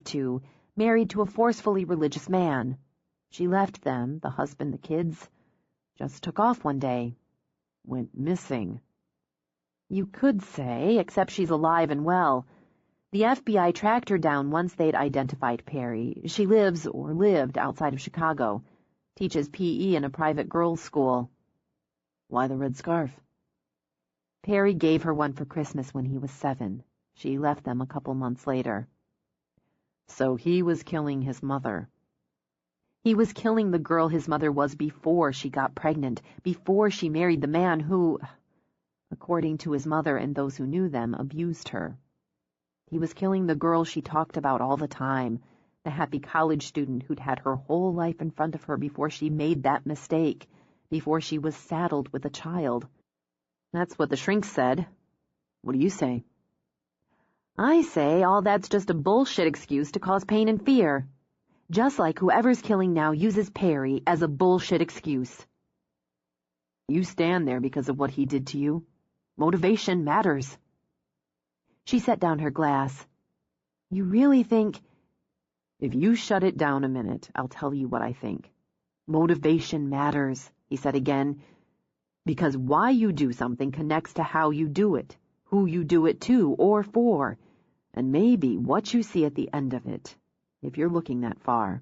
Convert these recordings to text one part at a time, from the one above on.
to, married to a forcefully religious man. She left them, the husband, the kids, just took off one day. Went missing. You could say, except she's alive and well. The FBI tracked her down once they'd identified Perry. She lives, or lived, outside of Chicago. Teaches PE in a private girls' school. Why the red scarf? Perry gave her one for Christmas when he was 7. She left them a couple months later. So he was killing his mother. He was killing the girl his mother was before she got pregnant, before she married the man who, according to his mother and those who knew them, abused her. He was killing the girl she talked about all the time, the happy college student who'd had her whole life in front of her before she made that mistake, before she was saddled with a child. That's what the shrink said. What do you say? I say all that's just a bullshit excuse to cause pain and fear. Just like whoever's killing now uses Perry as a bullshit excuse. You stand there because of what he did to you. Motivation matters. She set down her glass. You really think... If you shut it down a minute, I'll tell you what I think. Motivation matters, he said again, because why you do something connects to how you do it, who you do it to or for, and maybe what you see at the end of it, if you're looking that far.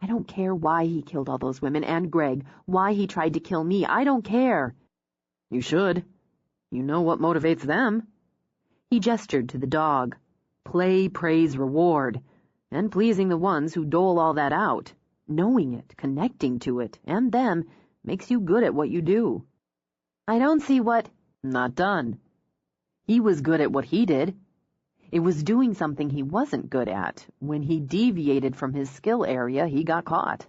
I don't care why he killed all those women and Greg, why he tried to kill me. I don't care. You should. You know what motivates them. He gestured to the dog. Play, praise, reward, and pleasing the ones who dole all that out. Knowing it, connecting to it, and them, makes you good at what you do. I don't see what... Not done. He was good at what he did. It was doing something he wasn't good at. When he deviated from his skill area, he got caught.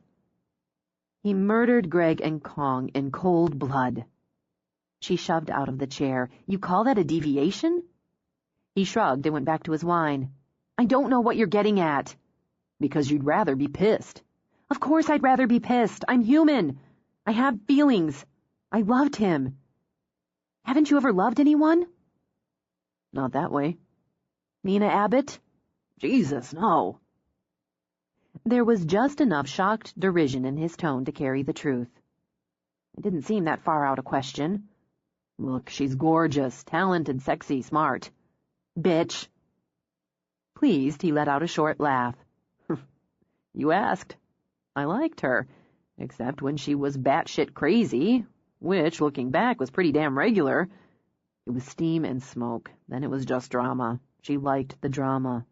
He murdered Greg and Kong in cold blood. She shoved out of the chair. You call that a deviation? He shrugged and went back to his wine. I don't know what you're getting at. Because you'd rather be pissed. Of course I'd rather be pissed. I'm human. I have feelings. I loved him. Haven't you ever loved anyone? Not that way. Nina Abbott? Jesus, no. There was just enough shocked derision in his tone to carry the truth. It didn't seem that far out a question. Look, she's gorgeous, talented, sexy, smart. Bitch. Pleased, he let out a short laugh. You asked. I liked her, except when she was batshit crazy, which, looking back, was pretty damn regular. It was steam and smoke, then it was just drama. She liked the drama.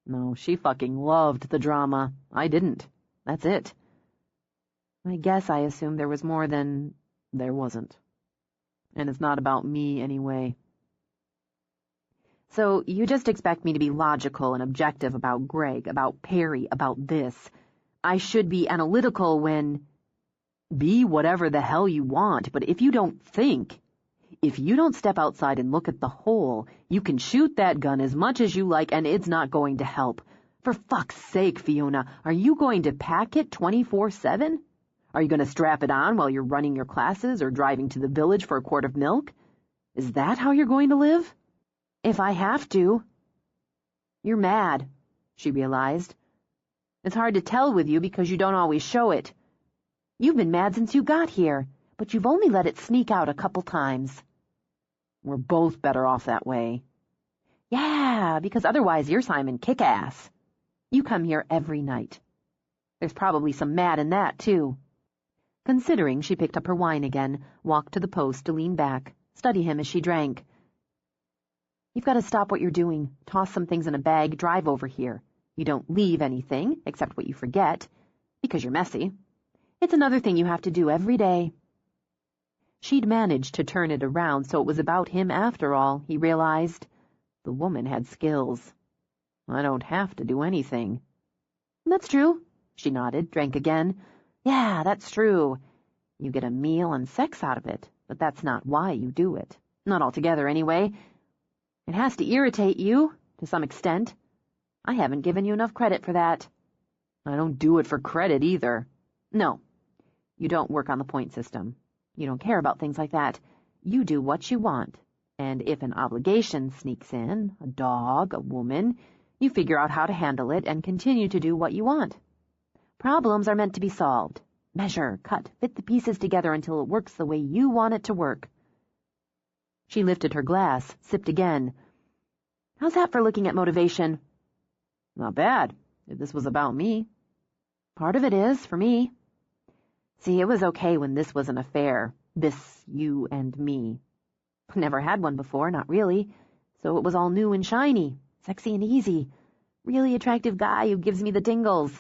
No, she fucking loved the drama. I didn't. That's it. I guess I assumed there was more than... There wasn't. And it's not about me anyway. So you just expect me to be logical and objective about Greg, about Perry, about this. I should be analytical when... Be whatever the hell you want, but if you don't think... If you don't step outside and look at the whole, you can shoot that gun as much as you like and it's not going to help. For fuck's sake, Fiona, are you going to pack it 24/7? Are you going to strap it on while you're running your classes or driving to the village for a quart of milk? Is that how you're going to live? If I have to. You're mad, she realized. It's hard to tell with you because you don't always show it. You've been mad since you got here, but you've only let it sneak out a couple times. We're both better off that way. Yeah, because otherwise you're Simon Kick-Ass. You come here every night. There's probably some mad in that, too. Considering, she picked up her wine again, walked to the post to lean back, study him as she drank. You've got to stop what you're doing, toss some things in a bag, drive over here. You don't leave anything, except what you forget, because you're messy. It's another thing you have to do every day. She'd managed to turn it around so it was about him after all, he realized. The woman had skills. I don't have to do anything. That's true, she nodded, drank again. Yeah, that's true. You get a meal and sex out of it, but that's not why you do it. Not altogether, anyway. It has to irritate you, to some extent. I haven't given you enough credit for that. I don't do it for credit, either. No, you don't work on the point system. You don't care about things like that. You do what you want, and if an obligation sneaks in, a dog, a woman, You figure out how to handle it and continue to do what you want. Problems are meant to be solved. Measure, cut, fit the pieces together until it works the way you want it to work. She lifted her glass, sipped again. How's that for looking at motivation? Not bad, if this was about me. Part of it is, for me. See, it was okay when this was an affair. This, you and me. Never had one before, not really. So it was all new and shiny, sexy and easy. Really attractive guy who gives me the tingles.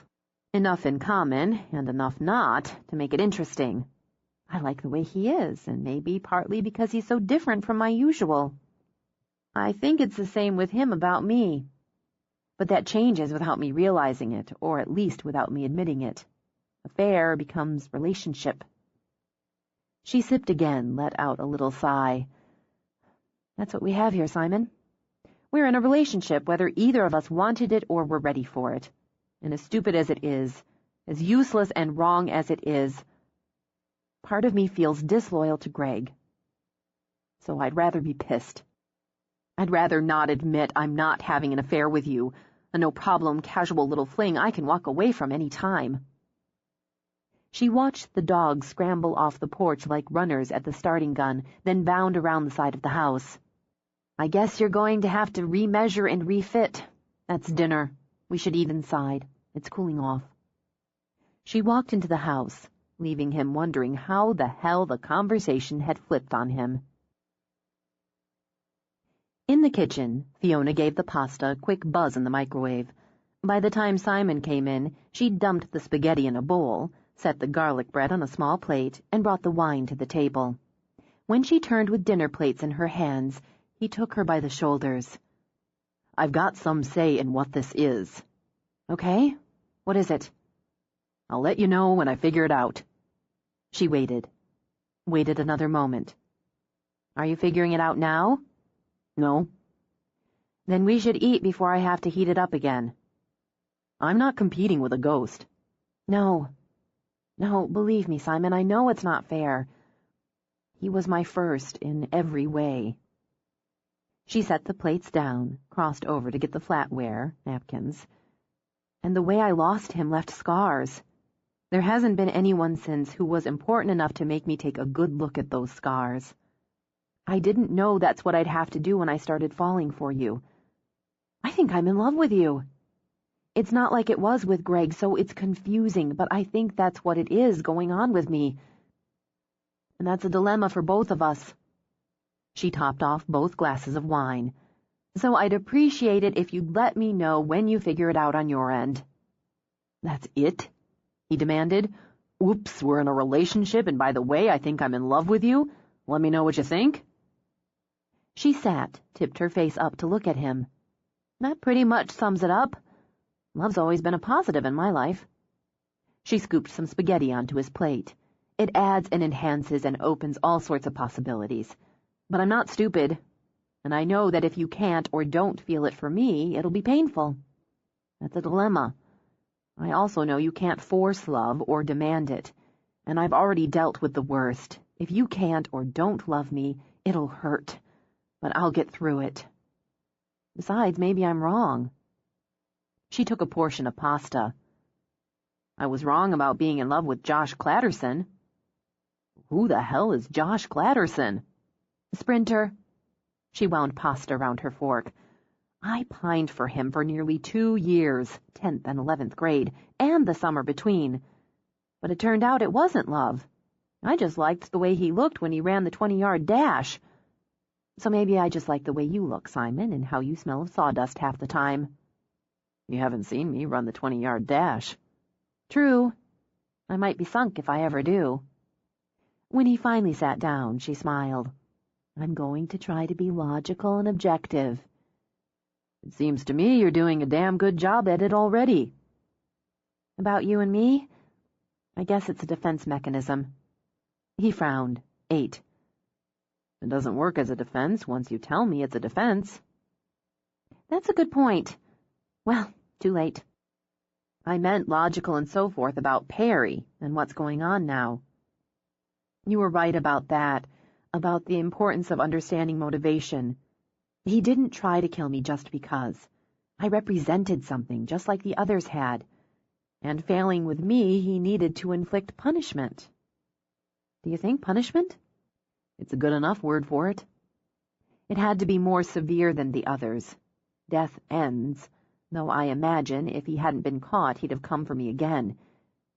Enough in common, and enough not, to make it interesting. I like the way he is, and maybe partly because he's so different from my usual. I think it's the same with him about me. But that changes without me realizing it, or at least without me admitting it. Affair becomes relationship. She sipped again, let out a little sigh. That's what we have here, Simon. We're in a relationship, whether either of us wanted it or were ready for it. And as stupid as it is, as useless and wrong as it is, part of me feels disloyal to Greg. So I'd rather be pissed. I'd rather not admit I'm not having an affair with you, a no-problem, casual little fling I can walk away from any time. She watched the dogs scramble off the porch like runners at the starting gun, then bound around the side of the house. I guess you're going to have to remeasure and refit. That's dinner. We should eat inside. It's cooling off. She walked into the house, leaving him wondering how the hell the conversation had flipped on him. In the kitchen, Fiona gave the pasta a quick buzz in the microwave. By the time Simon came in, she'd dumped the spaghetti in a bowl, set the garlic bread on a small plate, and brought the wine to the table. When she turned with dinner plates in her hands, he took her by the shoulders. I've got some say in what this is. Okay? What is it? I'll let you know when I figure it out. She waited. Waited another moment. Are you figuring it out now? No. Then we should eat before I have to heat it up again. I'm not competing with a ghost. No. No, believe me, Simon, I know it's not fair. He was my first in every way. She set the plates down, crossed over to get the flatware, napkins. And the way I lost him left scars. There hasn't been anyone since who was important enough to make me take a good look at those scars. I didn't know that's what I'd have to do when I started falling for you. I think I'm in love with you. It's not like it was with Greg, so it's confusing, but I think that's what it is going on with me. And that's a dilemma for both of us. She topped off both glasses of wine. So I'd appreciate it if you'd let me know when you figure it out on your end. That's it? He demanded. Oops, we're in a relationship, and by the way, I think I'm in love with you. Let me know what you think. She sat, tipped her face up to look at him. That pretty much sums it up. Love's always been a positive in my life. She scooped some spaghetti onto his plate. It adds and enhances and opens all sorts of possibilities. But I'm not stupid, and I know that if you can't or don't feel it for me, it'll be painful. That's a dilemma. I also know you can't force love or demand it, and I've already dealt with the worst. If you can't or don't love me, it'll hurt, but I'll get through it. Besides, maybe I'm wrong. She took a portion of pasta. I was wrong about being in love with Josh Clatterson. Who the hell is Josh Clatterson? Sprinter. She wound pasta around her fork. I pined for him for nearly 2 years, 10th and 11th grade, and the summer between. But it turned out it wasn't love. I just liked the way he looked when he ran the 20-yard dash. So maybe I just like the way you look, Simon, and how you smell of sawdust half the time. You haven't seen me run the 20-yard dash. True. I might be sunk if I ever do. When he finally sat down, she smiled. I'm going to try to be logical and objective. It seems to me you're doing a damn good job at it already. About you and me? I guess it's a defense mechanism. He frowned, ate. It doesn't work as a defense once you tell me it's a defense. That's a good point. Well, too late. I meant logical and so forth about Perry and what's going on now. You were right about that, about the importance of understanding motivation. He didn't try to kill me just because. I represented something, just like the others had. And failing with me, he needed to inflict punishment. Do you think punishment? It's a good enough word for it. It had to be more severe than the others. Death ends, though I imagine if he hadn't been caught, he'd have come for me again,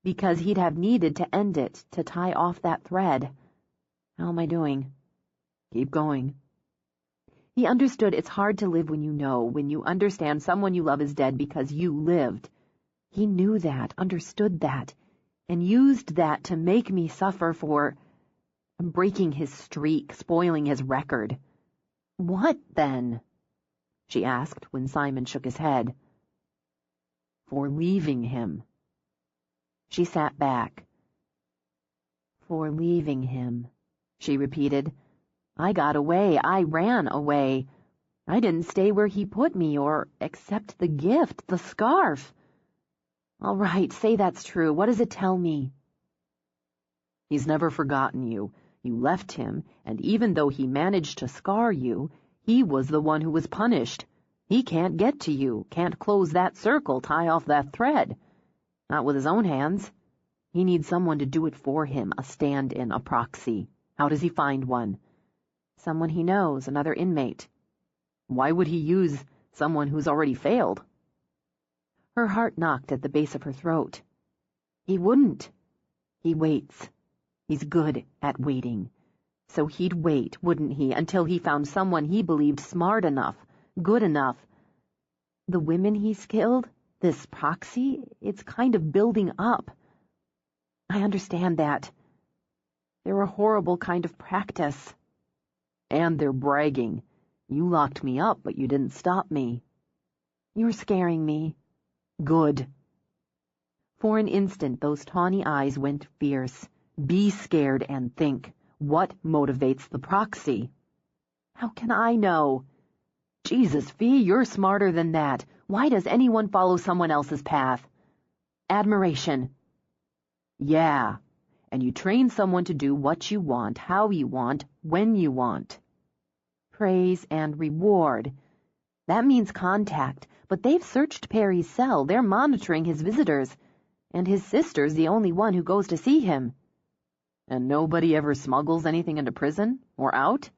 because he'd have needed to end it, to tie off that thread. How am I doing? Keep going. He understood it's hard to live when you understand someone you love is dead because you lived. He knew that, understood that, and used that to make me suffer for breaking his streak, spoiling his record. What, then? She asked when Simon shook his head. For leaving him. She sat back. For leaving him, she repeated. I got away. I ran away. I didn't stay where he put me or accept the gift, the scarf. All right, say that's true. What does it tell me? He's never forgotten you. You left him, and even though he managed to scar you, he was the one who was punished. He can't get to you, can't close that circle, tie off that thread. Not with his own hands. He needs someone to do it for him, a stand-in, a proxy. How does he find one? Someone he knows, another inmate. Why would he use someone who's already failed? Her heart knocked at the base of her throat. He wouldn't. He waits. He's good at waiting. So he'd wait, wouldn't he, until he found someone he believed smart enough, good enough. The women he's killed, this proxy, it's kind of building up. I understand that. They're a horrible kind of practice. And they're bragging. You locked me up, but you didn't stop me. You're scaring me. Good. For an instant, those tawny eyes went fierce. Be scared and think. What motivates the proxy? How can I know? Jesus, Fee, you're smarter than that. Why does anyone follow someone else's path? Admiration. Yeah, and you train someone to do what you want, how you want, when you want. Praise and reward. That means contact, but they've searched Perry's cell. They're monitoring his visitors, and his sister's the only one who goes to see him. And nobody ever smuggles anything into prison or out?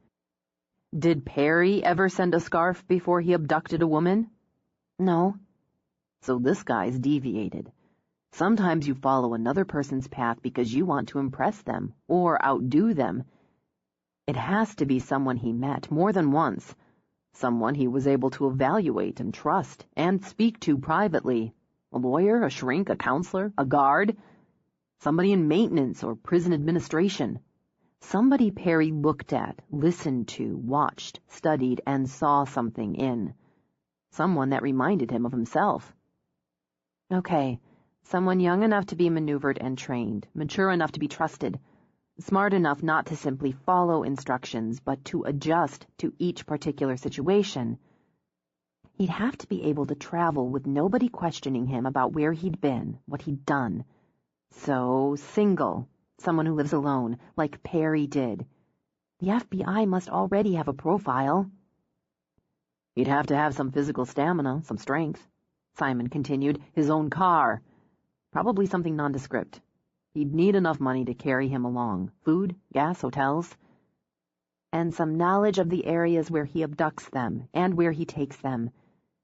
Did Perry ever send a scarf before he abducted a woman? No. So this guy's deviated. Sometimes you follow another person's path because you want to impress them or outdo them. It has to be someone he met more than once, someone he was able to evaluate and trust and speak to privately. A lawyer, a shrink, a counselor, a guard, somebody in maintenance or prison administration. Somebody Perry looked at, listened to, watched, studied, and saw something in. Someone that reminded him of himself. Okay, someone young enough to be maneuvered and trained, mature enough to be trusted, smart enough not to simply follow instructions, but to adjust to each particular situation. He'd have to be able to travel with nobody questioning him about where he'd been, what he'd done. So, single, someone who lives alone, like Perry did. The FBI must already have a profile. He'd have to have some physical stamina, some strength, Simon continued, his own car. Probably something nondescript. He'd need enough money to carry him along. Food, gas, hotels. And some knowledge of the areas where he abducts them and where he takes them.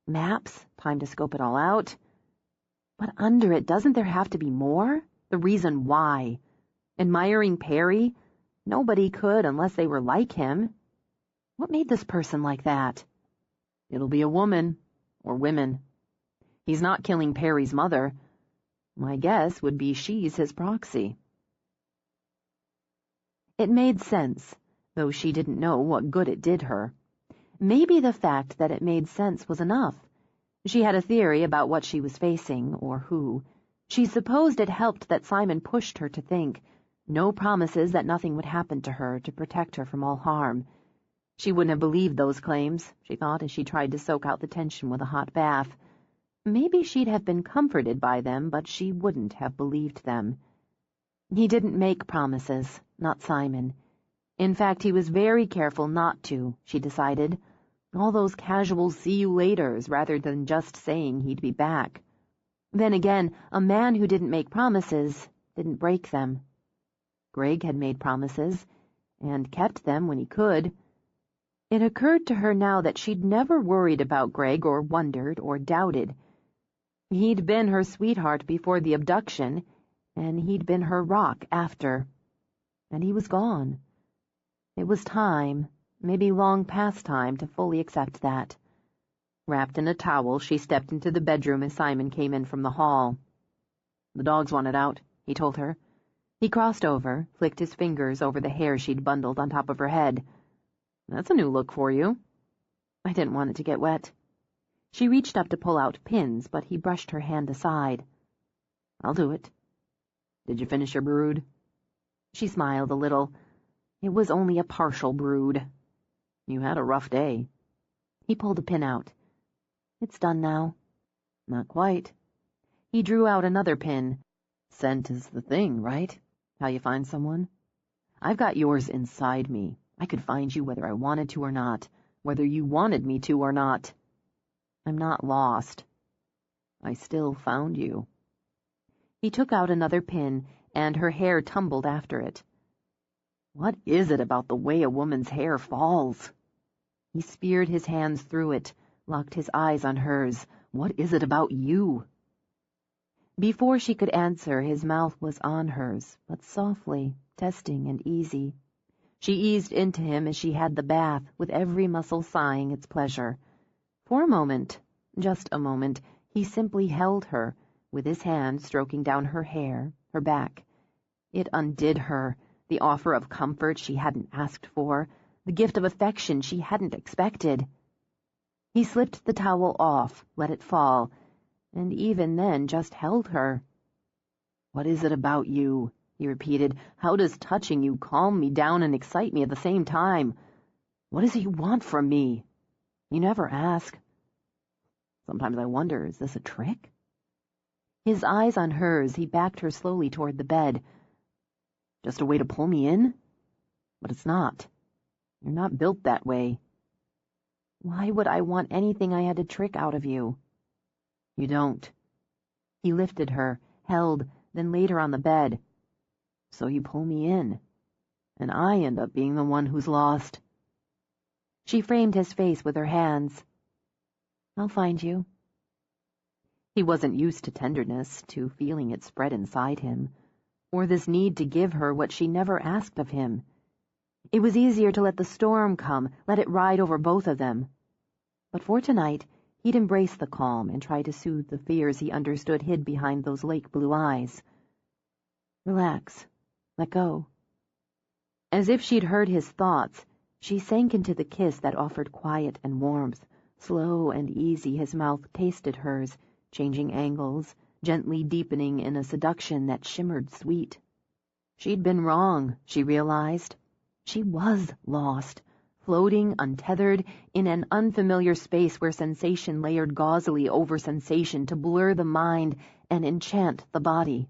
Maps, time to scope it all out. But under it, doesn't there have to be more? The reason why. Admiring Perry? Nobody could unless they were like him. What made this person like that? It'll be a woman, or women. He's not killing Perry's mother. My guess would be she's his proxy. It made sense, though she didn't know what good it did her. Maybe the fact that it made sense was enough. She had a theory about what she was facing, or who. She supposed it helped that Simon pushed her to think. No promises that nothing would happen to her to protect her from all harm. She wouldn't have believed those claims, she thought, as she tried to soak out the tension with a hot bath. Maybe she'd have been comforted by them, but she wouldn't have believed them. He didn't make promises, not Simon. In fact, he was very careful not to, she decided. All those casual see-you-laters rather than just saying he'd be back. Then again, a man who didn't make promises didn't break them. Greg had made promises, and kept them when he could. It occurred to her now that she'd never worried about Greg or wondered or doubted. He'd been her sweetheart before the abduction, and he'd been her rock after. And he was gone. It was time, maybe long past time, to fully accept that. Wrapped in a towel, she stepped into the bedroom as Simon came in from the hall. "The dogs wanted out," he told her. He crossed over, flicked his fingers over the hair she'd bundled on top of her head. "That's a new look for you." "I didn't want it to get wet." She reached up to pull out pins, but he brushed her hand aside. "I'll do it. Did you finish your brood?" She smiled a little. It was only a partial brood. "You had a rough day." He pulled a pin out. "It's done now." "Not quite." He drew out another pin. "Scent is the thing, right? How you find someone? I've got yours inside me. I could find you whether I wanted to or not, whether you wanted me to or not. I'm not lost. I still found you." He took out another pin, and her hair tumbled after it. "What is it about the way a woman's hair falls?" He speared his hands through it, locked his eyes on hers. "What is it about you?" Before she could answer, his mouth was on hers, but softly, testing and easy. She eased into him as she had the bath, with every muscle sighing its pleasure. For a moment, just a moment, he simply held her, with his hand stroking down her hair, her back. It undid her, the offer of comfort she hadn't asked for, the gift of affection she hadn't expected. He slipped the towel off, let it fall, and even then just held her. "What is it about you?" he repeated. "How does touching you calm me down and excite me at the same time? What is it you want from me? You never ask. Sometimes I wonder, is this a trick?" His eyes on hers, he backed her slowly toward the bed. "Just a way to pull me in? But it's not. You're not built that way." "Why would I want anything I had to trick out of you?" "You don't." He lifted her, held, then laid her on the bed. "So you pull me in, and I end up being the one who's lost." She framed his face with her hands. "I'll find you." He wasn't used to tenderness, to feeling it spread inside him, or this need to give her what she never asked of him. It was easier to let the storm come, let it ride over both of them. But for tonight, he'd embrace the calm and try to soothe the fears he understood hid behind those lake-blue eyes. "Relax. Let go." As if she'd heard his thoughts, she sank into the kiss that offered quiet and warmth. Slow and easy his mouth tasted hers, changing angles, gently deepening in a seduction that shimmered sweet. She'd been wrong, she realized. She was lost, floating, untethered, in an unfamiliar space where sensation layered gauzily over sensation to blur the mind and enchant the body.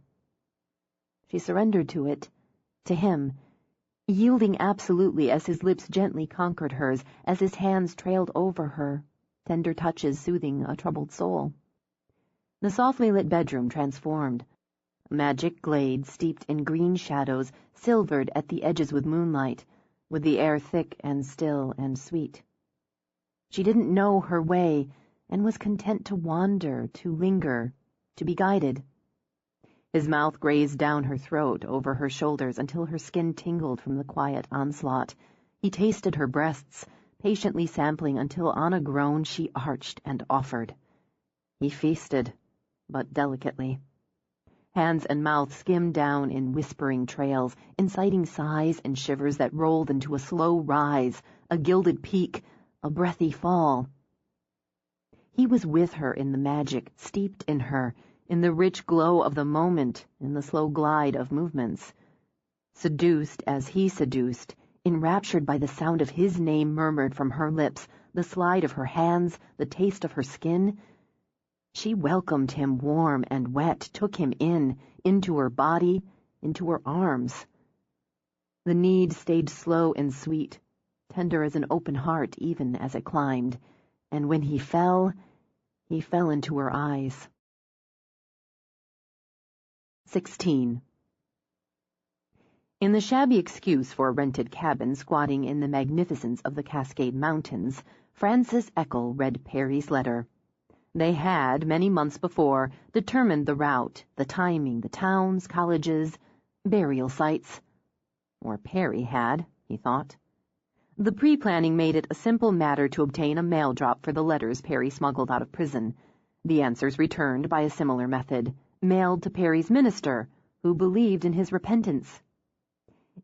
She surrendered to it, to him, yielding absolutely as his lips gently conquered hers, as his hands trailed over her, tender touches soothing a troubled soul. The softly lit bedroom transformed. A magic glade steeped in green shadows, silvered at the edges with moonlight, with the air thick and still and sweet. She didn't know her way, and was content to wander, to linger, to be guided. His mouth grazed down her throat, over her shoulders, until her skin tingled from the quiet onslaught. He tasted her breasts, patiently sampling until on a groan she arched and offered. He feasted, but delicately. Hands and mouth skimmed down in whispering trails, inciting sighs and shivers that rolled into a slow rise, a gilded peak, a breathy fall. He was with her in the magic, steeped in her, in the rich glow of the moment, in the slow glide of movements. Seduced as he seduced, enraptured by the sound of his name murmured from her lips, the slide of her hands, the taste of her skin, she welcomed him warm and wet, took him into her body, into her arms. The need stayed slow and sweet, tender as an open heart even as it climbed, and when he fell into her eyes. 16. In the shabby excuse for a rented cabin squatting in the magnificence of the Cascade Mountains, Francis Eccle read Perry's letter. They had, many months before, determined the route, the timing, the towns, colleges, burial sites. Or Perry had, he thought. The pre-planning made it a simple matter to obtain a mail drop for the letters Perry smuggled out of prison. The answers returned by a similar method, mailed to Perry's minister, who believed in his repentance.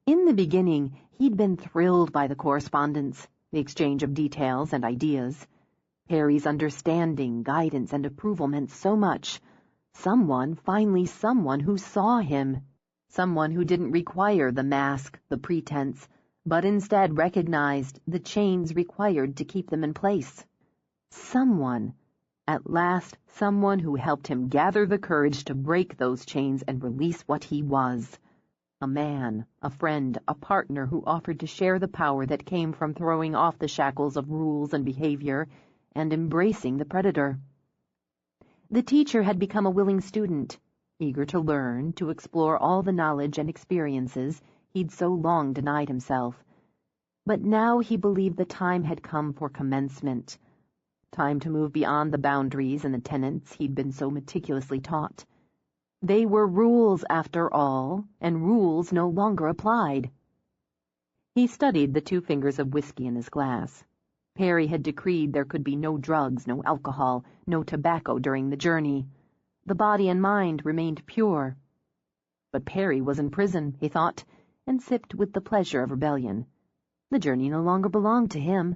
In the beginning, he'd been thrilled by the correspondence, the exchange of details and ideas. Perry's understanding, guidance, and approval meant so much. Finally someone who saw him. Someone who didn't require the mask, the pretense, but instead recognized the chains required to keep them in place. At last, someone who helped him gather the courage to break those chains and release what he was. A man, a friend, a partner who offered to share the power that came from throwing off the shackles of rules and behavior and embracing the predator. The teacher had become a willing student, eager to learn, to explore all the knowledge and experiences he'd so long denied himself. But now he believed the time had come for commencement, time to move beyond the boundaries and the tenets he'd been so meticulously taught. They were rules, after all, and rules no longer applied. He studied the 2 fingers of whiskey in his glass. Perry had decreed there could be no drugs, no alcohol, no tobacco during the journey. The body and mind remained pure. But Perry was in prison, he thought, and sipped with the pleasure of rebellion. The journey no longer belonged to him.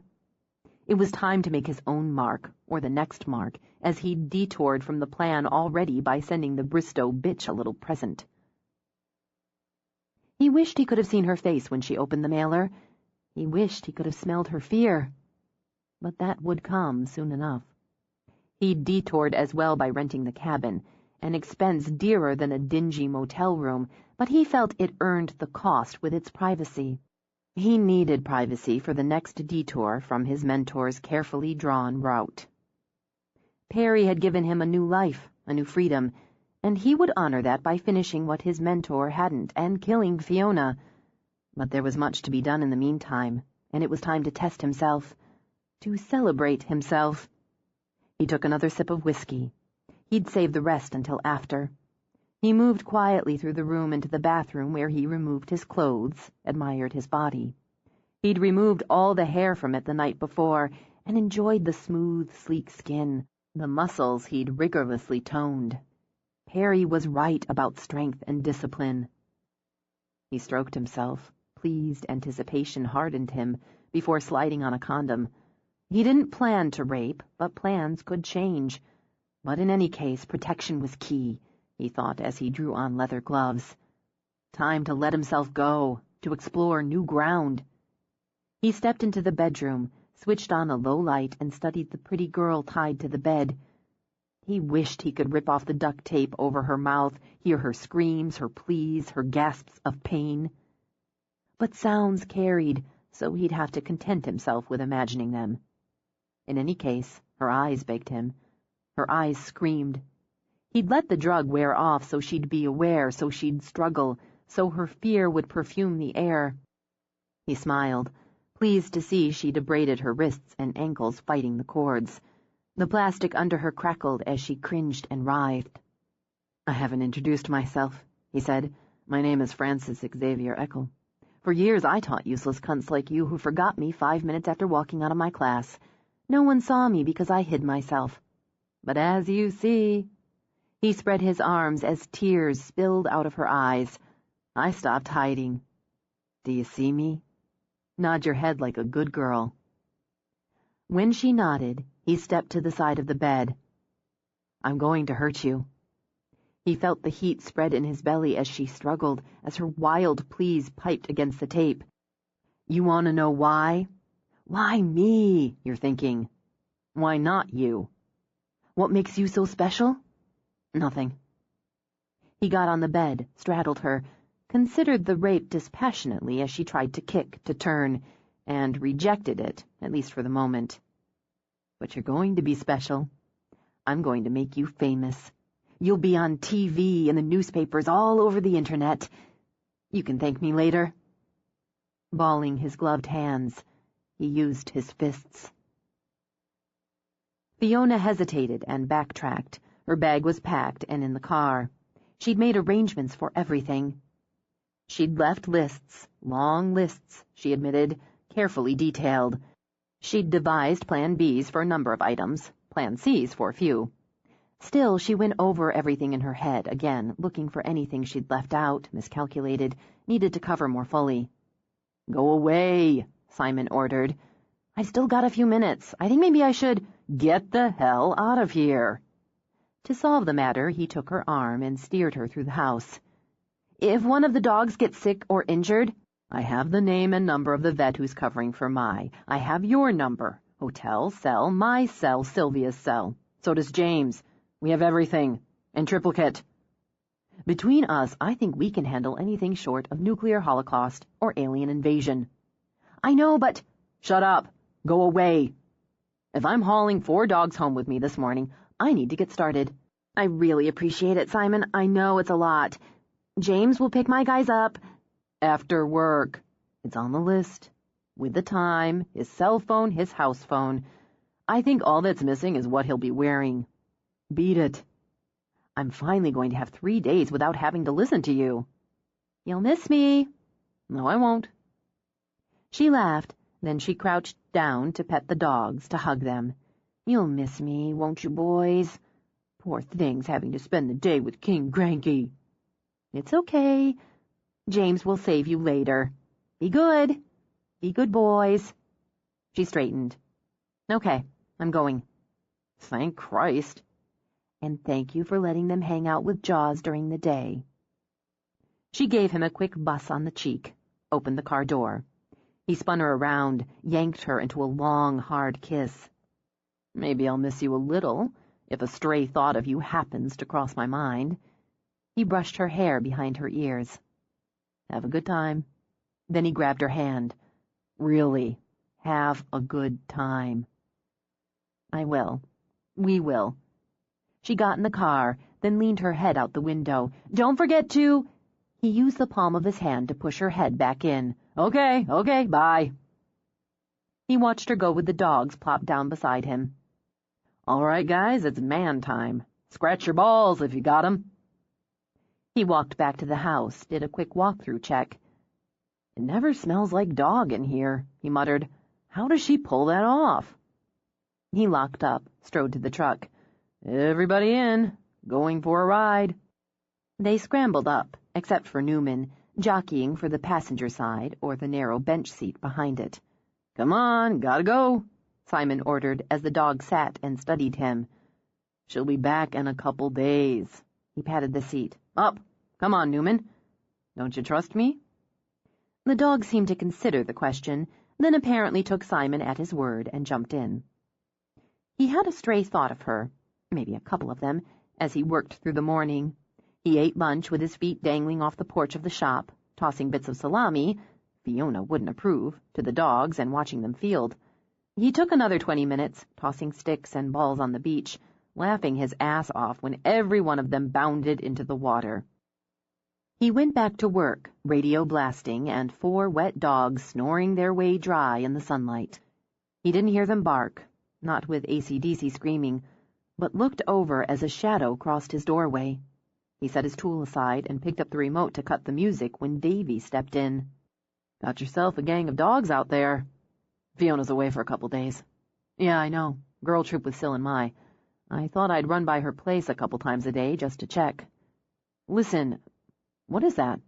It was time to make his own mark, or the next mark, as he detoured from the plan already by sending the Bristow bitch a little present. He wished he could have seen her face when she opened the mailer. He wished he could have smelled her fear. But that would come soon enough. He detoured as well by renting the cabin, an expense dearer than a dingy motel room, but he felt it earned the cost with its privacy. He needed privacy for the next detour from his mentor's carefully drawn route. Perry had given him a new life, a new freedom, and he would honor that by finishing what his mentor hadn't and killing Fiona. But there was much to be done in the meantime, and it was time to test himself, to celebrate himself. He took another sip of whiskey. He'd save the rest until after. He moved quietly through the room into the bathroom where he removed his clothes, admired his body. He'd removed all the hair from it the night before and enjoyed the smooth, sleek skin, the muscles he'd rigorously toned. Perry was right about strength and discipline. He stroked himself. Pleased anticipation hardened him before sliding on a condom. He didn't plan to rape, but plans could change. But in any case, protection was key, he thought as he drew on leather gloves. Time to let himself go, to explore new ground. He stepped into the bedroom, switched on a low light, and studied the pretty girl tied to the bed. He wished he could rip off the duct tape over her mouth, hear her screams, her pleas, her gasps of pain. But sounds carried, so he'd have to content himself with imagining them. In any case, her eyes begged him. Her eyes screamed. He'd let the drug wear off so she'd be aware, so she'd struggle, so her fear would perfume the air. He smiled, pleased to see she'd abraded her wrists and ankles fighting the cords. The plastic under her crackled as she cringed and writhed. "I haven't introduced myself," he said. "My name is Francis Xavier Eccle. For years I taught useless cunts like you who forgot me 5 minutes after walking out of my class. No one saw me because I hid myself. But as you see..." He spread his arms as tears spilled out of her eyes. "I stopped hiding. Do you see me? Nod your head like a good girl." When she nodded, he stepped to the side of the bed. "I'm going to hurt you." He felt the heat spread in his belly as she struggled, as her wild pleas piped against the tape. "You want to know why? Why me, you're thinking. Why not you? What makes you so special? Nothing." He got on the bed, straddled her, considered the rape dispassionately as she tried to kick, to turn, and rejected it, at least for the moment. But you're going to be special. I'm going to make you famous. You'll be on TV and the newspapers all over the internet. You can thank me later. Balling his gloved hands, he used his fists. Fiona hesitated and backtracked. Her bag was packed and in the car. She'd made arrangements for everything. She'd left lists, long lists, she admitted, carefully detailed. She'd devised Plan Bs for a number of items, Plan Cs for a few. Still, she went over everything in her head again, looking for anything she'd left out, miscalculated, needed to cover more fully. "Go away," Simon ordered. "I've still got a few minutes. I think maybe I should get the hell out of here." To solve the matter, he took her arm and steered her through the house. "If one of the dogs gets sick or injured, I have the name and number of the vet who's covering for I have your number. Hotel, cell, my cell, Sylvia's cell. So does James. We have everything. And triplicate. Between us, I think we can handle anything short of nuclear holocaust or alien invasion." "I know, but—" "Shut up. Go away. If I'm hauling 4 dogs home with me this morning, I need to get started." "I really appreciate it, Simon. I know it's a lot. James will pick my guys up." "After work. It's on the list. With the time, his cell phone, his house phone. I think all that's missing is what he'll be wearing. Beat it. I'm finally going to have 3 days without having to listen to you." "You'll miss me." "No, I won't." She laughed, then she crouched down to pet the dogs, to hug them. "You'll miss me, won't you, boys? Poor things having to spend the day with King Granky." "It's okay. James will save you later. Be good. Be good boys." She straightened. "Okay, I'm going." "Thank Christ." "And thank you for letting them hang out with Jaws during the day." She gave him a quick buss on the cheek, opened the car door. He spun her around, yanked her into a long, hard kiss. "Maybe I'll miss you a little, if a stray thought of you happens to cross my mind." He brushed her hair behind her ears. "Have a good time." Then he grabbed her hand. "Really, have a good time." "I will. We will." She got in the car, then leaned her head out the window. "Don't forget to—" He used the palm of his hand to push her head back in. Okay, bye." He watched her go with the dogs plopped down beside him. "All right, guys, it's man time. Scratch your balls if you got 'em." He walked back to the house, did a quick walk-through check. "It never smells like dog in here," he muttered. "How does she pull that off?" He locked up, strode to the truck. "Everybody in. Going for a ride." They scrambled up, except for Newman, jockeying for the passenger side or the narrow bench seat behind it. "Come on, gotta go," Simon ordered as the dog sat and studied him. "She'll be back in a couple days." He patted the seat. "Up! Come on, Newman. Don't you trust me?" The dog seemed to consider the question, then apparently took Simon at his word and jumped in. He had a stray thought of her, maybe a couple of them, as he worked through the morning. He ate lunch with his feet dangling off the porch of the shop, tossing bits of salami, Fiona wouldn't approve, to the dogs and watching them field. He took another 20 minutes, tossing sticks and balls on the beach, laughing his ass off when every one of them bounded into the water. He went back to work, radio blasting, and 4 wet dogs snoring their way dry in the sunlight. He didn't hear them bark, not with AC/DC screaming, but looked over as a shadow crossed his doorway. He set his tool aside and picked up the remote to cut the music when Davy stepped in. "Got yourself a gang of dogs out there." "Fiona's away for a couple days." "Yeah, I know. Girl troop with Sil and Mai. I thought I'd run by her place a couple times a day just to check." "Listen, what is that?"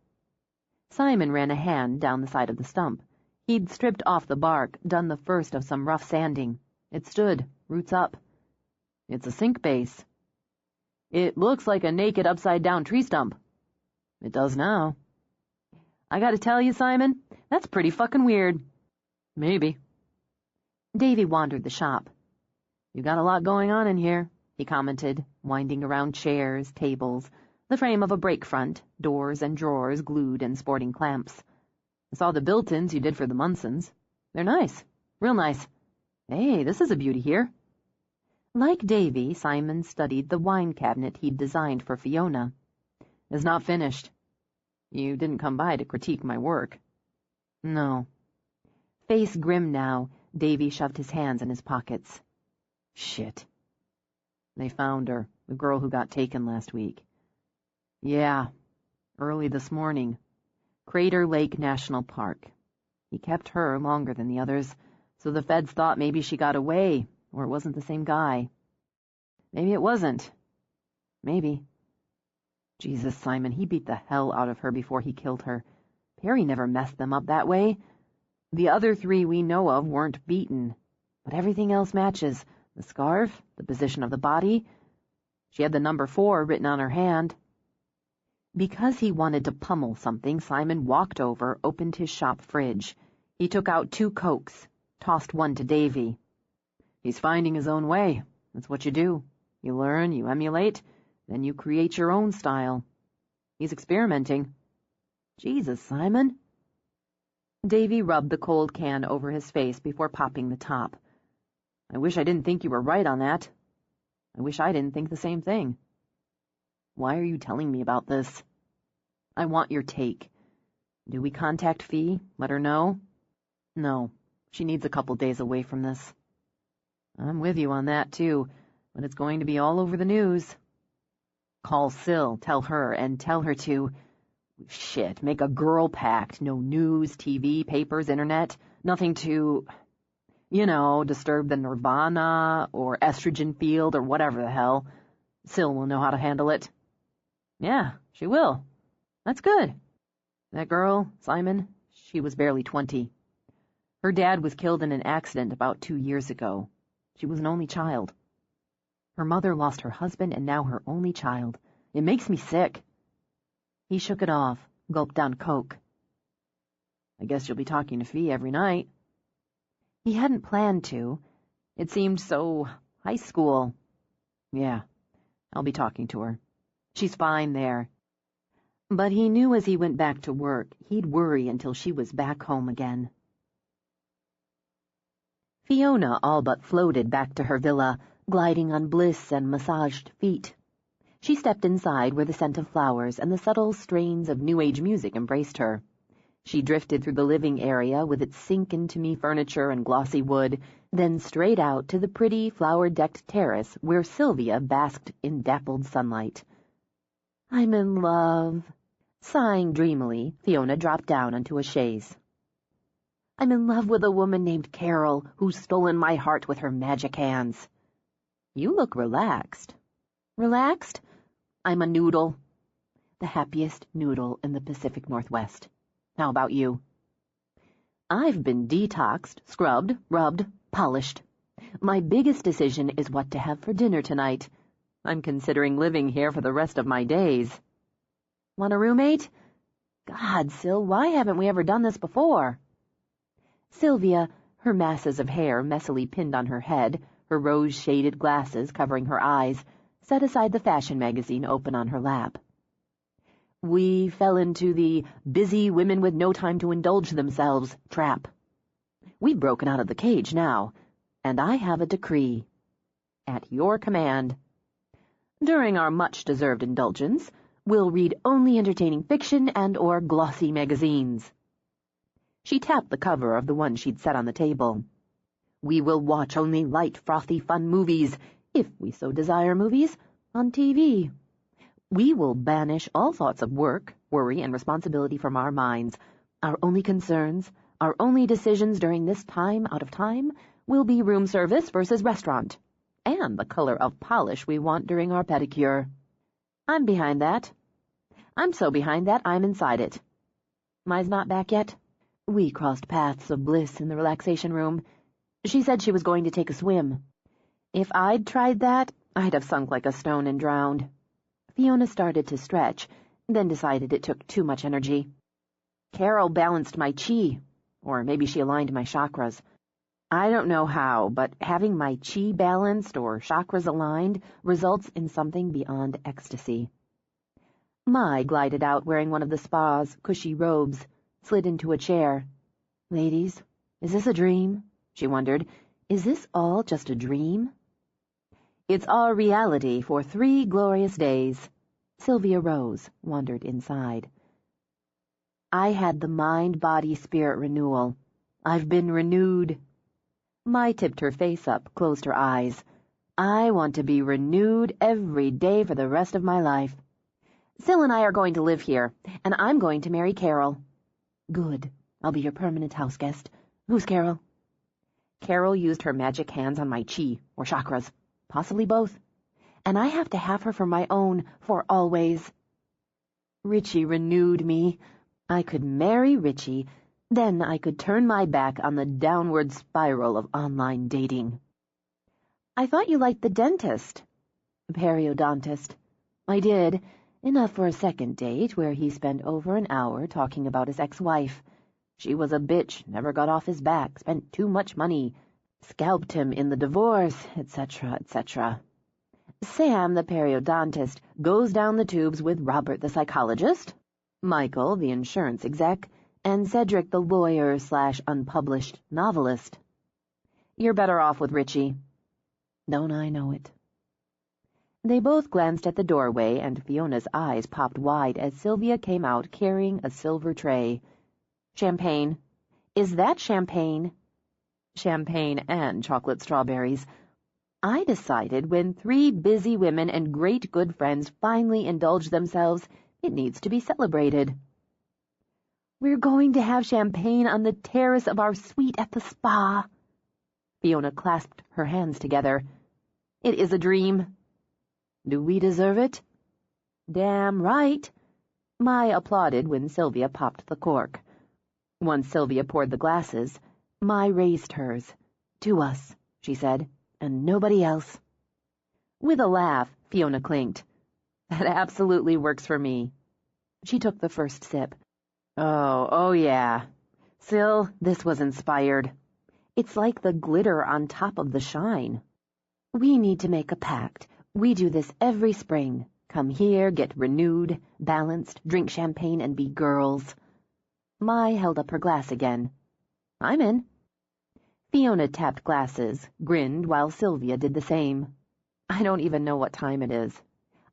Simon ran a hand down the side of the stump. He'd stripped off the bark, done the first of some rough sanding. It stood, roots up. "It's a sink base." "It looks like a naked upside-down tree stump." "It does now." "I gotta tell you, Simon, that's pretty fucking weird." "Maybe." Davy wandered the shop. "You got a lot going on in here," he commented, winding around chairs, tables, the frame of a break front, doors and drawers glued and sporting clamps. "I saw the built-ins you did for the Munsons." They're nice. Real nice. Hey, this is a beauty here. Like Davy, Simon studied the wine cabinet he'd designed for Fiona. It's not finished. You didn't come by to critique my work. No. Face grim now, Davy shoved his hands in his pockets. Shit. They found her, the girl who got taken last week. Yeah, early this morning. Crater Lake National Park. He kept her longer than the others, so the feds thought maybe she got away, or it wasn't the same guy. Maybe it wasn't. Maybe. Jesus, Simon, he beat the hell out of her before he killed her. Perry never messed them up that way. The other 3 we know of weren't beaten, but everything else matches. The scarf, the position of the body. She had the number 4 written on her hand. Because he wanted to pummel something, Simon walked over, opened his shop fridge. He took out 2 Cokes, tossed one to Davy. He's finding his own way. That's what you do. You learn, you emulate, then you create your own style. He's experimenting. Jesus, Simon. Davy rubbed the cold can over his face before popping the top. I wish I didn't think you were right on that. I wish I didn't think the same thing. Why are you telling me about this? I want your take. Do we contact Fee? Let her know? No. She needs a couple days away from this. I'm with you on that, too, but it's going to be all over the news. Call Syl, tell her, and tell her to... Shit, make a girl pact. No news, TV, papers, internet. Nothing to... disturb the nirvana, or estrogen field, or whatever the hell. Syl will know how to handle it. Yeah, she will. That's good. That girl, Simon, she was barely 20. Her dad was killed in an accident about 2 years ago. She was an only child. Her mother lost her husband and now her only child. It makes me sick. He shook it off, gulped down Coke. I guess you'll be talking to Fee every night. He hadn't planned to. It seemed so high school. Yeah, I'll be talking to her. She's fine there. But he knew as he went back to work, he'd worry until she was back home again. Fiona all but floated back to her villa, gliding on bliss and massaged feet. She stepped inside where the scent of flowers and the subtle strains of New Age music embraced her. She drifted through the living area with its sink-into-me furniture and glossy wood, then straight out to the pretty, flower-decked terrace where Sylvia basked in dappled sunlight. I'm in love. Sighing dreamily, Fiona dropped down onto a chaise. I'm in love with a woman named Carol, who's stolen my heart with her magic hands. You look relaxed. Relaxed? I'm a noodle. The happiest noodle in the Pacific Northwest. How about you? I've been detoxed, scrubbed, rubbed, polished. My biggest decision is what to have for dinner tonight. I'm considering living here for the rest of my days. Want a roommate? God, Syl, why haven't we ever done this before? Sylvia, her masses of hair messily pinned on her head, her rose-shaded glasses covering her eyes, set aside the fashion magazine open on her lap. We fell into the busy women with no time to indulge themselves trap. We've broken out of the cage now, and I have a decree. At your command. During our much-deserved indulgence, we'll read only entertaining fiction and/or glossy magazines. She tapped the cover of the one she'd set on the table. We will watch only light, frothy, fun movies, if we so desire movies, on TV. We will banish all thoughts of work, worry, and responsibility from our minds. Our only concerns, our only decisions during this time out of time will be room service versus restaurant, and the color of polish we want during our pedicure. I'm behind that. I'm so behind that I'm inside it. Mai's not back yet? We crossed paths of bliss in the relaxation room. She said she was going to take a swim. If I'd tried that, I'd have sunk like a stone and drowned. Fiona started to stretch, then decided it took too much energy. Carol balanced my chi, or maybe she aligned my chakras. I don't know how, but having my chi balanced or chakras aligned results in something beyond ecstasy. Mai glided out wearing one of the spa's cushy robes, slid into a chair. Ladies, Is this a dream? She wondered. Is this all just a dream? It's all reality for 3 glorious days. Sylvia rose, wandered inside. I had the mind-body-spirit renewal. I've been renewed. Mai tipped her face up, closed her eyes. I want to be renewed every day for the rest of my life. Syl and I are going to live here, and I'm going to marry Carol. Good. I'll be your permanent house guest. Who's Carol? Carol used her magic hands on my chi, or chakras, possibly both. And I have to have her for my own, for always. Richie renewed me. I could marry Richie, then I could turn my back on the downward spiral of online dating. I thought you liked the dentist. Periodontist. I did. Enough for a second date where he spent over an hour talking about his ex-wife. She was a bitch, never got off his back, spent too much money, scalped him in the divorce, etc., etc. Sam, the periodontist, goes down the tubes with Robert, the psychologist, Michael, the insurance exec, and Cedric, the lawyer/unpublished novelist. You're better off with Richie. Don't I know it? They both glanced at the doorway, and Fiona's eyes popped wide as Sylvia came out carrying a silver tray. Champagne. Is that champagne? Champagne and chocolate strawberries. I decided when 3 busy women and great good friends finally indulge themselves, it needs to be celebrated. We're going to have champagne on the terrace of our suite at the spa. Fiona clasped her hands together. It is a dream. Do we deserve it? Damn right. Mai applauded when Sylvia popped the cork. Once Sylvia poured the glasses, Mai raised hers. To us, she said, and nobody else. With a laugh, Fiona clinked. That absolutely works for me. She took the first sip. Oh yeah. Syl, this was inspired. It's like the glitter on top of the shine. We need to make a pact. We do this every spring. Come here, get renewed, balanced, drink champagne, and be girls. Mai held up her glass again. I'm in. Fiona tapped glasses, grinned while Sylvia did the same. I don't even know what time it is.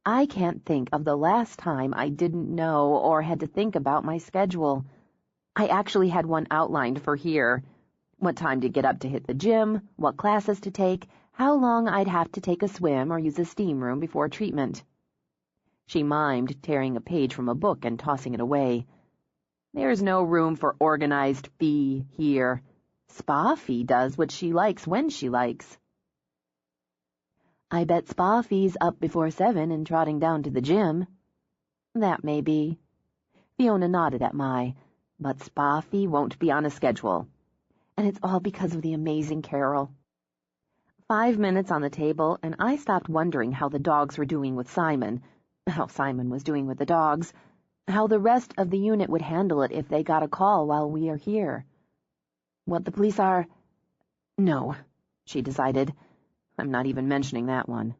I can't think of the last time I didn't know or had to think about my schedule. I actually had one outlined for here. What time to get up to hit the gym, what classes to take, how long I'd have to take a swim or use a steam room before treatment. She mimed tearing a page from a book and tossing it away. There's no room for organized fee here. Spa fee does what she likes when she likes. I bet spa fee's up before 7 and trotting down to the gym. That may be. Fiona nodded at Mai, but spa fee won't be on a schedule. And it's all because of the amazing Carol. 5 minutes on the table, and I stopped wondering how the dogs were doing with Simon, how Simon was doing with the dogs, how the rest of the unit would handle it if they got a call while we are here. What the police are... No, she decided. I'm not even mentioning that one.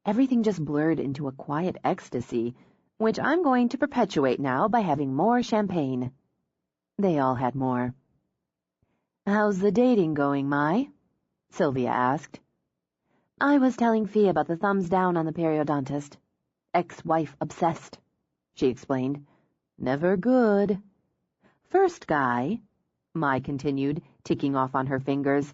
Everything just blurred into a quiet ecstasy, which I'm going to perpetuate now by having more champagne. They all had more. How's the dating going, Mai? Sylvia asked. I was telling Fee about the thumbs down on the periodontist. Ex-wife obsessed, she explained. Never good. First guy, Mai continued, ticking off on her fingers,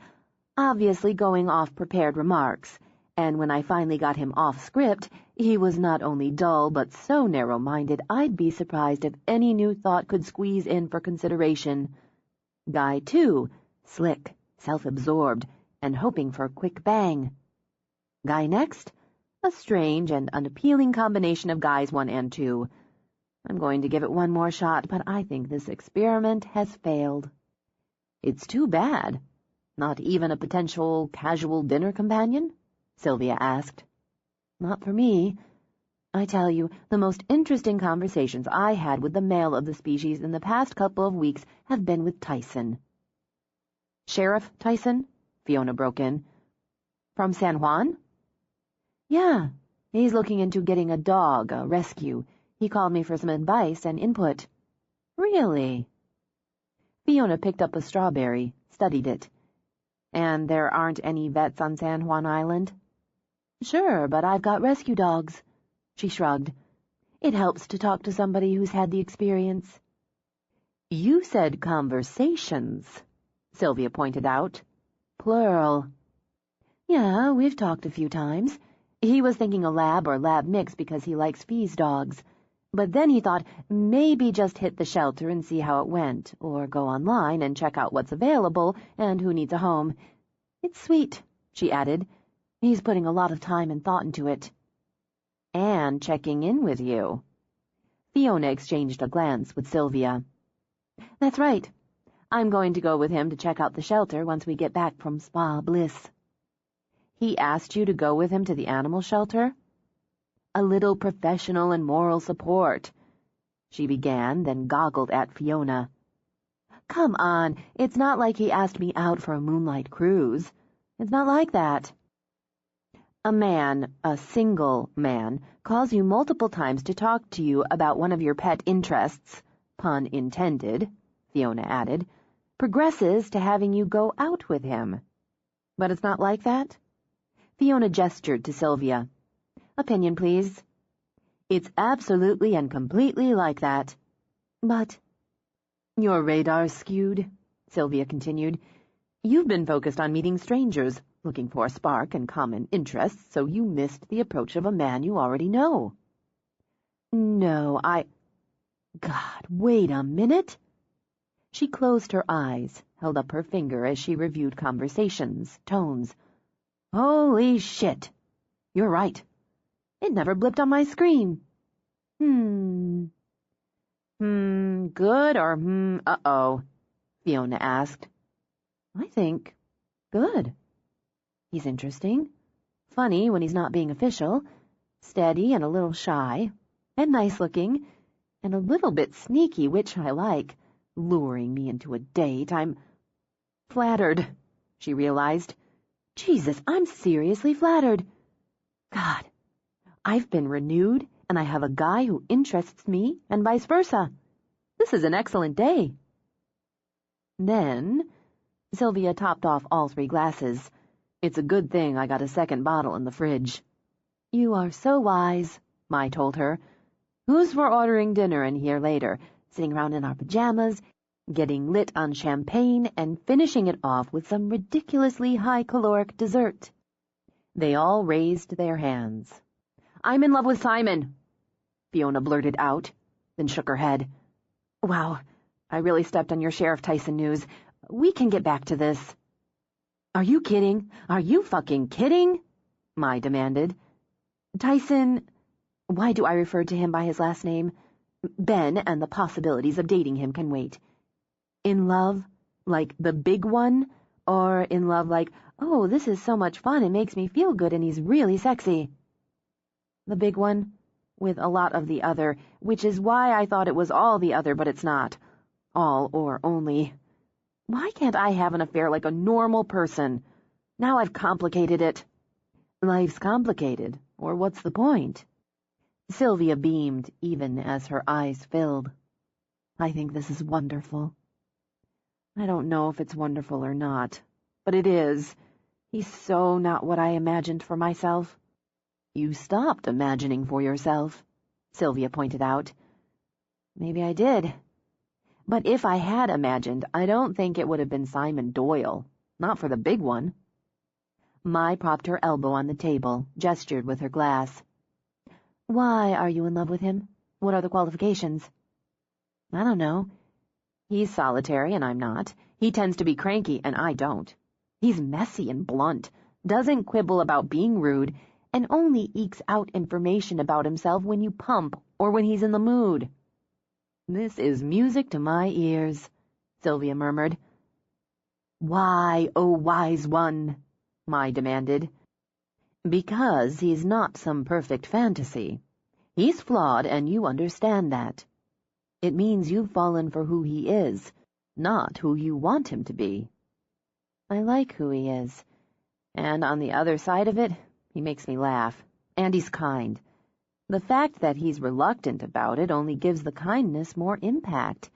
obviously going off prepared remarks, and when I finally got him off script, he was not only dull but so narrow-minded I'd be surprised if any new thought could squeeze in for consideration. Guy 2, slick, self-absorbed, and hoping for a quick bang. Guy next, a strange and unappealing combination of guys 1 and 2. I'm going to give it one more shot, but I think this experiment has failed. It's too bad. Not even a potential casual dinner companion? Sylvia asked. Not for me. I tell you, the most interesting conversations I had with the male of the species in the past couple of weeks have been with Tyson. Sheriff Tyson? Fiona broke in. From San Juan? Yeah, he's looking into getting a dog, a rescue. He called me for some advice and input. Really? Fiona picked up a strawberry, studied it. And there aren't any vets on San Juan Island? Sure, but I've got rescue dogs. She shrugged. It helps to talk to somebody who's had the experience. You said conversations, Sylvia pointed out. Plural. Yeah, we've talked a few times. He was thinking a lab or lab mix because he likes Fee's dogs. But then he thought maybe just hit the shelter and see how it went, or go online and check out what's available and who needs a home. It's sweet, she added. He's putting a lot of time and thought into it. And checking in with you. Fiona exchanged a glance with Sylvia. That's right. I'm going to go with him to check out the shelter once we get back from Spa Bliss. He asked you to go with him to the animal shelter? A little professional and moral support, she began, then goggled at Fiona. Come on, it's not like he asked me out for a moonlight cruise. It's not like that. A man, a single man, calls you multiple times to talk to you about one of your pet interests, pun intended, Fiona added, progresses to having you go out with him. But it's not like that? Fiona gestured to Sylvia. Opinion, please. It's absolutely and completely like that. But your radar's skewed, Sylvia continued. You've been focused on meeting strangers, looking for a spark and common interests, so you missed the approach of a man you already know. No, God, wait a minute. She closed her eyes, held up her finger as she reviewed conversations, tones. Holy shit! You're right. It never blipped on my screen. Good or uh-oh? Fiona asked. I think good. He's interesting, funny when he's not being official, steady and a little shy, and nice-looking, and a little bit sneaky, which I like, luring me into a date. I'm flattered, she realized. Jesus, I'm seriously flattered. God, I've been renewed, and I have a guy who interests me, and vice versa. This is an excellent day. Then Sylvia topped off all 3 glasses. It's a good thing I got a second bottle in the fridge. You are so wise, Mai told her. Who's for ordering dinner in here later, sitting around in our pajamas, getting lit on champagne, and finishing it off with some ridiculously high-caloric dessert? They all raised their hands. I'm in love with Simon, Fiona blurted out, then shook her head. Wow, I really stepped on your Sheriff Tyson news. We can get back to this. Are you kidding? Are you fucking kidding? Mai demanded. Tyson, why do I refer to him by his last name? Ben and the possibilities of dating him can wait. In love, like the big one, or in love like, oh, this is so much fun, it makes me feel good and he's really sexy. The big one, with a lot of the other, which is why I thought it was all the other, but it's not. All or only. Why can't I have an affair like a normal person? Now I've complicated it. Life's complicated, or what's the point? Sylvia beamed, even as her eyes filled. I think this is wonderful. I don't know if it's wonderful or not, but it is. He's so not what I imagined for myself. You stopped imagining for yourself, Sylvia pointed out. Maybe I did. But if I had imagined, I don't think it would have been Simon Doyle. Not for the big one. Mai propped her elbow on the table, gestured with her glass. Why are you in love with him? What are the qualifications? I don't know. He's solitary and I'm not. He tends to be cranky and I don't. He's messy and blunt, doesn't quibble about being rude, and only ekes out information about himself when you pump or when he's in the mood. This is music to my ears, Sylvia murmured. Why, oh wise one? Mai demanded. Because he's not some perfect fantasy. He's flawed and you understand that. It means you've fallen for who he is, not who you want him to be. I like who he is, and on the other side of it, he makes me laugh, and he's kind. The fact that he's reluctant about it only gives the kindness more impact.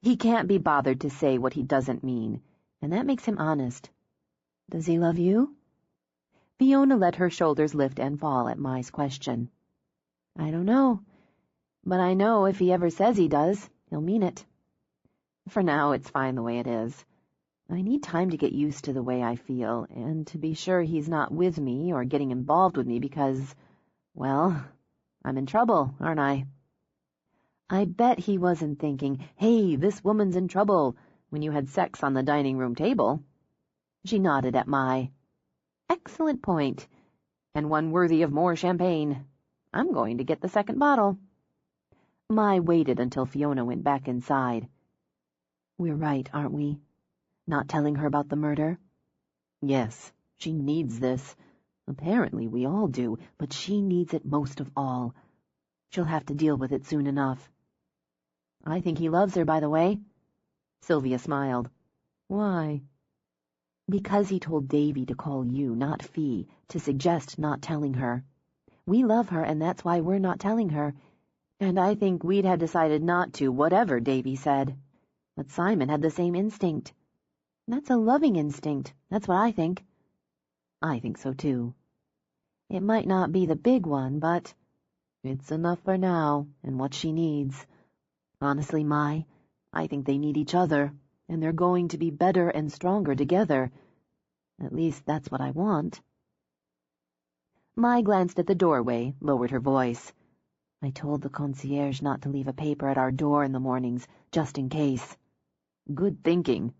He can't be bothered to say what he doesn't mean. and that makes him honest. Does he love you? Fiona let her shoulders lift and fall at Mai's question. I don't know, but I know if he ever says he does, he'll mean it. For now, it's fine the way it is. I need time to get used to the way I feel, and to be sure he's not with me or getting involved with me because, well, I'm in trouble, aren't I? I bet he wasn't thinking, hey, this woman's in trouble, when you had sex on the dining room table. She nodded at Mai. Excellent point, and one worthy of more champagne. I'm going to get the second bottle. Mai waited until Fiona went back inside. We're right, aren't we? Not telling her about the murder? Yes, she needs this. Apparently we all do, but she needs it most of all. She'll have to deal with it soon enough. I think he loves her, by the way. Sylvia smiled. Why? Because he told Davy to call you, not Fee, to suggest not telling her. We love her, and that's why we're not telling her. And I think we'd have decided not to, whatever Davy said. But Simon had the same instinct. That's a loving instinct, that's what I think. I think so, too. It might not be the big one, but it's enough for now, and what she needs. Honestly, Mai, I think they need each other, and they're going to be better and stronger together. At least that's what I want. Mai glanced at the doorway, lowered her voice. I told the concierge not to leave a paper at our door in the mornings, just in case. Good thinking.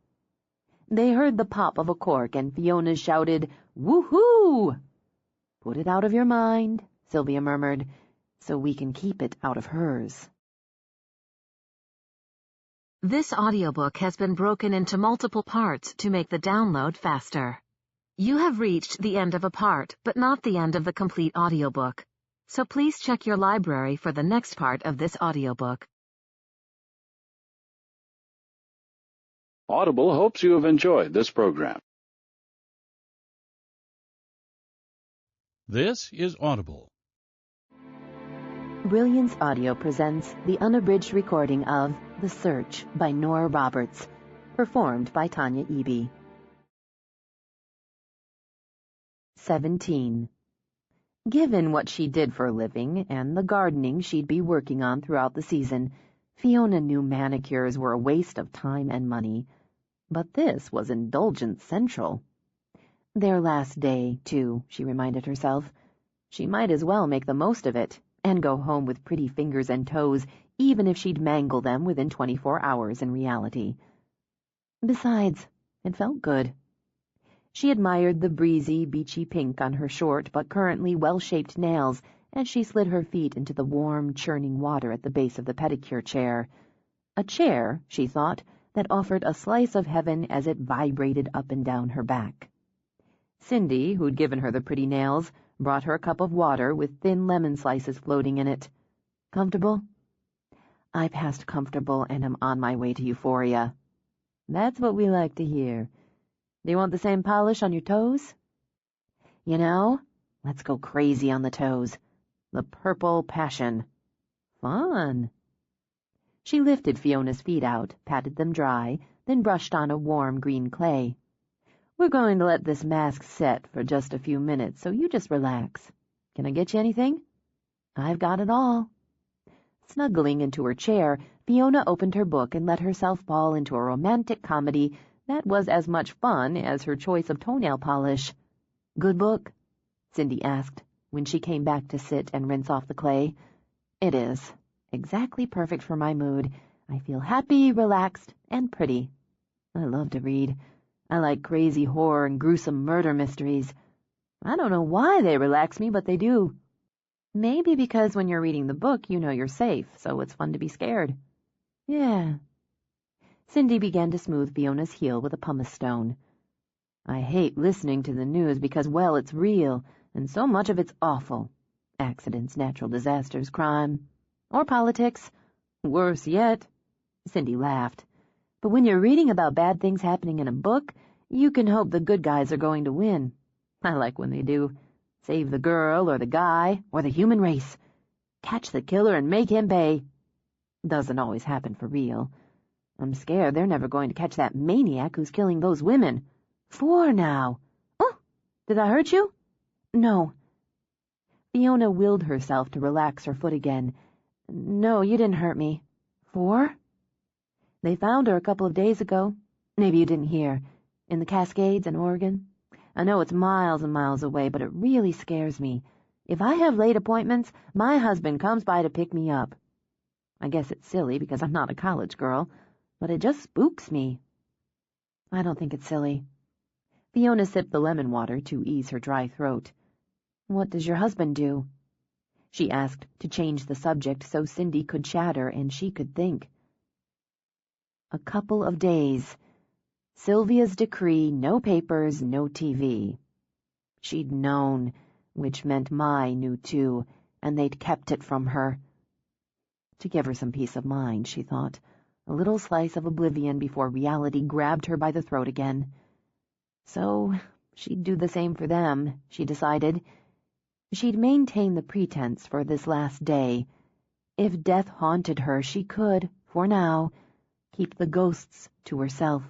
They heard the pop of a cork, and Fiona shouted, Woohoo! Put it out of your mind, Sylvia murmured, so we can keep it out of hers. This audiobook has been broken into multiple parts to make the download faster. You have reached the end of a part, but not the end of the complete audiobook. So please check your library for the next part of this audiobook. Audible hopes you have enjoyed this program. This is Audible. Brilliance Audio presents the unabridged recording of The Search by Nora Roberts, performed by Tanya Eby. 17. Given what she did for a living and the gardening she'd be working on throughout the season, Fiona knew manicures were a waste of time and money. But this was indulgence central. Their last day, too, she reminded herself. She might as well make the most of it and go home with pretty fingers and toes, even if she'd mangle them within 24 hours in reality. Besides, it felt good. She admired the breezy, beachy pink on her short but currently well-shaped nails as she slid her feet into the warm, churning water at the base of the pedicure chair. A chair, she thought, that offered a slice of heaven as it vibrated up and down her back. Cindy, who'd given her the pretty nails, brought her a cup of water with thin lemon slices floating in it. Comfortable? I passed comfortable and am on my way to euphoria. That's what we like to hear. Do you want the same polish on your toes? You know, let's go crazy on the toes. The purple passion. Fun. She lifted Fiona's feet out, patted them dry, then brushed on a warm green clay. We're going to let this mask set for just a few minutes, so you just relax. Can I get you anything? I've got it all. Snuggling into her chair, Fiona opened her book and let herself fall into a romantic comedy that was as much fun as her choice of toenail polish. Good book? Cindy asked, when she came back to sit and rinse off the clay. It is. Exactly perfect for my mood. I feel happy, relaxed, and pretty. I love to read. I like crazy horror and gruesome murder mysteries. I don't know why they relax me, but they do. Maybe because when you're reading the book, you know you're safe, so it's fun to be scared. Yeah. Cindy began to smooth Fiona's heel with a pumice stone. I hate listening to the news because, well, it's real, and so much of it's awful. Accidents, natural disasters, crime. Or politics. Worse yet. Cindy laughed. But when you're reading about bad things happening in a book, you can hope the good guys are going to win. I like when they do. Save the girl, or the guy, or the human race. Catch the killer and make him pay. Doesn't always happen for real. I'm scared they're never going to catch that maniac who's killing those women. 4 now. Oh, did I hurt you? No. Fiona willed herself to relax her foot again. No, you didn't hurt me. 4? They found her a couple of days ago. Maybe you didn't hear. In the Cascades in Oregon. I know it's miles and miles away, but it really scares me. If I have late appointments, my husband comes by to pick me up. I guess it's silly because I'm not a college girl, but it just spooks me. I don't think it's silly. Fiona sipped the lemon water to ease her dry throat. What does your husband do? She asked to change the subject so Cindy could chatter and she could think. A couple of days. Sylvia's decree, no papers, no TV. She'd known, which meant Mai knew too, and they'd kept it from her. To give her some peace of mind, she thought, a little slice of oblivion before reality grabbed her by the throat again. So she'd do the same for them, she decided. She'd maintain the pretense for this last day. If death haunted her, she could, for now, keep the ghosts to herself.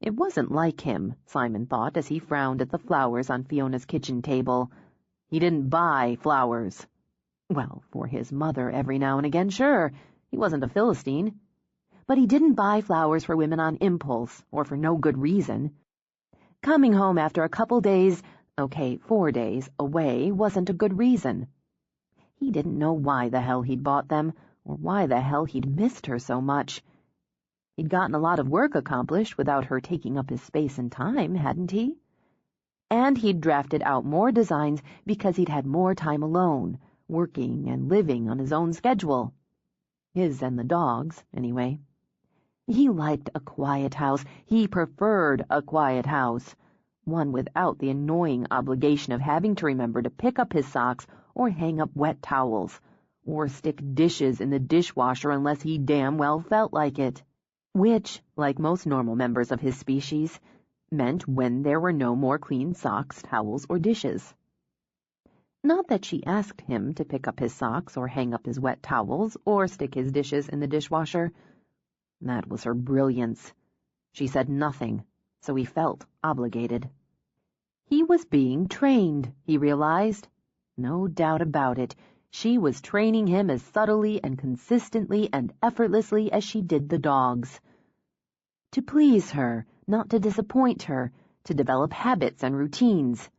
It wasn't like him, Simon thought as he frowned at the flowers on Fiona's kitchen table. He didn't buy flowers. Well, for his mother every now and again, sure. He wasn't a Philistine. But he didn't buy flowers for women on impulse, or for no good reason. Coming home after a couple days, 4 days, away wasn't a good reason. He didn't know why the hell he'd bought them, or why the hell he'd missed her so much. He'd gotten a lot of work accomplished without her taking up his space and time, hadn't he? And he'd drafted out more designs because he'd had more time alone, working and living on his own schedule. His and the dog's, anyway. He liked a quiet house. He preferred a quiet house, one without the annoying obligation of having to remember to pick up his socks or hang up wet towels, or stick dishes in the dishwasher unless he damn well felt like it. Which, like most normal members of his species, meant when there were no more clean socks, towels, or dishes. Not that she asked him to pick up his socks or hang up his wet towels or stick his dishes in the dishwasher. That was her brilliance. She said nothing, so he felt obligated. He was being trained, he realized. No doubt about it. She was training him as subtly and consistently and effortlessly as she did the dogs. To please her, not to disappoint her, to develop habits and routines.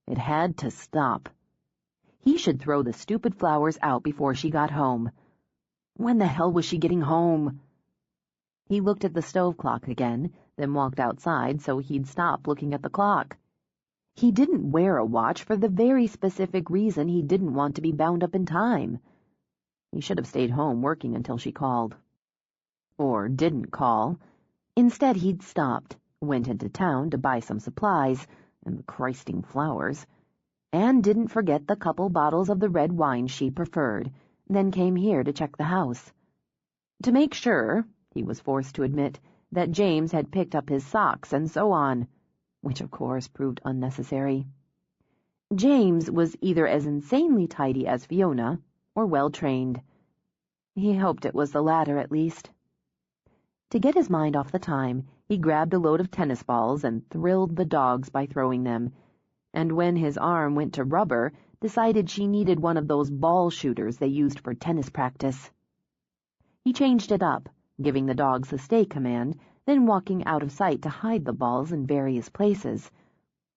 It had to stop. He should throw the stupid flowers out before she got home. When the hell was she getting home? He looked at the stove clock again, then walked outside so he'd stop looking at the clock. He didn't wear a watch for the very specific reason he didn't want to be bound up in time. He should have stayed home working until she called. Or didn't call. Instead, he'd stopped, went into town to buy some supplies, and the Christing flowers, and didn't forget the couple bottles of the red wine she preferred, then came here to check the house. To make sure, he was forced to admit, that James had picked up his socks and so on, which of course proved unnecessary. James was either as insanely tidy as Fiona, or well-trained. He hoped it was the latter, at least. To get his mind off the time, he grabbed a load of tennis balls and thrilled the dogs by throwing them, and when his arm went to rubber, decided she needed one of those ball shooters they used for tennis practice. He changed it up, giving the dogs the stay command, then walking out of sight to hide the balls in various places.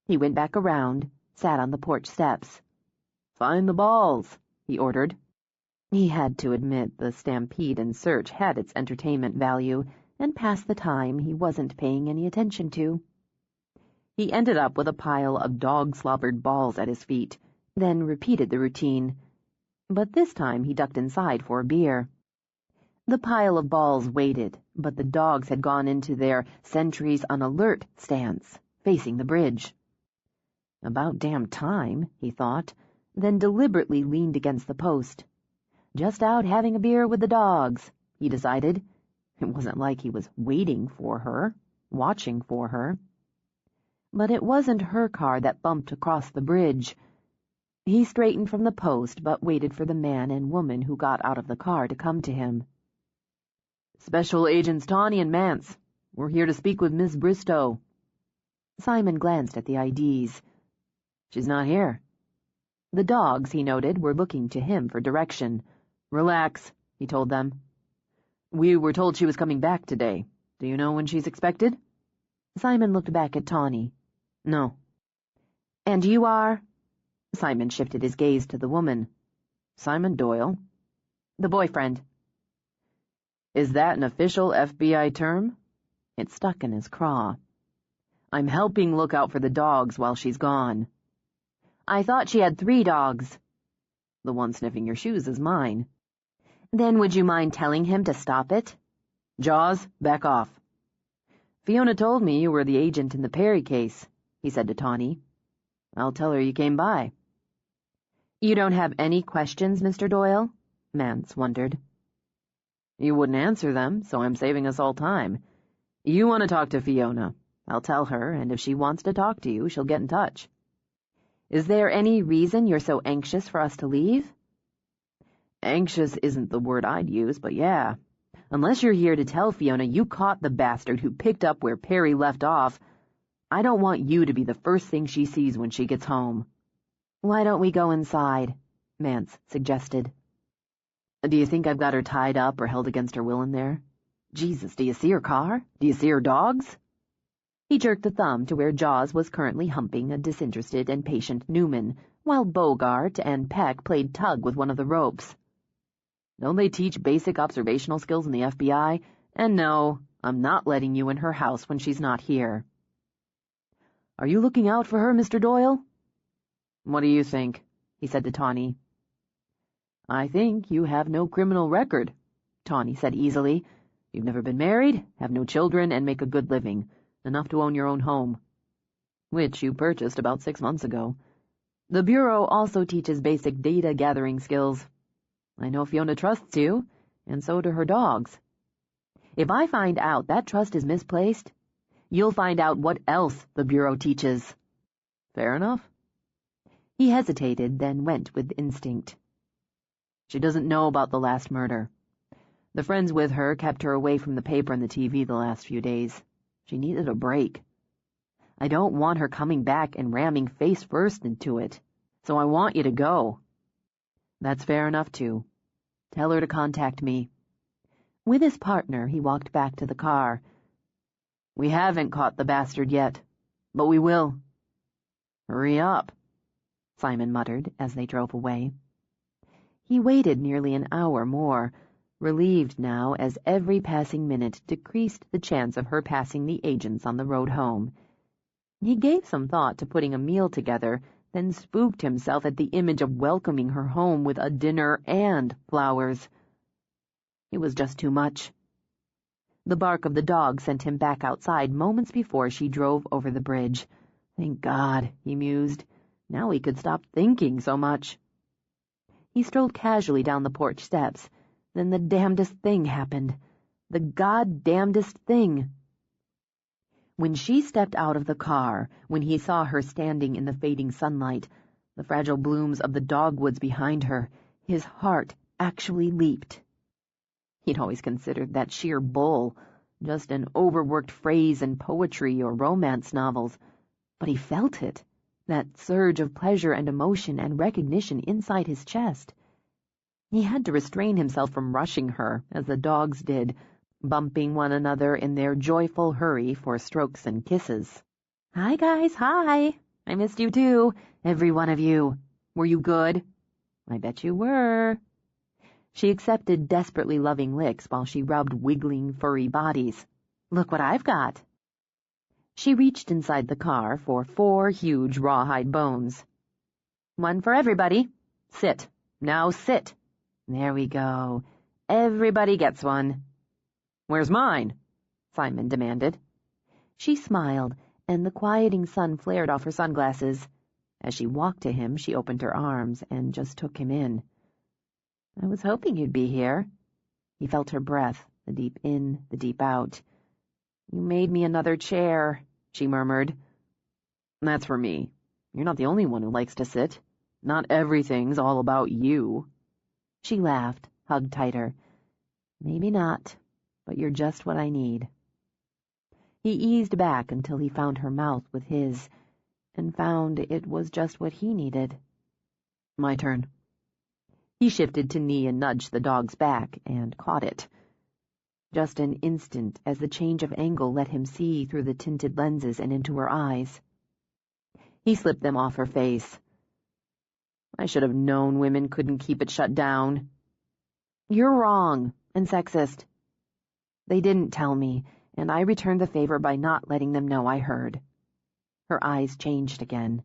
He went back around, sat on the porch steps. "Find the balls," he ordered. He had to admit the stampede and search had its entertainment value, and past the time he wasn't paying any attention to. He ended up with a pile of dog-slobbered balls at his feet, then repeated the routine. But this time he ducked inside for a beer. The pile of balls waited, but the dogs had gone into their sentries on alert stance, facing the bridge. About damn time, he thought, then deliberately leaned against the post. Just out having a beer with the dogs, he decided. It wasn't like he was waiting for her, watching for her. But it wasn't her car that bumped across the bridge. He straightened from the post, but waited for the man and woman who got out of the car to come to him. Special Agents Tawny and Mance. We're here to speak with Miss Bristow. Simon glanced at the IDs. She's not here. The dogs, he noted, were looking to him for direction. Relax, he told them. We were told she was coming back today. Do you know when she's expected? Simon looked back at Tawny. No. And you are? Simon shifted his gaze to the woman. Simon Doyle. The boyfriend. Is that an official FBI term? It stuck in his craw. I'm helping look out for the dogs while she's gone. I thought she had 3 dogs. The one sniffing your shoes is mine. Then would you mind telling him to stop it? Jaws, back off. Fiona told me you were the agent in the Perry case, he said to Tawny. I'll tell her you came by. You don't have any questions, Mr. Doyle? Mance wondered. You wouldn't answer them, so I'm saving us all time. You want to talk to Fiona. I'll tell her, and if she wants to talk to you, she'll get in touch. Is there any reason you're so anxious for us to leave? Anxious isn't the word I'd use, but yeah. Unless you're here to tell Fiona you caught the bastard who picked up where Perry left off, I don't want you to be the first thing she sees when she gets home. Why don't we go inside? Mance suggested. Do you think I've got her tied up or held against her will in there? Jesus, do you see her car? Do you see her dogs? He jerked a thumb to where Jaws was currently humping a disinterested and patient Newman, while Bogart and Peck played tug with one of the ropes. Don't they teach basic observational skills in the FBI? And no, I'm not letting you in her house when she's not here. Are you looking out for her, Mr. Doyle? What do you think? He said to Tawny. I think you have no criminal record, Tawny said easily. You've never been married, have no children, and make a good living, enough to own your own home, which you purchased about 6 months ago. The Bureau also teaches basic data-gathering skills. I know Fiona trusts you, and so do her dogs. If I find out that trust is misplaced, you'll find out what else the Bureau teaches. Fair enough. He hesitated, then went with instinct. She doesn't know about the last murder. The friends with her kept her away from the paper and the TV the last few days. She needed a break. I don't want her coming back and ramming face first into it, so I want you to go. That's fair enough, too. Tell her to contact me. With his partner, he walked back to the car. We haven't caught the bastard yet, but we will. Hurry up, Simon muttered as they drove away. He waited nearly an hour more, relieved now as every passing minute decreased the chance of her passing the agents on the road home. He gave some thought to putting a meal together, then spooked himself at the image of welcoming her home with a dinner and flowers. It was just too much. The bark of the dog sent him back outside moments before she drove over the bridge. Thank God, he mused. Now he could stop thinking so much. He strolled casually down the porch steps. Then the damnedest thing happened. The goddamnedest thing. When she stepped out of the car, when he saw her standing in the fading sunlight, the fragile blooms of the dogwoods behind her, his heart actually leaped. He'd always considered that sheer bull, just an overworked phrase in poetry or romance novels, but he felt it, that surge of pleasure and emotion and recognition inside his chest. He had to restrain himself from rushing her, as the dogs did, bumping one another in their joyful hurry for strokes and kisses. "Hi, guys, hi! I missed you too, every one of you. Were you good?" "I bet you were." She accepted desperately loving licks while she rubbed wiggling, furry bodies. "Look what I've got." She reached inside the car for 4 huge rawhide bones. "One for everybody. Sit. Now sit. There we go. Everybody gets one." "Where's mine?" Simon demanded. She smiled, and the quieting sun flared off her sunglasses. As she walked to him, she opened her arms and just took him in. "I was hoping you'd be here." He felt her breath, the deep in, the deep out. "You made me another chair," she murmured. "That's for me. You're not the only one who likes to sit. Not everything's all about you." She laughed, hugged tighter. "Maybe not, but you're just what I need." He eased back until he found her mouth with his, and found it was just what he needed. "My turn." He shifted to knee and nudged the dog's back, and caught it. Just an instant as the change of angle let him see through the tinted lenses and into her eyes. He slipped them off her face. "I should have known women couldn't keep it shut down." "You're wrong, and sexist." "They didn't tell me, and I returned the favor by not letting them know I heard." Her eyes changed again.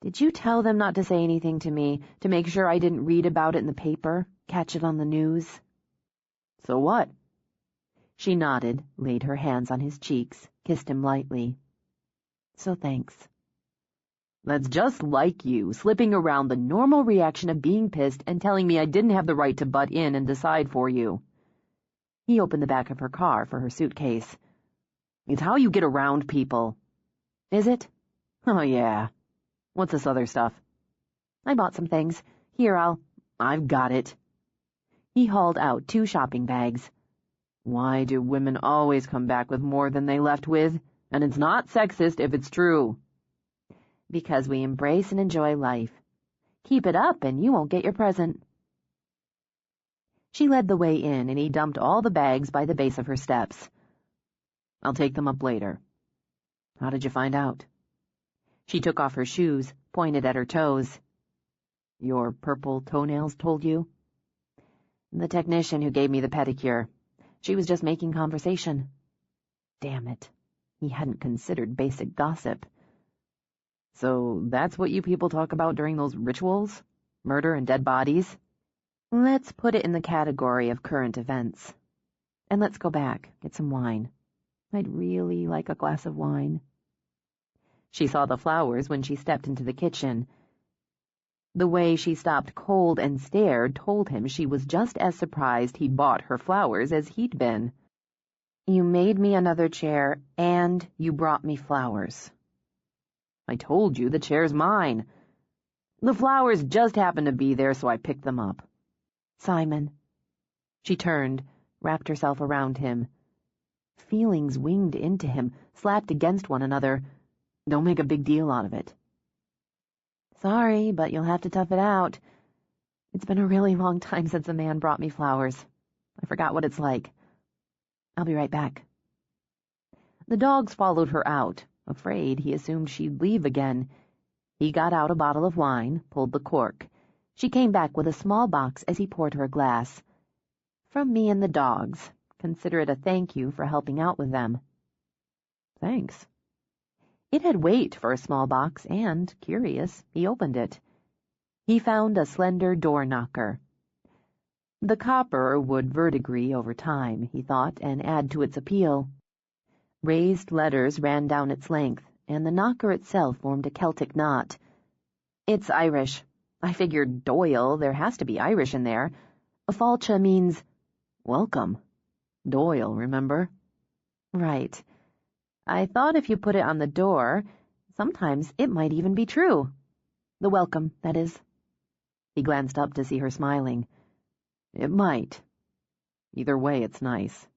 "Did you tell them not to say anything to me, to make sure I didn't read about it in the paper, catch it on the news?" "So what?" She nodded, laid her hands on his cheeks, kissed him lightly. "So thanks." "That's just like you, slipping around the normal reaction of being pissed and telling me I didn't have the right to butt in and decide for you." He opened the back of her car for her suitcase. "It's how you get around people." "Is it?" "Oh, yeah. What's this other stuff?" "I bought some things. Here, I've got it." He hauled out 2 shopping bags. "Why do women always come back with more than they left with? And it's not sexist if it's true." "Because we embrace and enjoy life. Keep it up and you won't get your present." She led the way in, and he dumped all the bags by the base of her steps. "I'll take them up later." "How did you find out?" She took off her shoes, pointed at her toes. "Your purple toenails told you?" "The technician who gave me the pedicure. She was just making conversation." Damn it. He hadn't considered basic gossip. "So that's what you people talk about during those rituals? Murder and dead bodies?" "Let's put it in the category of current events. And let's go back, get some wine. I'd really like a glass of wine." She saw the flowers when she stepped into the kitchen. The way she stopped cold and stared told him she was just as surprised he'd bought her flowers as he'd been. "You made me another chair, and you brought me flowers." "I told you the chair's mine. The flowers just happened to be there, so I picked them up." "Simon." She turned, wrapped herself around him. Feelings winged into him, slapped against one another. "Don't make a big deal out of it." "Sorry, but you'll have to tough it out. It's been a really long time since a man brought me flowers. I forgot what it's like. I'll be right back." The dogs followed her out. Afraid, he assumed she'd leave again. He got out a bottle of wine, pulled the cork. She came back with a small box as he poured her a glass. "From me and the dogs. Consider it a thank you for helping out with them." "Thanks." It had weight for a small box, and, curious, he opened it. He found a slender door knocker. The copper would verdigris over time, he thought, and add to its appeal. Raised letters ran down its length, and the knocker itself formed a Celtic knot. "It's Irish. I figured Doyle, there has to be Irish in there. Falcha means welcome. Doyle, remember?" "Right. I thought if you put it on the door, sometimes it might even be true. The welcome, that is." He glanced up to see her smiling. "It might. Either way, it's nice."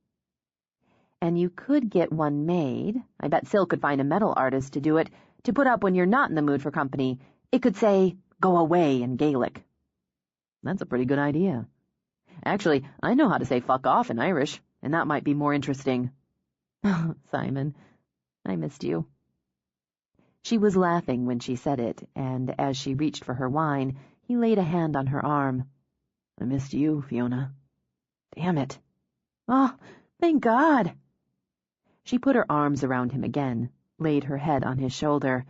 "And you could get one made. I bet Sil could find a metal artist to do it, to put up when you're not in the mood for company. It could say, 'Go away' in Gaelic." "That's a pretty good idea. Actually, I know how to say 'fuck off' in Irish, and that might be more interesting." "Oh, Simon, I missed you." She was laughing when she said it, and as she reached for her wine, he laid a hand on her arm. "I missed you, Fiona." "Damn it." "Oh, thank God." She put her arms around him again, laid her head on his shoulder.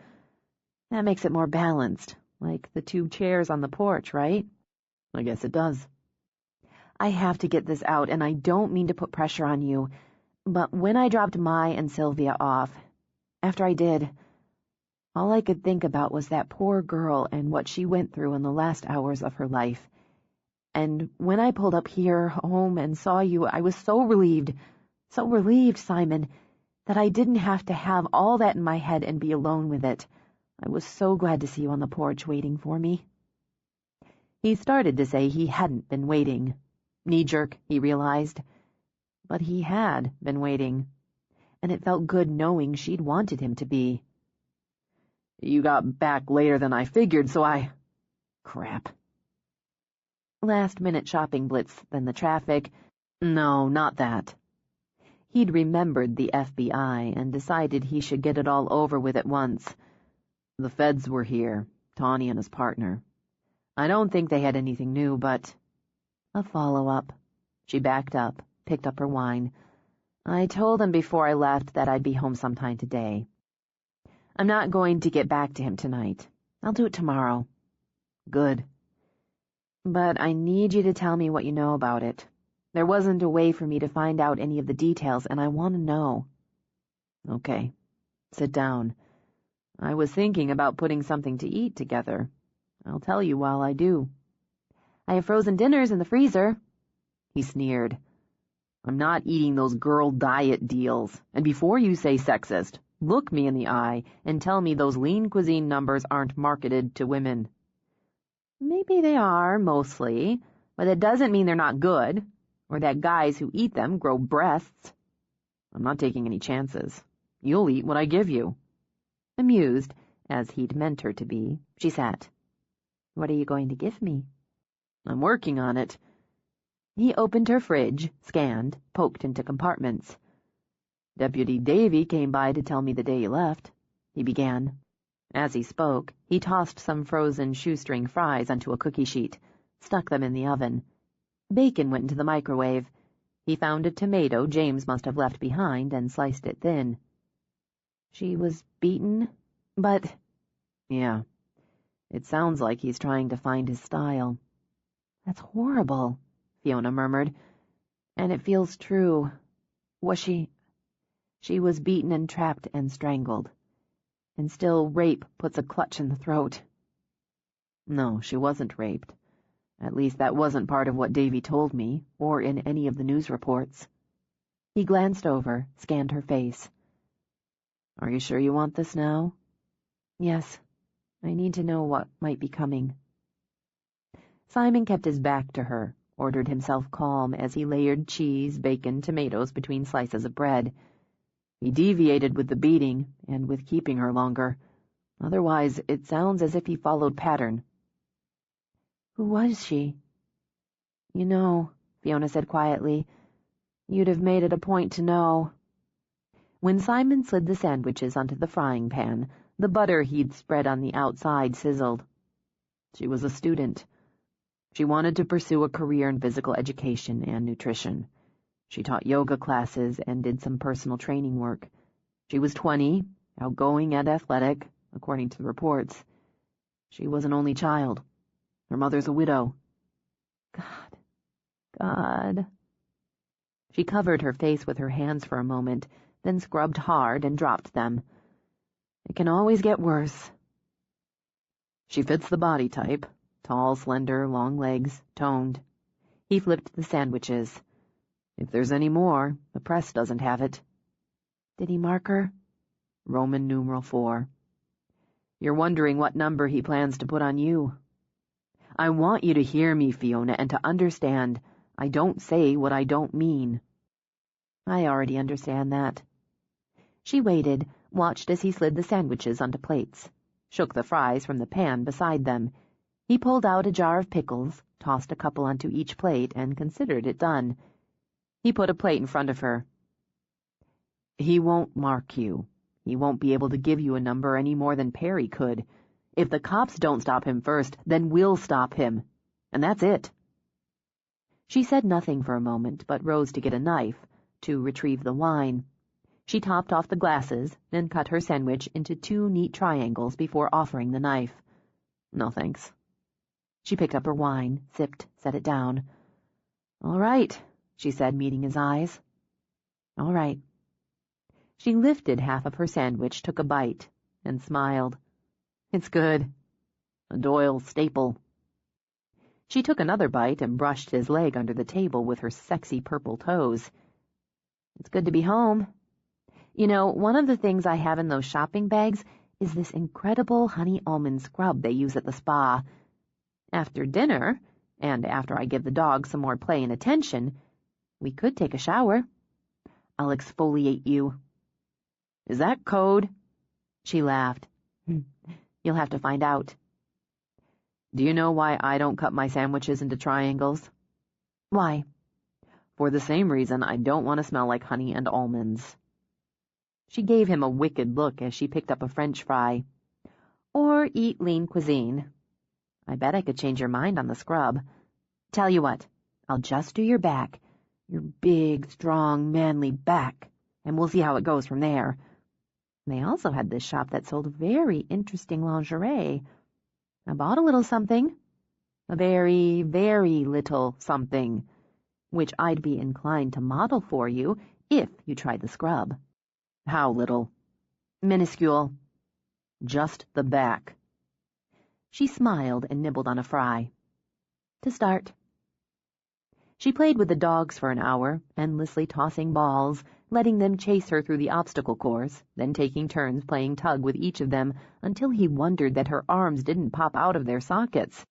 "That makes it more balanced, like the 2 chairs on the porch, right?" "I guess it does." "I have to get this out, and I don't mean to put pressure on you, but when I dropped Mai and Sylvia off, after I did, all I could think about was that poor girl and what she went through in the last hours of her life. And when I pulled up here, home, and saw you, I was so relieved, Simon, that I didn't have to have all that in my head and be alone with it. I was so glad to see you on the porch waiting for me." He started to say he hadn't been waiting. Knee-jerk, he realized. But he had been waiting, and it felt good knowing she'd wanted him to be. "You got back later than I figured, so I—" Crap. Last-minute shopping blitz, then the traffic. No, not that. He'd remembered the FBI and decided he should get it all over with at once. The feds were here, Tawny and his partner. I don't think they had anything new, but... A follow-up. She backed up, picked up her wine. "I told him before I left that I'd be home sometime today. I'm not going to get back to him tonight. I'll do it tomorrow." "Good. But I need you to tell me what you know about it. There wasn't a way for me to find out any of the details, and I want to know." "Okay. Sit down. I was thinking about putting something to eat together. I'll tell you while I do." "I have frozen dinners in the freezer." He sneered. "I'm not eating those girl diet deals. And before you say sexist, look me in the eye and tell me those lean cuisine numbers aren't marketed to women." "Maybe they are, mostly, but it doesn't mean they're not good, or that guys who eat them grow breasts." "I'm not taking any chances. You'll eat what I give you." Amused, as he'd meant her to be, she sat. "What are you going to give me?" "I'm working on it." He opened her fridge, scanned, poked into compartments. "Deputy Davy came by to tell me the day you left," he began. As he spoke, he tossed some frozen shoestring fries onto a cookie sheet, stuck them in the oven. Bacon went into the microwave. He found a tomato James must have left behind and sliced it thin. "She was beaten, but—" "Yeah. It sounds like he's trying to find his style." "That's horrible," Fiona murmured. "And it feels true. Was she—" "She was beaten and trapped and strangled. And still rape puts a clutch in the throat." "No, she wasn't raped. At least that wasn't part of what Davy told me, or in any of the news reports." He glanced over, scanned her face. "Are you sure you want this now?" "Yes. I need to know what might be coming." Simon kept his back to her, ordered himself calm as he layered cheese, bacon, tomatoes between slices of bread. He deviated with the beating and with keeping her longer. Otherwise, it sounds as if he followed pattern. "Who was she?" "You know," Fiona said quietly. "You'd have made it a point to know." When Simon slid the sandwiches onto the frying pan, the butter he'd spread on the outside sizzled. "She was a student. She wanted to pursue a career in physical education and nutrition. She taught yoga classes and did some personal training work. She was 20, outgoing and athletic, according to the reports. She was an only child. Her mother's a widow." God. She covered her face with her hands for a moment, then scrubbed hard and dropped them. "It can always get worse." "She fits the body type. Tall, slender, long legs, toned." He flipped the sandwiches. "If there's any more, the press doesn't have it." "Did he mark her?" Roman numeral 4. "You're wondering what number he plans to put on you." "I want you to hear me, Fiona, and to understand I don't say what I don't mean." "I already understand that." She waited, watched as he slid the sandwiches onto plates, shook the fries from the pan beside them. He pulled out a jar of pickles, tossed a couple onto each plate, and considered it done. He put a plate in front of her. "He won't mark you. He won't be able to give you a number any more than Perry could. If the cops don't stop him first, then we'll stop him. And that's it." She said nothing for a moment, but rose to get a knife, to retrieve the wine. She topped off the glasses, then cut her sandwich into 2 neat triangles before offering the knife. "No, thanks." She picked up her wine, sipped, set it down. "All right," she said, meeting his eyes. "All right." She lifted half of her sandwich, took a bite, and smiled. "It's good. A Doyle staple." She took another bite and brushed his leg under the table with her sexy purple toes. "It's good to be home. You know, one of the things I have in those shopping bags is this incredible honey almond scrub they use at the spa. After dinner, and after I give the dog some more play and attention, we could take a shower. I'll exfoliate you." "Is that code?" She laughed. "You'll have to find out." "Do you know why I don't cut my sandwiches into triangles?" "Why?" "For the same reason I don't want to smell like honey and almonds." She gave him a wicked look as she picked up a French fry. "Or eat lean cuisine. I bet I could change your mind on the scrub. Tell you what, I'll just do your back, your big, strong, manly back, and we'll see how it goes from there." They also had this shop that sold very interesting lingerie. I bought a little something, a very, very little something, which I'd be inclined to model for you if you tried the scrub. "How little?" "Minuscule. Just the back." She smiled and nibbled on a fry. "To start." She played with the dogs for an hour, endlessly tossing balls, letting them chase her through the obstacle course, then taking turns playing tug with each of them until he wondered that her arms didn't pop out of their sockets.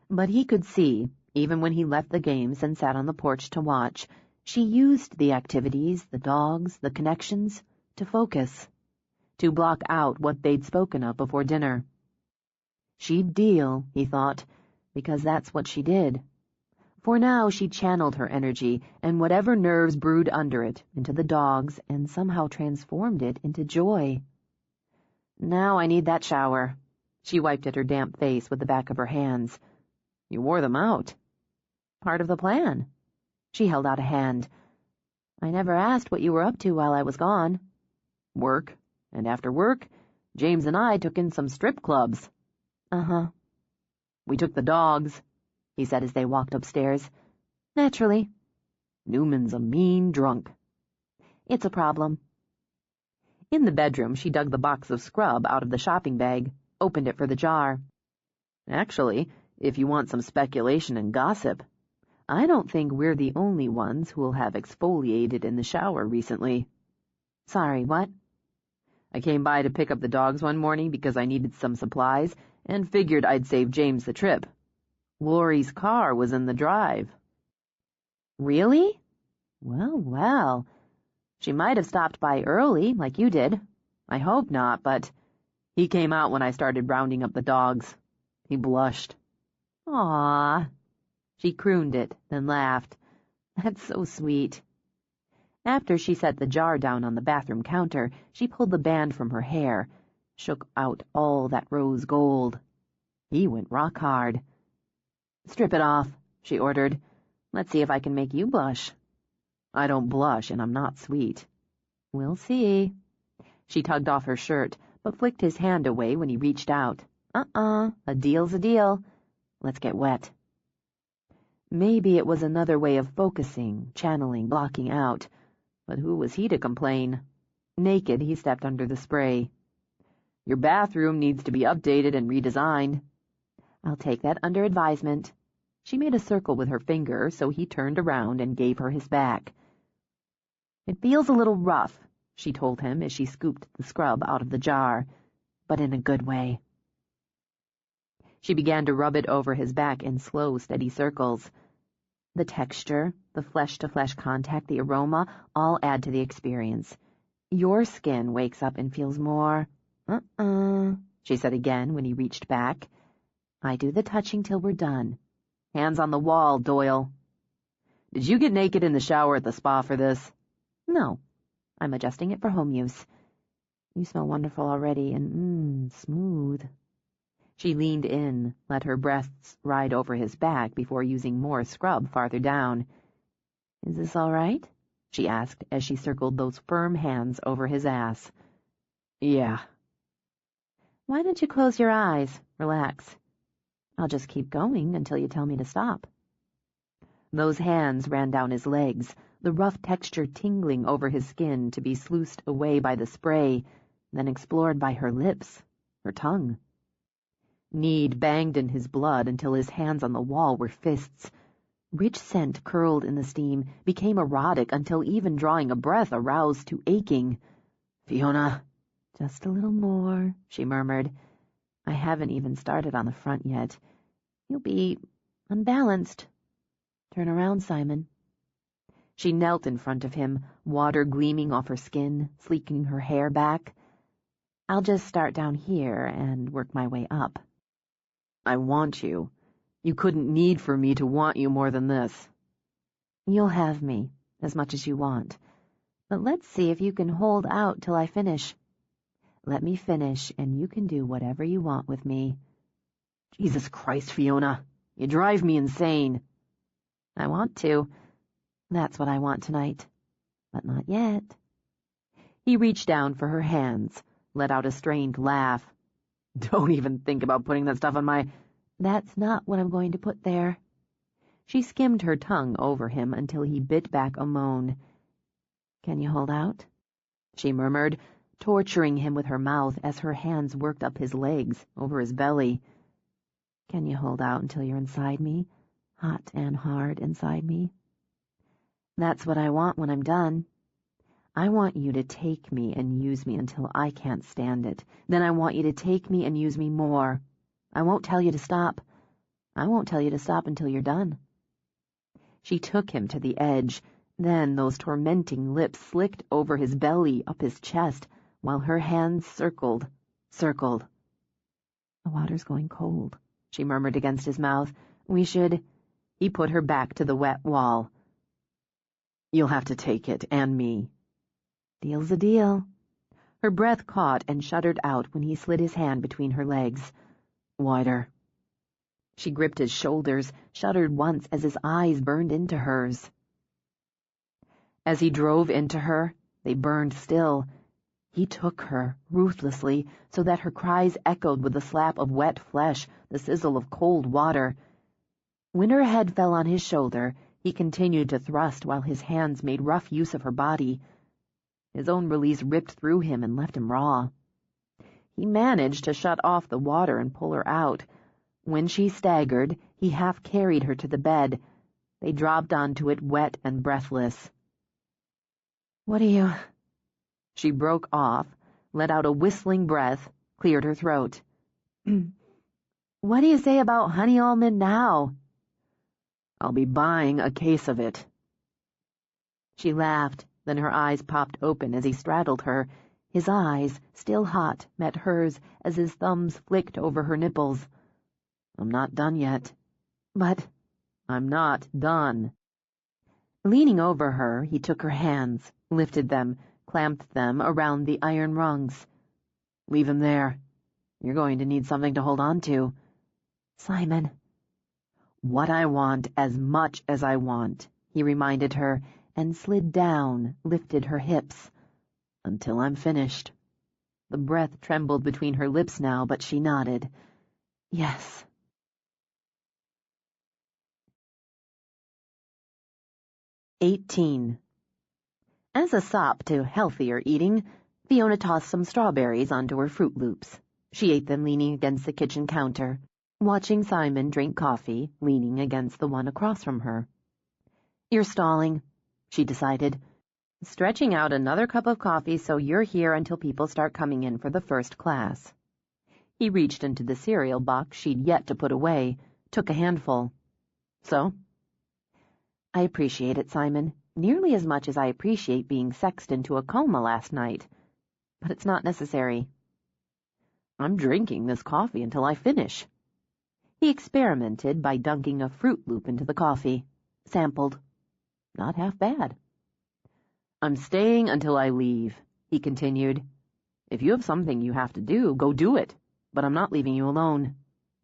But he could see, even when he left the games and sat on the porch to watch, she used the activities, the dogs, the connections, to focus, to block out what they'd spoken of before dinner. She'd deal, he thought, because that's what she did. For now she channeled her energy and whatever nerves brewed under it into the dogs and somehow transformed it into joy. "Now I need that shower." She wiped at her damp face with the back of her hands. "You wore them out." "Part of the plan." She held out a hand. "I never asked what you were up to while I was gone." "Work. And after work, James and I took in some strip clubs." "Uh-huh." "We took the dogs," he said as they walked upstairs. "Naturally." "Newman's a mean drunk." "It's a problem." In the bedroom, she dug the box of scrub out of the shopping bag, opened it for the jar. "Actually, if you want some speculation and gossip, I don't think we're the only ones who'll have exfoliated in the shower recently." "Sorry, what?" "I came by to pick up the dogs one morning because I needed some supplies and figured I'd save James the trip. Laurie's car was in the drive." "Really? Well, well. She might have stopped by early, like you did. I hope not, but—" "He came out when I started rounding up the dogs." He blushed. "Aw." She crooned it, then laughed. "That's so sweet." After she set the jar down on the bathroom counter, she pulled the band from her hair, shook out all that rose gold. He went rock hard. "Strip it off," she ordered. "Let's see if I can make you blush." "I don't blush, and I'm not sweet." "We'll see." She tugged off her shirt, but flicked his hand away when he reached out. A deal's a deal. Let's get wet." Maybe it was another way of focusing, channeling, blocking out. But who was he to complain? Naked, he stepped under the spray. "Your bathroom needs to be updated and redesigned." "I'll take that under advisement." She made a circle with her finger, so he turned around and gave her his back. "It feels a little rough," she told him as she scooped the scrub out of the jar, "but in a good way." She began to rub it over his back in slow, steady circles. The texture, the flesh-to-flesh contact, the aroma, all add to the experience. "Your skin wakes up and feels more, she said again when he reached back. "I do the touching till we're done. Hands on the wall, Doyle." "Did you get naked in the shower at the spa for this?" "No. I'm adjusting it for home use. You smell wonderful already, and smooth." She leaned in, let her breasts ride over his back before using more scrub farther down. "Is this all right?" she asked as she circled those firm hands over his ass. "Yeah." "Why don't you close your eyes? Relax. I'll just keep going until you tell me to stop." Those hands ran down his legs, the rough texture tingling over his skin to be sluiced away by the spray, then explored by her lips, her tongue. Need banged in his blood until his hands on the wall were fists. Rich scent curled in the steam, became erotic until even drawing a breath aroused to aching. "Fiona." "Just a little more," she murmured. "I haven't even started on the front yet. You'll be unbalanced. Turn around, Simon." She knelt in front of him, water gleaming off her skin, sleeking her hair back. "I'll just start down here and work my way up." "I want you. You couldn't need for me to want you more than this." "You'll have me, as much as you want. But let's see if you can hold out till I finish. Let me finish, and you can do whatever you want with me." Jesus Christ, Fiona. You drive me insane. "I want to. That's what I want tonight. But not yet." He reached down for her hands, let out a strained laugh. "Don't even think about putting that stuff on my—" "That's not what I'm going to put there." She skimmed her tongue over him until he bit back a moan. "Can you hold out?" she murmured, torturing him with her mouth as her hands worked up his legs, over his belly. "Can you hold out until you're inside me, hot and hard inside me? That's what I want when I'm done. I want you to take me and use me until I can't stand it. Then I want you to take me and use me more. I won't tell you to stop. I won't tell you to stop until you're done." She took him to the edge. Then those tormenting lips slicked over his belly, up his chest, while her hands circled. "The water's going cold," she murmured against his mouth. "We should—" He put her back to the wet wall. "You'll have to take it, and me." "Deal's a deal." Her breath caught and shuddered out when he slid his hand between her legs. "Wider." She gripped his shoulders, shuddered once as his eyes burned into hers. As he drove into her, they burned still. He took her, ruthlessly, so that her cries echoed with the slap of wet flesh, the sizzle of cold water. When her head fell on his shoulder, he continued to thrust while his hands made rough use of her body. His own release ripped through him and left him raw. He managed to shut off the water and pull her out. When she staggered, he half carried her to the bed. They dropped onto it wet and breathless. "What are you—" She broke off, let out a whistling breath, cleared her throat. "What do you say about honey almond now?" "I'll be buying a case of it." She laughed, then her eyes popped open as he straddled her. His eyes, still hot, met hers as his thumbs flicked over her nipples. "I'm not done yet." "But—" "I'm not done." Leaning over her, he took her hands, lifted them, clamped them around the iron rungs. "Leave him there. You're going to need something to hold on to." "Simon." "What I want as much as I want," he reminded her, and slid down, lifted her hips. "Until I'm finished." The breath trembled between her lips now, but she nodded. "Yes." 18. As a sop to healthier eating, Fiona tossed some strawberries onto her Fruit Loops. She ate them leaning against the kitchen counter, watching Simon drink coffee, leaning against the one across from her. "You're stalling," she decided. "Stretching out another cup of coffee so you're here until people start coming in for the first class." He reached into the cereal box she'd yet to put away, took a handful. "So?" "I appreciate it, Simon, nearly as much as I appreciate being sexed into a coma last night. But it's not necessary." "I'm drinking this coffee until I finish." He experimented by dunking a Fruit Loop into the coffee. Sampled. Not half bad. "I'm staying until I leave," he continued. "If you have something you have to do, go do it. But I'm not leaving you alone.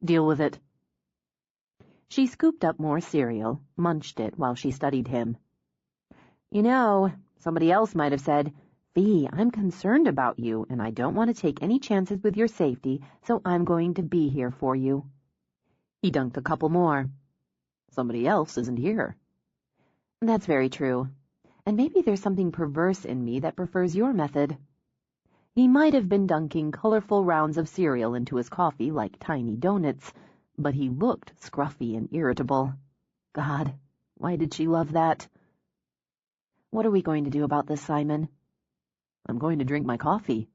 Deal with it." She scooped up more cereal, munched it while she studied him. "You know, somebody else might have said, 'Fee, I'm concerned about you, and I don't want to take any chances with your safety, so I'm going to be here for you.'" He dunked a couple more. "Somebody else isn't here." "That's very true. And maybe there's something perverse in me that prefers your method." He might have been dunking colorful rounds of cereal into his coffee like tiny donuts, but he looked scruffy and irritable. God, why did she love that? "What are we going to do about this, Simon?" "I'm going to drink my coffee."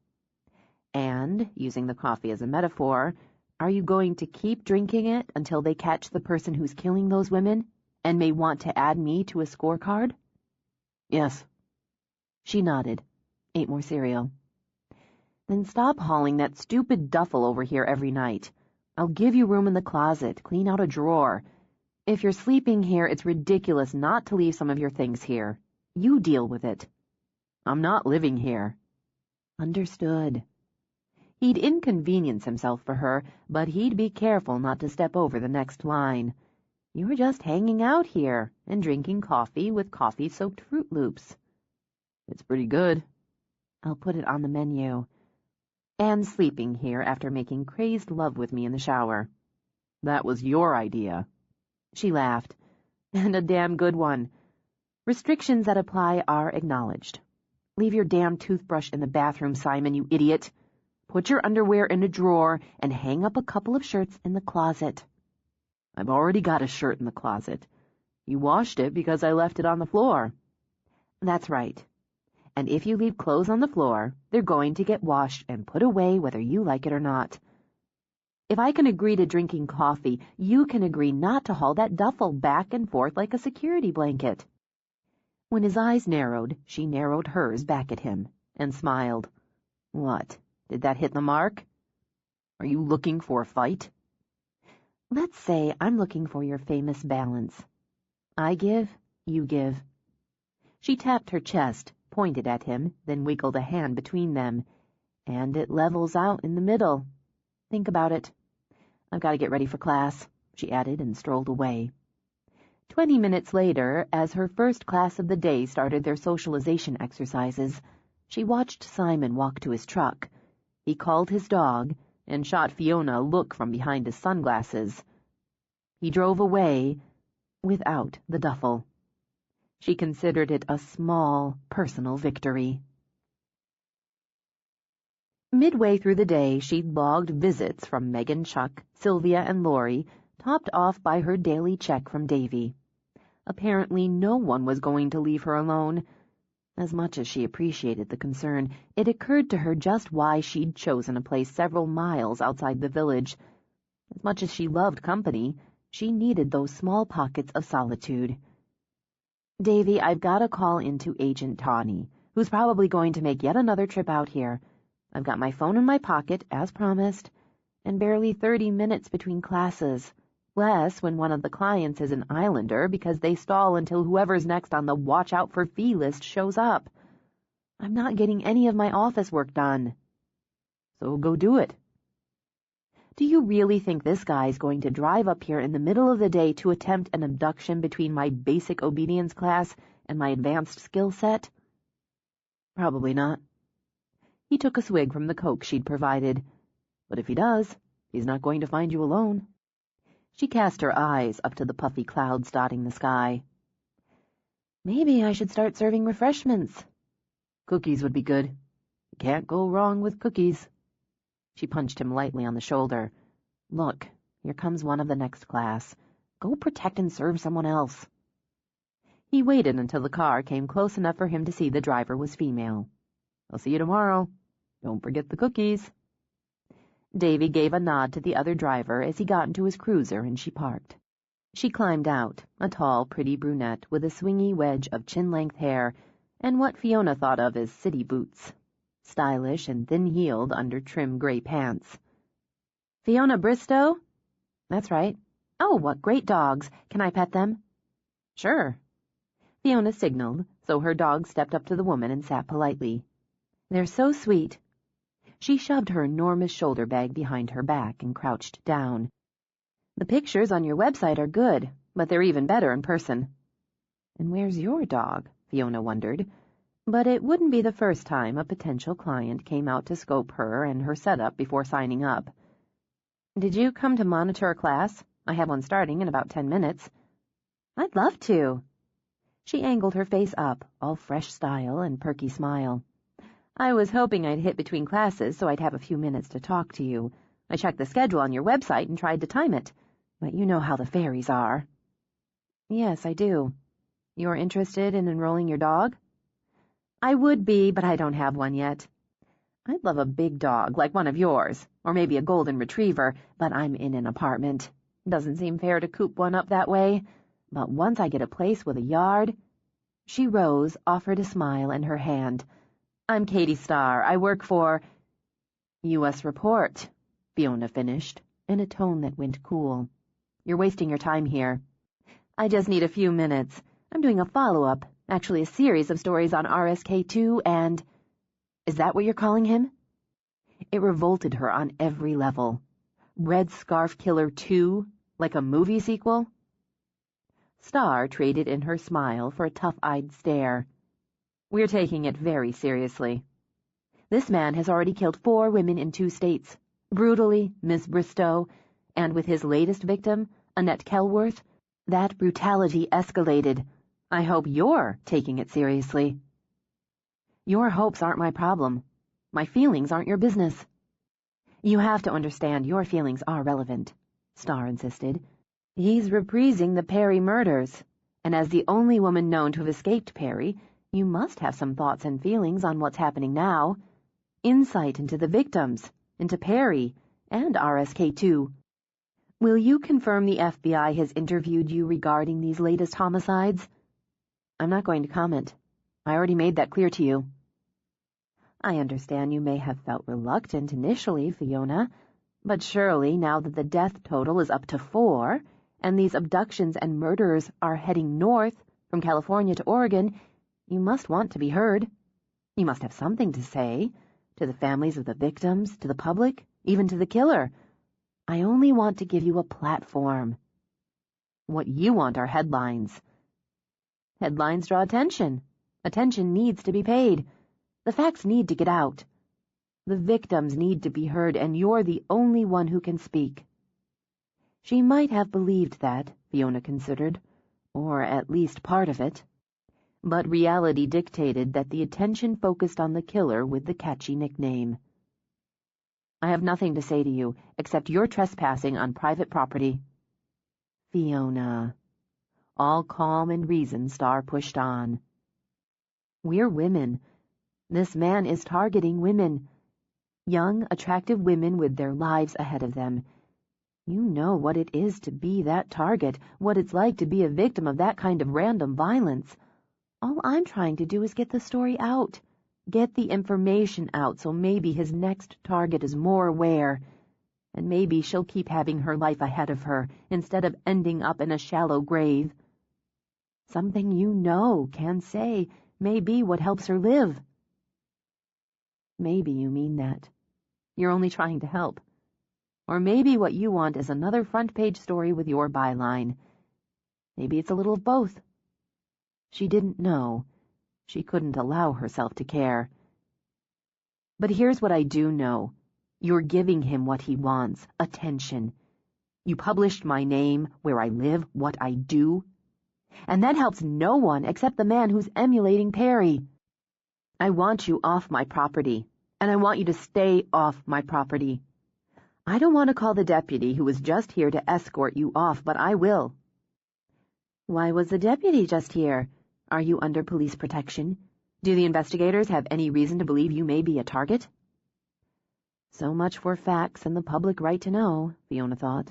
"And, using the coffee as a metaphor, are you going to keep drinking it until they catch the person who's killing those women and may want to add me to a scorecard?" Yes. She nodded, ate more cereal. Then stop hauling that stupid duffel over here every night. I'll give you room in the closet, clean out a drawer. If you're sleeping here, it's ridiculous not to leave some of your things here. You deal with it. I'm not living here. Understood. He'd inconvenience himself for her, but he'd be careful not to step over the next line. You were just hanging out here and drinking coffee with coffee-soaked Fruit Loops. It's pretty good. I'll put it on the menu. And sleeping here after making crazed love with me in the shower. That was your idea. She laughed. And a damn good one. Restrictions that apply are acknowledged. Leave your damn toothbrush in the bathroom, Simon, you idiot. Put your underwear in a drawer and hang up a couple of shirts in the closet. I've already got a shirt in the closet. You washed it because I left it on the floor. That's right. And if you leave clothes on the floor, they're going to get washed and put away whether you like it or not. If I can agree to drinking coffee, you can agree not to haul that duffel back and forth like a security blanket. When his eyes narrowed, she narrowed hers back at him and smiled. What? Did that hit the mark? Are you looking for a fight? Let's say I'm looking for your famous balance. I give, you give. She tapped her chest, pointed at him, then wiggled a hand between them. And it levels out in the middle. Think about it. I've got to get ready for class, she added and strolled away. 20 minutes later, as her first class of the day started their socialization exercises, she watched Simon walk to his truck. He called his dog and shot Fiona a look from behind his sunglasses. He drove away without the duffel. She considered it a small, personal victory. Midway through the day, she'd logged visits from Megan, Chuck, Sylvia, and Lori, topped off by her daily check from Davy. Apparently no one was going to leave her alone. As much as she appreciated the concern, it occurred to her just why she'd chosen a place several miles outside the village. As much as she loved company, she needed those small pockets of solitude. Davy, I've got to call into Agent Tawny, who's probably going to make yet another trip out here. I've got my phone in my pocket, as promised, and barely 30 minutes between classes. Less when one of the clients is an islander because they stall until whoever's next on the watch out for fee list shows up. I'm not getting any of my office work done. So go do it. Do you really think this guy's going to drive up here in the middle of the day to attempt an abduction between my basic obedience class and my advanced skill set? Probably not. He took a swig from the Coke she'd provided. But if he does, he's not going to find you alone. She cast her eyes up to the puffy clouds dotting the sky. Maybe I should start serving refreshments. Cookies would be good. You can't go wrong with cookies. She punched him lightly on the shoulder. Look, here comes one of the next class. Go protect and serve someone else. He waited until the car came close enough for him to see the driver was female. I'll see you tomorrow. Don't forget the cookies. Davy gave a nod to the other driver as he got into his cruiser and she parked. She climbed out, a tall, pretty brunette with a swingy wedge of chin-length hair and what Fiona thought of as city boots. Stylish and thin-heeled under trim gray pants. Fiona Bristow? That's right. Oh, what great dogs. Can I pet them? Sure. Fiona signaled, so her dog stepped up to the woman and sat politely. They're so sweet. She shoved her enormous shoulder bag behind her back and crouched down. The pictures on your website are good, but they're even better in person. And where's your dog? Fiona wondered. But it wouldn't be the first time a potential client came out to scope her and her setup before signing up. Did you come to monitor a class? I have one starting in about 10 minutes. I'd love to. She angled her face up, all fresh style and perky smile. I was hoping I'd hit between classes so I'd have a few minutes to talk to you. I checked the schedule on your website and tried to time it, but you know how the fairies are. Yes, I do. You're interested in enrolling your dog? I would be, but I don't have one yet. I'd love a big dog, like one of yours, or maybe a golden retriever, but I'm in an apartment. Doesn't seem fair to coop one up that way, but once I get a place with a yard... She rose, offered a smile and her hand. I'm Katie Starr. I work for U.S. Report, Fiona finished, in a tone that went cool. You're wasting your time here. I just need a few minutes. I'm doing a follow-up, actually a series of stories on RSK2 and... Is that what you're calling him? It revolted her on every level. Red Scarf Killer 2, like a movie sequel? Starr traded in her smile for a tough-eyed stare. We're taking it very seriously. This man has already killed 4 women in 2 states. Brutally, Miss Bristow, and with his latest victim, Annette Kelworth, that brutality escalated. I hope you're taking it seriously. Your hopes aren't my problem. My feelings aren't your business. You have to understand your feelings are relevant, Starr insisted. He's reprising the Perry murders, and as the only woman known to have escaped Perry, you must have some thoughts and feelings on what's happening now. Insight into the victims, into Perry, and RSK2. Will you confirm the FBI has interviewed you regarding these latest homicides? I'm not going to comment. I already made that clear to you. I understand you may have felt reluctant initially, Fiona, but surely now that the death total is up to 4, and these abductions and murders are heading north from California to Oregon, you must want to be heard. You must have something to say, to the families of the victims, to the public, even to the killer. I only want to give you a platform. What you want are headlines. Headlines draw attention. Attention needs to be paid. The facts need to get out. The victims need to be heard, and you're the only one who can speak. She might have believed that, Fiona considered, or at least part of it. But reality dictated that the attention focused on the killer with the catchy nickname. I have nothing to say to you, except you're trespassing on private property. Fiona. All calm and reason, Starr pushed on. We're women. This man is targeting women. Young, attractive women with their lives ahead of them. You know what it is to be that target, what it's like to be a victim of that kind of random violence. All I'm trying to do is get the story out. Get the information out so maybe his next target is more aware. And maybe she'll keep having her life ahead of her instead of ending up in a shallow grave. Something you know, can say, may be what helps her live. Maybe you mean that. You're only trying to help. Or maybe what you want is another front-page story with your byline. Maybe it's a little of both. She didn't know. She couldn't allow herself to care. But here's what I do know. You're giving him what he wants, attention. You published my name, where I live, what I do. And that helps no one except the man who's emulating Perry. I want you off my property, and I want you to stay off my property. I don't want to call the deputy who was just here to escort you off, but I will. Why was the deputy just here? Are you under police protection? Do the investigators have any reason to believe you may be a target? So much for facts and the public right to know, Fiona thought.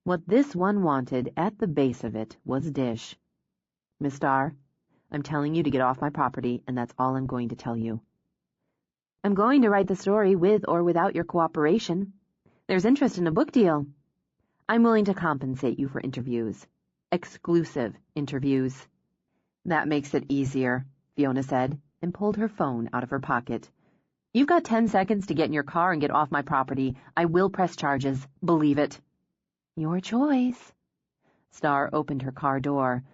What this one wanted, at the base of it, was dish. Miss Starr, I'm telling you to get off my property, and that's all I'm going to tell you. I'm going to write the story with or without your cooperation. There's interest in a book deal. I'm willing to compensate you for interviews. Exclusive interviews. That makes it easier, Fiona said, and pulled her phone out of her pocket. You've got 10 seconds to get in your car and get off my property. I will press charges. Believe it. Your choice. Starr opened her car door.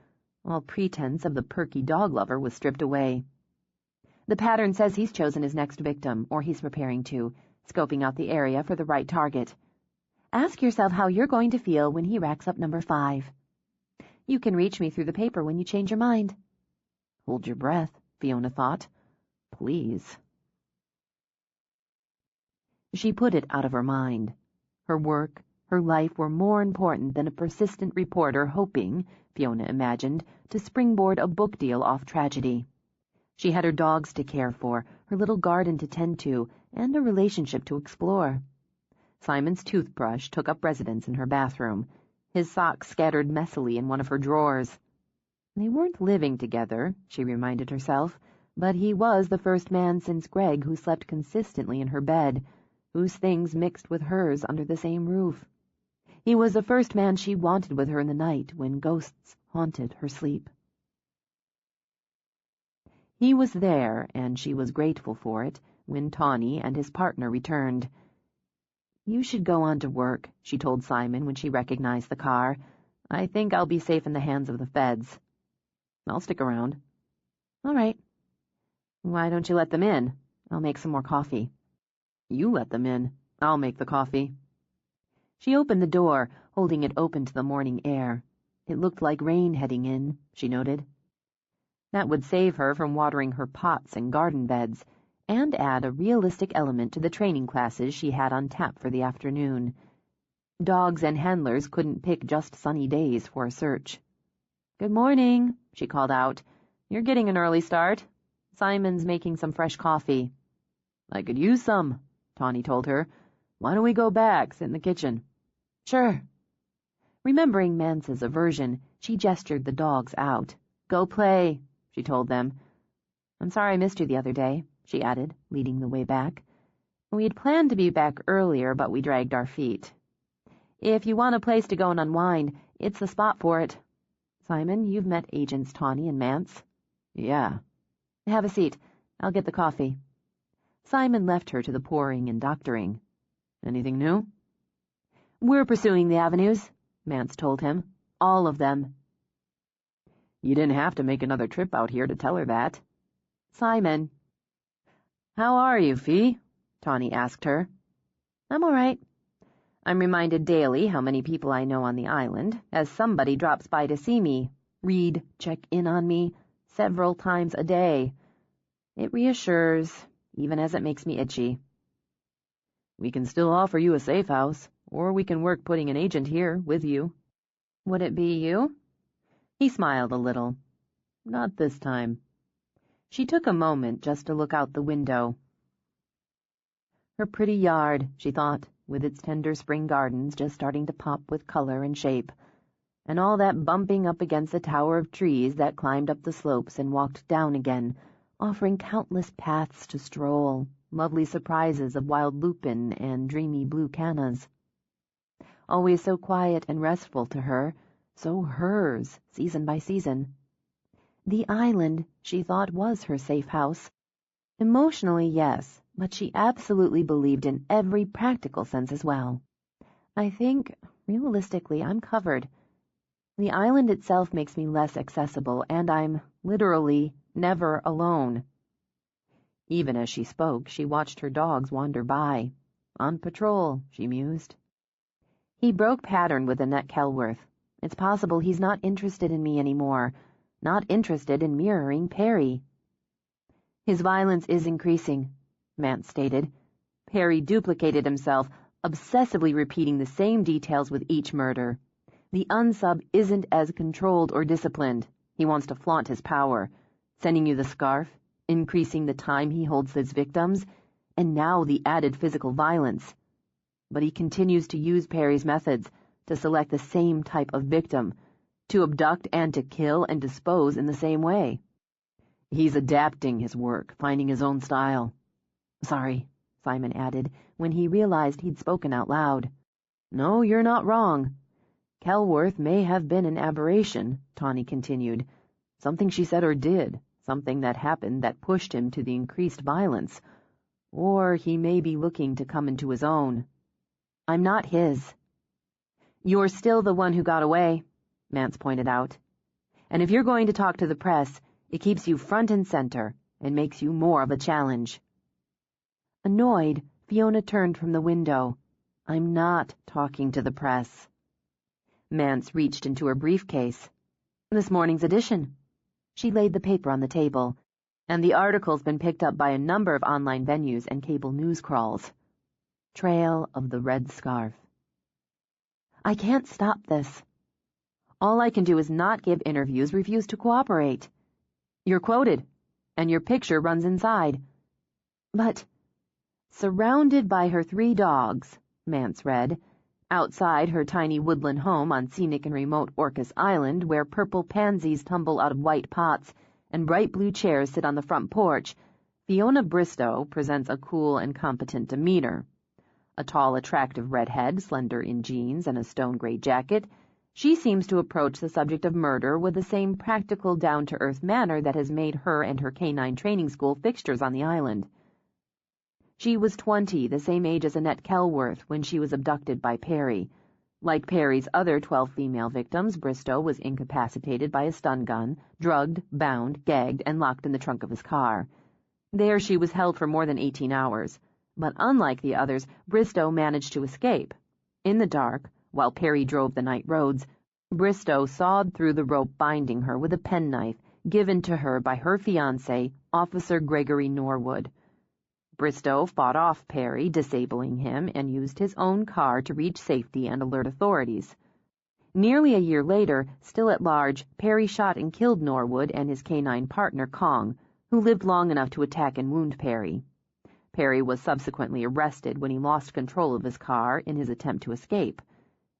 All pretense of the perky dog lover was stripped away. The pattern says he's chosen his next victim, or he's preparing to, scoping out the area for the right target. Ask yourself how you're going to feel when he racks up number 5. You can reach me through the paper when you change your mind. Hold your breath, Fiona thought. Please. She put it out of her mind. Her work, her life were more important than a persistent reporter hoping, Fiona imagined, to springboard a book deal off tragedy. She had her dogs to care for, her little garden to tend to, and a relationship to explore. Simon's toothbrush took up residence in her bathroom, his socks scattered messily in one of her drawers. They weren't living together, she reminded herself, but he was the first man since Greg who slept consistently in her bed, whose things mixed with hers under the same roof. He was the first man she wanted with her in the night when ghosts haunted her sleep. He was there, and she was grateful for it, when Tawny and his partner returned. "You should go on to work," she told Simon when she recognized the car. "I think I'll be safe in the hands of the feds." "I'll stick around." "All right." "Why don't you let them in? I'll make some more coffee." "You let them in. I'll make the coffee." She opened the door, holding it open to the morning air. It looked like rain heading in, she noted. That would save her from watering her pots and garden beds, and add a realistic element to the training classes she had on tap for the afternoon. Dogs and handlers couldn't pick just sunny days for a search. "Good morning," she called out. "You're getting an early start. Simon's making some fresh coffee." "I could use some," Tawny told her. "Why don't we go back, sit in the kitchen?" "Sure." Remembering Mance's aversion, she gestured the dogs out. "Go play," she told them. "I'm sorry I missed you the other day," she added, leading the way back. "We'd planned to be back earlier, but we dragged our feet. If you want a place to go and unwind, it's the spot for it. Simon, you've met Agents Tawny and Mance." "Yeah." "Have a seat. I'll get the coffee." Simon left her to the pouring and doctoring. "Anything new?" "We're pursuing the avenues," Mance told him. "All of them." "You didn't have to make another trip out here to tell her that." "Simon." "How are you, Fee?" Tawny asked her. "I'm all right. I'm reminded daily how many people I know on the island, as somebody drops by to see me, read, check in on me, several times a day. It reassures, even as it makes me itchy." "We can still offer you a safe house, or we can work putting an agent here with you." "Would it be you?" He smiled a little. "Not this time." She took a moment just to look out the window. Her pretty yard, she thought, with its tender spring gardens just starting to pop with color and shape, and all that bumping up against the tower of trees that climbed up the slopes and walked down again, offering countless paths to stroll, lovely surprises of wild lupin and dreamy blue cannas. Always so quiet and restful to her, so hers, season by season. The island, she thought, was her safe house. Emotionally, yes, but she absolutely believed in every practical sense as well. "I think, realistically, I'm covered. The island itself makes me less accessible, and I'm, literally, never alone." Even as she spoke, she watched her dogs wander by. "On patrol," she mused. He broke pattern with Annette Kelworth. It's possible he's not interested in me anymore, not interested in mirroring Perry. "His violence is increasing," Mance stated. "Perry duplicated himself, obsessively repeating the same details with each murder. The unsub isn't as controlled or disciplined. He wants to flaunt his power, sending you the scarf, increasing the time he holds his victims, and now the added physical violence. But he continues to use Perry's methods, to select the same type of victim, to abduct and to kill and dispose in the same way. He's adapting his work, finding his own style." "Sorry," Simon added, when he realized he'd spoken out loud. "No, you're not wrong. Kelworth may have been an aberration," Tawny continued. "Something she said or did, something that happened that pushed him to the increased violence. Or he may be looking to come into his own." "I'm not his." "You're still the one who got away," Mance pointed out. "And if you're going to talk to the press, it keeps you front and center and makes you more of a challenge." Annoyed, Fiona turned from the window. "I'm not talking to the press." Mance reached into her briefcase. "This morning's edition." She laid the paper on the table, and the article's been picked up by a number of online venues and cable news crawls. Trail of the Red Scarf. "I can't stop this. All I can do is not give interviews, refuse to cooperate. You're quoted, and your picture runs inside." "But—" "Surrounded by her 3 dogs," Mance read, Outside her tiny woodland home on scenic and remote Orcas Island, where purple pansies tumble out of white pots and bright blue chairs sit on the front porch, Fiona Bristow presents a cool and competent demeanor. A tall, attractive redhead, slender in jeans and a stone-gray jacket, she seems to approach the subject of murder with the same practical, down-to-earth manner that has made her and her canine training school fixtures on the island. She was 20, the same age as Annette Kelworth, when she was abducted by Perry. Like Perry's other 12 female victims, Bristow was incapacitated by a stun gun, drugged, bound, gagged, and locked in the trunk of his car. There she was held for more than 18 hours. But unlike the others, Bristow managed to escape. In the dark, while Perry drove the night roads, Bristow sawed through the rope binding her with a penknife given to her by her fiancé, Officer Gregory Norwood. Bristow fought off Perry, disabling him, and used his own car to reach safety and alert authorities. Nearly a year later, still at large, Perry shot and killed Norwood and his canine partner, Kong, who lived long enough to attack and wound Perry. Perry was subsequently arrested when he lost control of his car in his attempt to escape.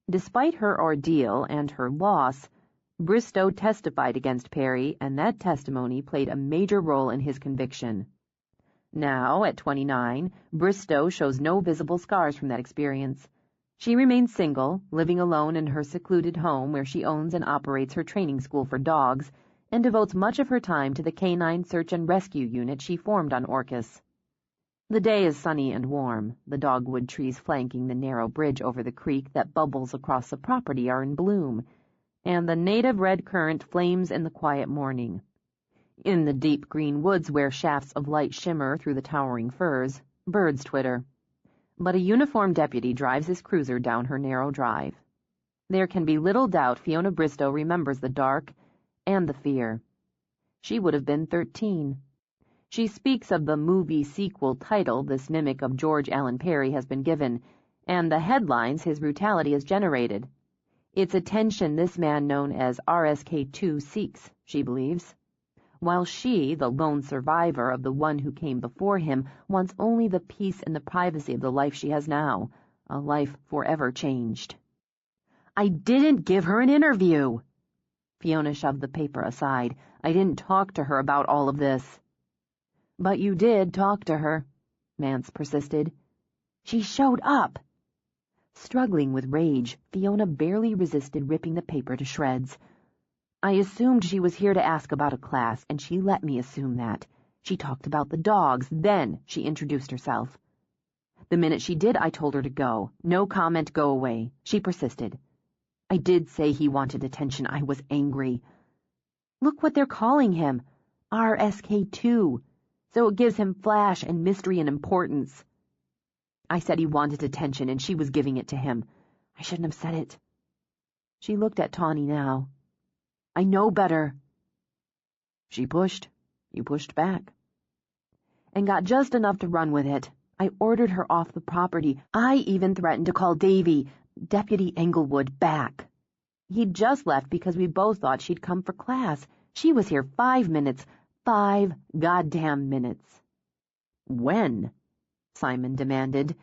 Despite her ordeal and her loss, Bristow testified against Perry, and that testimony played a major role in his conviction. Now, at 29, Bristow shows no visible scars from that experience. She remains single, living alone in her secluded home where she owns and operates her training school for dogs, and devotes much of her time to the canine search and rescue unit she formed on Orcas. The day is sunny and warm. The dogwood trees flanking the narrow bridge over the creek that bubbles across the property are in bloom, and the native red currant flames in the quiet morning. In the deep green woods where shafts of light shimmer through the towering firs, birds twitter. But a uniformed deputy drives his cruiser down her narrow drive. There can be little doubt Fiona Bristow remembers the dark and the fear. She would have been 13. She speaks of the movie sequel title this mimic of George Allen Perry has been given, and the headlines his brutality has generated. It's attention this man known as RSK2 seeks, she believes. While she, the lone survivor of the one who came before him, wants only the peace and the privacy of the life she has now, a life forever changed. I didn't give her an interview. Fiona shoved the paper aside. I didn't talk to her about all of this. But you did talk to her, Mance persisted. She showed up. Struggling with rage, Fiona barely resisted ripping the paper to shreds. I assumed she was here to ask about a class, and she let me assume that. She talked about the dogs, then she introduced herself. The minute she did, I told her to go. No comment, go away. She persisted. I did say he wanted attention. I was angry. Look what they're calling him. RSK2. So it gives him flash and mystery and importance. I said he wanted attention, and she was giving it to him. I shouldn't have said it. She looked at Tawny now. I know better. She pushed. You pushed back. And got just enough to run with it. I ordered her off the property. I even threatened to call Davy, Deputy Englewood, back. He'd just left because we both thought she'd come for class. She was here 5 minutes. 5 goddamn minutes. When? Simon demanded,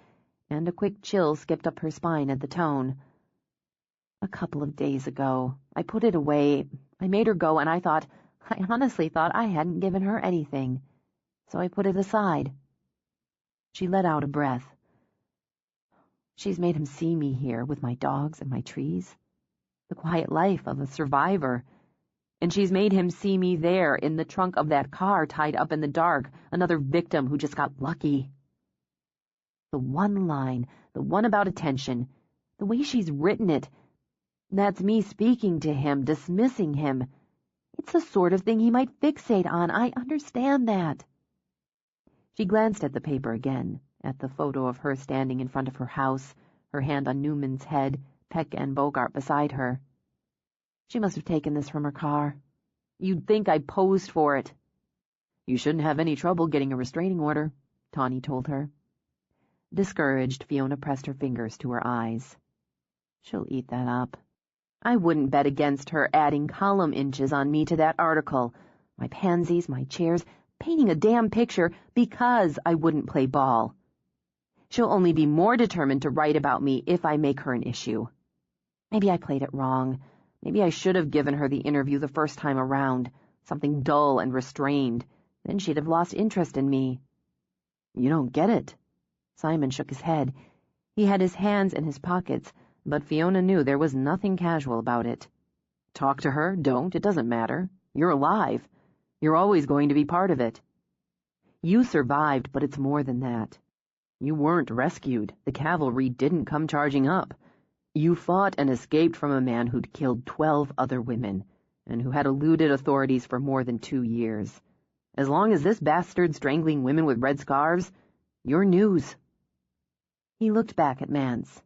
and a quick chill skipped up her spine at the tone. A couple of days ago. I put it away. I made her go, and I honestly thought I hadn't given her anything. So I put it aside. She let out a breath. She's made him see me here with my dogs and my trees. The quiet life of a survivor. And she's made him see me there in the trunk of that car tied up in the dark, another victim who just got lucky. The one line, the one about attention, the way she's written it, that's me speaking to him, dismissing him. It's the sort of thing he might fixate on. I understand that. She glanced at the paper again, at the photo of her standing in front of her house, her hand on Newman's head, Peck and Bogart beside her. She must have taken this from her car. You'd think I posed for it. You shouldn't have any trouble getting a restraining order, Tawny told her. Discouraged, Fiona pressed her fingers to her eyes. She'll eat that up. I wouldn't bet against her adding column inches on me to that article. My pansies, my chairs, painting a damn picture because I wouldn't play ball. She'll only be more determined to write about me if I make her an issue. Maybe I played it wrong. Maybe I should have given her the interview the first time around, something dull and restrained. Then she'd have lost interest in me. You don't get it. Simon shook his head. He had his hands in his pockets, but Fiona knew there was nothing casual about it. Talk to her, don't, it doesn't matter. You're alive. You're always going to be part of it. You survived, but it's more than that. You weren't rescued. The cavalry didn't come charging up. You fought and escaped from a man who'd killed 12 other women, and who had eluded authorities for more than 2 years. As long as this bastard's strangling women with red scarves, you're news. He looked back at Mance.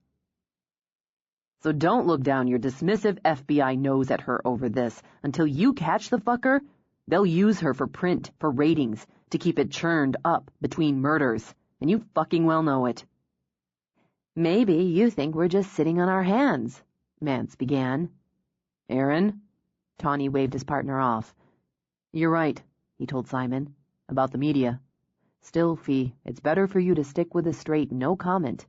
So don't look down your dismissive FBI nose at her over this. Until you catch the fucker, they'll use her for print, for ratings, to keep it churned up between murders, and you fucking well know it. Maybe you think we're just sitting on our hands, Mance began. Aaron? Tawny waved his partner off. You're right, he told Simon, about the media. Still, Fee, it's better for you to stick with a straight no comment.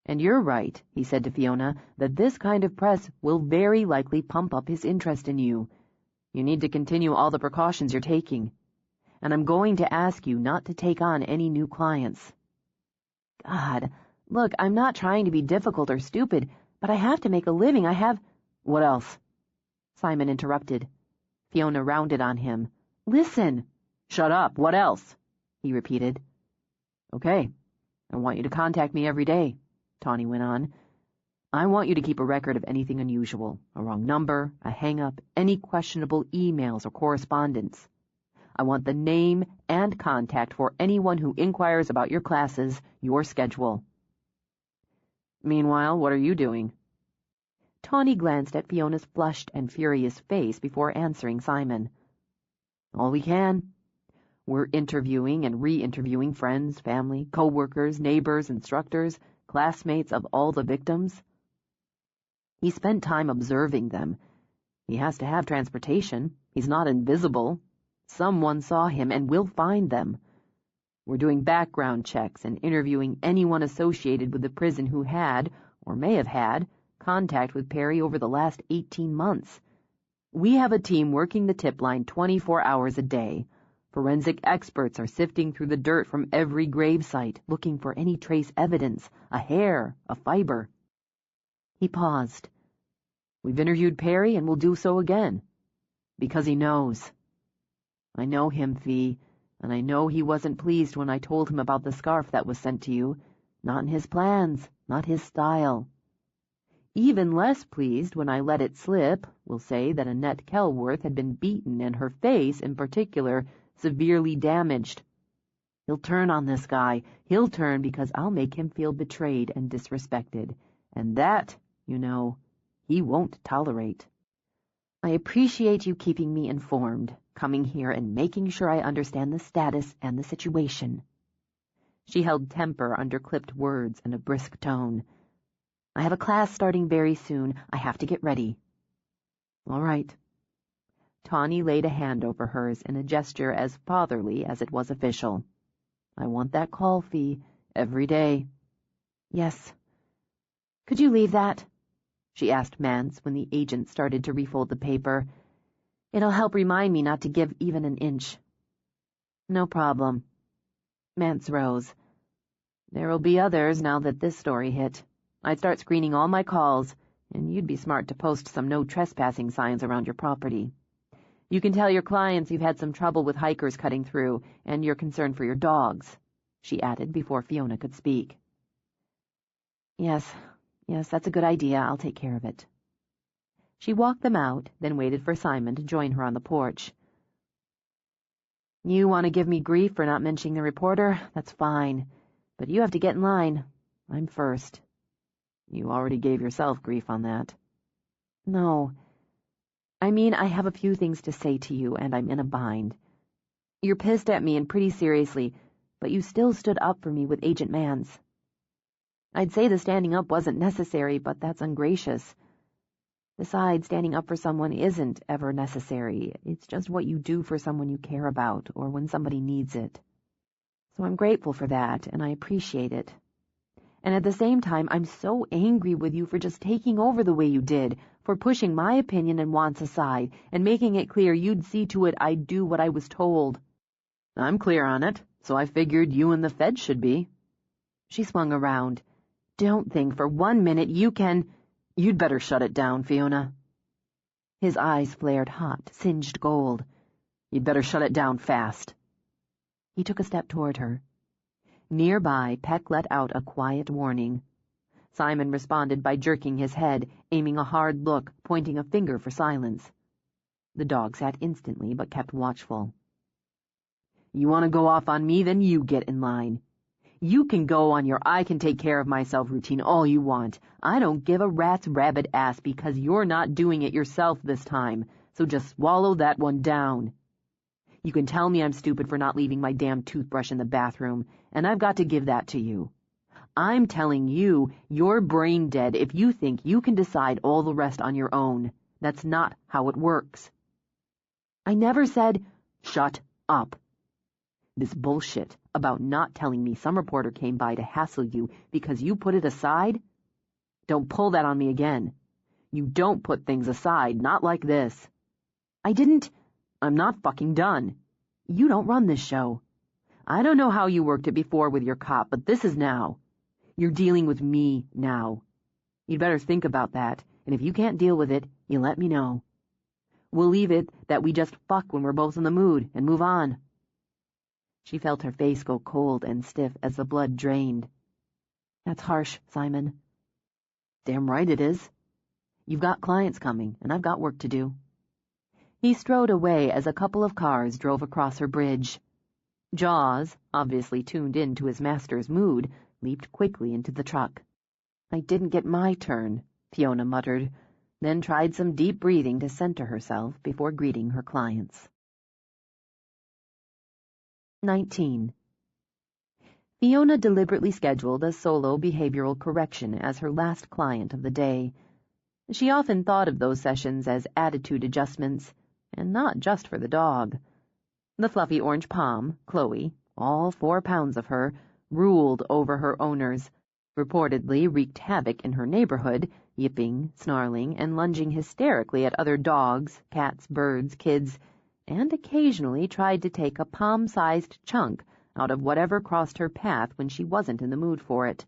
And you're right, he said to Fiona, that this kind of press will very likely pump up his interest in you. You need to continue all the precautions you're taking. And I'm going to ask you not to take on any new clients. God, look, I'm not trying to be difficult or stupid, but I have to make a living. What else? Simon interrupted. Fiona rounded on him. Listen. Shut up. What else? He repeated. Okay. I want you to contact me every day, Tawny went on. I want you to keep a record of anything unusual, a wrong number, a hang-up, any questionable emails or correspondence. I want the name and contact for anyone who inquires about your classes, your schedule. Meanwhile, what are you doing? Tawny glanced at Fiona's flushed and furious face before answering Simon. All we can. We're interviewing and re-interviewing friends, family, co-workers, neighbors, instructors, classmates of all the victims. He spent time observing them. He has to have transportation. He's not invisible. Someone saw him and we'll find them. We're doing background checks and interviewing anyone associated with the prison who had, or may have had, contact with Perry over the last 18 months. We have a team working the tip line 24 hours a day. Forensic experts are sifting through the dirt from every grave site, looking for any trace evidence, a hair, a fiber. He paused. We've interviewed Perry and we'll do so again. Because he knows. I know him, Fee, and I know he wasn't pleased when I told him about the scarf that was sent to you. Not in his plans, not his style. Even less pleased when I let it slip, we'll say, that Annette Kelworth had been beaten and her face, in particular, severely damaged. He'll turn on this guy. He'll turn because I'll make him feel betrayed and disrespected. And that, you know, he won't tolerate. I appreciate you keeping me informed, coming here and making sure I understand the status and the situation. She held temper under clipped words and a brisk tone. I have a class starting very soon. I have to get ready. All right. Tawny laid a hand over hers in a gesture as fatherly as it was official. I want that call, Fee, every day. Yes. Could you leave that? She asked Mance when the agent started to refold the paper. It'll help remind me not to give even an inch. No problem. Mance rose. There'll be others now that this story hit. I'd start screening all my calls, and you'd be smart to post some no trespassing signs around your property. You can tell your clients you've had some trouble with hikers cutting through, and you're concerned for your dogs, she added before Fiona could speak. Yes, that's a good idea. I'll take care of it. She walked them out, then waited for Simon to join her on the porch. You want to give me grief for not mentioning the reporter? That's fine. But you have to get in line. I'm first. You already gave yourself grief on that. No. I mean, I have a few things to say to you, and I'm in a bind. You're pissed at me and pretty seriously, but you still stood up for me with Agent Mance. I'd say the standing up wasn't necessary, but that's ungracious. Besides, standing up for someone isn't ever necessary. It's just what you do for someone you care about, or when somebody needs it. So I'm grateful for that, and I appreciate it, And at the same time, I'm so angry with you for just taking over the way you did, for pushing my opinion and wants aside, and making it clear you'd see to it I'd do what I was told. I'm clear on it, so I figured you and the Fed should be. She swung around. Don't think for 1 minute you can... You'd better shut it down, Fiona. His eyes flared hot, singed gold. You'd better shut it down fast. He took a step toward her. Nearby, Peck let out a quiet warning. Simon responded by jerking his head, aiming a hard look, pointing a finger for silence. The dog sat instantly, but kept watchful. You want to go off on me, then you get in line. You can go on your I can take care of myself routine all you want. I don't give a rat's rabbit ass because you're not doing it yourself this time, so just swallow that one down. You can tell me I'm stupid for not leaving my damn toothbrush in the bathroom, and I've got to give that to you. I'm telling you, you're brain dead if you think you can decide all the rest on your own. That's not how it works. I never said, shut up. This bullshit about not telling me some reporter came by to hassle you because you put it aside? Don't pull that on me again. You don't put things aside, not like this. I didn't. I'm not fucking done. You don't run this show. I don't know how you worked it before with your cop, but this is now. You're dealing with me now. You'd better think about that, and if you can't deal with it, you let me know. We'll leave it that we just fuck when we're both in the mood and move on. She felt her face go cold and stiff as the blood drained. That's harsh, Simon. Damn right it is. You've got clients coming, and I've got work to do. He strode away as a couple of cars drove across her bridge. Jaws, obviously tuned in to his master's mood, leaped quickly into the truck. I didn't get my turn, Fiona muttered, then tried some deep breathing to center herself before greeting her clients. 19. Fiona deliberately scheduled a solo behavioral correction as her last client of the day. She often thought of those sessions as attitude adjustments, and not just for the dog. The fluffy orange pom, Chloe, all 4 pounds of her, ruled over her owners, reportedly wreaked havoc in her neighborhood, yipping, snarling, and lunging hysterically at other dogs, cats, birds, kids, and occasionally tried to take a palm-sized chunk out of whatever crossed her path when she wasn't in the mood for it.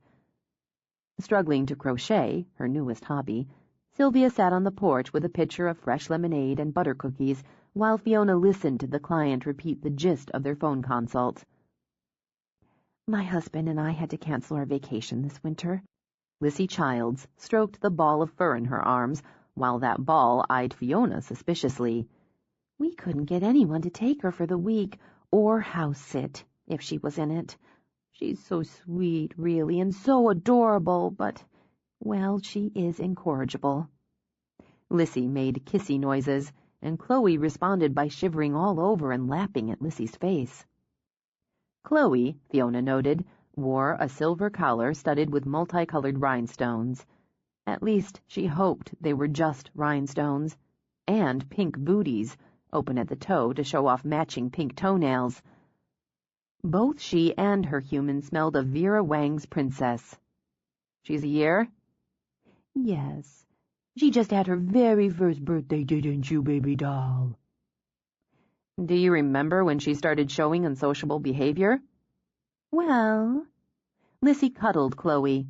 Struggling to crochet, her newest hobby, Sylvia sat on the porch with a pitcher of fresh lemonade and butter cookies while Fiona listened to the client repeat the gist of their phone consult. My husband and I had to cancel our vacation this winter. Lissy Childs stroked the ball of fur in her arms, while that ball eyed Fiona suspiciously. We couldn't get anyone to take her for the week, or house sit, if she was in it. She's so sweet, really, and so adorable, but, well, she is incorrigible. Lissy made kissy noises, and Chloe responded by shivering all over and lapping at Lissy's face. Chloe, Fiona noted, wore a silver collar studded with multicolored rhinestones. At least she hoped they were just rhinestones, and pink booties, open at the toe to show off matching pink toenails. Both she and her human smelled of Vera Wang's princess. She's a year? Yes. She just had her very first birthday, didn't you, baby doll? Do you remember when she started showing unsociable behavior? Well... Lissy cuddled Chloe.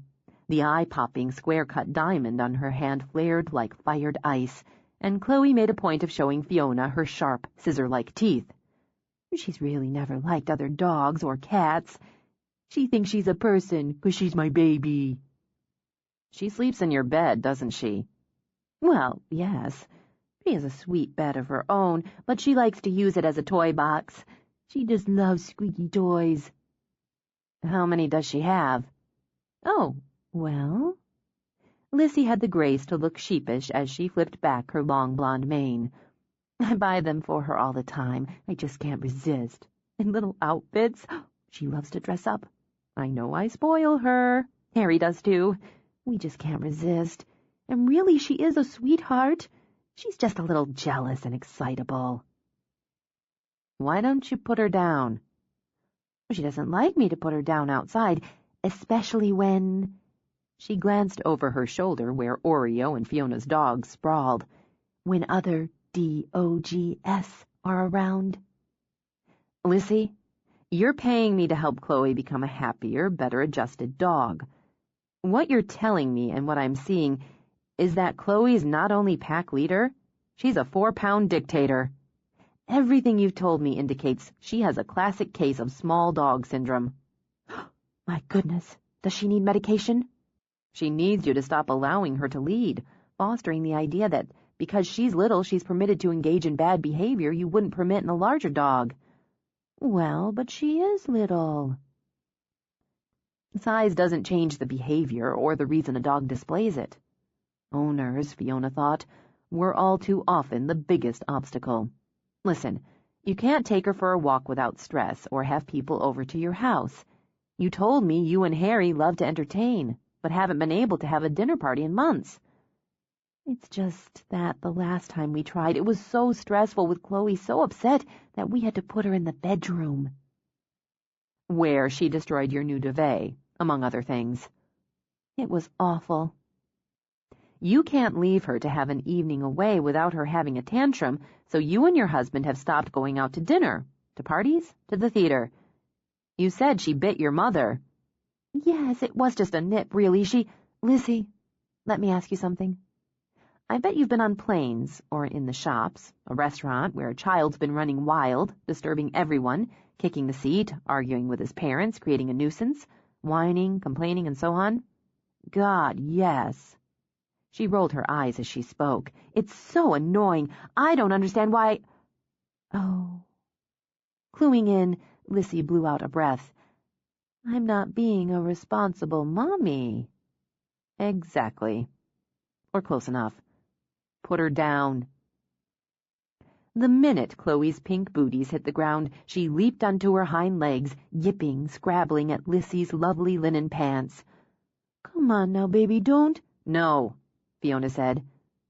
The eye-popping square-cut diamond on her hand flared like fired ice, and Chloe made a point of showing Fiona her sharp, scissor-like teeth. She's really never liked other dogs or cats. She thinks she's a person 'cause she's my baby. She sleeps in your bed, doesn't she? Well, yes. She has a sweet bed of her own, but she likes to use it as a toy box. She just loves squeaky toys. How many does she have? Oh, well... Lissy had the grace to look sheepish as she flipped back her long blonde mane. I buy them for her all the time. I just can't resist. In little outfits. She loves to dress up. I know I spoil her. Harry does too. We just can't resist. And really, she is a sweetheart. She's just a little jealous and excitable. Why don't you put her down? She doesn't like me to put her down outside, especially when—" She glanced over her shoulder where Oreo and Fiona's dog sprawled. "When other dogs are around." "Lissy, you're paying me to help Chloe become a happier, better-adjusted dog. What you're telling me and what I'm seeing is that Chloe's not only pack leader, she's a 4-pound dictator. Everything you've told me indicates she has a classic case of small dog syndrome." "My goodness, does she need medication?" "She needs you to stop allowing her to lead, fostering the idea that because she's little she's permitted to engage in bad behavior you wouldn't permit in a larger dog." "Well, but she is little." "Size doesn't change the behavior or the reason a dog displays it. Owners, Fiona thought, were all too often the biggest obstacle. Listen, you can't take her for a walk without stress or have people over to your house. You told me you and Harry love to entertain, but haven't been able to have a dinner party in months." "It's just that the last time we tried, it was so stressful with Chloe so upset that we had to put her in the bedroom." "Where she destroyed your new duvet, among other things." "It was awful." "You can't leave her to have an evening away without her having a tantrum, so you and your husband have stopped going out to dinner, to parties, to the theater. You said she bit your mother." "Yes, it was just a nip, really. Lizzie, let me ask you something. I bet you've been on planes, or in the shops, a restaurant where a child's been running wild, disturbing everyone, kicking the seat, arguing with his parents, creating a nuisance, whining, complaining, and so on." "God, yes." She rolled her eyes as she spoke. "It's so annoying. I don't understand why—" "Oh." Cluing in, Lissy blew out a breath. "I'm not being a responsible mommy." "Exactly. Or close enough. Put her down." The minute Chloe's pink booties hit the ground, she leaped onto her hind legs, yipping, scrabbling at Lissy's lovely linen pants. "Come on now, baby, don't—" "No," Fiona said.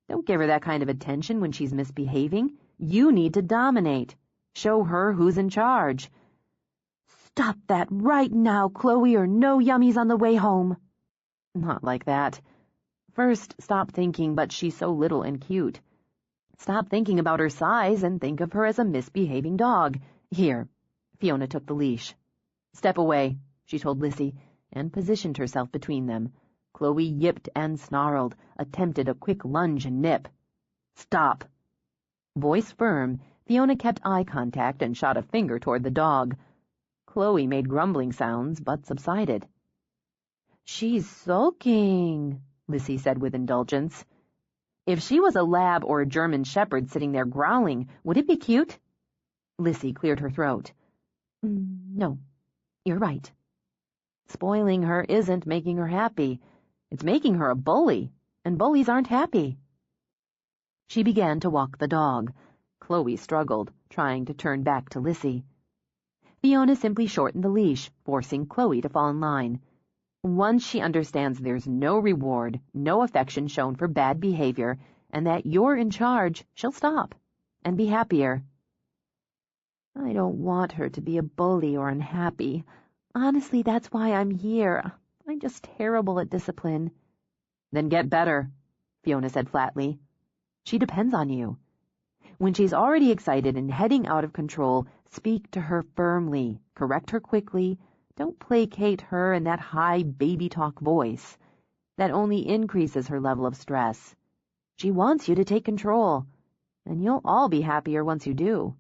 "Don't give her that kind of attention when she's misbehaving. You need to dominate. Show her who's in charge." "Stop that right now, Chloe, or no yummies on the way home." "Not like that. First, stop thinking, but she's so little and cute. Stop thinking about her size and think of her as a misbehaving dog. Here." Fiona took the leash. "Step away," she told Lissy, and positioned herself between them. Chloe yipped and snarled, attempted a quick lunge and nip. "Stop." Voice firm, Fiona kept eye contact and shot a finger toward the dog. Chloe made grumbling sounds, but subsided. "She's sulking," Lissy said with indulgence. "If she was a lab or a German shepherd sitting there growling, would it be cute?" Lissy cleared her throat. "No, you're right. Spoiling her isn't making her happy. It's making her a bully, and bullies aren't happy." She began to walk the dog. Chloe struggled, trying to turn back to Lissy. Fiona simply shortened the leash, forcing Chloe to fall in line. Once she understands there's no reward, no affection shown for bad behavior, and that you're in charge, she'll stop and be happier. "I don't want her to be a bully or unhappy. Honestly, that's why I'm here. I'm just terrible at discipline." "Then get better," Fiona said flatly. "She depends on you. When she's already excited and heading out of control, speak to her firmly, correct her quickly. Don't placate her in that high baby talk voice. That only increases her level of stress. She wants you to take control, and you'll all be happier once you do."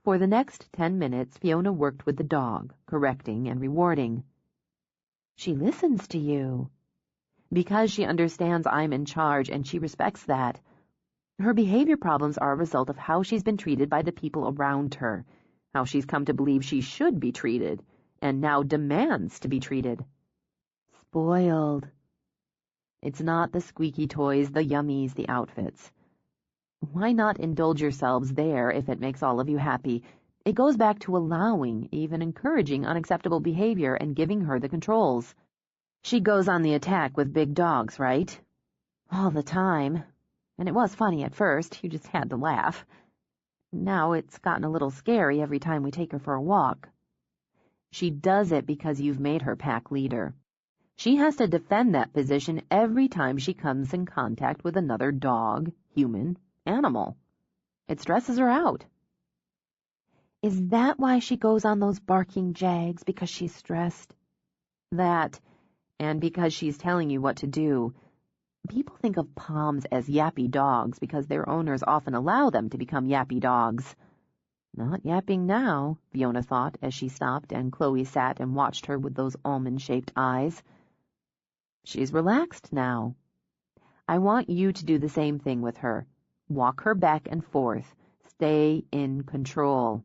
For the next 10 minutes, Fiona worked with the dog, correcting and rewarding. "She listens to you." "Because she understands I'm in charge, and she respects that. Her behavior problems are a result of how she's been treated by the people around her, how she's come to believe she should be treated, and now demands to be treated." "Spoiled." "It's not the squeaky toys, the yummies, the outfits. Why not indulge yourselves there if it makes all of you happy? It goes back to allowing, even encouraging unacceptable behavior and giving her the controls. She goes on the attack with big dogs, right?" "All the time. And it was funny at first, you just had to laugh. Now it's gotten a little scary every time we take her for a walk." She does it because you've made her pack leader. She has to defend that position every time she comes in contact with another dog, human, animal. It stresses her out. Is that why she goes on those barking jags, because she's stressed? That, and because she's telling you what to do. People think of Poms as yappy dogs because their owners often allow them to become yappy dogs. Not yapping now, Fiona thought as she stopped and Chloe sat and watched her with those almond-shaped eyes. She's relaxed now. I want you to do the same thing with her. Walk her back and forth. Stay in control.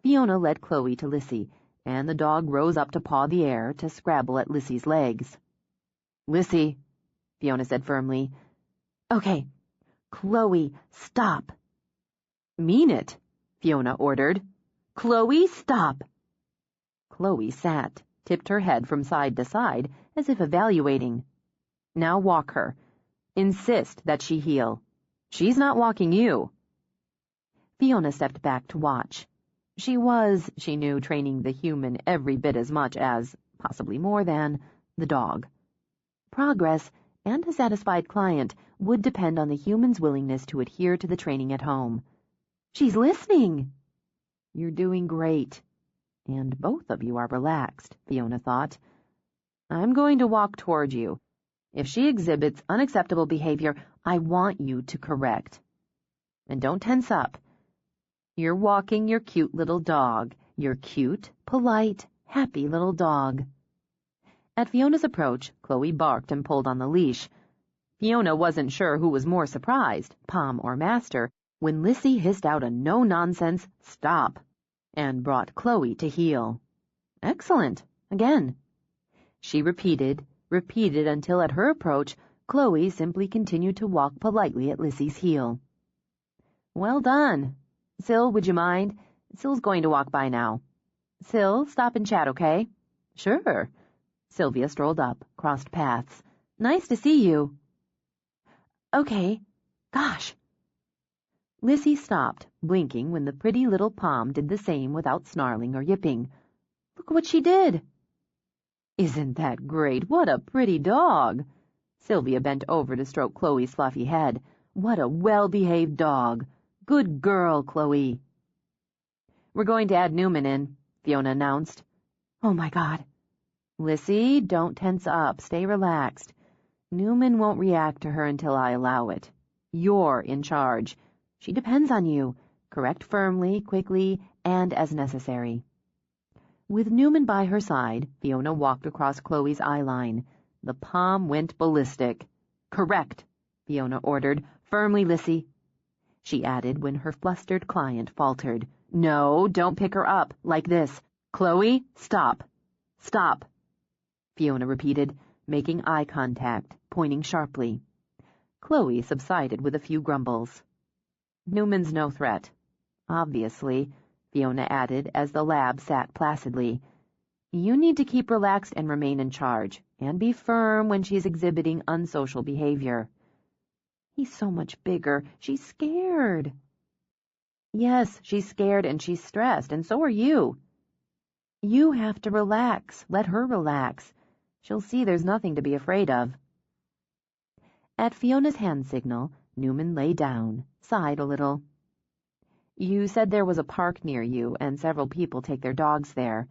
Fiona led Chloe to Lissy, and the dog rose up to paw the air to scrabble at Lissy's legs. Lissy, Fiona said firmly. Okay, Chloe, stop. Mean it, Fiona ordered. Chloe, stop. Chloe sat, tipped her head from side to side, as if evaluating. Now walk her. Insist that she heel. She's not walking you. Fiona stepped back to watch. She was, she knew, training the human every bit as much as, possibly more than, the dog. Progress, and a satisfied client, would depend on the human's willingness to adhere to the training at home. She's listening. You're doing great. And both of you are relaxed, Fiona thought. I'm going to walk toward you. If she exhibits unacceptable behavior, I want you to correct. And don't tense up. You're walking your cute little dog. Your cute, polite, happy little dog. At Fiona's approach, Chloe barked and pulled on the leash. Fiona wasn't sure who was more surprised, Pom or Master, when Lissy hissed out a no-nonsense stop and brought Chloe to heel. Excellent. Again. She repeated until at her approach, Chloe simply continued to walk politely at Lissy's heel. Well done. Syl, would you mind? Syl's going to walk by now. Syl, stop and chat, okay? Sure. Sylvia strolled up, crossed paths. Nice to see you. Okay. Gosh. Lissy stopped, blinking when the pretty little Pom did the same without snarling or yipping. Look what she did. Isn't that great? What a pretty dog. Sylvia bent over to stroke Chloe's fluffy head. What a well-behaved dog. Good girl, Chloe. We're going to add Newman in, Fiona announced. Oh, my God. Lissy, don't tense up. Stay relaxed. Newman won't react to her until I allow it. You're in charge. She depends on you. Correct firmly, quickly, and as necessary. With Newman by her side, Fiona walked across Chloe's eye line. The Pom went ballistic. Correct, Fiona ordered. Firmly, Lissy. She added when her flustered client faltered. No, don't pick her up. Like this. Chloe, stop. Stop. Fiona repeated, making eye contact, pointing sharply. Chloe subsided with a few grumbles. Newman's no threat. Obviously, Fiona added as the lab sat placidly. You need to keep relaxed and remain in charge, and be firm when she's exhibiting unsocial behavior. He's so much bigger. She's scared. Yes, she's scared and she's stressed, and so are you. You have to relax. Let her relax. She'll see there's nothing to be afraid of. At Fiona's hand signal, Newman lay down, sighed a little. You said there was a park near you, and several people take their dogs there.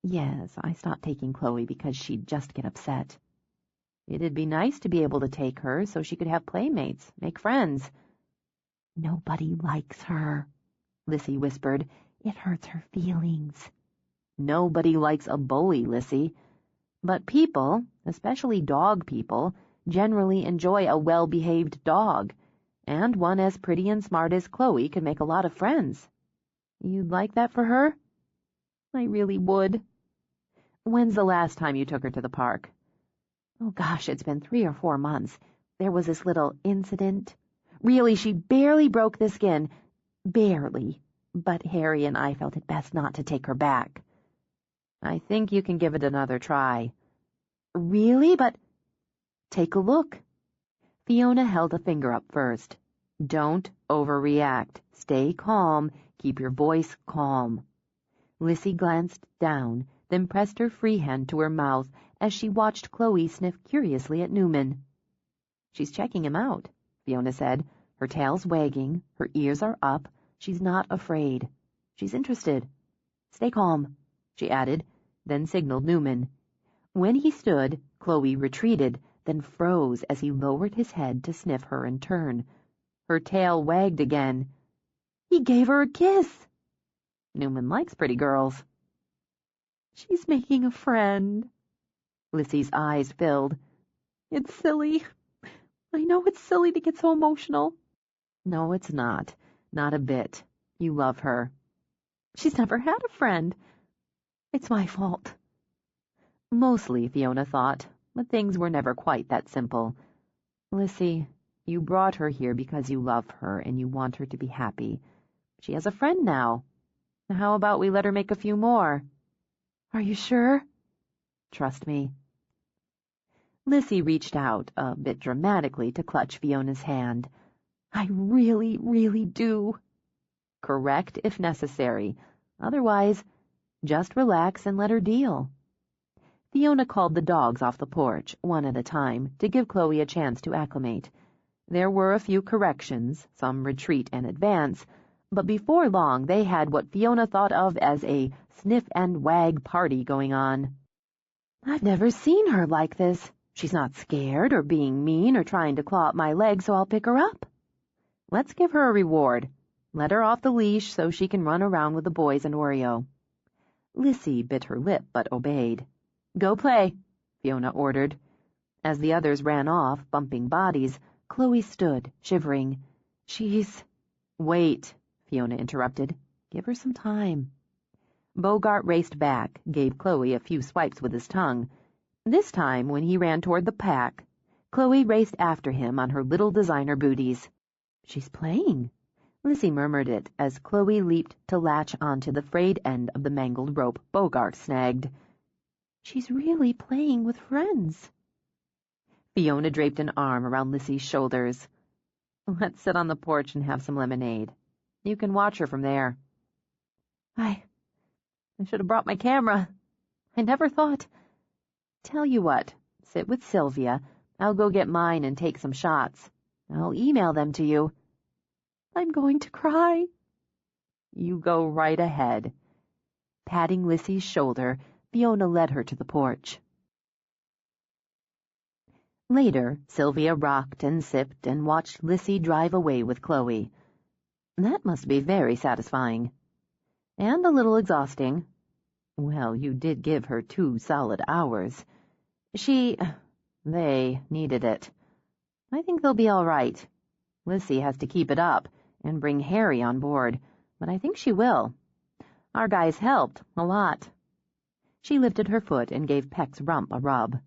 Yes, I stopped taking Chloe because she'd just get upset. It'd be nice to be able to take her so she could have playmates, make friends. Nobody likes her, Lissy whispered. It hurts her feelings. Nobody likes a bully, Lissy. But people, especially dog people, generally enjoy a well-behaved dog, and one as pretty and smart as Chloe can make a lot of friends. You'd like that for her? I really would. When's the last time you took her to the park? Oh gosh, it's been 3 or 4 months. There was this little incident. Really, she barely broke the skin. Barely. But Harry and I felt it best not to take her back. I think you can give it another try. Really? But take a look. Fiona held a finger up first. Don't overreact. Stay calm. Keep your voice calm. Lissy glanced down, then pressed her free hand to her mouth as she watched Chloe sniff curiously at Newman. "She's checking him out," Fiona said. "Her tail's wagging, her ears are up. She's not afraid. She's interested. Stay calm," she added, then signaled Newman. When he stood, Chloe retreated, then froze as he lowered his head to sniff her in turn. Her tail wagged again. He gave her a kiss. Newman likes pretty girls. "She's making a friend." Lissy's eyes filled. "It's silly. I know it's silly to get so emotional." "No, it's not. Not a bit. You love her." "She's never had a friend. It's my fault." Mostly, Fiona thought, but things were never quite that simple. "Lissy, you brought her here because you love her and you want her to be happy. She has a friend now. How about we let her make a few more?" "Are you sure?" "Trust me." Lissy reached out, a bit dramatically, to clutch Fiona's hand. "I really, really do." "Correct if necessary. Otherwise, just relax and let her deal." Fiona called the dogs off the porch, one at a time, to give Chloe a chance to acclimate. There were a few corrections, some retreat and advance, but before long they had what Fiona thought of as a sniff-and-wag party going on. "I've never seen her like this. She's not scared or being mean or trying to claw at my leg, so I'll pick her up. Let's give her a reward. Let her off the leash so she can run around with the boys and Oreo." Lissy bit her lip but obeyed. "Go play," Fiona ordered. As the others ran off, bumping bodies, Chloe stood, shivering. "She's—" "Wait," Fiona interrupted. "Give her some time." Bogart raced back, gave Chloe a few swipes with his tongue. This time, when he ran toward the pack, Chloe raced after him on her little designer booties. "She's playing," Lissy murmured it as Chloe leaped to latch onto the frayed end of the mangled rope Bogart snagged. "She's really playing with friends." Fiona draped an arm around Lissy's shoulders. "Let's sit on the porch and have some lemonade. You can watch her from there." I should have brought my camera. I never thought. Tell you what, sit with Sylvia. I'll go get mine and take some shots. I'll email them to you." "I'm going to cry." "You go right ahead." Patting Lissy's shoulder, Fiona led her to the porch. Later, Sylvia rocked and sipped and watched Lissy drive away with Chloe. That must be very satisfying. And a little exhausting. Well, you did give her 2 solid hours. They needed it. I think they'll be all right. Lissy has to keep it up and bring Harry on board, but I think she will. Our guys helped a lot. She lifted her foot and gave Peck's rump a rub.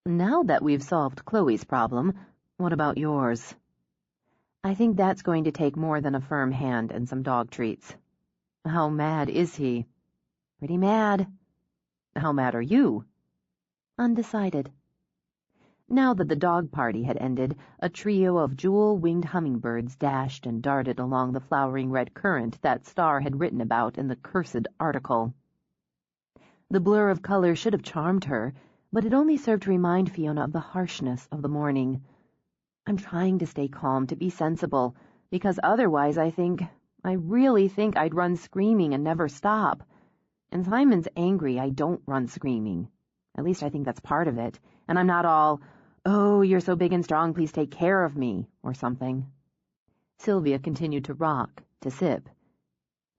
"Now that we've solved Chloe's problem, what about yours?" "I think that's going to take more than a firm hand and some dog treats." "How mad is he?" "Pretty mad." "How mad are you?" "Undecided." Now that the dog party had ended, a trio of jewel-winged hummingbirds dashed and darted along the flowering red current that Star had written about in the cursed article. The blur of color should have charmed her, but it only served to remind Fiona of the harshness of the morning. "I'm trying to stay calm, to be sensible, because otherwise I really think I'd run screaming and never stop. And Simon's angry I don't run screaming. At least I think that's part of it. And I'm not all, 'Oh, you're so big and strong, please take care of me,' or something." Sylvia continued to rock, to sip.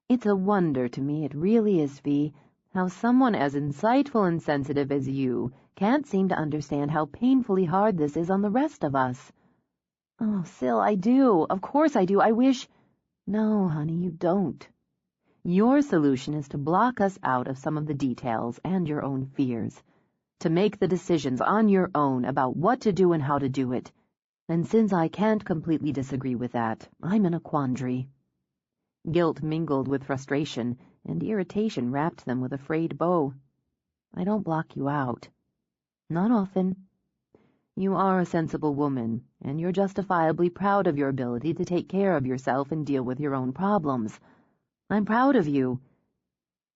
"It's a wonder to me, it really is, Fee, how someone as insightful and sensitive as you can't seem to understand how painfully hard this is on the rest of us." "Oh, Syl, I do. Of course I do. I wish—" "No, honey, you don't. Your solution is to block us out of some of the details and your own fears, to make the decisions on your own about what to do and how to do it. And since I can't completely disagree with that, I'm in a quandary." Guilt mingled with frustration, and irritation wrapped them with a frayed bow. "I don't block you out. Not often. You are a sensible woman, and you're justifiably proud of your ability to take care of yourself and deal with your own problems. I'm proud of you.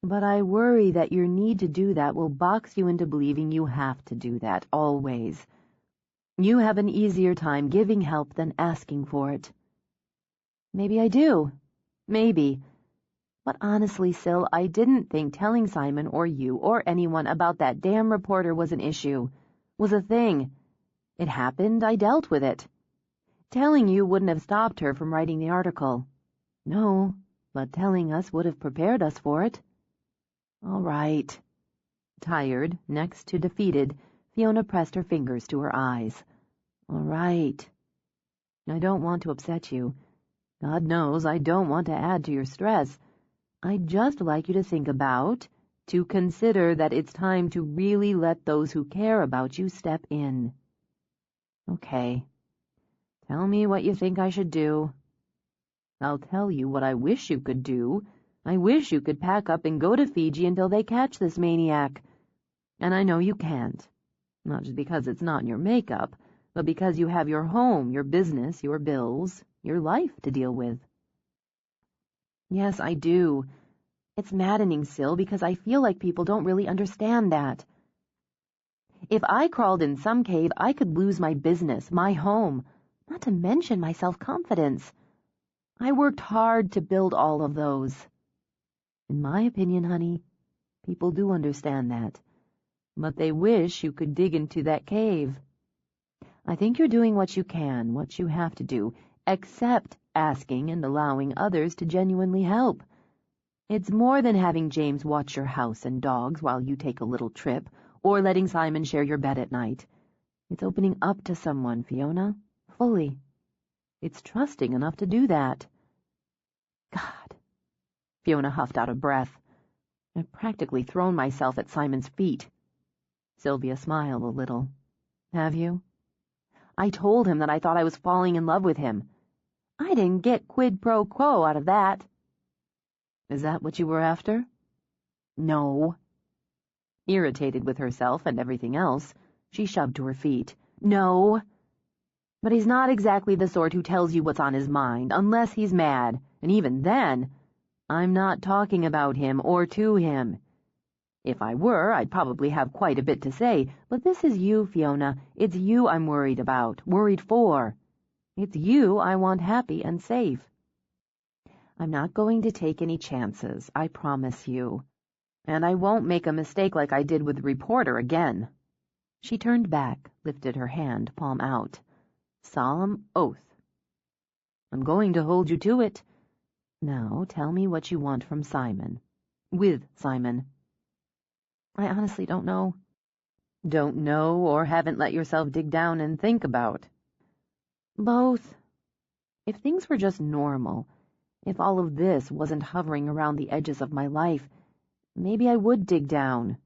But I worry that your need to do that will box you into believing you have to do that, always. You have an easier time giving help than asking for it. Maybe I do. Maybe. But honestly, Sil, I didn't think telling Simon or you or anyone about that damn reporter was an issue, was a thing. It happened, I dealt with it. Telling you wouldn't have stopped her from writing the article. No, but telling us would have prepared us for it. All right. Tired, next to defeated, Fiona pressed her fingers to her eyes. All right. I don't want to upset you. God knows I don't want to add to your stress. I'd just like you to think about, to consider that it's time to really let those who care about you step in. Okay. Tell me what you think I should do. I'll tell you what I wish you could do. I wish you could pack up and go to Fiji until they catch this maniac. And I know you can't. Not just because it's not in your makeup, but because you have your home, your business, your bills, your life to deal with. Yes, I do. It's maddening, Sil, because I feel like people don't really understand that. If I crawled in some cave, I could lose my business, my home, not to mention my self-confidence. I worked hard to build all of those. In my opinion, honey, people do understand that, but they wish you could dig into that cave. I think you're doing what you can, what you have to do, except asking and allowing others to genuinely help. It's more than having James watch your house and dogs while you take a little trip, or letting Simon share your bed at night. It's opening up to someone, Fiona, fully. It's trusting enough to do that. God. Fiona huffed out a breath. I've practically thrown myself at Simon's feet. Sylvia smiled a little. Have you? I told him that I thought I was falling in love with him. I didn't get quid pro quo out of that. Is that what you were after? No. Irritated with herself and everything else, she shoved to her feet. No. But he's not exactly the sort who tells you what's on his mind, unless he's mad, and even then, I'm not talking about him or to him. If I were, I'd probably have quite a bit to say, but this is you, Fiona. It's you I'm worried about, worried for. It's you I want happy and safe. I'm not going to take any chances, I promise you. And I won't make a mistake like I did with the reporter again. She turned back, lifted her hand, palm out. Solemn oath. I'm going to hold you to it. Now tell me what you want from Simon. With Simon. I honestly don't know. Don't know or haven't let yourself dig down and think about? Both. If things were just normal, if all of this wasn't hovering around the edges of my life, maybe I would dig down.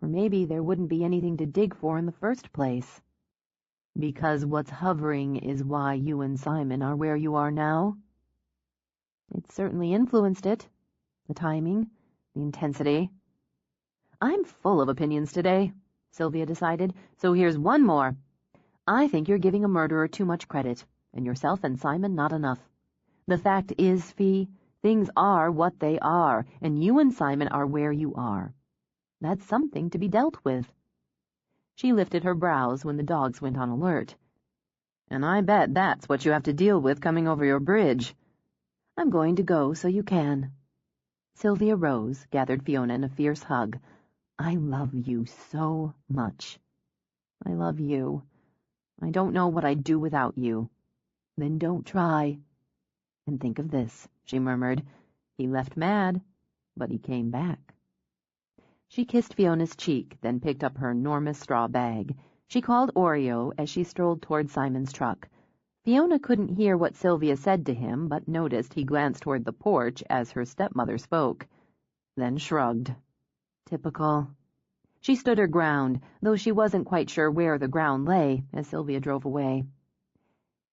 Or maybe there wouldn't be anything to dig for in the first place. Because what's hovering is why you and Simon are where you are now. It certainly influenced it. The timing, the intensity. I'm full of opinions today, Sylvia decided, so here's one more. I think you're giving a murderer too much credit, and yourself and Simon not enough. The fact is, Fee, things are what they are, and you and Simon are where you are. That's something to be dealt with. She lifted her brows when the dogs went on alert. And I bet that's what you have to deal with coming over your bridge. I'm going to go so you can. Sylvia rose, gathered Fiona in a fierce hug. I love you so much. I love you. I don't know what I'd do without you. Then don't try. And think of this, she murmured. He left mad, but he came back. She kissed Fiona's cheek, then picked up her enormous straw bag. She called Oreo as she strolled toward Simon's truck. Fiona couldn't hear what Sylvia said to him, but noticed he glanced toward the porch as her stepmother spoke, then shrugged. Typical. She stood her ground, though she wasn't quite sure where the ground lay, as Sylvia drove away.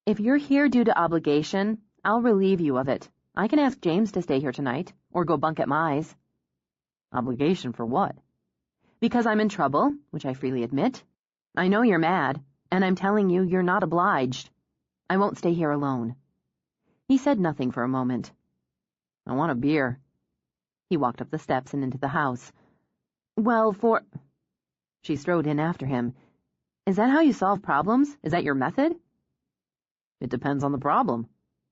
If you're here due to obligation, I'll relieve you of it. I can ask James to stay here tonight, or go bunk at Mai's. Obligation for what? Because I'm in trouble, which I freely admit. I know you're mad, and I'm telling you you're not obliged. I won't stay here alone. He said nothing for a moment. I want a beer. He walked up the steps and into the house. Well, She strode in after him. Is that how you solve problems? Is that your method? It depends on the problem.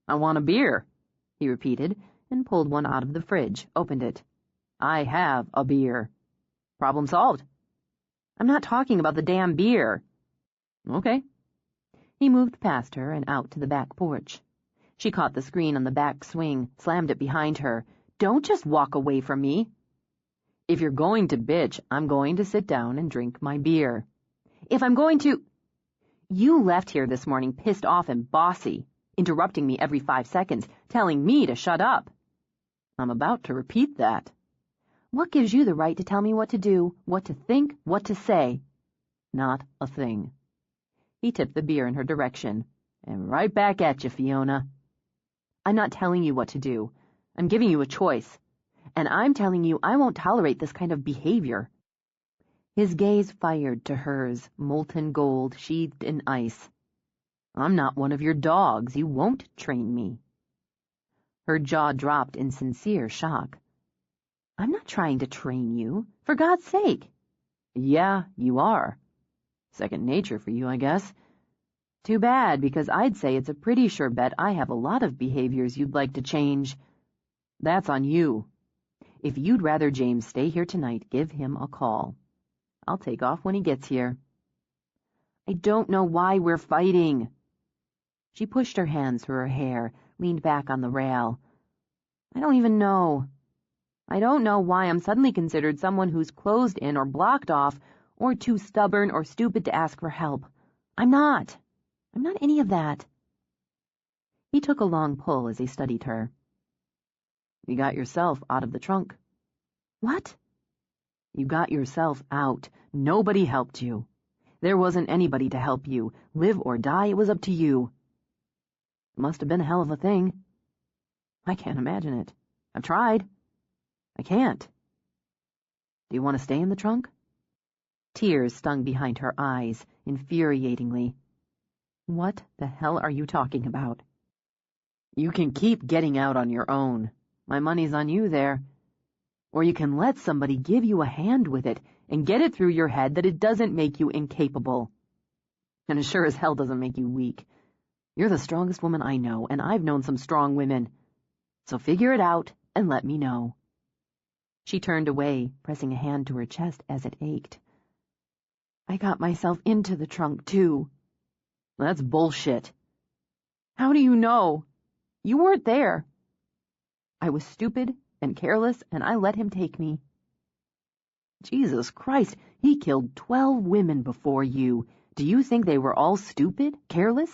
I want a beer, he repeated, and pulled one out of the fridge, opened it. I have a beer. Problem solved. I'm not talking about the damn beer. Okay. He moved past her and out to the back porch. She caught the screen on the back swing, slammed it behind her. Don't just walk away from me. If you're going to bitch, I'm going to sit down and drink my beer. If I'm going to... You left here this morning pissed off and bossy, interrupting me every 5 seconds, telling me to shut up. I'm about to repeat that. What gives you the right to tell me what to do, what to think, what to say? Not a thing. He tipped the beer in her direction. And right back at you, Fiona. I'm not telling you what to do. I'm giving you a choice. And I'm telling you I won't tolerate this kind of behavior. His gaze fired to hers, molten gold sheathed in ice. I'm not one of your dogs. You won't train me. Her jaw dropped in sincere shock. I'm not trying to train you, for God's sake. Yeah, you are. Second nature for you, I guess. Too bad, because I'd say it's a pretty sure bet I have a lot of behaviors you'd like to change. That's on you. If you'd rather James stay here tonight, give him a call. I'll take off when he gets here. I don't know why we're fighting. She pushed her hands through her hair, leaned back on the rail. I don't even know. I don't know why I'm suddenly considered someone who's closed in or blocked off or too stubborn or stupid to ask for help. I'm not. I'm not any of that. He took a long pull as he studied her. You got yourself out of the trunk. What? You got yourself out. Nobody helped you. There wasn't anybody to help you. Live or die, it was up to you. It must have been a hell of a thing. I can't imagine it. I've tried. I can't. Do you want to stay in the trunk? Tears stung behind her eyes, infuriatingly. What the hell are you talking about? You can keep getting out on your own. My money's on you there. Or you can let somebody give you a hand with it and get it through your head that it doesn't make you incapable. And it sure as hell doesn't make you weak. You're the strongest woman I know, and I've known some strong women. So figure it out and let me know. She turned away, pressing a hand to her chest as it ached. I got myself into the trunk, too. That's bullshit. How do you know? You weren't there. I was stupid and careless, and I let him take me. Jesus Christ, he killed 12 women before you. Do you think they were all stupid, careless?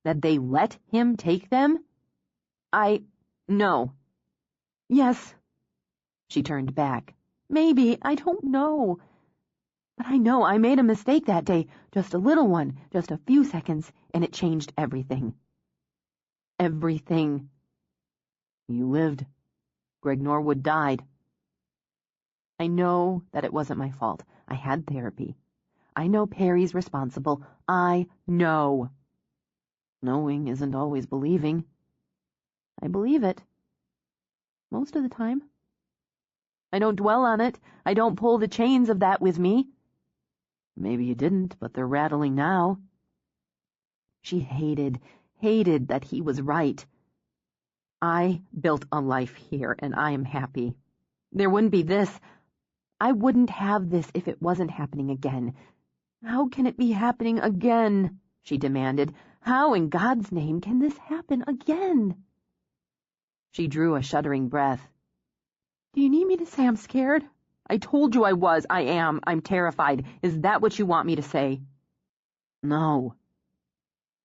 That they let him take them? No. Yes. She turned back. Maybe, I don't know. But I know I made a mistake that day, just a little one, just a few seconds, and it changed everything. Everything. You lived. Greg Norwood died. I know that it wasn't my fault. I had therapy. I know Perry's responsible. I know. Knowing isn't always believing. I believe it. Most of the time. I don't dwell on it. I don't pull the chains of that with me. Maybe you didn't, but they're rattling now. She hated that he was right. I built a life here, and I am happy. There wouldn't be this. I wouldn't have this if it wasn't happening again. How can it be happening again? She demanded. How in God's name can this happen again? She drew a shuddering breath. Do you need me to say I'm scared? I told you I was. I am. I'm terrified. Is that what you want me to say? No.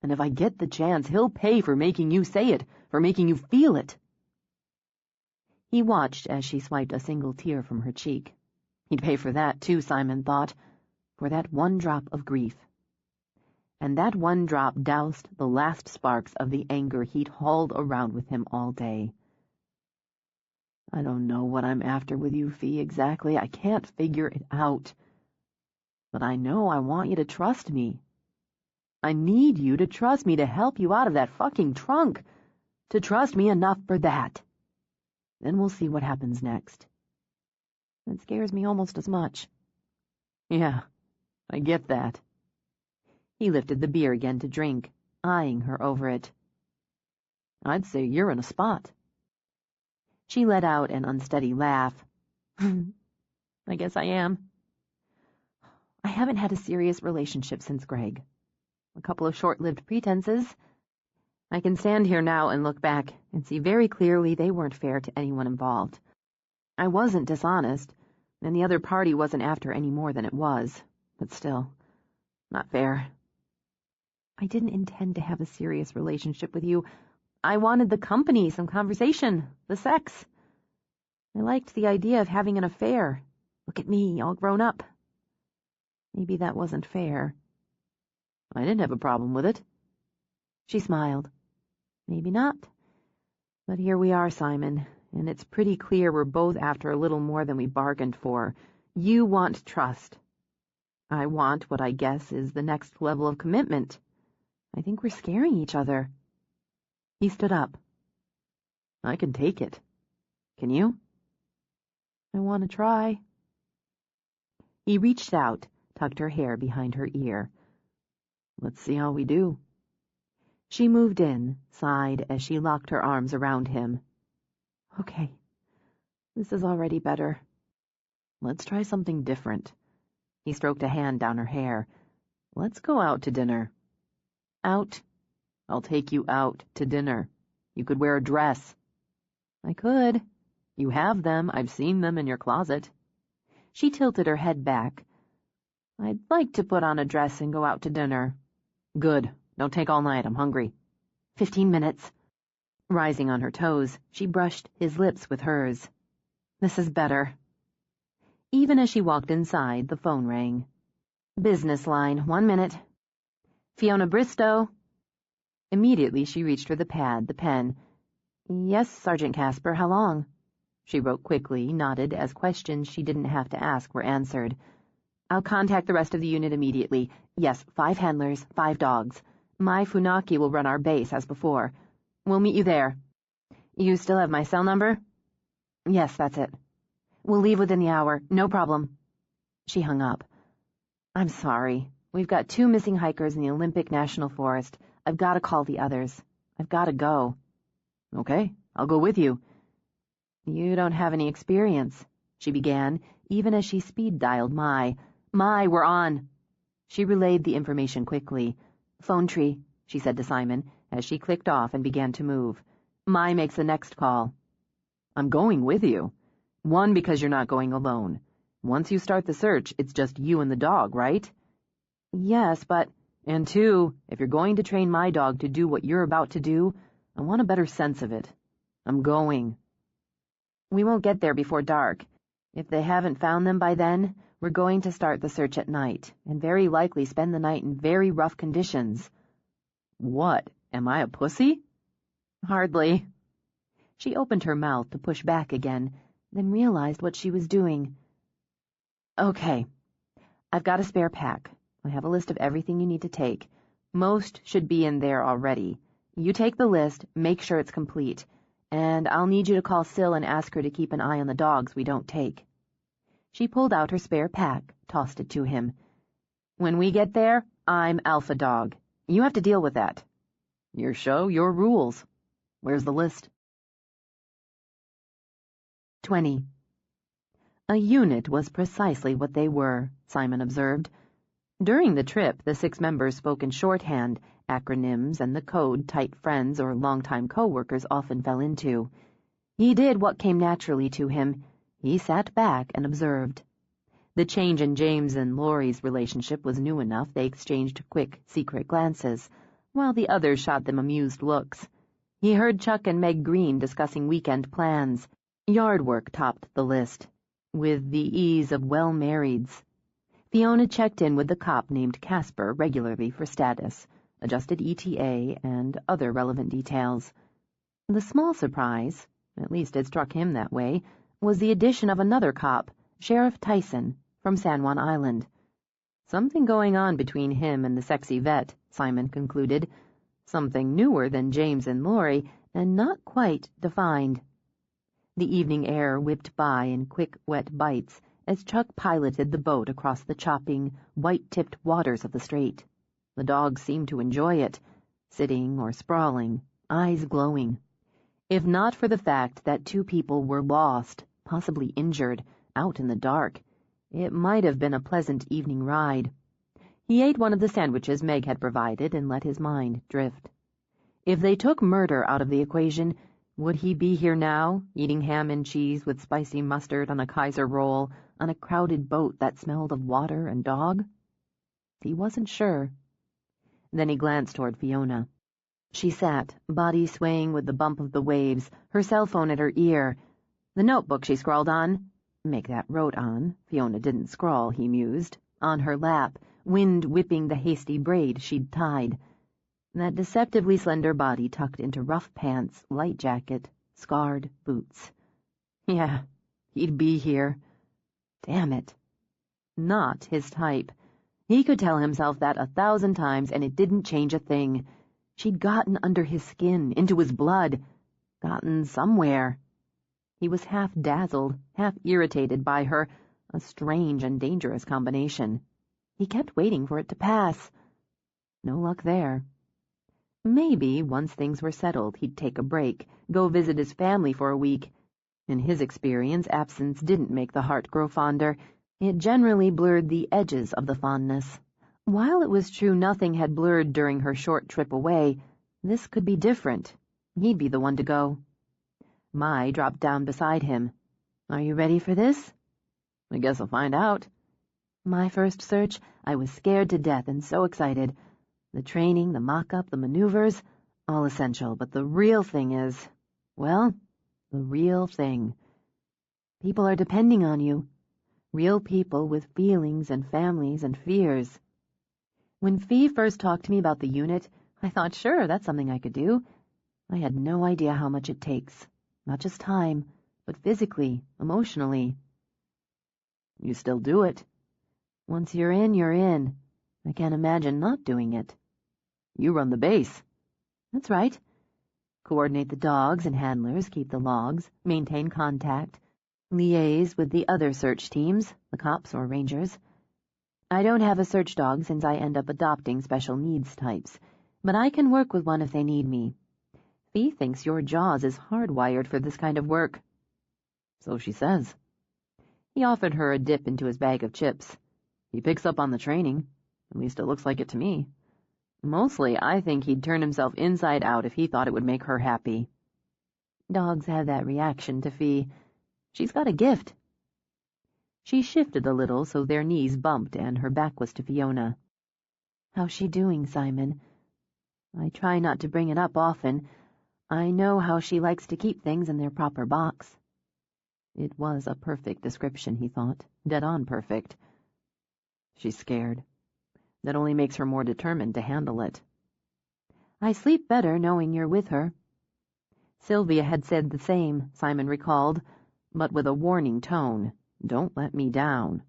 And if I get the chance, he'll pay for making you say it, for making you feel it. He watched as she swiped a single tear from her cheek. He'd pay for that, too, Simon thought, for that one drop of grief. And that one drop doused the last sparks of the anger he'd hauled around with him all day. I don't know what I'm after with you, Fee, exactly. I can't figure it out. But I know I want you to trust me. I need you to trust me to help you out of that fucking trunk. To trust me enough for that. Then we'll see what happens next. It scares me almost as much. Yeah, I get that. He lifted the beer again to drink, eyeing her over it. I'd say you're in a spot. She let out an unsteady laugh. I guess I am. I haven't had a serious relationship since Greg. A couple of short-lived pretenses. I can stand here now and look back and see very clearly they weren't fair to anyone involved. I wasn't dishonest, and the other party wasn't after any more than it was, but still, not fair. I didn't intend to have a serious relationship with you. I wanted the company, some conversation, the sex. I liked the idea of having an affair. Look at me, all grown up. Maybe that wasn't fair. I didn't have a problem with it. She smiled. Maybe not. But here we are, Simon, and it's pretty clear we're both after a little more than we bargained for. You want trust. I want what I guess is the next level of commitment. I think we're scaring each other. He stood up. I can take it. Can you? I want to try. He reached out, tucked her hair behind her ear. Let's see how we do. She moved in, sighed as she locked her arms around him. Okay, this is already better. Let's try something different. He stroked a hand down her hair. Let's go out to dinner. Out? I'll take you out to dinner. You could wear a dress. I could. You have them. I've seen them in your closet. She tilted her head back. I'd like to put on a dress and go out to dinner. Good. Don't take all night. I'm hungry. 15 minutes. Rising on her toes, she brushed his lips with hers. This is better. Even as she walked inside, the phone rang. Business line, 1 minute. Fiona Bristow. Immediately she reached for the pad, the pen. Yes, Sergeant Casper, how long? She wrote quickly, nodded as questions she didn't have to ask were answered. I'll contact the rest of the unit immediately. Yes, 5 handlers, 5 dogs. My Funaki will run our base as before. We'll meet you there. You still have my cell number? Yes, that's it. We'll leave within the hour, no problem. She hung up. I'm sorry. We've got 2 missing hikers in the Olympic National Forest. I've got to call the others. I've got to go. Okay, I'll go with you. You don't have any experience, she began, even as she speed-dialed Mai. Mai, we're on. She relayed the information quickly. Phone tree, she said to Simon, as she clicked off and began to move. Mai makes the next call. I'm going with you. 1, because you're not going alone. Once you start the search, it's just you and the dog, right? Yes, but... And 2, if you're going to train my dog to do what you're about to do, I want a better sense of it. I'm going. We won't get there before dark. If they haven't found them by then, we're going to start the search at night, and very likely spend the night in very rough conditions. What? Am I a pussy? Hardly. She opened her mouth to push back again, then realized what she was doing. Okay. I've got a spare pack. I have a list of everything you need to take. Most should be in there already. You take the list, make sure it's complete, and I'll need you to call Syl and ask her to keep an eye on the dogs we don't take. She pulled out her spare pack, tossed it to him. When we get there, I'm Alpha Dog. You have to deal with that. Your show, your rules. Where's the list? 20. A unit was precisely what they were, Simon observed. During the trip, the 6 members spoke in shorthand, acronyms, and the code tight friends or longtime co-workers often fell into. He did what came naturally to him. He sat back and observed. The change in James and Laurie's relationship was new enough they exchanged quick, secret glances, while the others shot them amused looks. He heard Chuck and Meg Green discussing weekend plans. Yard work topped the list, with the ease of well-marrieds. Fiona checked in with the cop named Casper regularly for status, adjusted ETA, and other relevant details. The small surprise, at least it struck him that way, was the addition of another cop, Sheriff Tyson, from San Juan Island. Something going on between him and the sexy vet, Simon concluded. Something newer than James and Laurie, and not quite defined. The evening air whipped by in quick, wet bites as Chuck piloted the boat across the chopping, white-tipped waters of the strait. The dogs seemed to enjoy it, sitting or sprawling, eyes glowing. If not for the fact that two people were lost, possibly injured, out in the dark, it might have been a pleasant evening ride. He ate one of the sandwiches Meg had provided and let his mind drift. If they took murder out of the equation, would he be here now, eating ham and cheese with spicy mustard on a Kaiser roll on a crowded boat that smelled of water and dog? He wasn't sure. Then he glanced toward Fiona. She sat, body swaying with the bump of the waves, her cell phone at her ear. The notebook she scrawled on, make that wrote on, Fiona didn't scrawl, he mused, on her lap, wind whipping the hasty braid she'd tied. That deceptively slender body tucked into rough pants, light jacket, scarred boots. Yeah, he'd be here. Damn it. Not his type. He could tell himself that 1,000 times, and it didn't change a thing. She'd gotten under his skin, into his blood. Gotten somewhere. He was half dazzled, half irritated by her, a strange and dangerous combination. He kept waiting for it to pass. No luck there. Maybe, once things were settled, he'd take a break, go visit his family for a week. In his experience, absence didn't make the heart grow fonder. It generally blurred the edges of the fondness. While it was true nothing had blurred during her short trip away, this could be different. He'd be the one to go. Mai dropped down beside him. Are you ready for this? I guess I'll find out. My first search, I was scared to death and so excited. The training, the mock-up, the maneuvers, all essential, but the real thing is, well, the real thing. People are depending on you. Real people with feelings and families and fears. When Fee first talked to me about the unit, I thought, sure, that's something I could do. I had no idea how much it takes. Not just time, but physically, emotionally. You still do it. Once you're in, you're in. I can't imagine not doing it. You run the base. That's right. Coordinate the dogs and handlers, keep the logs, maintain contact, liaise with the other search teams, the cops or rangers. I don't have a search dog since I end up adopting special needs types, but I can work with one if they need me. Fee thinks your jaws is hardwired for this kind of work. So she says. He offered her a dip into his bag of chips. He picks up on the training. At least it looks like it to me. Mostly, I think he'd turn himself inside out if he thought it would make her happy. Dogs have that reaction to Fee. She's got a gift. She shifted a little so their knees bumped and her back was to Fiona. How's she doing, Simon? I try not to bring it up often. I know how she likes to keep things in their proper box. It was a perfect description, he thought. Dead-on perfect. She's scared. That only makes her more determined to handle it. I sleep better knowing you're with her. Sylvia had said the same, Simon recalled, but with a warning tone. Don't let me down.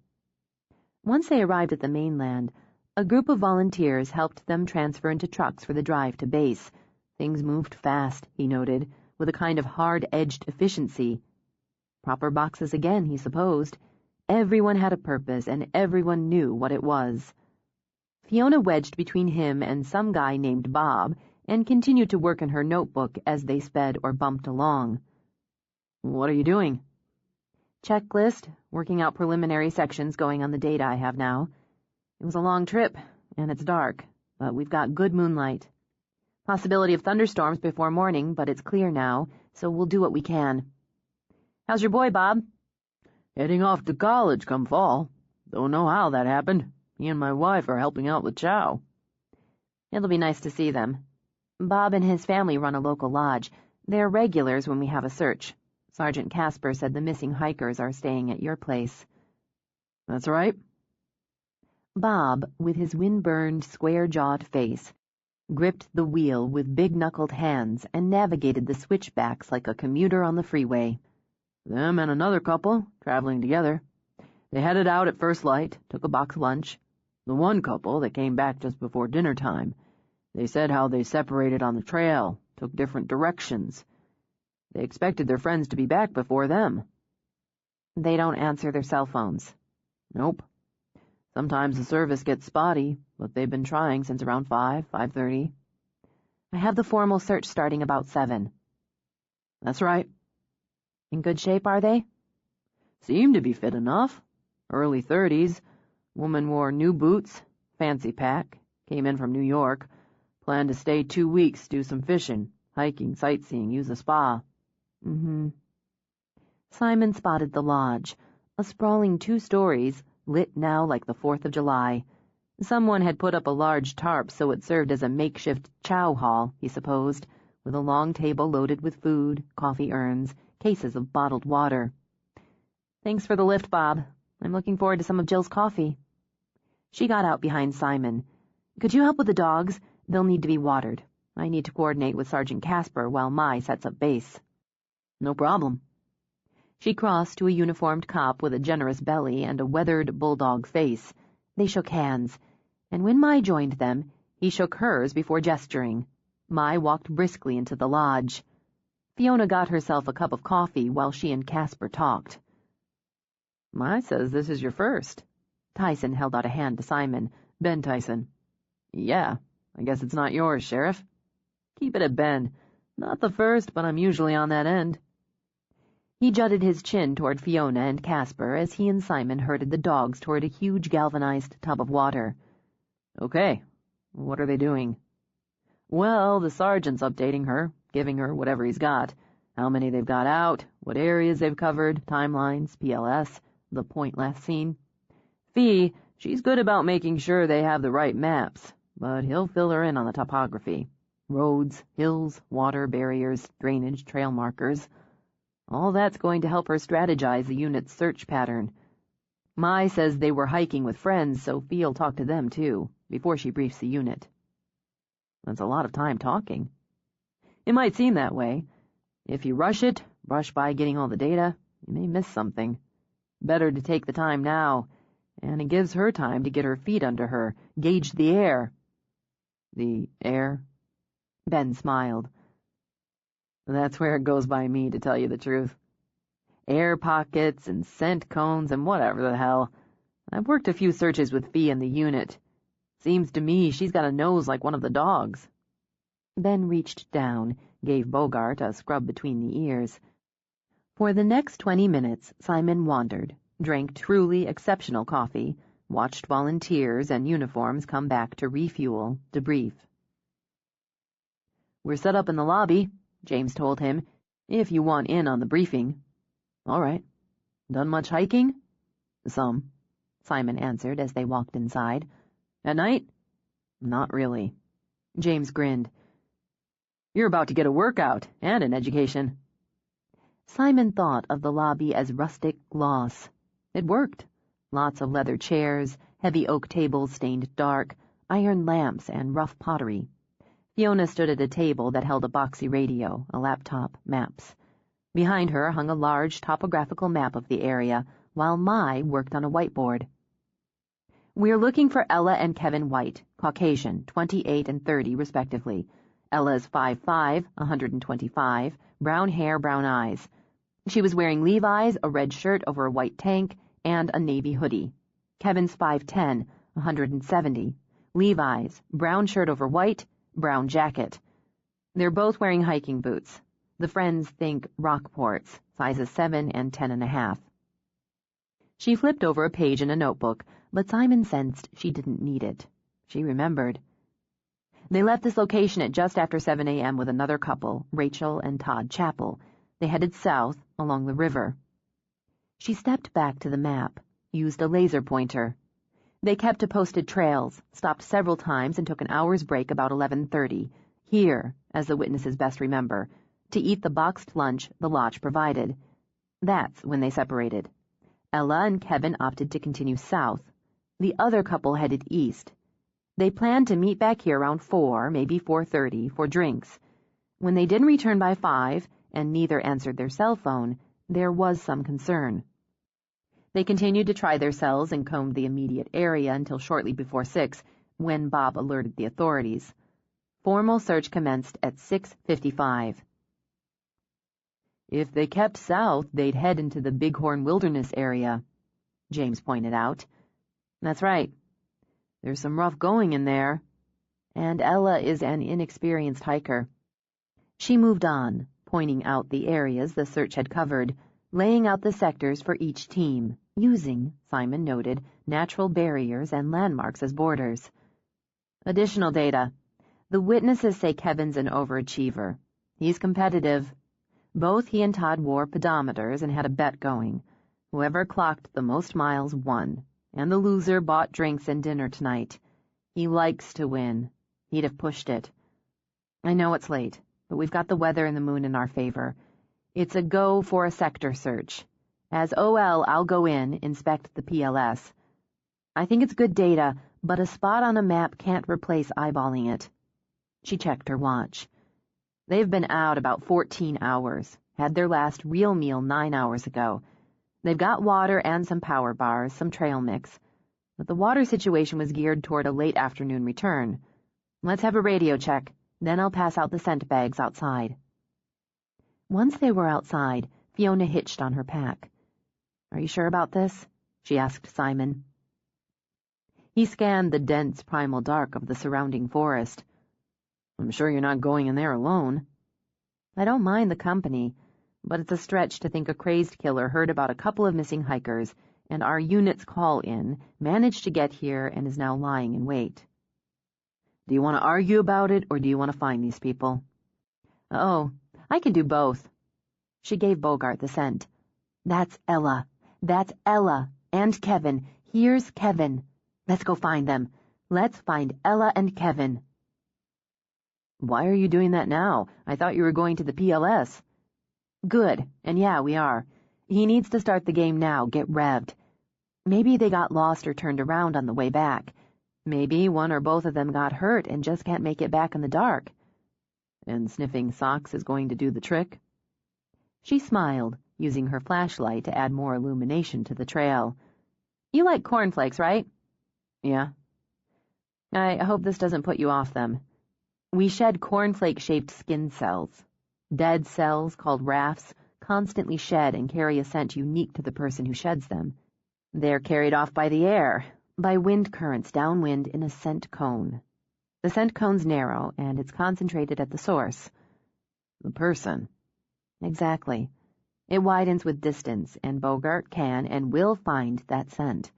Once they arrived at the mainland, a group of volunteers helped them transfer into trucks for the drive to base. Things moved fast, he noted, with a kind of hard-edged efficiency. Proper boxes again, he supposed. Everyone had a purpose, and everyone knew what it was. Fiona wedged between him and some guy named Bob and continued to work in her notebook as they sped or bumped along. What are you doing? Checklist, working out preliminary sections going on the data I have now. It was a long trip, and it's dark, but we've got good moonlight. Possibility of thunderstorms before morning, but it's clear now, so we'll do what we can. How's your boy, Bob? Heading off to college come fall. Don't know how that happened. He and my wife are helping out with chow. It'll be nice to see them. Bob and his family run a local lodge. They're regulars when we have a search. Sergeant Casper said the missing hikers are staying at your place. That's right. Bob, with his wind-burned, square-jawed face, gripped the wheel with big-knuckled hands and navigated the switchbacks like a commuter on the freeway. Them and another couple, traveling together. They headed out at first light, took a box lunch. The one couple that came back just before dinner time. They said how they separated on the trail, took different directions. They expected their friends to be back before them. They don't answer their cell phones. Nope. Sometimes the service gets spotty, but they've been trying since around 5:30. I have the formal search starting about 7. That's right. In good shape, are they? Seem to be fit enough. Early 30s. Woman wore new boots, fancy pack, came in from New York, planned to stay 2 weeks, do some fishing, hiking, sightseeing, use a spa. Simon spotted the lodge, a sprawling 2 stories, lit now like the 4th of July. Someone had put up a large tarp so it served as a makeshift chow hall, he supposed, with a long table loaded with food, coffee urns, cases of bottled water. Thanks for the lift, Bob. I'm looking forward to some of Jill's coffee. She got out behind Simon. Could you help with the dogs? They'll need to be watered. I need to coordinate with Sergeant Casper while Mai sets up base. No problem. She crossed to a uniformed cop with a generous belly and a weathered bulldog face. They shook hands, and when Mai joined them, he shook hers before gesturing. Mai walked briskly into the lodge. Fiona got herself a cup of coffee while she and Casper talked. Mai says this is your first. Tyson held out a hand to Simon. Ben Tyson. Yeah, I guess it's not yours, Sheriff. Keep it at Ben. Not the first, but I'm usually on that end. He jutted his chin toward Fiona and Casper as he and Simon herded the dogs toward a huge galvanized tub of water. Okay, what are they doing? Well, the sergeant's updating her, giving her whatever he's got. How many they've got out, what areas they've covered, timelines, PLS, the point last seen. Fee, she's good about making sure they have the right maps, but he'll fill her in on the topography. Roads, hills, water barriers, drainage, trail markers. All that's going to help her strategize the unit's search pattern. Mai says they were hiking with friends, so Fee'll talk to them, too, before she briefs the unit. That's a lot of time talking. It might seem that way. If you rush by getting all the data, you may miss something. Better to take the time now, and it gives her time to get her feet under her, gauge the air. The air? Ben smiled. That's where it goes by me, to tell you the truth. Air pockets and scent cones and whatever the hell. I've worked a few searches with Fee in the unit. Seems to me she's got a nose like one of the dogs. Ben reached down, gave Bogart a scrub between the ears. For the next 20 minutes, Simon wandered, drank truly exceptional coffee, watched volunteers and uniforms come back to refuel, debrief. We're set up in the lobby, James told him, if you want in on the briefing. All right. Done much hiking? Some, Simon answered as they walked inside. At night? Not really. James grinned. You're about to get a workout and an education. Simon thought of the lobby as rustic gloss. It worked. Lots of leather chairs, heavy oak tables stained dark, iron lamps, and rough pottery. Fiona stood at a table that held a boxy radio, a laptop, maps. Behind her hung a large topographical map of the area, while Mai worked on a whiteboard. We're looking for Ella and Kevin White, Caucasian, 28 and 30 respectively. Ella's 5'5", 125, brown hair, brown eyes. She was wearing Levi's, a red shirt over a white tank, and a navy hoodie. Kevin's 5'10", 170, Levi's, brown shirt over white, brown jacket. They're both wearing hiking boots. The friends think Rockports, sizes 7 and 10.5. She flipped over a page in a notebook, but Simon sensed she didn't need it. She remembered. They left this location at just after 7 a.m. with another couple, Rachel and Todd Chappell. They headed south along the river. She stepped back to the map, used a laser pointer. They kept to posted trails, stopped several times, and took an hour's break about 11:30, here, as the witnesses best remember, to eat the boxed lunch the lodge provided. That's when they separated. Ella and Kevin opted to continue south. The other couple headed east. They planned to meet back here around 4, maybe 4:30, for drinks. When they didn't return by 5, and neither answered their cell phone, there was some concern. They continued to try their cells and combed the immediate area until shortly before 6, when Bob alerted the authorities. Formal search commenced at 6:55. If they kept south, they'd head into the Bighorn Wilderness area, James pointed out. That's right. There's some rough going in there. And Ella is an inexperienced hiker. She moved on, pointing out the areas the search had covered, laying out the sectors for each team, using, Simon noted, natural barriers and landmarks as borders. Additional data. The witnesses say Kevin's an overachiever. He's competitive. Both he and Todd wore pedometers and had a bet going. Whoever clocked the most miles won, and the loser bought drinks and dinner tonight. He likes to win. He'd have pushed it. I know it's late, but we've got the weather and the moon in our favor. It's a go for a sector search. As OL, I'll go in, inspect the PLS. I think it's good data, but a spot on a map can't replace eyeballing it. She checked her watch. They've been out about 14 hours, had their last real meal 9 hours ago. They've got water and some power bars, some trail mix, but the water situation was geared toward a late afternoon return. Let's have a radio check, then I'll pass out the scent bags outside. Once they were outside, Fiona hitched on her pack. Are you sure about this? She asked Simon. He scanned the dense primal dark of the surrounding forest. I'm sure you're not going in there alone. I don't mind the company, but it's a stretch to think a crazed killer heard about a couple of missing hikers, and our unit's call-in managed to get here and is now lying in wait. Do you want to argue about it, or do you want to find these people? Oh, I can do both. She gave Bogart the scent. That's Ella. That's Ella. And Kevin. Here's Kevin. Let's go find them. Let's find Ella and Kevin. Why are you doing that now? I thought you were going to the PLS. Good. And yeah, we are. He needs to start the game now, get revved. Maybe they got lost or turned around on the way back. Maybe one or both of them got hurt and just can't make it back in the dark. And sniffing socks is going to do the trick? She smiled, using her flashlight to add more illumination to the trail. You like cornflakes, right? Yeah. I hope this doesn't put you off them. We shed cornflake-shaped skin cells. Dead cells, called rafts, constantly shed and carry a scent unique to the person who sheds them. They're carried off by the air, by wind currents downwind in a scent cone. The scent cone's narrow, and it's concentrated at the source. The person. Exactly. It widens with distance, and Bogart can and will find that scent.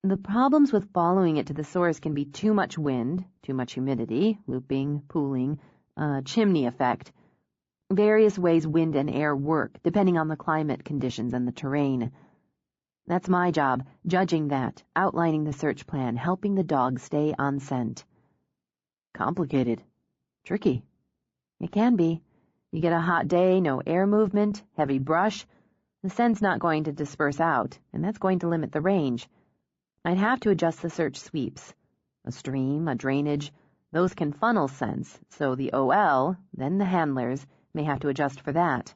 The problems with following it to the source can be too much wind, too much humidity, looping, pooling, chimney effect. Various ways wind and air work, depending on the climate conditions and the terrain. That's my job, judging that, outlining the search plan, helping the dog stay on scent. Complicated. Tricky. It can be. You get a hot day, no air movement, heavy brush. The scent's not going to disperse out, and that's going to limit the range. I'd have to adjust the search sweeps. A stream, a drainage, those can funnel scents, so the OL, then the handlers, may have to adjust for that.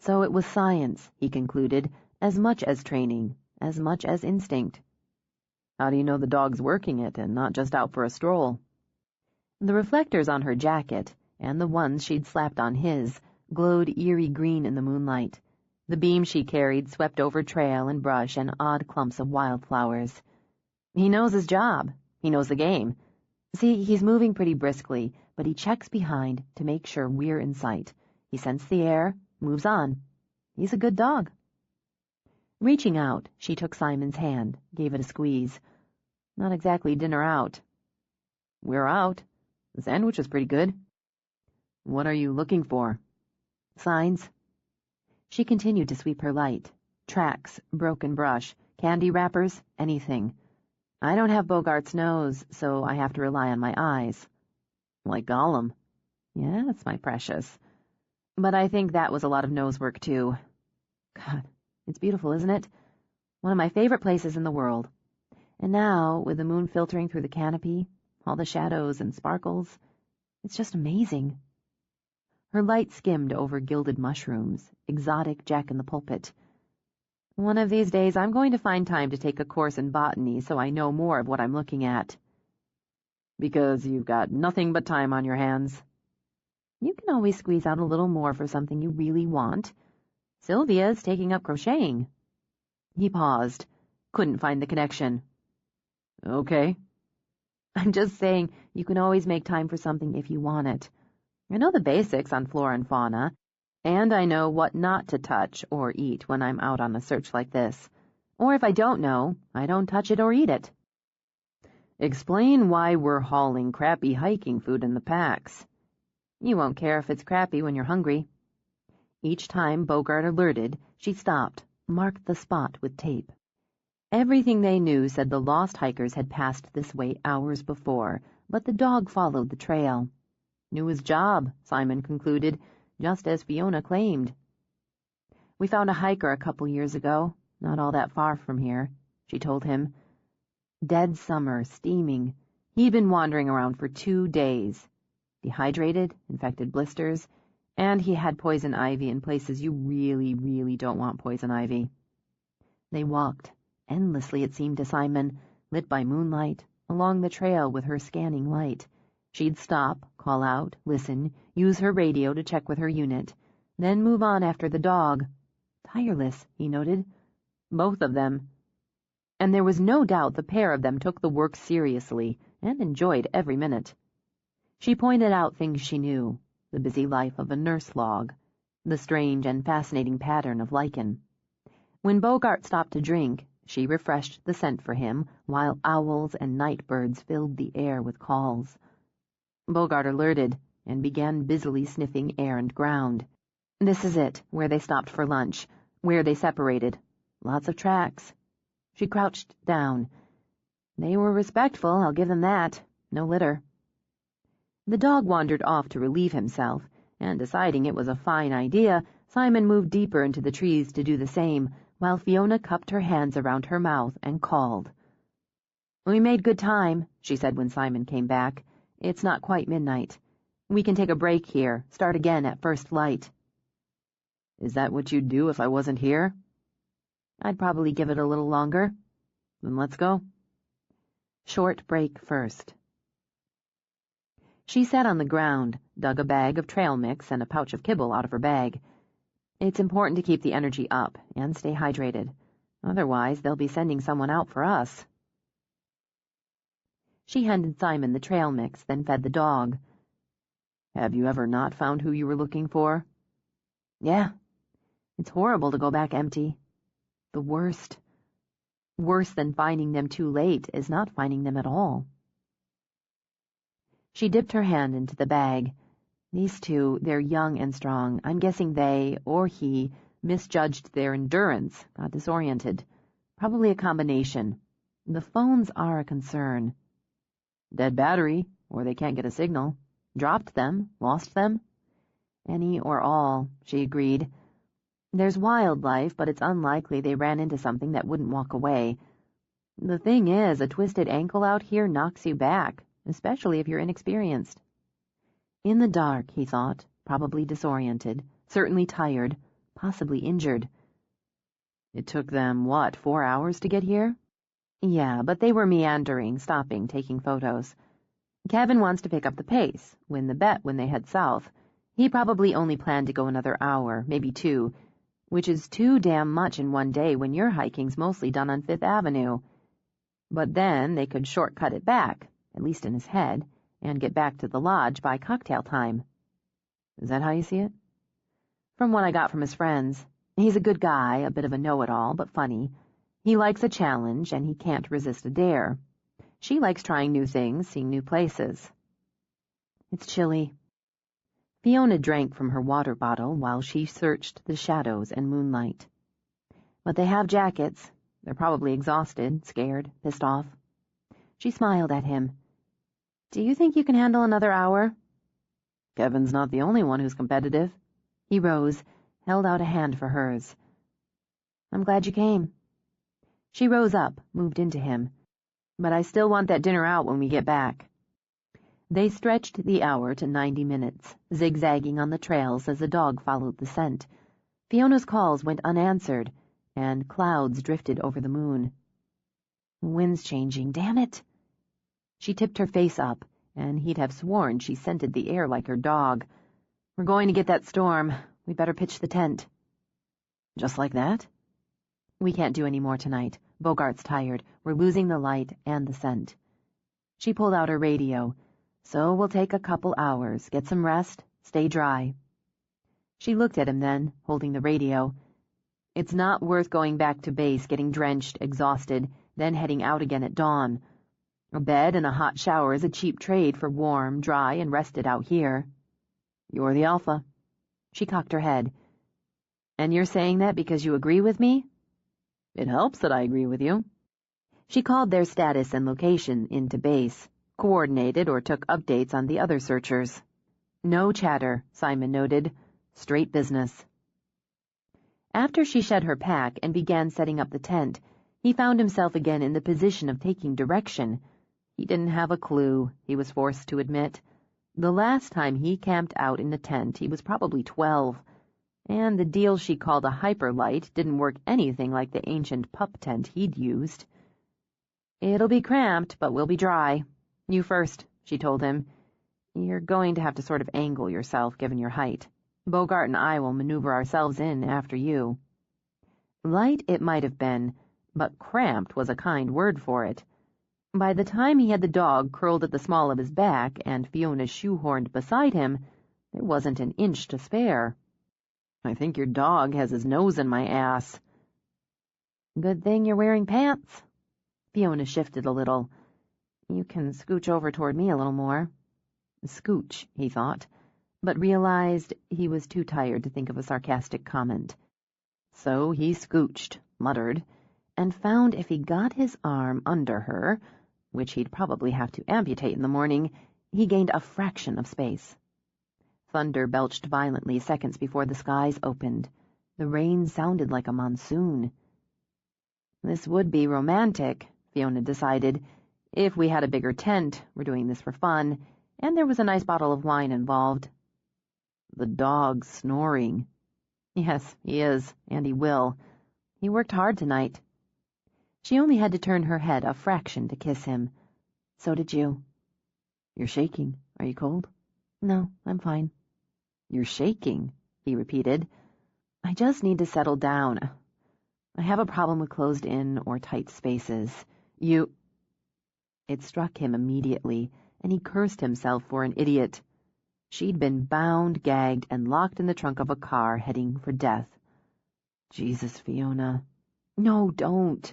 So it was science, he concluded, as much as training, as much as instinct. How do you know the dog's working it and not just out for a stroll? The reflectors on her jacket, and the ones she'd slapped on his, glowed eerie green in the moonlight. The beam she carried swept over trail and brush and odd clumps of wildflowers. He knows his job. He knows the game. See, he's moving pretty briskly, but he checks behind to make sure we're in sight. He scents the air, moves on. He's a good dog. Reaching out, she took Simon's hand, gave it a squeeze. Not exactly dinner out. We're out. The sandwich is pretty good. What are you looking for? Signs. She continued to sweep her light. Tracks, broken brush, candy wrappers, anything. I don't have Bogart's nose, so I have to rely on my eyes. Like Gollum. Yes, my precious. But I think that was a lot of nose work, too. God, it's beautiful, isn't it? One of my favorite places in the world. And now, with the moon filtering through the canopy, all the shadows and sparkles, it's just amazing. Her light skimmed over gilded mushrooms, exotic jack-in-the-pulpit. One of these days I'm going to find time to take a course in botany so I know more of what I'm looking at. Because you've got nothing but time on your hands. You can always squeeze out a little more for something you really want. Sylvia's taking up crocheting." He paused. Couldn't find the connection. Okay. "I'm just saying you can always make time for something if you want it. I know the basics on flora and fauna, and I know what not to touch or eat when I'm out on a search like this. Or if I don't know, I don't touch it or eat it." Explain why we're hauling crappy hiking food in the packs. "You won't care if it's crappy when you're hungry." Each time Bogart alerted, she stopped, marked the spot with tape. Everything they knew said the lost hikers had passed this way hours before, but the dog followed the trail. Knew his job, Simon concluded, just as Fiona claimed. "We found a hiker a couple years ago, not all that far from here," she told him. "Dead summer, steaming. He'd been wandering around for 2 days. Dehydrated, infected blisters, and he had poison ivy in places you really, really don't want poison ivy." They walked, endlessly it seemed to Simon, lit by moonlight, along the trail with her scanning light. She'd stop, call out, listen, use her radio to check with her unit, then move on after the dog. Tireless, he noted. Both of them. And there was no doubt the pair of them took the work seriously and enjoyed every minute. She pointed out things she knew, the busy life of a nurse log, the strange and fascinating pattern of lichen. When Bogart stopped to drink, she refreshed the scent for him, while owls and night birds filled the air with calls. Bogart alerted and began busily sniffing air and ground. "This is it, where they stopped for lunch, where they separated. Lots of tracks." She crouched down. "They were respectful, I'll give them that. No litter." The dog wandered off to relieve himself, and deciding it was a fine idea, Simon moved deeper into the trees to do the same, while Fiona cupped her hands around her mouth and called. "We made good time," she said when Simon came back. "It's not quite midnight. We can take a break here, start again at first light." "Is that what you'd do if I wasn't here?" "I'd probably give it a little longer." "Then let's go." Short break first. She sat on the ground, dug a bag of trail mix and a pouch of kibble out of her bag. It's important to keep the energy up and stay hydrated. Otherwise, they'll be sending someone out for us. She handed Simon the trail mix, then fed the dog. "Have you ever not found who you were looking for?" "Yeah. It's horrible to go back empty. The worst. Worse than finding them too late is not finding them at all." She dipped her hand into the bag. "These two, they're young and strong. I'm guessing they, or he, misjudged their endurance, got disoriented. Probably a combination. The phones are a concern." "Dead battery, or they can't get a signal." "Dropped them, lost them?" "Any or all," she agreed. "There's wildlife, but it's unlikely they ran into something that wouldn't walk away. The thing is, a twisted ankle out here knocks you back, especially if you're inexperienced." In the dark, he thought, probably disoriented, certainly tired, possibly injured. "It took them, 4 hours to get here?" "Yeah, but they were meandering, stopping, taking photos. Kevin wants to pick up the pace, win the bet when they head south. He probably only planned to go another hour, maybe 2, which is too damn much in one day when your hiking's mostly done on 5th Avenue. But then they could shortcut it back, at least in his head, and get back to the lodge by cocktail time." "Is that how you see it?" "From what I got from his friends. He's a good guy, a bit of a know-it-all, but funny. He likes a challenge, and he can't resist a dare. She likes trying new things, seeing new places." "It's chilly." Fiona drank from her water bottle while she searched the shadows and moonlight. "But they have jackets. They're probably exhausted, scared, pissed off." She smiled at him. "Do you think you can handle another hour?" "Kevin's not the only one who's competitive." He rose, held out a hand for hers. "I'm glad you came." She rose up, moved into him. "But I still want that dinner out when we get back." They stretched the hour to 90 minutes, zigzagging on the trails as the dog followed the scent. Fiona's calls went unanswered, and clouds drifted over the moon. "The wind's changing, damn it." She tipped her face up, and he'd have sworn she scented the air like her dog. We're going to get that storm. We'd better pitch the tent. Just like that? We can't do any more tonight. Bogart's tired. We're losing the light and the scent. She pulled out her radio. So we'll take a couple hours, get some rest, stay dry. She looked at him then, holding the radio. It's not worth going back to base, getting drenched, exhausted, then heading out again at dawn. A bed and a hot shower is a cheap trade for warm, dry, and rested out here. You're the alpha. She cocked her head. And you're saying that because you agree with me? It helps that I agree with you. She called their status and location into base, coordinated or took updates on the other searchers. No chatter, Simon noted. Straight business. After she shed her pack and began setting up the tent, he found himself again in the position of taking direction. He didn't have a clue, he was forced to admit. The last time he camped out in a tent, he was probably 12, and the deal she called a hyperlight didn't work anything like the ancient pup tent he'd used. It'll be cramped, but we'll be dry. You first, she told him. You're going to have to sort of angle yourself, given your height. Bogart and I will maneuver ourselves in after you. Light it might have been, but cramped was a kind word for it. By the time he had the dog curled at the small of his back and Fiona shoehorned beside him, there wasn't an inch to spare. I think your dog has his nose in my ass. Good thing you're wearing pants. Fiona shifted a little. You can scooch over toward me a little more. Scooch, he thought, but realized he was too tired to think of a sarcastic comment. So he scooched, muttered, and found if he got his arm under her, which he'd probably have to amputate in the morning, he gained a fraction of space. Thunder belched violently seconds before the skies opened. The rain sounded like a monsoon. This would be romantic, Fiona decided. If we had a bigger tent, we're doing this for fun, and there was a nice bottle of wine involved. The dog's snoring. Yes, he is, and he will. He worked hard tonight. She only had to turn her head a fraction to kiss him. So did you. You're shaking. Are you cold? No, I'm fine. You're shaking, he repeated. I just need to settle down. I have a problem with closed-in or tight spaces. It struck him immediately, and he cursed himself for an idiot. She'd been bound, gagged, and locked in the trunk of a car heading for death. Jesus, Fiona. No, don't.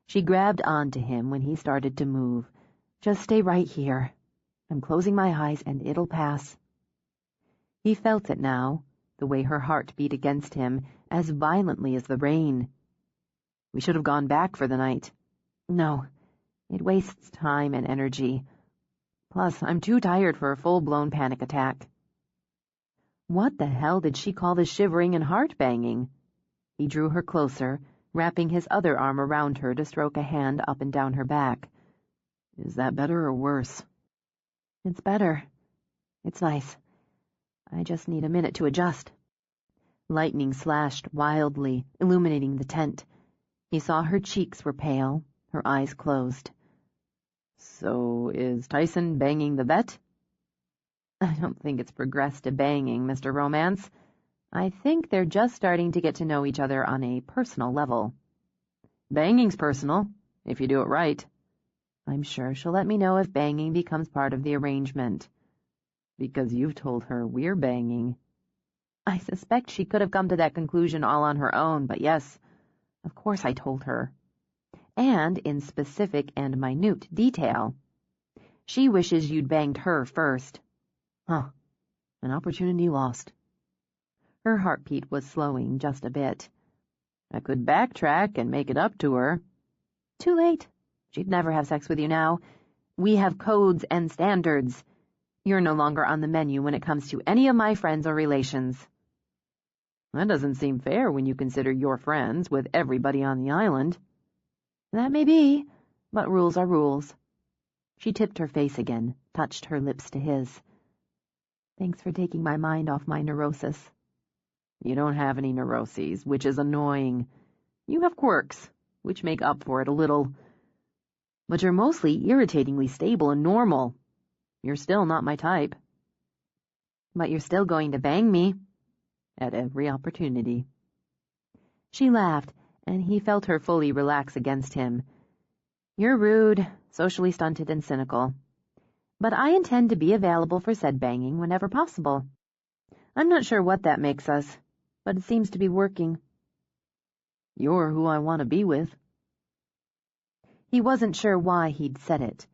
She grabbed onto him when he started to move. Just stay right here. I'm closing my eyes and it'll pass. He felt it now, the way her heart beat against him, as violently as the rain. We should have gone back for the night. No, it wastes time and energy. Plus, I'm too tired for a full-blown panic attack. What the hell did she call the shivering and heart-banging? He drew her closer, wrapping his other arm around her to stroke a hand up and down her back. Is that better or worse? It's better. It's nice. I just need a minute to adjust. Lightning slashed wildly, illuminating the tent. He saw her cheeks were pale, her eyes closed. So is Tyson banging the vet? I don't think it's progressed to banging, Mr. Romance. I think they're just starting to get to know each other on a personal level. Banging's personal, if you do it right. I'm sure she'll let me know if banging becomes part of the arrangement. Because you've told her we're banging. I suspect she could have come to that conclusion all on her own, but yes, of course I told her. And in specific and minute detail. She wishes you'd banged her first. Huh. An opportunity lost. Her heartbeat was slowing just a bit. I could backtrack and make it up to her. Too late. She'd never have sex with you now. We have codes and standards. You're no longer on the menu when it comes to any of my friends or relations. That doesn't seem fair when you consider you're friends with everybody on the island. That may be, but rules are rules. She tipped her face again, touched her lips to his. Thanks for taking my mind off my neurosis. You don't have any neuroses, which is annoying. You have quirks, which make up for it a little. But you're mostly irritatingly stable and normal. You're still not my type. But you're still going to bang me. At every opportunity. She laughed, and he felt her fully relax against him. You're rude, socially stunted, and cynical. But I intend to be available for said banging whenever possible. I'm not sure what that makes us, but it seems to be working. You're who I want to be with. He wasn't sure why he'd said it.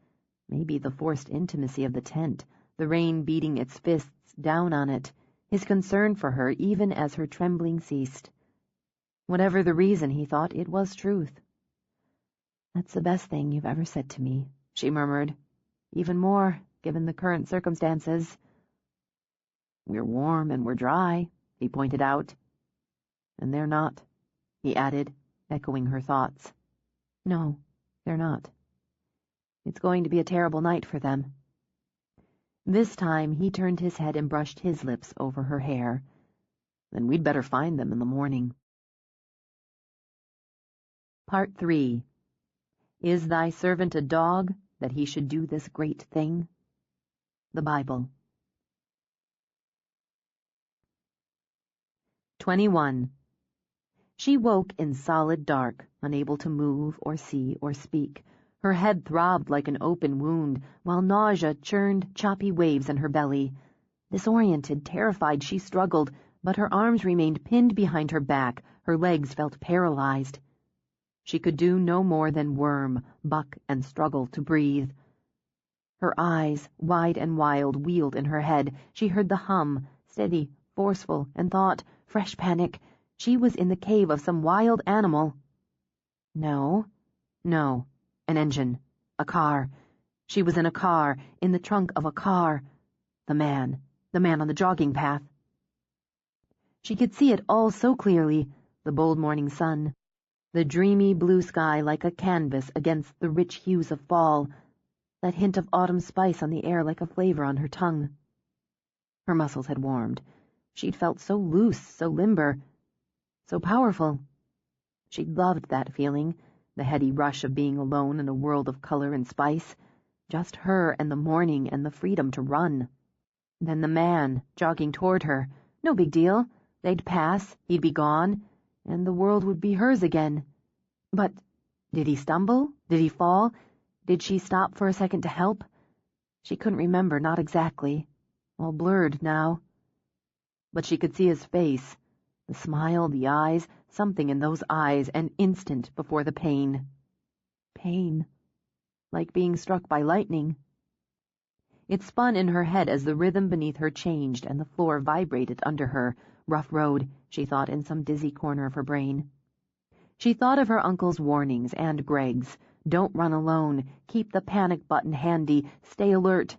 Maybe the forced intimacy of the tent, the rain beating its fists down on it, his concern for her even as her trembling ceased. Whatever the reason, he thought it was truth. That's the best thing you've ever said to me, she murmured. Even more, given the current circumstances. We're warm and we're dry, he pointed out. And they're not, he added, echoing her thoughts. No, they're not. It's going to be a terrible night for them. This time he turned his head and brushed his lips over her hair. Then we'd better find them in the morning. Part 3. Is thy servant a dog, that he should do this great thing? The Bible. 21. She woke in solid dark, unable to move or see or speak. Her head throbbed like an open wound, while nausea churned choppy waves in her belly. Disoriented, terrified, she struggled, but her arms remained pinned behind her back, her legs felt paralyzed. She could do no more than worm, buck, and struggle to breathe. Her eyes, wide and wild, wheeled in her head. She heard the hum, steady, forceful, and thought, fresh panic, she was in the cave of some wild animal. No. An engine. A car. She was in a car, in the trunk of a car. The man on the jogging path. She could see it all so clearly, the bold morning sun, the dreamy blue sky like a canvas against the rich hues of fall, that hint of autumn spice on the air like a flavor on her tongue. Her muscles had warmed. She'd felt so loose, so limber, so powerful. She'd loved that feeling, the heady rush of being alone in a world of color and spice, just her and the morning and the freedom to run. Then the man, jogging toward her. No big deal. They'd pass, he'd be gone, and the world would be hers again. But did he stumble? Did he fall? Did she stop for a second to help? She couldn't remember, not exactly. All blurred now. But she could see his face. The smile, the eyes, something in those eyes, an instant before the pain. Pain. Like being struck by lightning. It spun in her head as the rhythm beneath her changed and the floor vibrated under her. Rough road, she thought in some dizzy corner of her brain. She thought of her uncle's warnings and Greg's. Don't run alone. Keep the panic button handy. Stay alert.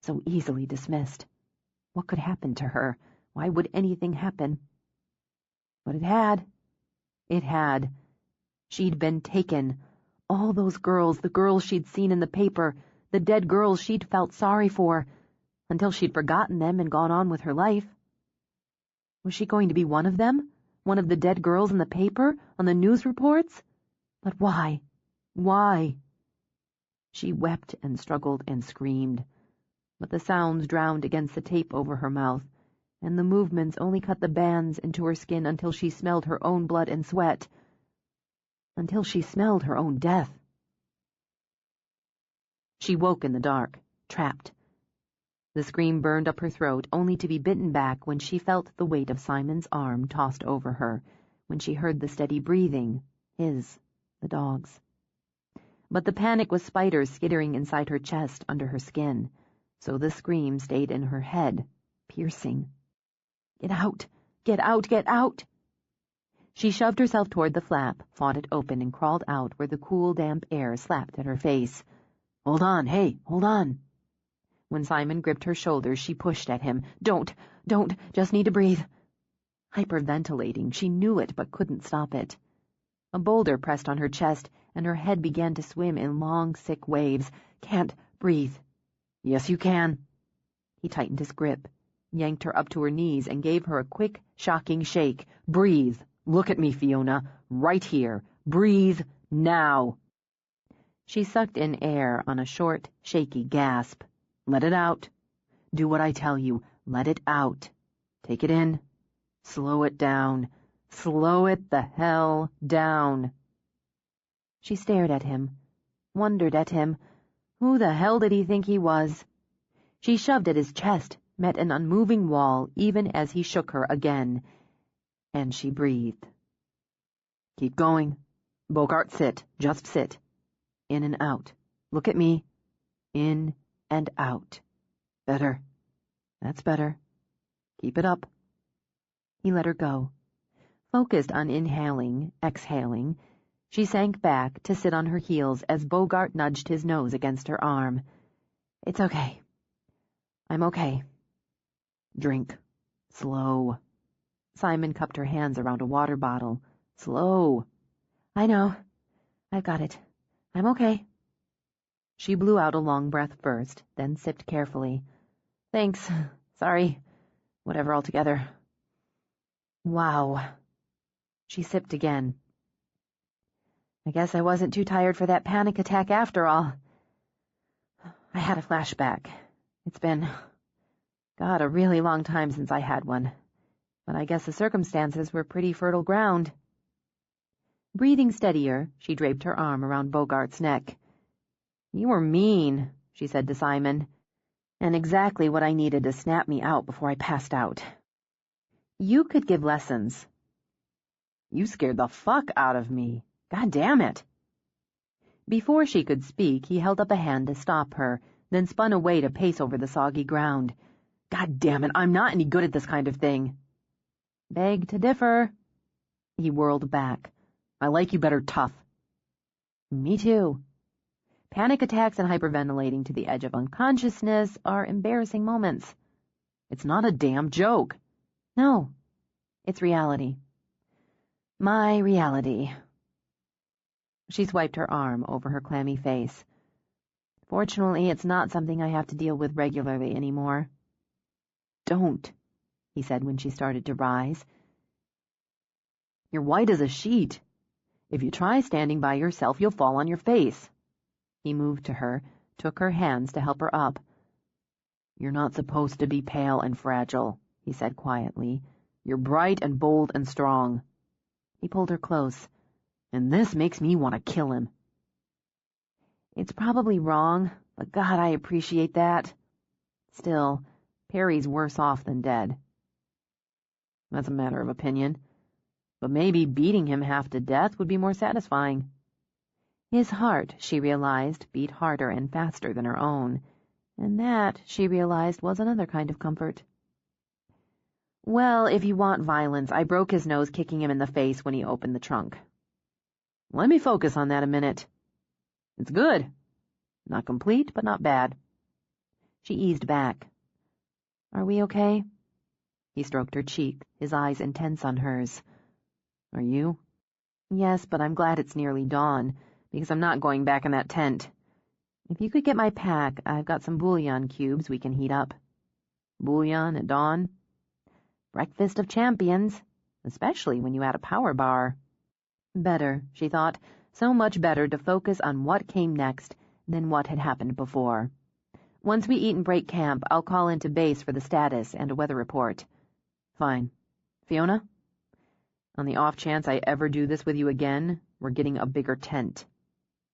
So easily dismissed. What could happen to her? Why would anything happen? But it had. It had. She'd been taken. All those girls, the girls she'd seen in the paper, the dead girls she'd felt sorry for, until she'd forgotten them and gone on with her life. Was she going to be one of them? One of the dead girls in the paper, on the news reports? But why? Why? She wept and struggled and screamed, but the sounds drowned against the tape over her mouth, and the movements only cut the bands into her skin until she smelled her own blood and sweat, until she smelled her own death. She woke in the dark, trapped. The scream burned up her throat, only to be bitten back when she felt the weight of Simon's arm tossed over her, when she heard the steady breathing, his, the dog's. But the panic was spiders skittering inside her chest under her skin, so the scream stayed in her head, piercing. Get out! Get out! Get out! She shoved herself toward the flap, fought it open, and crawled out where the cool, damp air slapped at her face. Hold on, hey, hold on. When Simon gripped her shoulders, she pushed at him. Don't, just need to breathe. Hyperventilating, she knew it but couldn't stop it. A boulder pressed on her chest, and her head began to swim in long, sick waves. Can't breathe. Yes, you can. He tightened his grip, yanked her up to her knees, and gave her a quick, shocking shake. Breathe. Look at me, Fiona. Right here. Breathe now. She sucked in air on a short, shaky gasp. Let it out. Do what I tell you. Let it out. Take it in. Slow it down. Slow it the hell down. She stared at him, wondered at him. Who the hell did he think he was? She shoved at his chest, met an unmoving wall even as he shook her again, and she breathed. Keep going. Bogart, sit. Just sit. In and out. Look at me. In and out. Better. That's better. Keep it up. He let her go. Focused on inhaling, exhaling, she sank back to sit on her heels as Bogart nudged his nose against her arm. It's okay. I'm okay. Drink. Slow. Simon cupped her hands around a water bottle. Slow. I know. I've got it. I'm okay. She blew out a long breath first, then sipped carefully. Thanks. Sorry. Whatever altogether. Wow. She sipped again. I guess I wasn't too tired for that panic attack after all. I had a flashback. It's been, God, a really long time since I had one. But I guess the circumstances were pretty fertile ground. Breathing steadier, she draped her arm around Bogart's neck. You were mean, she said to Simon, and exactly what I needed to snap me out before I passed out. You could give lessons. You scared the fuck out of me. God damn it. Before she could speak, he held up a hand to stop her, then spun away to pace over the soggy ground. God damn it, I'm not any good at this kind of thing. Beg to differ. He whirled back. I like you better tough. Me too. Panic attacks and hyperventilating to the edge of unconsciousness are embarrassing moments. It's not a damn joke. No, it's reality. My reality. She swiped her arm over her clammy face. Fortunately, it's not something I have to deal with regularly anymore. Don't, he said when she started to rise. You're white as a sheet. If you try standing by yourself, you'll fall on your face. He moved to her, took her hands to help her up. You're not supposed to be pale and fragile, he said quietly. You're bright and bold and strong. He pulled her close. And this makes me want to kill him. It's probably wrong, but God, I appreciate that. Still, Perry's worse off than dead. That's a matter of opinion. But maybe beating him half to death would be more satisfying. His heart, she realized, beat harder and faster than her own, and that, she realized, was another kind of comfort. Well, if you want violence, I broke his nose kicking him in the face when he opened the trunk. Let me focus on that a minute. It's good. Not complete, but not bad. She eased back. Are we okay? He stroked her cheek, his eyes intense on hers. Are you? Yes, but I'm glad it's nearly dawn, because I'm not going back in that tent. If you could get my pack, I've got some bouillon cubes we can heat up. Bouillon at dawn? Breakfast of champions, especially when you add a power bar. Better, she thought, so much better to focus on what came next than what had happened before. Once we eat and break camp, I'll call into base for the status and a weather report. Fine. Fiona? On the off chance I ever do this with you again, we're getting a bigger tent.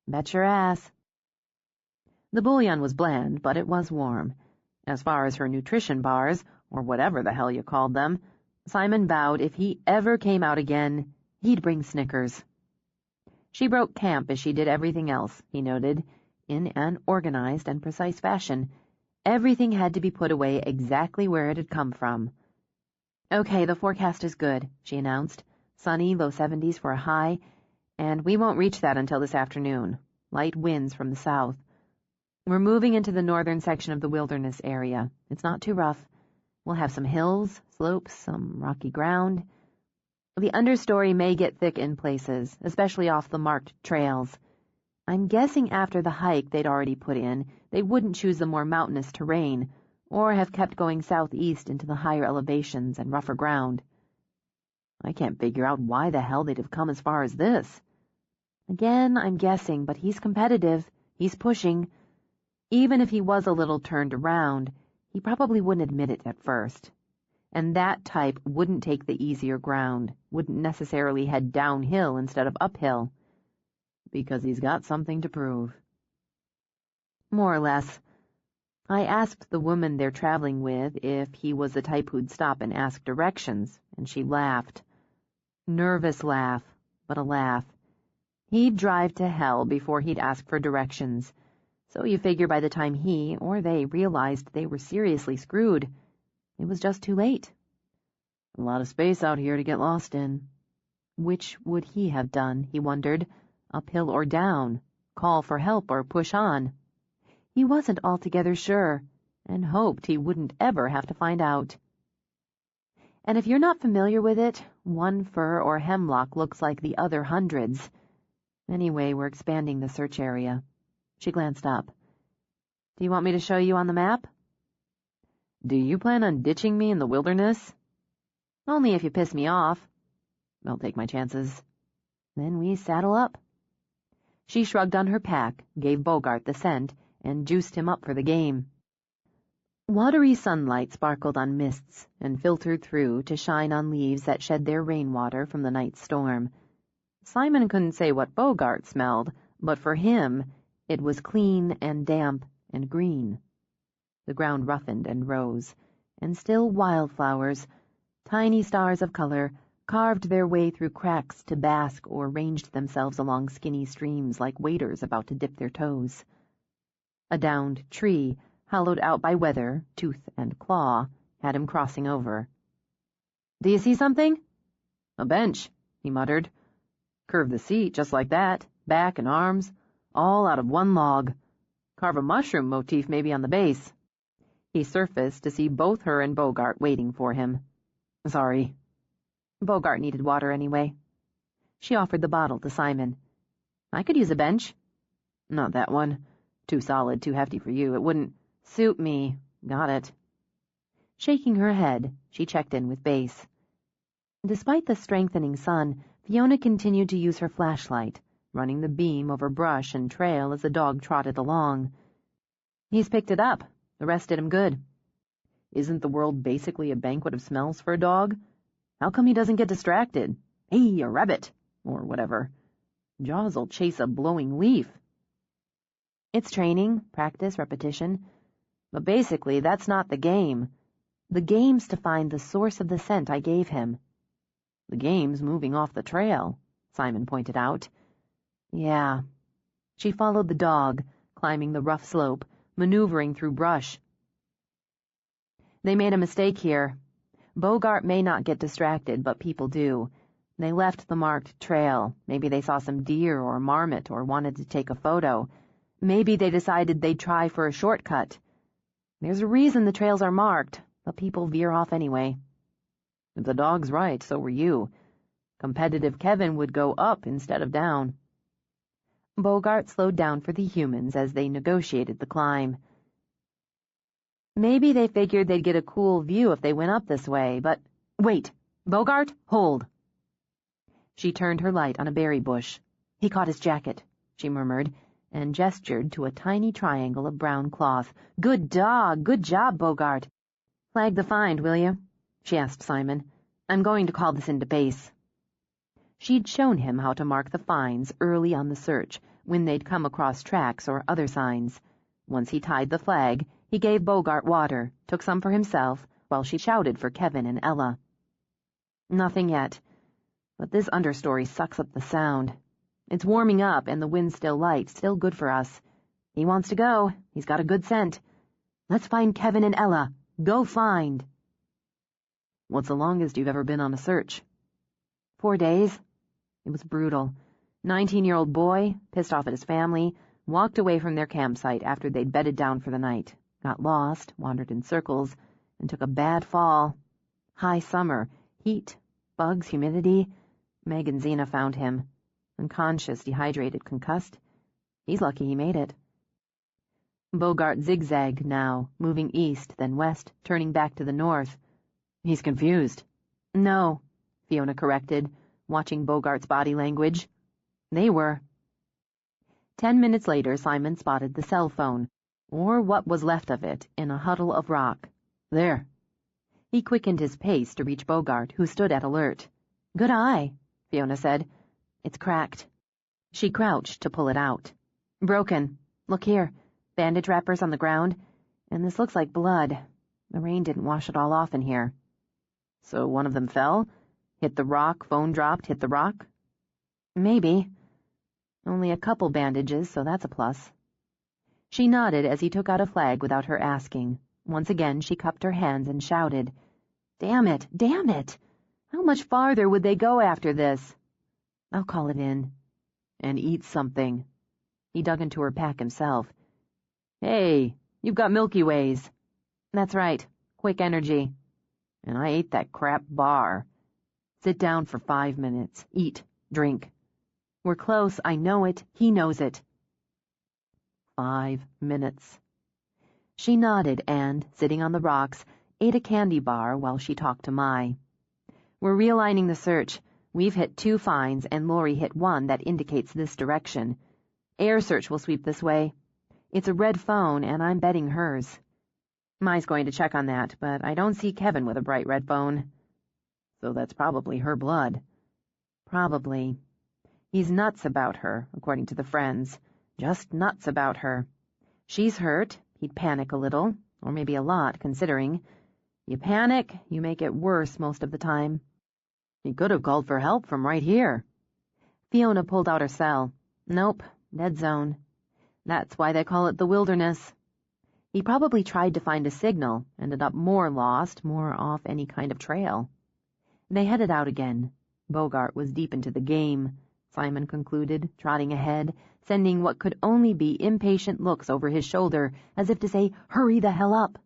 Bet your ass. The bouillon was bland, but it was warm. As far as her nutrition bars, or whatever the hell you called them, Simon vowed if he ever came out again, he'd bring Snickers. She broke camp as she did everything else, he noted, in an organized and precise fashion. Everything had to be put away exactly where it had come from. Okay, the forecast is good, she announced. Sunny, low 70s for a high, and we won't reach that until this afternoon. Light winds from the south. We're moving into the northern section of the wilderness area. It's not too rough. We'll have some hills, slopes, some rocky ground. The understory may get thick in places, especially off the marked trails. I'm guessing after the hike they'd already put in, they wouldn't choose the more mountainous terrain, or have kept going southeast into the higher elevations and rougher ground. I can't figure out why the hell they'd have come as far as this. Again, I'm guessing, but he's competitive. He's pushing. Even if he was a little turned around, He probably wouldn't admit it at first. And that type wouldn't take the easier ground, wouldn't necessarily head downhill instead of uphill. Because he's got something to prove. More or less. I asked the woman they're traveling with if he was the type who'd stop and ask directions, and she laughed. Nervous laugh, but a laugh. He'd drive to hell before he'd ask for directions, so you figure by the time he or they realized they were seriously screwed, it was just too late. A lot of space out here to get lost in. Which would he have done, he wondered, uphill or down, call for help or push on? He wasn't altogether sure, and hoped he wouldn't ever have to find out. And if you're not familiar with it, one fir or hemlock looks like the other hundreds. Anyway, we're expanding the search area. She glanced up. Do you want me to show you on the map? Do you plan on ditching me in the wilderness? Only if you piss me off. I'll take my chances. Then we saddle up. She shrugged on her pack, gave Bogart the scent, and juiced him up for the game. Watery sunlight sparkled on mists and filtered through to shine on leaves that shed their rainwater from the night's storm. Simon couldn't say what Bogart smelled, but for him it was clean and damp and green. The ground roughened and rose, and still wildflowers, tiny stars of color, carved their way through cracks to bask or ranged themselves along skinny streams like waders about to dip their toes. A downed tree, hollowed out by weather, tooth and claw, had him crossing over. Do you see something? A bench, he muttered. Curve the seat just like that, back and arms, all out of one log. Carve a mushroom motif maybe on the base. He surfaced to see both her and Bogart waiting for him. Sorry. Bogart needed water anyway. She offered the bottle to Simon. I could use a bench. Not that one. Too solid, too hefty for you. It wouldn't suit me. Got it. Shaking her head, she checked in with Base. Despite the strengthening sun, Fiona continued to use her flashlight, running the beam over brush and trail as the dog trotted along. He's picked it up. The rest did him good. Isn't the world basically a banquet of smells for a dog? How come he doesn't get distracted? Hey, a rabbit! Or whatever. Jaws'll chase a blowing leaf. It's training, practice, repetition. But basically, that's not the game. The game's to find the source of the scent I gave him. The game's moving off the trail, Simon pointed out. Yeah. She followed the dog, climbing the rough slope, maneuvering through brush. They made a mistake here. Bogart may not get distracted, but people do. They left the marked trail. Maybe they saw some deer or marmot or wanted to take a photo. Maybe they decided they'd try for a shortcut. There's a reason the trails are marked, but people veer off anyway. If the dog's right, so were you. Competitive Kevin would go up instead of down. Bogart slowed down for the humans as they negotiated the climb. Maybe they figured they'd get a cool view if they went up this way, but... Wait! Bogart, hold! She turned her light on a berry bush. He caught his jacket, she murmured, and gestured to a tiny triangle of brown cloth. Good dog! Good job, Bogart! Flag the find, will you? She asked Simon. I'm going to call this into Base. She'd shown him how to mark the finds early on the search, when they'd come across tracks or other signs. Once he tied the flag, he gave Bogart water, took some for himself, while she shouted for Kevin and Ella. Nothing yet, but this understory sucks up the sound. It's warming up, and the wind's still light, still good for us. He wants to go. He's got a good scent. Let's find Kevin and Ella. Go find. What's the longest you've ever been on a search? 4 days. It was brutal. 19-year-old boy, pissed off at his family, walked away from their campsite after they'd bedded down for the night, got lost, wandered in circles, and took a bad fall. High summer, heat, bugs, humidity. Meg and Zena found him. Unconscious, dehydrated, concussed. He's lucky he made it. Bogart zigzagged now, moving east, then west, turning back to the north. He's confused. No, Fiona corrected, watching Bogart's body language. They were. 10 minutes later, Simon spotted the cell phone. or what was left of it, in a huddle of rock. There. He quickened his pace to reach Bogart, who stood at alert. Good eye, Fiona said. It's cracked. She crouched to pull it out. Broken. Look here. Bandage wrappers on the ground. And this looks like blood. The rain didn't wash it all off in here. So one of them fell? Hit the rock, phone dropped, hit the rock? Maybe. Only a couple bandages, so that's a plus. She nodded as he took out a flag without her asking. Once again she cupped her hands and shouted, Damn it! Damn it! How much farther would they go after this? I'll call it in. And eat something. He dug into her pack himself. Hey, you've got Milky Ways. That's right. Quick energy. And I ate that crap bar. Sit down for 5 minutes. Eat. Drink. We're close. I know it. He knows it. 5 minutes. She nodded and, sitting on the rocks, ate a candy bar while she talked to Mai. We're realigning the search. We've hit 2 finds, and Lori hit 1 that indicates this direction. Air search will sweep this way. It's a red phone, and I'm betting hers. Mai's going to check on that, but I don't see Kevin with a bright red phone. So that's probably her blood. Probably. He's nuts about her, according to the friends. Just nuts about her. She's hurt. He'd panic a little, or maybe a lot, considering. You panic, you make it worse most of the time. He could have called for help from right here. Fiona pulled out her cell. Nope, dead zone. That's why they call it the wilderness. He probably tried to find a signal, ended up more lost, more off any kind of trail. They headed out again. Bogart was deep into the game, Simon concluded, trotting ahead, sending what could only be impatient looks over his shoulder, as if to say, hurry the hell up.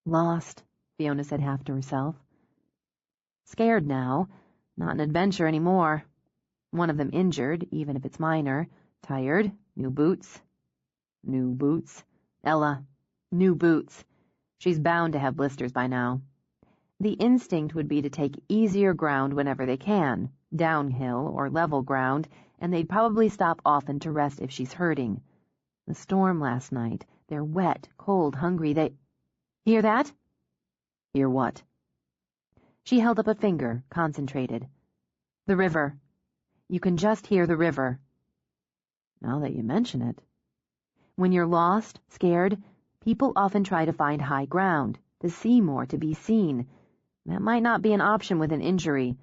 Lost, Fiona said half to herself. Scared now, not an adventure anymore. One of them injured, even if it's minor, tired, new boots. New boots. Ella. New boots. She's bound to have blisters by now. The instinct would be to take easier ground whenever they can, downhill or level ground, and they'd probably stop often to rest if she's hurting. The storm last night. They're wet, cold, hungry. They... Hear that? Hear what? She held up a finger, concentrated. The river. You can just hear the river. Now that you mention it. When you're lost, scared, people often try to find high ground, to see more, to be seen. That might not be an option with an injury.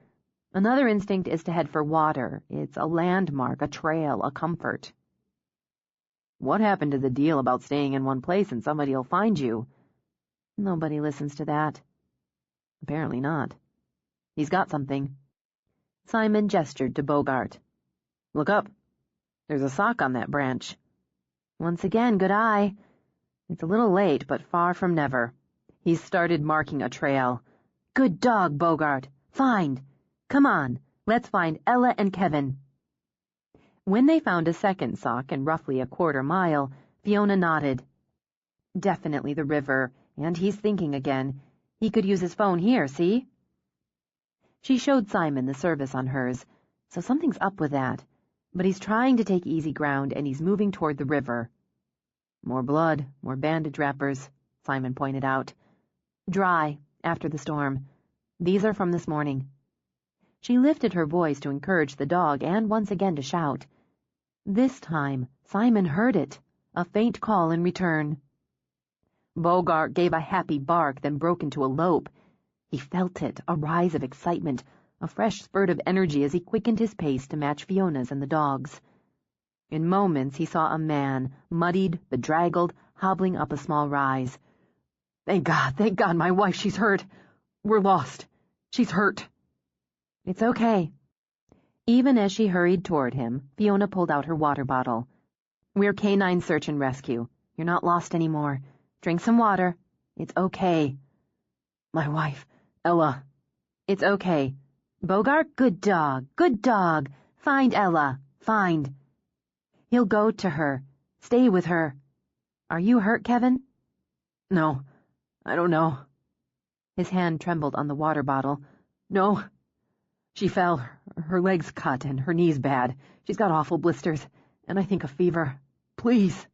Another instinct is to head for water. It's a landmark, a trail, a comfort. What happened to the deal about staying in one place and somebody'll find you? Nobody listens to that. Apparently not. He's got something. Simon gestured to Bogart. Look up. There's a sock on that branch. Once again, good eye. It's a little late, but far from never. He's started marking a trail. Good dog, Bogart. Find. Come on, let's find Ella and Kevin. When they found a second sock in roughly a quarter mile, Fiona nodded. Definitely the river, and he's thinking again. He could use his phone here, see? She showed Simon the service on hers, so something's up with that. But he's trying to take easy ground, and he's moving toward the river. More blood, more bandage wrappers, Simon pointed out. Dry, after the storm. These are from this morning. She lifted her voice to encourage the dog and once again to shout. This time, Simon heard it, a faint call in return. Bogart gave a happy bark, then broke into a lope. He felt it, a rise of excitement, a fresh spurt of energy as he quickened his pace to match Fiona's and the dog's. In moments he saw a man, muddied, bedraggled, hobbling up a small rise. Thank God, my wife, she's hurt. We're lost. She's hurt. It's okay. Even as she hurried toward him, Fiona pulled out her water bottle. We're canine search and rescue. You're not lost anymore. Drink some water. It's okay. My wife, Ella. It's okay. Bogart, good dog, good dog. Find Ella, find. He'll go to her. Stay with her. Are you hurt, Kevin? No, I don't know. His hand trembled on the water bottle. No. She fell. Her leg's cut and her knee's bad. She's got awful blisters, and I think a fever. Please.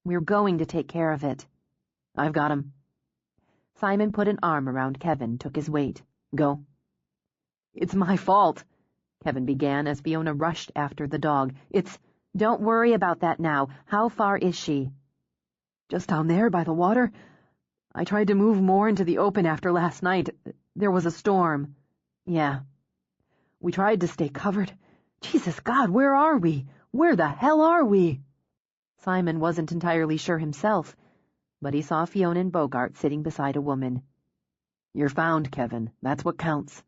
We're going to take care of it. I've got him. Simon put an arm around Kevin, took his weight. Go. It's my fault, Kevin began as Fiona rushed after the dog. Don't worry about that now. How far is she? Just down there by the water. I tried to move more into the open after last night. There was a storm. Yeah. We tried to stay covered. Jesus God, where are we? Where the hell are we? Simon wasn't entirely sure himself, but he saw Fiona and Bogart sitting beside a woman. You're found, Kevin. That's what counts.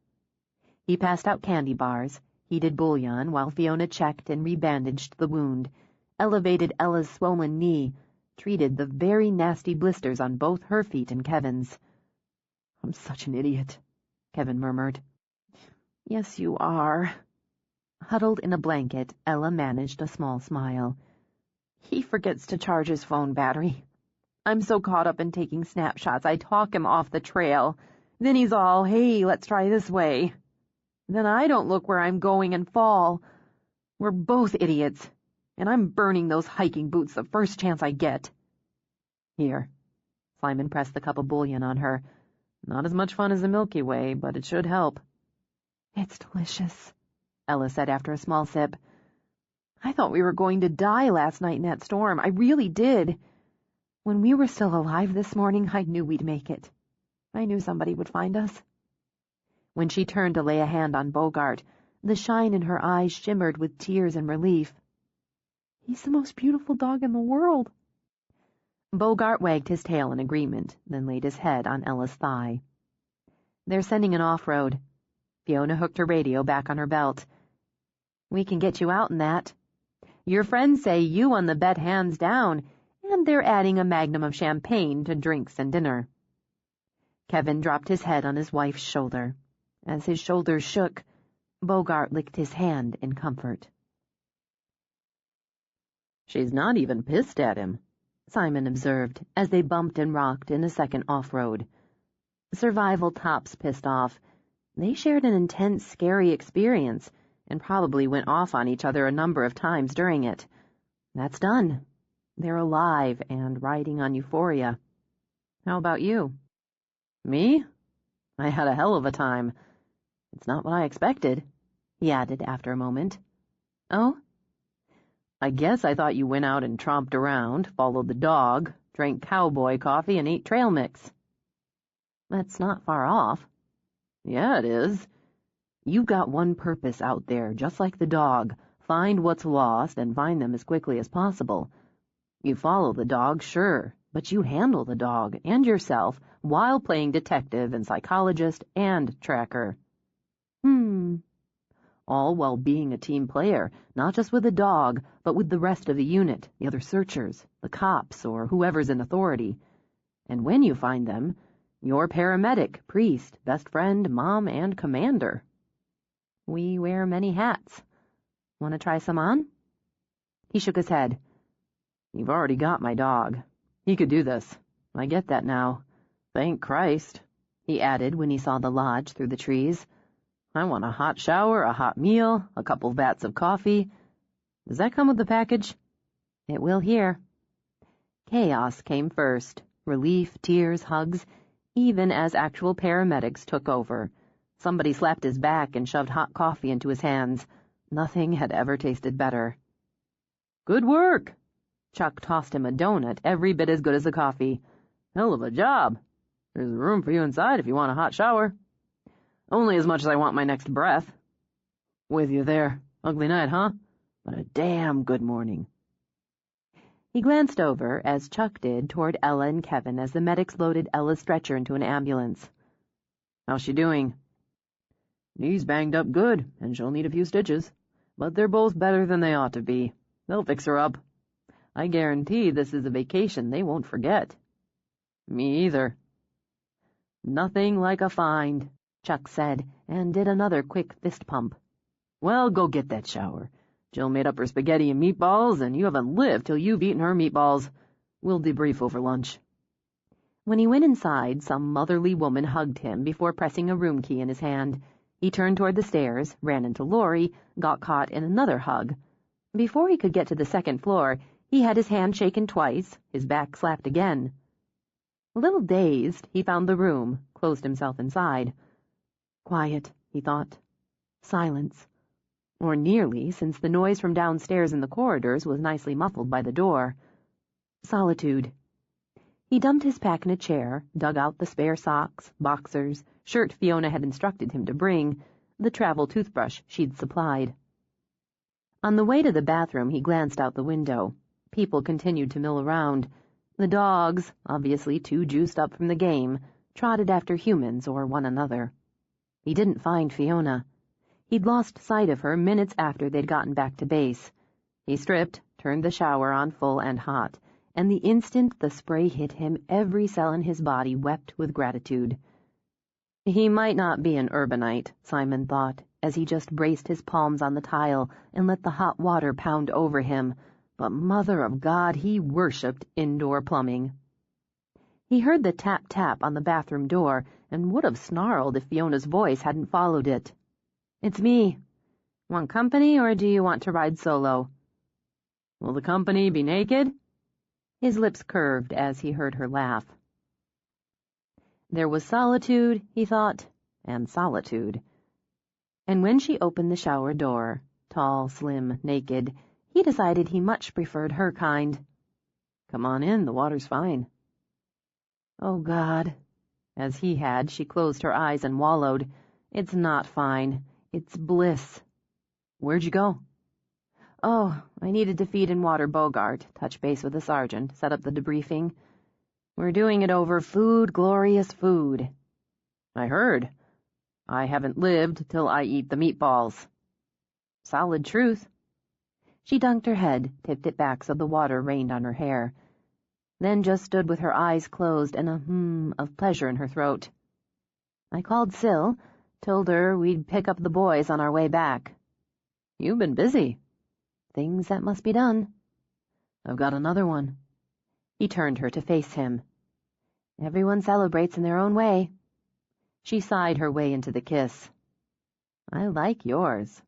He passed out candy bars, heated bouillon, while Fiona checked and rebandaged the wound, elevated Ella's swollen knee, treated the very nasty blisters on both her feet and Kevin's. I'm such an idiot, Kevin murmured. Yes, you are. Huddled in a blanket, Ella managed a small smile. He forgets to charge his phone battery. I'm so caught up in taking snapshots, I talk him off the trail. Then he's all, hey, let's try this way. Then I don't look where I'm going and fall. We're both idiots, and I'm burning those hiking boots the first chance I get. Here. Simon pressed the cup of bouillon on her. Not as much fun as the Milky Way, but it should help. It's delicious, Ella said after a small sip. I thought we were going to die last night in that storm. I really did. When we were still alive this morning, I knew we'd make it. I knew somebody would find us. When she turned to lay a hand on Bogart, the shine in her eyes shimmered with tears and relief. He's the most beautiful dog in the world. Bogart wagged his tail in agreement, then laid his head on Ella's thigh. They're sending an off-road. Fiona hooked her radio back on her belt. We can get you out in that. Your friends say you won the bet hands down, and they're adding a magnum of champagne to drinks and dinner. Kevin dropped his head on his wife's shoulder. As his shoulders shook, Bogart licked his hand in comfort. She's not even pissed at him, Simon observed, as they bumped and rocked in a second off-road. Survival tops pissed off. They shared an intense, scary experience, and probably went off on each other a number of times during it. That's done. They're alive and riding on euphoria. How about you? Me? I had a hell of a time. It's not what I expected, he added after a moment. Oh? I guess I thought you went out and tromped around, followed the dog, drank cowboy coffee, and ate trail mix. That's not far off. Yeah, it is. You've got one purpose out there, just like the dog. Find what's lost and find them as quickly as possible. You follow the dog, sure, but you handle the dog and yourself while playing detective and psychologist and tracker. All while being a team player, not just with the dog, but with the rest of the unit, the other searchers, the cops, or whoever's in authority. And when you find them, you're paramedic, priest, best friend, mom, and commander. We wear many hats. Want to try some on? He shook his head. You've already got my dog. He could do this. I get that now. Thank Christ, he added when he saw the lodge through the trees. I want a hot shower, a hot meal, a couple vats of coffee. Does that come with the package? It will here. Chaos came first. Relief, tears, hugs, even as actual paramedics took over. Somebody slapped his back and shoved hot coffee into his hands. Nothing had ever tasted better. Good work! Chuck tossed him a donut, every bit as good as the coffee. Hell of a job. There's room for you inside if you want a hot shower. Only as much as I want my next breath. With you there. Ugly night, huh? But a damn good morning. He glanced over, as Chuck did, toward Ella and Kevin as the medics loaded Ella's stretcher into an ambulance. How's she doing? Knee's banged up good, and she'll need a few stitches. But they're both better than they ought to be. They'll fix her up. I guarantee this is a vacation they won't forget. Me either. Nothing like a find, Chuck said, and did another quick fist pump. Well, go get that shower. Jill made up her spaghetti and meatballs, and you haven't lived till you've eaten her meatballs. We'll debrief over lunch. When he went inside, some motherly woman hugged him before pressing a room key in his hand. He turned toward the stairs, ran into Lori, got caught in another hug. Before he could get to the second floor, He had his hand shaken twice, his back slapped again. A little dazed, he found the room, closed himself inside. Quiet, he thought. Silence. Or nearly, since the noise from downstairs in the corridors was nicely muffled by the door. Solitude. He dumped his pack in a chair, dug out the spare socks, boxers, shirt Fiona had instructed him to bring, the travel toothbrush she'd supplied. On the way to the bathroom, he glanced out the window. People continued to mill around. The dogs, obviously too juiced up from the game, trotted after humans or one another. He didn't find Fiona. He'd lost sight of her minutes after they'd gotten back to base. He stripped, turned the shower on full and hot, and the instant the spray hit him, every cell in his body wept with gratitude. He might not be an urbanite, Simon thought, as he just braced his palms on the tile and let the hot water pound over him, but Mother of God, he worshipped indoor plumbing. He heard the tap-tap on the bathroom door and would have snarled if Fiona's voice hadn't followed it. "It's me. Want company, or do you want to ride solo?" "Will the company be naked?" His lips curved as he heard her laugh. There was solitude, he thought, and solitude. And when she opened the shower door, tall, slim, naked, he decided he much preferred her kind. "Come on in, the water's fine." Oh, God. As he had, she closed her eyes and wallowed. "It's not fine. It's bliss." "Where'd you go?" "Oh, I needed to feed and water Bogart, touch base with the sergeant, set up the debriefing. We're doing it over food, glorious food." "I heard. I haven't lived till I eat the meatballs." "Solid truth." She dunked her head, tipped it back so the water rained on her hair, then just stood with her eyes closed and a of pleasure in her throat. "I called Sil, told her we'd pick up the boys on our way back." "You've been busy." "Things that must be done." "I've got another one." He turned her to face him. "Everyone celebrates in their own way." She sighed her way into the kiss. "I like yours."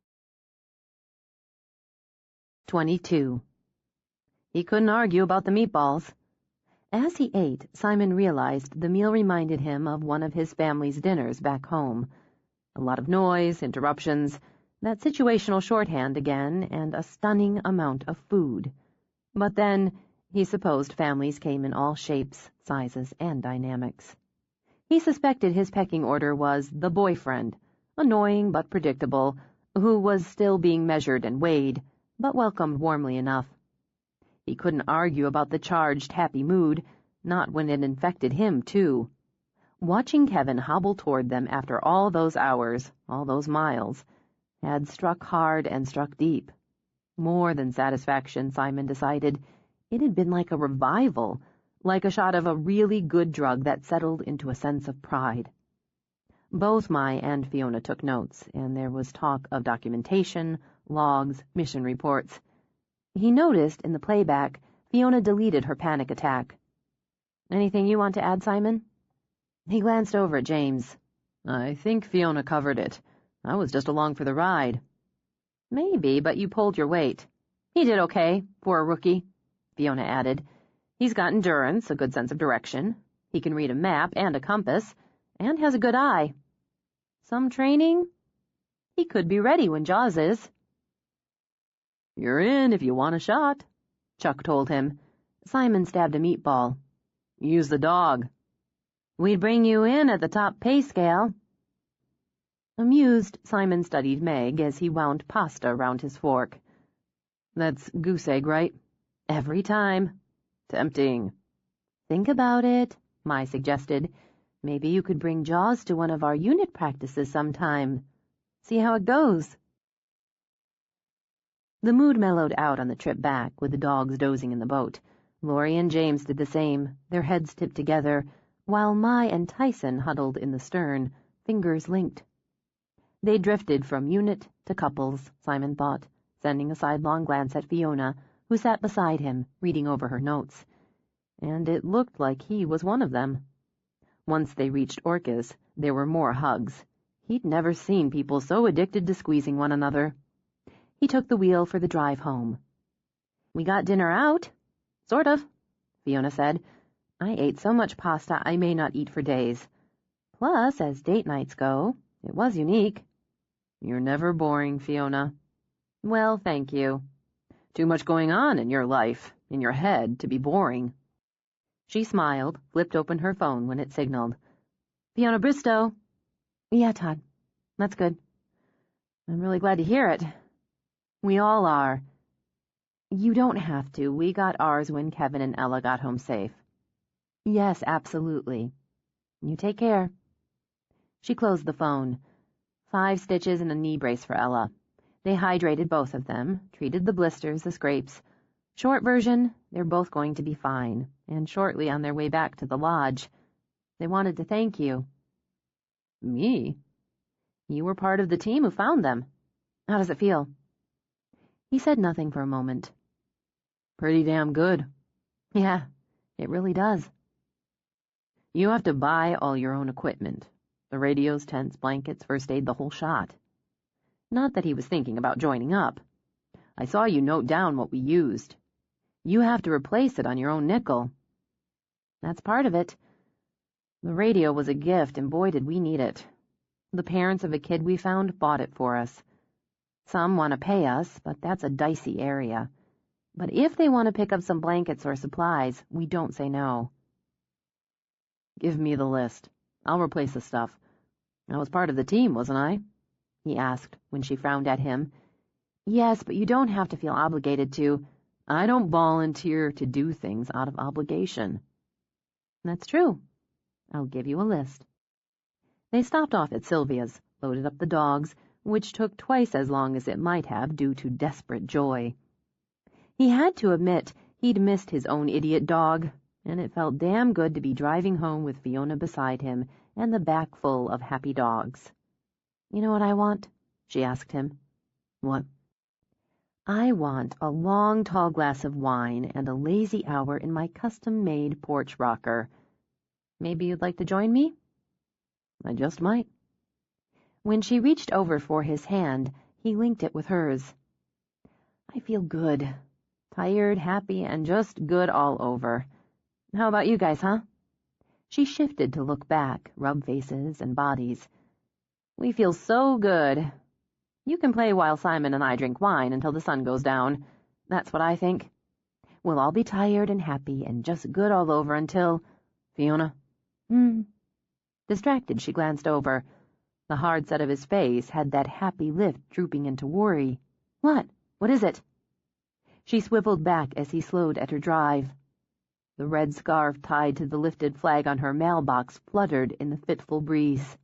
22. He couldn't argue about the meatballs. As he ate, Simon realized the meal reminded him of one of his family's dinners back home. A lot of noise, interruptions, that situational shorthand again, and a stunning amount of food. But then, he supposed families came in all shapes, sizes, and dynamics. He suspected his pecking order was the boyfriend, annoying but predictable, who was still being measured and weighed, but welcomed warmly enough. He couldn't argue about the charged, happy mood, not when it infected him, too. Watching Kevin hobble toward them after all those hours, all those miles, had struck hard and struck deep. More than satisfaction, Simon decided. It had been like a revival, like a shot of a really good drug that settled into a sense of pride. Both Mai and Fiona took notes, and there was talk of documentation, logs, mission reports. He noticed in the playback Fiona deleted her panic attack. "Anything you want to add, Simon?" He glanced over at James. "I think Fiona covered it. I was just along for the ride." "Maybe, but you pulled your weight." "He did okay, for a rookie," Fiona added. "He's got endurance, a good sense of direction. He can read a map and a compass, and has a good eye. Some training? He could be ready when Jaws is." "You're in if you want a shot," Chuck told him. Simon stabbed a meatball. "Use the dog." "We'd bring you in at the top pay scale." Amused, Simon studied Meg as he wound pasta around his fork. "That's goose egg, right?" "Every time." "Tempting." "Think about it," Mai suggested. "Maybe you could bring Jaws to one of our unit practices sometime. See how it goes." The mood mellowed out on the trip back, with the dogs dozing in the boat. Laurie and James did the same, their heads tipped together, while Mai and Tyson huddled in the stern, fingers linked. They drifted from unit to couples, Simon thought, sending a sidelong glance at Fiona, who sat beside him, reading over her notes. And it looked like he was one of them. Once they reached Orcas, there were more hugs. He'd never seen people so addicted to squeezing one another. He took the wheel for the drive home. We got dinner out. Sort of, Fiona said. I ate so much pasta I may not eat for days. Plus, as date nights go, it was unique. You're never boring, Fiona. Well, thank you. Too much going on in your life, in your head, to be boring. She smiled, flipped open her phone when it signaled. Fiona Bristow. Yeah, Todd. That's good. I'm really glad to hear it. We all are. You don't have to. We got ours when Kevin and Ella got home safe. Yes, absolutely. You take care. She closed the phone. 5 stitches and a knee brace for Ella. They hydrated both of them, treated the blisters, the scrapes. Short version, they're both going to be fine, and shortly on their way back to the lodge. They wanted to thank you. Me? You were part of the team who found them. How does it feel? He said nothing for a moment. Pretty damn good. Yeah, it really does. You have to buy all your own equipment. The radios, tents, blankets, first aid, the whole shot. Not that he was thinking about joining up. I saw you note down what we used. You have to replace it on your own nickel. That's part of it. The radio was a gift, and boy did we need it. The parents of a kid we found bought it for us. Some want to pay us, but that's a dicey area. But if they want to pick up some blankets or supplies, we don't say no. Give me the list. I'll replace the stuff. I was part of the team, wasn't I? He asked when she frowned at him. Yes, but you don't have to feel obligated to. I don't volunteer to do things out of obligation. That's true. I'll give you a list. They stopped off at Sylvia's, loaded up the dogs, which took twice as long as it might have due to desperate joy. He had to admit he'd missed his own idiot dog, and it felt damn good to be driving home with Fiona beside him and the back full of happy dogs. You know what I want? She asked him. What? I want a long, tall glass of wine and a lazy hour in my custom-made porch rocker. Maybe you'd like to join me? I just might. When she reached over for his hand, he linked it with hers. I feel good. Tired, happy, and just good all over. How about you guys, huh? She shifted to look back, rub faces and bodies. We feel so good. You can play while Simon and I drink wine until the sun goes down. That's what I think. We'll all be tired and happy and just good all over until... Fiona? Distracted, she glanced over. The hard set of his face had that happy lift drooping into worry. What? What is it? She swiveled back as he slowed at her drive. The red scarf tied to the lifted flag on her mailbox fluttered in the fitful breeze.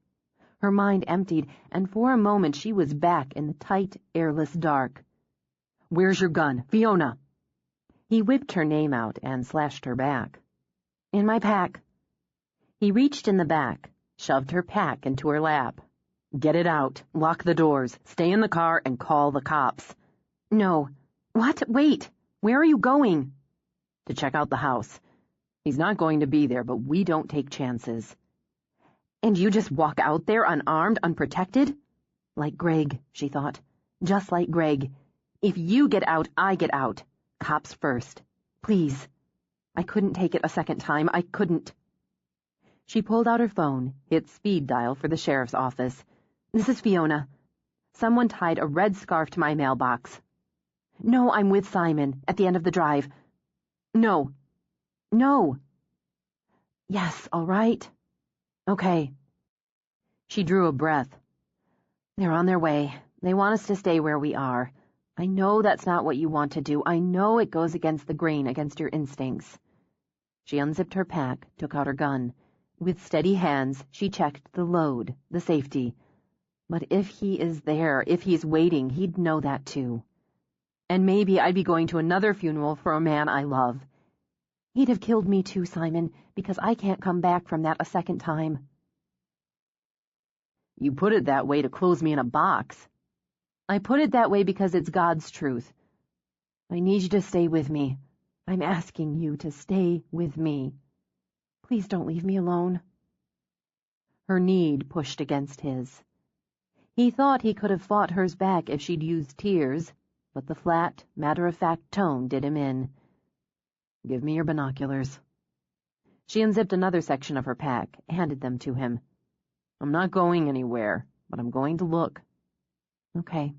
Her mind emptied, and for a moment she was back in the tight, airless dark. Where's your gun, Fiona? He whipped her name out and slashed her back. In my pack. He reached in the back, shoved her pack into her lap. Get it out, lock the doors, stay in the car, and call the cops. No. What? Wait. Where are you going? To check out the house. He's not going to be there, but we don't take chances. And you just walk out there unarmed, unprotected? Like Greg, she thought. Just like Greg. If you get out, I get out. Cops first. Please. I couldn't take it a second time. I couldn't. She pulled out her phone, hit speed dial for the sheriff's office. This is Fiona. Someone tied a red scarf to my mailbox. No, I'm with Simon, at the end of the drive. No. No. Yes, all right. Okay. She drew a breath. They're on their way. They want us to stay where we are. I know that's not what you want to do. I know it goes against the grain, against your instincts. She unzipped her pack, took out her gun. With steady hands, she checked the load, the safety. But if he is there, if he's waiting, he'd know that too. And maybe I'd be going to another funeral for a man I love. He'd have killed me too, Simon, because I can't come back from that a second time. You put it that way to close me in a box. I put it that way because it's God's truth. I need you to stay with me. I'm asking you to stay with me. Please don't leave me alone. Her need pushed against his. He thought he could have fought hers back if she'd used tears, but the flat, matter-of-fact tone did him in. "Give me your binoculars." She unzipped another section of her pack, handed them to him. "I'm not going anywhere, but I'm going to look." "Okay."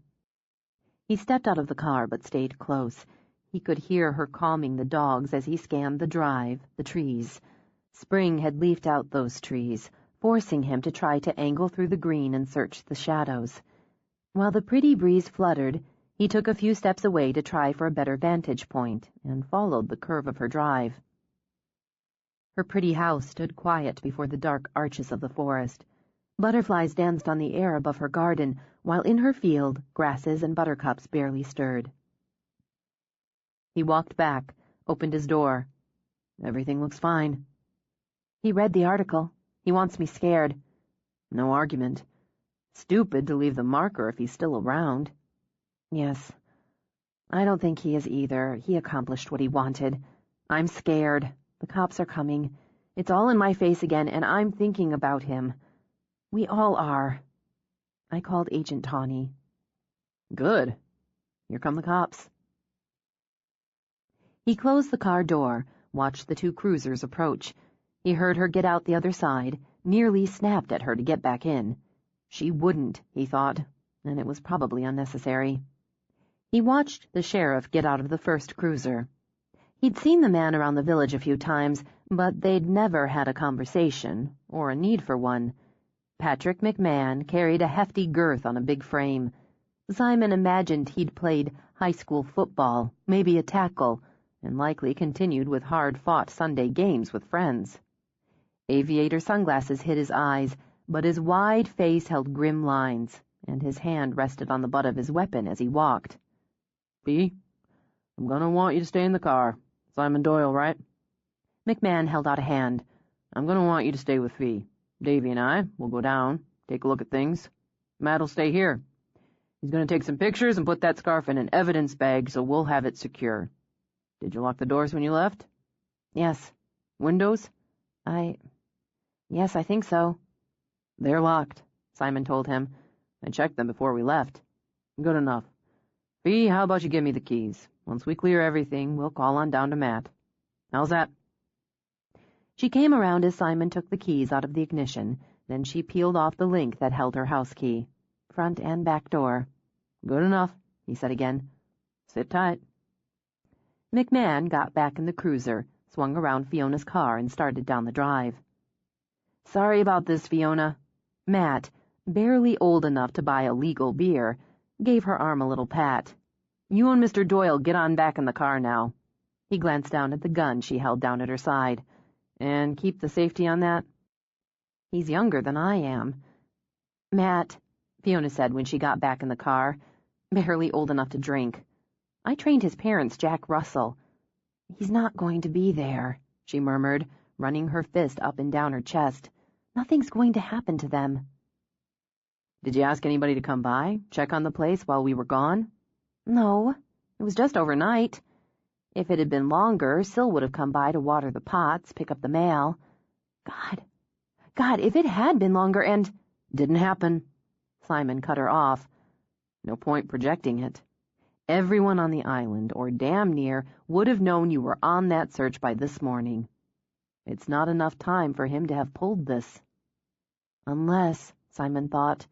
He stepped out of the car, but stayed close. He could hear her calming the dogs as he scanned the drive, the trees. Spring had leafed out those trees, forcing him to try to angle through the green and search the shadows. While the pretty breeze fluttered, he took a few steps away to try for a better vantage point, and followed the curve of her drive. Her pretty house stood quiet before the dark arches of the forest. Butterflies danced on the air above her garden, while in her field, grasses and buttercups barely stirred. He walked back, opened his door. "Everything looks fine." "He read the article. He wants me scared." "No argument. Stupid to leave the marker if he's still around." "Yes. I don't think he is either. He accomplished what he wanted. I'm scared. The cops are coming. It's all in my face again, and I'm thinking about him. We all are." I called Agent Tawney. "Good. Here come the cops." He closed the car door, watched the two cruisers approach. He heard her get out the other side, nearly snapped at her to get back in. She wouldn't, he thought, and it was probably unnecessary. He watched the sheriff get out of the first cruiser. He'd seen the man around the village a few times, but they'd never had a conversation, or a need for one. Patrick McMahon carried a hefty girth on a big frame. Simon imagined he'd played high school football, maybe a tackle, and likely continued with hard-fought Sunday games with friends. Aviator sunglasses hid his eyes, but his wide face held grim lines, and his hand rested on the butt of his weapon as he walked. "P, I'm gonna want you to stay in the car. Simon Doyle, right?" McMahon held out a hand. "I'm gonna want you to stay with Fee. Davy and I will go down, take a look at things. Matt'll stay here. He's gonna take some pictures and put that scarf in an evidence bag so we'll have it secure. Did you lock the doors when you left?" "Yes." "Windows?" Yes, I think so." "They're locked," Simon told him. "I checked them before we left." "Good enough. Fee, how about you give me the keys? Once we clear everything, we'll call on down to Matt. How's that?" She came around as Simon took the keys out of the ignition, then she peeled off the link that held her house key. Front and back door. "Good enough," he said again. "Sit tight." McMahon got back in the cruiser, swung around Fiona's car, and started down the drive. "Sorry about this, Fiona." Matt, barely old enough to buy a legal beer, gave her arm a little pat. "You and Mr. Doyle get on back in the car now." He glanced down at the gun she held down at her side. "And keep the safety on that." "He's younger than I am." "Matt," Fiona said when she got back in the car, "barely old enough to drink. I trained his parents, Jack Russell. He's not going to be there," she murmured, running her fist up and down her chest. "Nothing's going to happen to them." "Did you ask anybody to come by, check on the place while we were gone?" "No, it was just overnight. If it had been longer, Syl would have come by to water the pots, pick up the mail. God, if it had been longer and—" "Didn't happen." Simon cut her off. "No point projecting it. Everyone on the island, or damn near, would have known you were on that search by this morning. It's not enough time for him to have pulled this." Unless, Simon thought,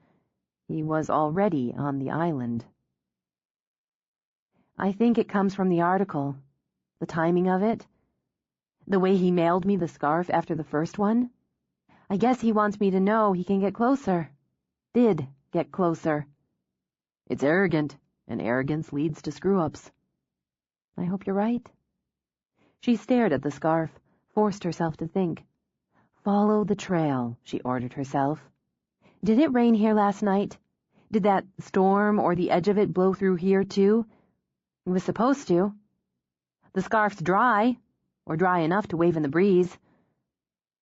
he was already on the island. "I think it comes from the article. The timing of it. The way he mailed me the scarf after the first one. I guess he wants me to know he can get closer. Did get closer." "It's arrogant, and arrogance leads to screw-ups." "I hope you're right." She stared at the scarf, forced herself to think. "Follow the trail," she ordered herself. "Did it rain here last night? Did that storm or the edge of it blow through here, too? It was supposed to. The scarf's dry, or dry enough to wave in the breeze.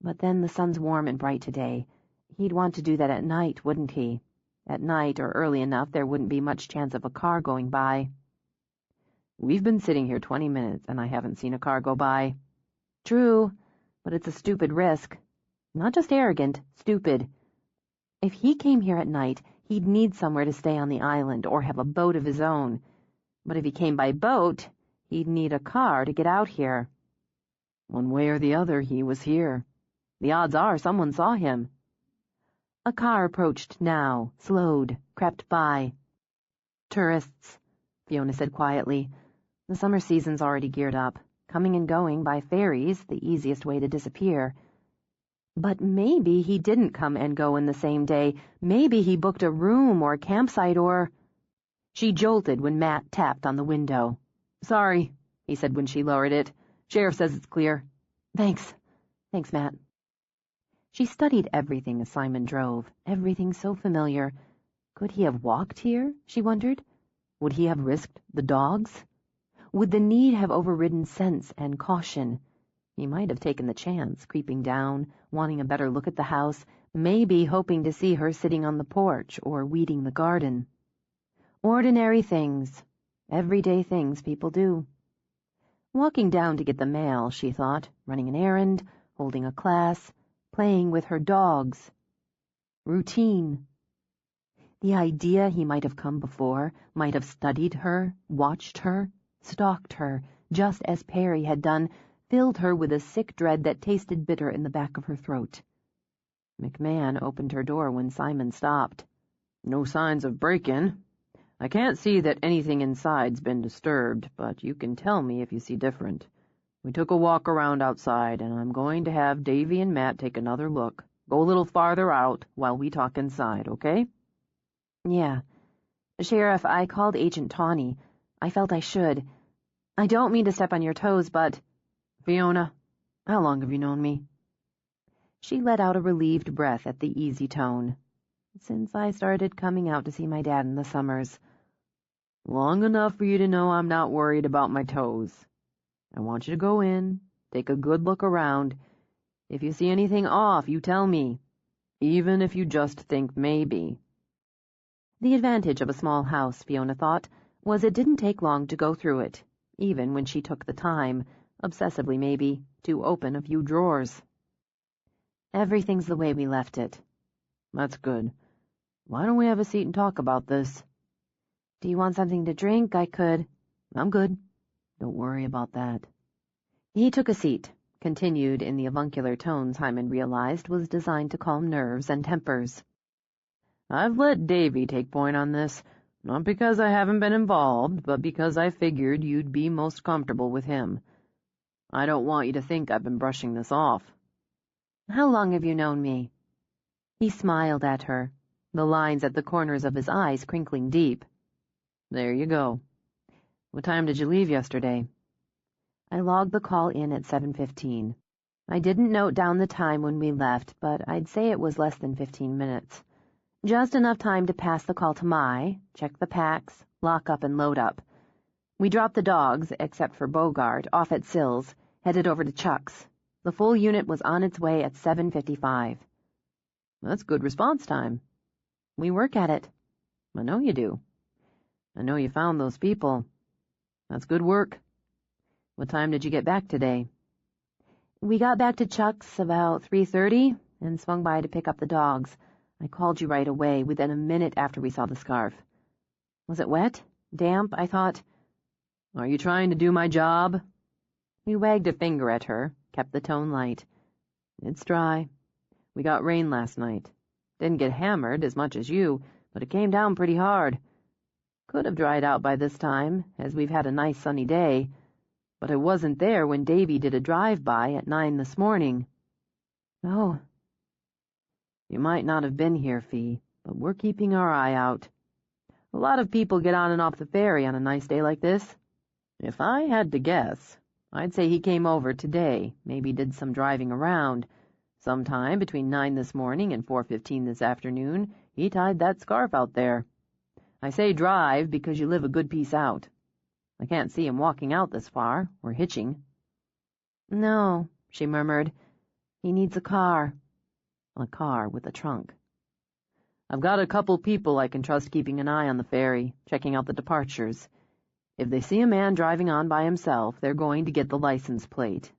But then the sun's warm and bright today. He'd want to do that at night, wouldn't he? At night, or early enough, there wouldn't be much chance of a car going by." "We've been sitting here 20 minutes, and I haven't seen a car go by." "True, but it's a stupid risk. Not just arrogant, stupid. If he came here at night, he'd need somewhere to stay on the island, or have a boat of his own. But if he came by boat, he'd need a car to get out here. One way or the other, he was here. The odds are someone saw him. A car approached now, slowed, crept by. "Tourists," Fiona said quietly. "The summer season's already geared up. Coming and going by ferries, the easiest way to disappear." But maybe he didn't come and go in the same day. Maybe he booked a room or a campsite or... She jolted when Matt tapped on the window. "Sorry," he said when she lowered it. "Sheriff says it's clear." Thanks, Matt." She studied everything as Simon drove, everything so familiar. Could he have walked here, she wondered? Would he have risked the dogs? Would the need have overridden sense and caution? He might have taken the chance, creeping down, wanting a better look at the house, maybe hoping to see her sitting on the porch or weeding the garden. Ordinary things, everyday things people do. Walking down to get the mail, she thought, running an errand, holding a class, playing with her dogs. Routine. The idea he might have come before, might have studied her, watched her, stalked her, just as Perry had done, filled her with a sick dread that tasted bitter in the back of her throat. McMahon opened her door when Simon stopped. "No signs of break-in. I can't see that anything inside's been disturbed, but you can tell me if you see different. We took a walk around outside, and I'm going to have Davy and Matt take another look. Go a little farther out while we talk inside, okay?" "Yeah. Sheriff, I called Agent Tawney. I felt I should. I don't mean to step on your toes, but—" "Fiona, how long have you known me?" She let out a relieved breath at the easy tone. "Since I started coming out to see my dad in the summers." "Long enough for you to know I'm not worried about my toes. I want you to go in, take a good look around. If you see anything off, you tell me, even if you just think maybe." The advantage of a small house, Fiona thought, was it didn't take long to go through it, even when she took the time, obsessively maybe, to open a few drawers. "Everything's the way we left it." "That's good. Why don't we have a seat and talk about this?" "Do you want something to drink? I could—" "I'm good. Don't worry about that." He took a seat, continued in the avuncular tone Simon realized was designed to calm nerves and tempers. "I've let Davy take point on this, not because I haven't been involved, but because I figured you'd be most comfortable with him. I don't want you to think I've been brushing this off." "How long have you known me?" He smiled at her, the lines at the corners of his eyes crinkling deep. "There you go. What time did you leave yesterday?" I logged the call in at 7:15. I didn't note down the time when we left, but I'd say it was less than 15 minutes. Just enough time to pass the call to Mai, check the packs, lock up and load up. We dropped the dogs, except for Bogart, off at Sills, headed over to Chuck's. The full unit was on its way at 7:55. "That's good response time." "We work at it." "I know you do. I know you found those people. That's good work. What time did you get back today?" "We got back to Chuck's about 3:30 and swung by to pick up the dogs. I called you right away, within a minute after we saw the scarf." "Was it wet? Damp?" I thought. "Are you trying to do my job?" We wagged a finger at her, kept the tone light. "It's dry. We got rain last night. Didn't get hammered as much as you, but it came down pretty hard. Could have dried out by this time, as we've had a nice sunny day, but it wasn't there when Davy did a drive-by at 9 this morning." "Oh." "You might not have been here, Fee, but we're keeping our eye out. A lot of people get on and off the ferry on a nice day like this. If I had to guess, I'd say he came over today, maybe did some driving around. Sometime between 9 this morning and 4:15 this afternoon, he tied that scarf out there. I say drive because you live a good piece out. I can't see him walking out this far, or hitching." "No," she murmured. "He needs a car." "A car with a trunk. I've got a couple people I can trust keeping an eye on the ferry, checking out the departures. If they see a man driving on by himself, they're going to get the license plate.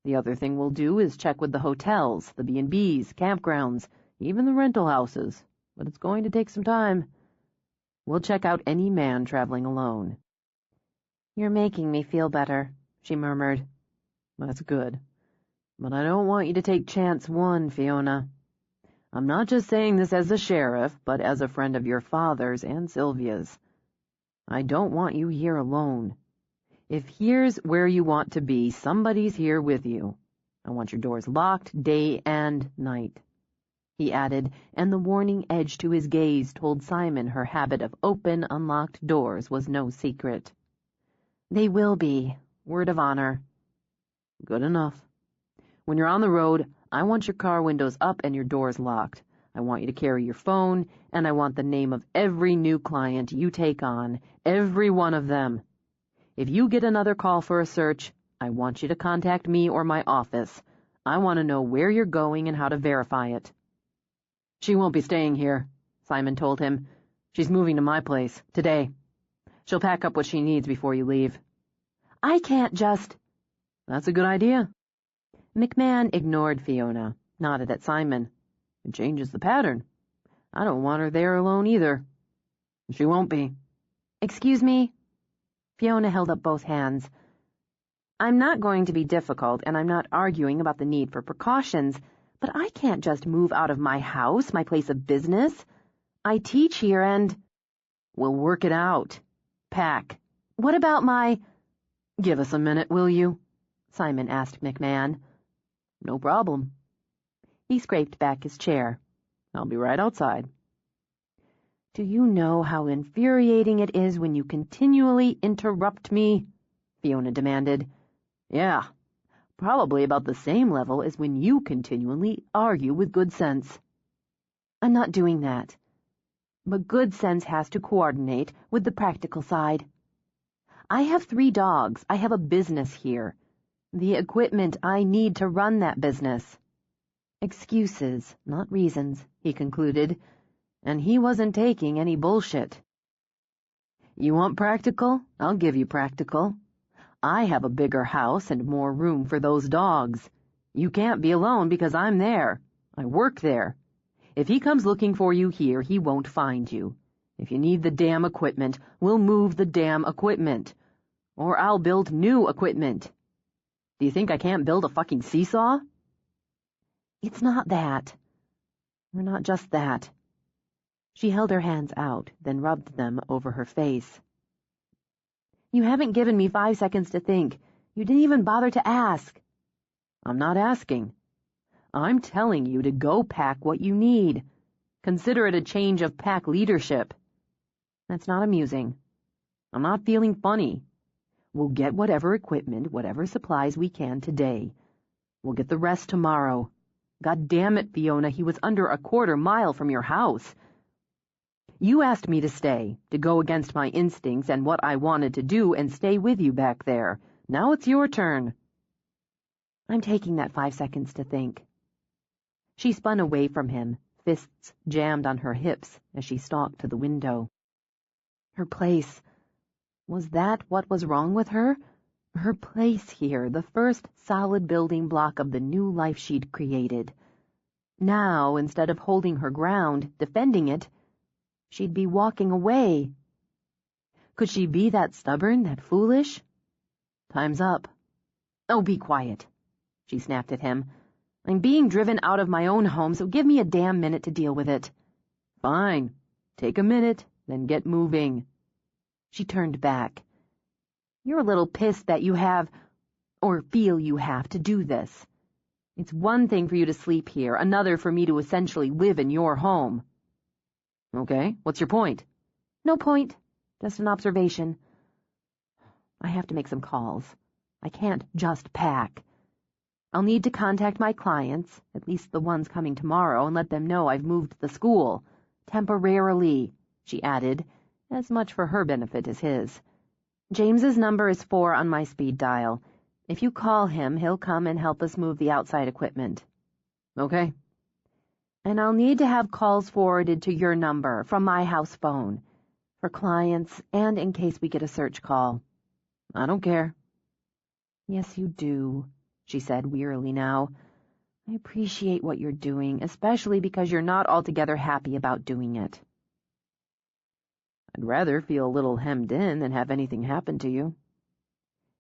The other thing we'll do is check with the hotels, the B&Bs, campgrounds, even the rental houses, but it's going to take some time. We'll check out any man traveling alone. You're making me feel better, she murmured. That's good. But I don't want you to take chance one, Fiona. I'm not just saying this as the sheriff, but as a friend of your father's and Sylvia's. I don't want you here alone. If here's where you want to be, somebody's here with you. I want your doors locked day and night," he added, and the warning edge to his gaze told Simon her habit of open, unlocked doors was no secret. They will be. Word of honor. Good enough. When you're on the road, I want your car windows up and your doors locked. I want you to carry your phone, and I want the name of every new client you take on, every one of them. If you get another call for a search, I want you to contact me or my office. I want to know where you're going and how to verify it." "She won't be staying here," Simon told him. "She's moving to my place, today. She'll pack up what she needs before you leave." "I can't just—" "That's a good idea." McMahon ignored Fiona, nodded at Simon. "It changes the pattern. I don't want her there alone either." "She won't be." "Excuse me?" Fiona held up both hands. "I'm not going to be difficult, and I'm not arguing about the need for precautions, but I can't just move out of my house, my place of business. I teach here and—" "We'll work it out. Pack." "What about my—" "Give us a minute, will you?" Simon asked McMahon. "No problem." He scraped back his chair. "I'll be right outside." "Do you know how infuriating it is when you continually interrupt me?" Fiona demanded. "Yeah, probably about the same level as when you continually argue with good sense." "I'm not doing that. But good sense has to coordinate with the practical side. I have 3 dogs. I have a business here. The equipment I need to run that business." Excuses, not reasons, he concluded, and he wasn't taking any bullshit. "You want practical? I'll give you practical. I have a bigger house and more room for those dogs. You can't be alone because I'm there. I work there. If he comes looking for you here, he won't find you. If you need the damn equipment, we'll move the damn equipment. Or I'll build new equipment. Do you think I can't build a fucking seesaw?" "It's not that. Or not just that." She held her hands out, then rubbed them over her face. "You haven't given me 5 seconds to think. You didn't even bother to ask." "I'm not asking. I'm telling you to go pack what you need. Consider it a change of pack leadership." "That's not amusing." "I'm not feeling funny. We'll get whatever equipment, whatever supplies we can today. We'll get the rest tomorrow. God damn it, Fiona, he was under a quarter mile from your house. You asked me to stay, to go against my instincts and what I wanted to do and stay with you back there. Now it's your turn." "I'm taking that 5 seconds to think." She spun away from him, fists jammed on her hips as she stalked to the window. Her place. Was that what was wrong with her? Her place here, the first solid building block of the new life she'd created. Now, instead of holding her ground, defending it, she'd be walking away. Could she be that stubborn, that foolish? "Time's up." "Oh, be quiet," she snapped at him. "I'm being driven out of my own home, so give me a damn minute to deal with it." "Fine. Take a minute, then get moving." She turned back. "You're a little pissed that you have, or feel you have, to do this. It's one thing for you to sleep here, another for me to essentially live in your home." "Okay, what's your point?" "No point. Just an observation. I have to make some calls. I can't just pack. I'll need to contact my clients, at least the ones coming tomorrow, and let them know I've moved the school. Temporarily," she added, as much for her benefit as his. "James's number is 4 on my speed dial. If you call him, he'll come and help us move the outside equipment." "Okay." "And I'll need to have calls forwarded to your number from my house phone, for clients and in case we get a search call." "I don't care." "Yes, you do," she said wearily now. "I appreciate what you're doing, especially because you're not altogether happy about doing it." "I'd rather feel a little hemmed in than have anything happen to you."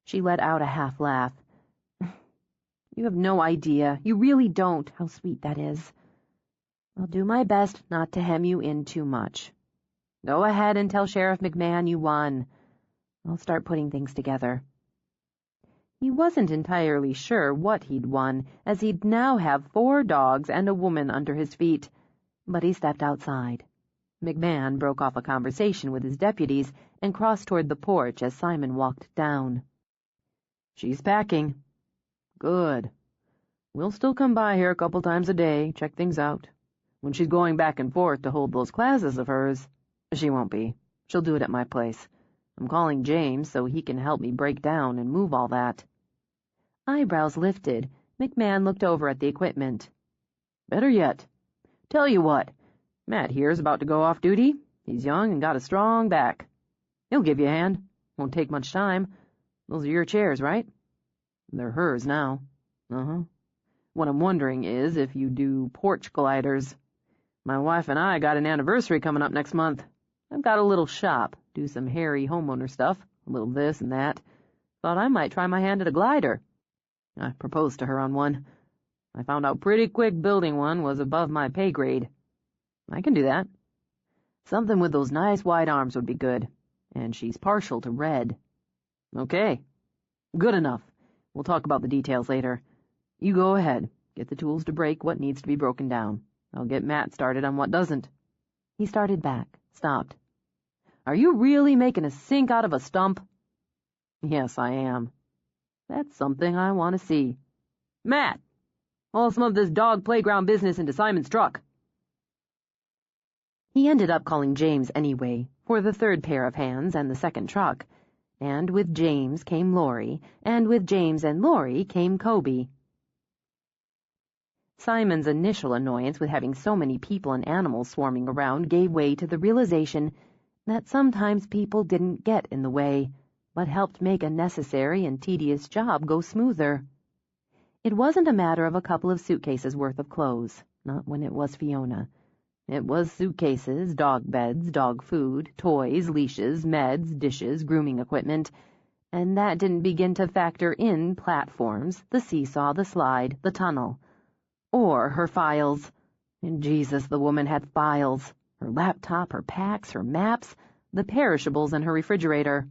She let out a half laugh. You have no idea. You really don't. How sweet that is. I'll do my best not to hem you in too much. Go ahead and tell Sheriff McMahon you won. I'll start putting things together. He wasn't entirely sure what he'd won, as he'd now have 4 dogs and a woman under his feet. But he stepped outside. McMahon broke off a conversation with his deputies and crossed toward the porch as Simon walked down. She's packing. Good. We'll still come by here a couple times a day, check things out. When she's going back and forth to hold those classes of hers, she won't be. She'll do it at my place. I'm calling James so he can help me break down and move all that. Eyebrows lifted, McMahon looked over at the equipment. Better yet. Tell you what, Matt here's about to go off duty. He's young and got a strong back. He'll give you a hand. Won't take much time. Those are your chairs, right? They're hers now. Uh-huh. What I'm wondering is if you do porch gliders. My wife and I got an anniversary coming up next month. I've got a little shop, do some hairy homeowner stuff, a little this and that. Thought I might try my hand at a glider. I proposed to her on one. I found out pretty quick building one was above my pay grade. I can do that. Something with those nice wide arms would be good, and she's partial to red. Okay. Good enough. We'll talk about the details later. You go ahead. Get the tools to break what needs to be broken down. I'll get Matt started on what doesn't. He started back, stopped. Are you really making a sink out of a stump? Yes, I am. That's something I want to see. Matt! Haul some of this dog playground business into Simon's truck. He ended up calling James anyway, for the 3rd pair of hands and the 2nd truck. And with James came Laurie, and with James and Laurie came Kobe. Simon's initial annoyance with having so many people and animals swarming around gave way to the realization that sometimes people didn't get in the way, but helped make a necessary and tedious job go smoother. It wasn't a matter of a couple of suitcases worth of clothes, not when it was Fiona. It was suitcases, dog beds, dog food, toys, leashes, meds, dishes, grooming equipment, and that didn't begin to factor in platforms, the seesaw, the slide, the tunnel. Or her files. And Jesus, the woman had files. Her laptop, her packs, her maps, the perishables in her refrigerator.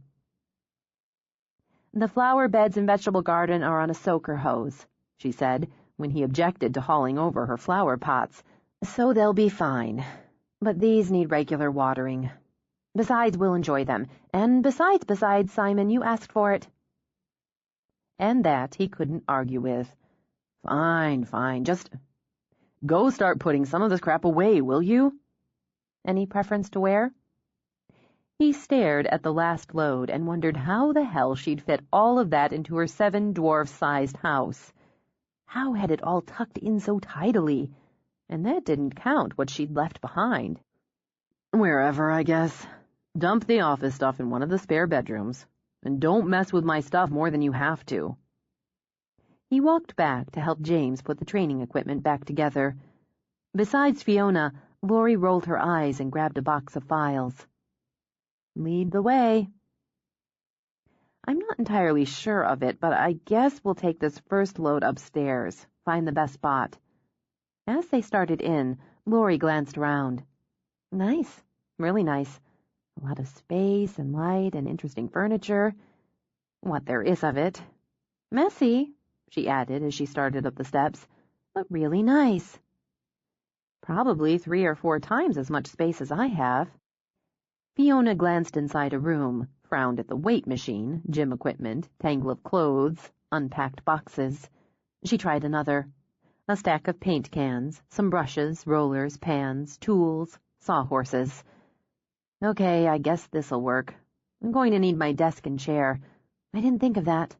The flower beds and vegetable garden are on a soaker hose, she said, when he objected to hauling over her flower pots. So they'll be fine. But these need regular watering. Besides, we'll enjoy them. And besides, Simon, you asked for it. And that he couldn't argue with. Fine, just go start putting some of this crap away, will you? Any preference to where? He stared at the last load and wondered how the hell she'd fit all of that into her 7-dwarf-sized house. How had it all tucked in so tidily? And that didn't count what she'd left behind. Wherever, I guess. Dump the office stuff in one of the spare bedrooms. And don't mess with my stuff more than you have to. He walked back to help James put the training equipment back together. Besides Fiona, Laurie rolled her eyes and grabbed a box of files. Lead the way. I'm not entirely sure of it, but I guess we'll take this first load upstairs, find the best spot. As they started in, Laurie glanced around. Nice, really nice. A lot of space and light and interesting furniture. What there is of it. Messy, she added as she started up the steps, but really nice. Probably 3 or 4 times as much space as I have. Fiona glanced inside a room, frowned at the weight machine, gym equipment, tangle of clothes, unpacked boxes. She tried another. A stack of paint cans, some brushes, rollers, pans, tools, sawhorses. Okay, I guess this'll work. I'm going to need my desk and chair. I didn't think of that.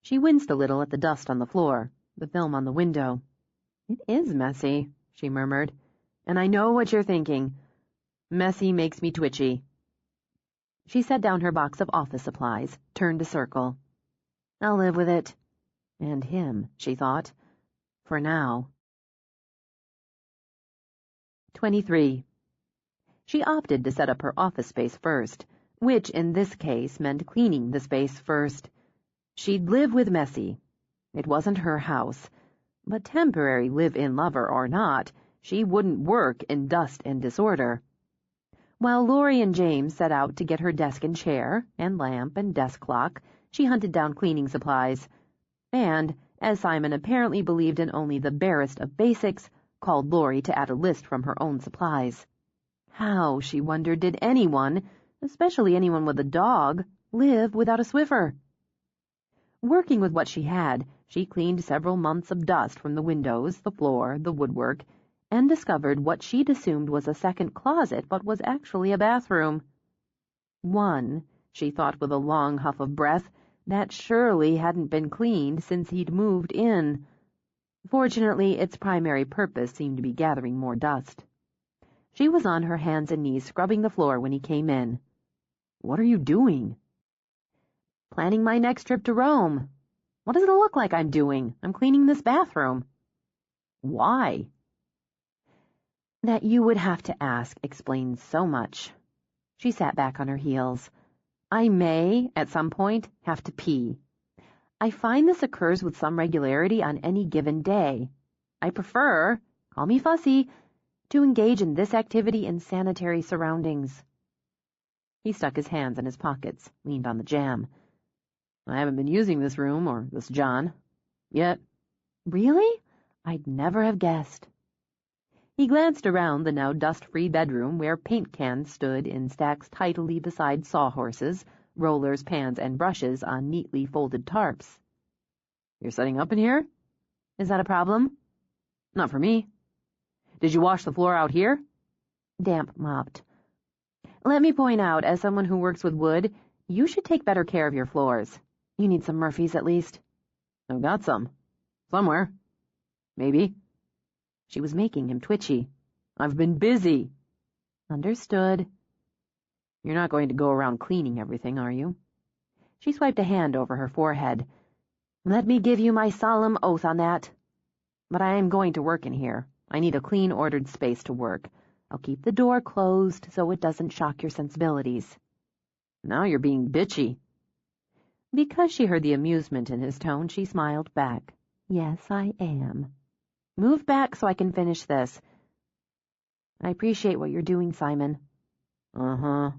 She winced a little at the dust on the floor, the film on the window. It is messy, she murmured. And I know what you're thinking. Messy makes me twitchy. She set down her box of office supplies, turned a circle. I'll live with it. And him, she thought. For now. 23. She opted to set up her office space first, which in this case meant cleaning the space first. She'd live with Messie. It wasn't her house, but temporary live-in lover or not, she wouldn't work in dust and disorder. While Laurie and James set out to get her desk and chair, and lamp and desk clock, she hunted down cleaning supplies, and, as Simon apparently believed in only the barest of basics, called Laurie to add a list from her own supplies. How, she wondered, did anyone, especially anyone with a dog, live without a Swiffer? Working with what she had, she cleaned several months of dust from the windows, the floor, the woodwork, and discovered what she'd assumed was a second closet but was actually a bathroom. One, she thought with a long huff of breath, that surely hadn't been cleaned since he'd moved in. Fortunately, its primary purpose seemed to be gathering more dust. She was on her hands and knees scrubbing the floor when he came in. "What are you doing?" "Planning my next trip to Rome. What does it look like I'm doing? I'm cleaning this bathroom." "Why?" That you would have to ask explains so much. She sat back on her heels. "I may, at some point, have to pee. I find this occurs with some regularity on any given day. I prefer, call me fussy, to engage in this activity in sanitary surroundings." He stuck his hands in his pockets, leaned on the jamb. "I haven't been using this room, or this John, yet." "Really? I'd never have guessed." He glanced around the now dust-free bedroom where paint cans stood in stacks tidily beside sawhorses, rollers, pans, and brushes on neatly folded tarps. "You're setting up in here? Is that a problem?" "Not for me." "Did you wash the floor out here?" "Damp mopped." "Let me point out, as someone who works with wood, you should take better care of your floors. You need some Murphys, at least." "I've got some. Somewhere. Maybe." She was making him twitchy. "I've been busy." "Understood." "You're not going to go around cleaning everything, are you?" She swiped a hand over her forehead. "Let me give you my solemn oath on that. But I am going to work in here. I need a clean, ordered space to work. I'll keep the door closed so it doesn't shock your sensibilities." "Now you're being bitchy." Because she heard the amusement in his tone, she smiled back. "Yes, I am. Move back so I can finish this. I appreciate what you're doing, Simon." "Uh-huh."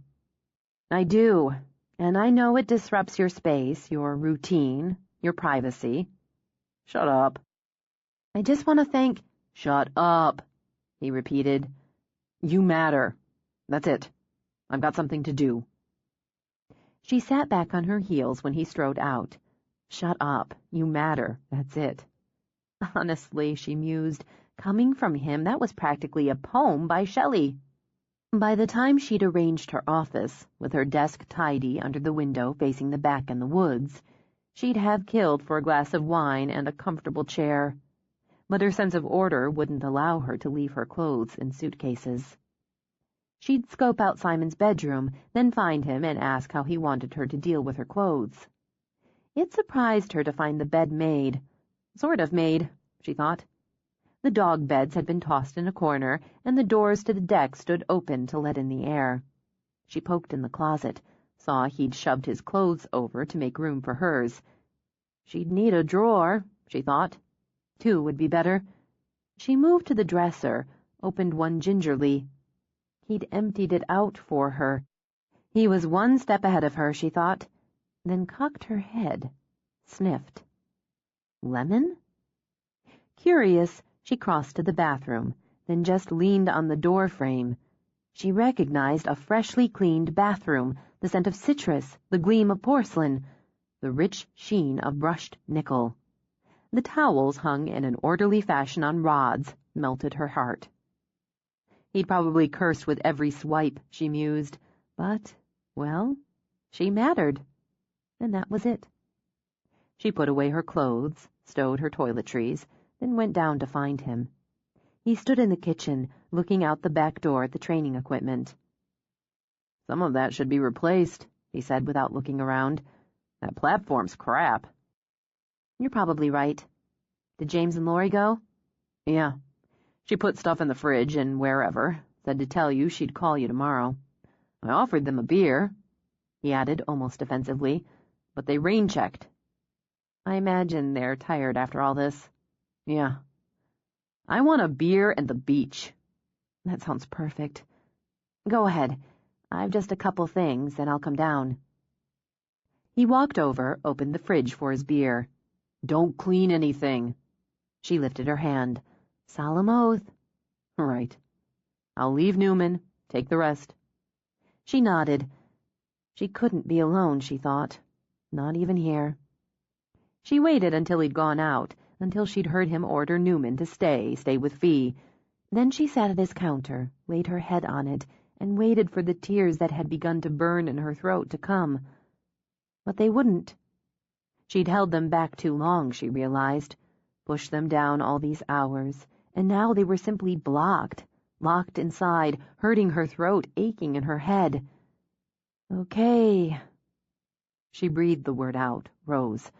"I do, and I know it disrupts your space, your routine, your privacy." "Shut up." "I just want to thank—" "Shut up," he repeated. "You matter. That's it. I've got something to do." She sat back on her heels when he strode out. "Shut up. You matter. That's it." Honestly, she mused, coming from him, that was practically a poem by Shelley. By the time she'd arranged her office, with her desk tidy under the window facing the back and the woods, she'd have killed for a glass of wine and a comfortable chair. But her sense of order wouldn't allow her to leave her clothes in suitcases. She'd scope out Simon's bedroom, then find him and ask how he wanted her to deal with her clothes. It surprised her to find the bed made. Sort of made, she thought. The dog beds had been tossed in a corner, and the doors to the deck stood open to let in the air. She poked in the closet, saw he'd shoved his clothes over to make room for hers. She'd need a drawer, she thought. 2 would be better. She moved to the dresser, opened one gingerly. He'd emptied it out for her. He was 1 step ahead of her, she thought, then cocked her head, sniffed. Lemon? Curious, she crossed to the bathroom, then just leaned on the door frame. She recognized a freshly cleaned bathroom, the scent of citrus, the gleam of porcelain, the rich sheen of brushed nickel. The towels hung in an orderly fashion on rods, melted her heart. He'd probably cursed with every swipe, she mused, but, well, she mattered, and that was it. She put away her clothes, stowed her toiletries, then went down to find him. He stood in the kitchen, looking out the back door at the training equipment. "Some of that should be replaced," he said without looking around. "That platform's crap." "You're probably right. Did James and Laurie go?" "Yeah. She put stuff in the fridge and wherever, said to tell you she'd call you tomorrow. I offered them a beer. he added almost defensively, but they rain-checked. I imagine they're tired after all this. Yeah. I want a beer and the beach. That sounds perfect. Go ahead. I've just a couple things, then I'll come down. He walked over, opened the fridge for his beer. Don't clean anything. She lifted her hand. Solemn oath. Right. I'll leave Newman. Take the rest. She nodded. She couldn't be alone, she thought. Not even here. She waited until he'd gone out, until she'd heard him order Newman to stay with Fee. Then she sat at his counter, laid her head on it, and waited for the tears that had begun to burn in her throat to come. But they wouldn't. She'd held them back too long, she realized, pushed them down all these hours, and now they were simply blocked, locked inside, hurting her throat, aching in her head. Okay. She breathed the word out, rose.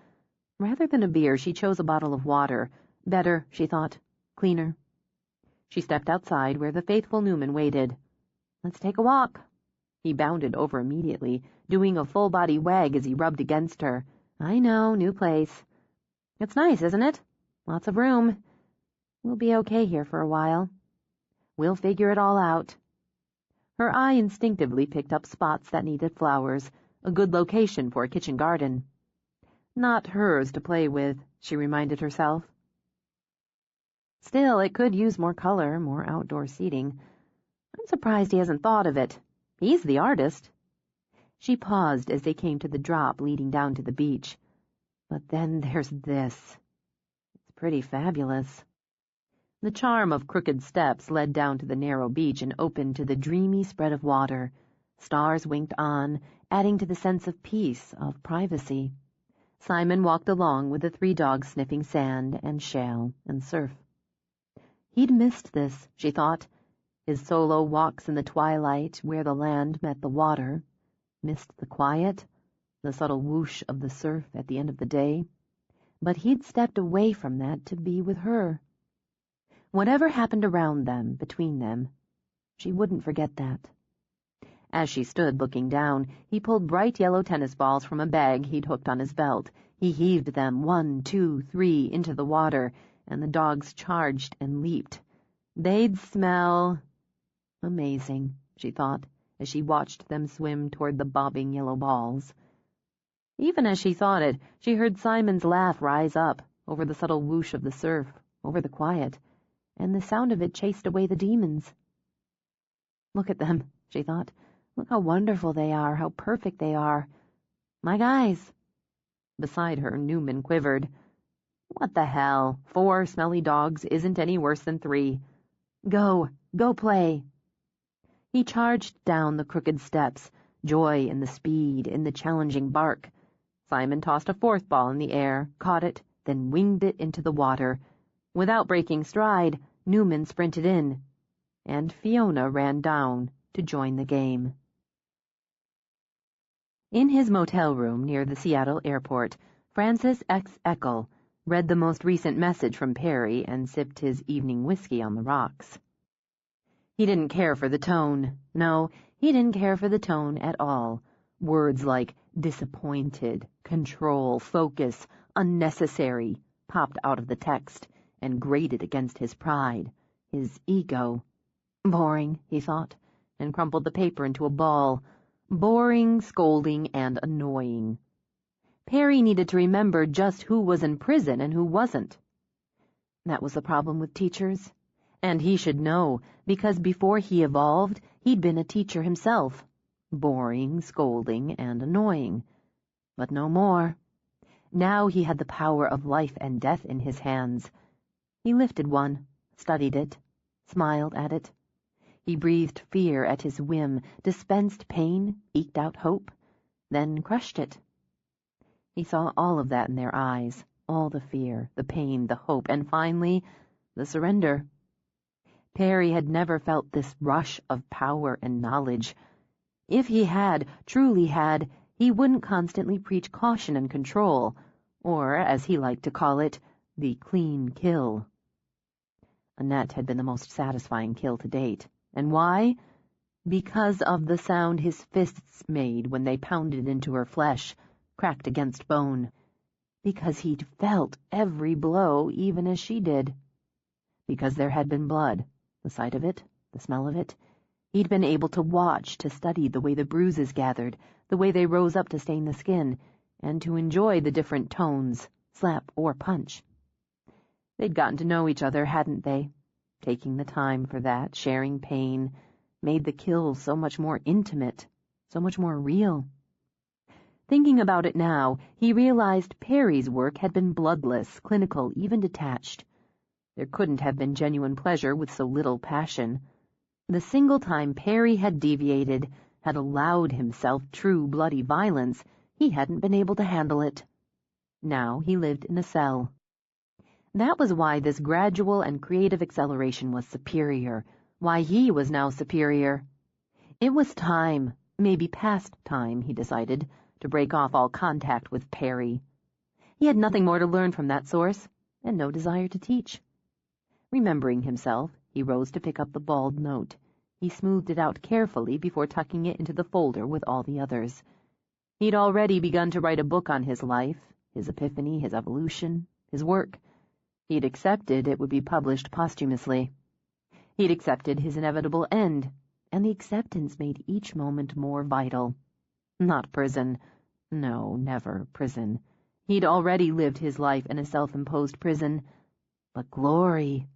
Rather than a beer, she chose a bottle of water. Better, she thought. Cleaner. She stepped outside where the faithful Newman waited. Let's take a walk. He bounded over immediately, doing a full-body wag as he rubbed against her. I know, new place. It's nice, isn't it? Lots of room. We'll be okay here for a while. We'll figure it all out. Her eye instinctively picked up spots that needed flowers, a good location for a kitchen garden. Not hers to play with, she reminded herself. Still, it could use more color, more outdoor seating. I'm surprised he hasn't thought of it. He's the artist. She paused as they came to the drop leading down to the beach. But then there's this. It's pretty fabulous. The charm of crooked steps led down to the narrow beach and opened to the dreamy spread of water. Stars winked on, adding to the sense of peace, of privacy. Simon walked along with the 3 dogs sniffing sand and shale and surf. He'd missed this, she thought, his solo walks in the twilight where the land met the water, missed the quiet, the subtle whoosh of the surf at the end of the day. But he'd stepped away from that to be with her. Whatever happened around them, between them, she wouldn't forget that. As she stood looking down, he pulled bright yellow tennis balls from a bag he'd hooked on his belt. He heaved them 1, 2, 3 into the water, and the dogs charged and leaped. They'd smell amazing, she thought, as she watched them swim toward the bobbing yellow balls. Even as she thought it, she heard Simon's laugh rise up, over the subtle whoosh of the surf, over the quiet, and the sound of it chased away the demons. Look at them, she thought. Look how wonderful they are, how perfect they are. My guys. Beside her, Newman quivered. What the hell? 4 smelly dogs isn't any worse than 3. Go play. He charged down the crooked steps, joy in the speed, in the challenging bark. Simon tossed a 4th ball in the air, caught it, then winged it into the water. Without breaking stride, Newman sprinted in, and Fiona ran down to join the game. In his motel room near the Seattle airport, Francis X. Eckel read the most recent message from Perry and sipped his evening whiskey on the rocks. He didn't care for the tone. No, he didn't care for the tone at all. Words like disappointed, control, focus, unnecessary popped out of the text and grated against his pride, his ego. Boring, he thought, and crumpled the paper into a ball. Boring, scolding, and annoying. Perry needed to remember just who was in prison and who wasn't. That was the problem with teachers. And he should know, because before he evolved, he'd been a teacher himself. Boring, scolding, and annoying. But no more. Now he had the power of life and death in his hands. He lifted one, studied it, smiled at it. He breathed fear at his whim, dispensed pain, eked out hope, then crushed it. He saw all of that in their eyes, all the fear, the pain, the hope, and finally, the surrender. Perry had never felt this rush of power and knowledge. If he had, truly had, he wouldn't constantly preach caution and control, or, as he liked to call it, the clean kill. Annette had been the most satisfying kill to date. And why? because of the sound his fists made when they pounded into her flesh, cracked against bone, because he'd felt every blow even as she did, because there had been blood, the sight of it, the smell of it. He'd been able to watch, to study the way the bruises gathered, the way they rose up to stain the skin, and to enjoy the different tones, slap or punch. They'd gotten to know each other, hadn't they? Taking the time for that, sharing pain, made the kills so much more intimate, so much more real. Thinking about it now, he realized Perry's work had been bloodless, clinical, even detached. There couldn't have been genuine pleasure with so little passion. The single time Perry had deviated, had allowed himself true bloody violence, he hadn't been able to handle it. Now he lived in a cell. That was why this gradual and creative acceleration was superior, why he was now superior. It was time, maybe past time, he decided, to break off all contact with Perry. He had nothing more to learn from that source, and no desire to teach. Remembering himself, he rose to pick up the bald note. He smoothed it out carefully before tucking it into the folder with all the others. He'd already begun to write a book on his life, his epiphany, his evolution, his work. He'd accepted it would be published posthumously. He'd accepted his inevitable end, and the acceptance made each moment more vital. Not prison. No, never prison. He'd already lived his life in a self-imposed prison. But glory.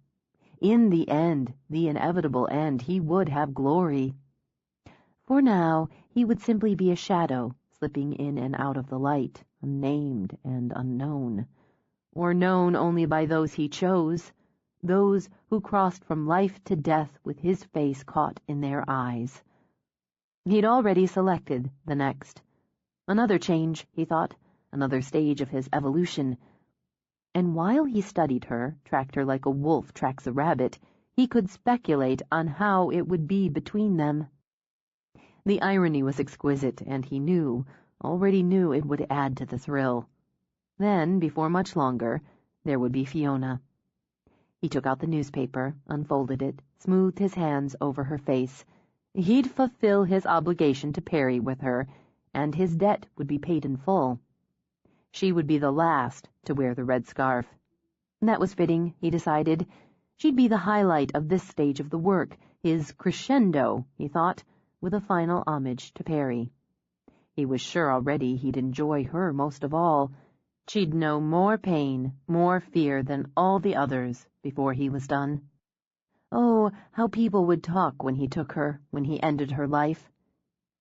In the end, the inevitable end, he would have glory. For now, he would simply be a shadow, slipping in and out of the light, unnamed and unknown, or known only by those he chose, those who crossed from life to death with his face caught in their eyes. He'd already selected the next. Another change, he thought, another stage of his evolution. And while he studied her, tracked her like a wolf tracks a rabbit, he could speculate on how it would be between them. The irony was exquisite, and he already knew it would add to the thrill. Then, before much longer, there would be Fiona. He took out the newspaper, unfolded it, smoothed his hands over her face. He'd fulfill his obligation to Perry with her, and his debt would be paid in full. She would be the last to wear the red scarf. That was fitting, he decided. She'd be the highlight of this stage of the work, his crescendo, he thought, with a final homage to Perry. He was sure already he'd enjoy her most of all. She'd know more pain, more fear than all the others before he was done. Oh, how people would talk when he took her, when he ended her life.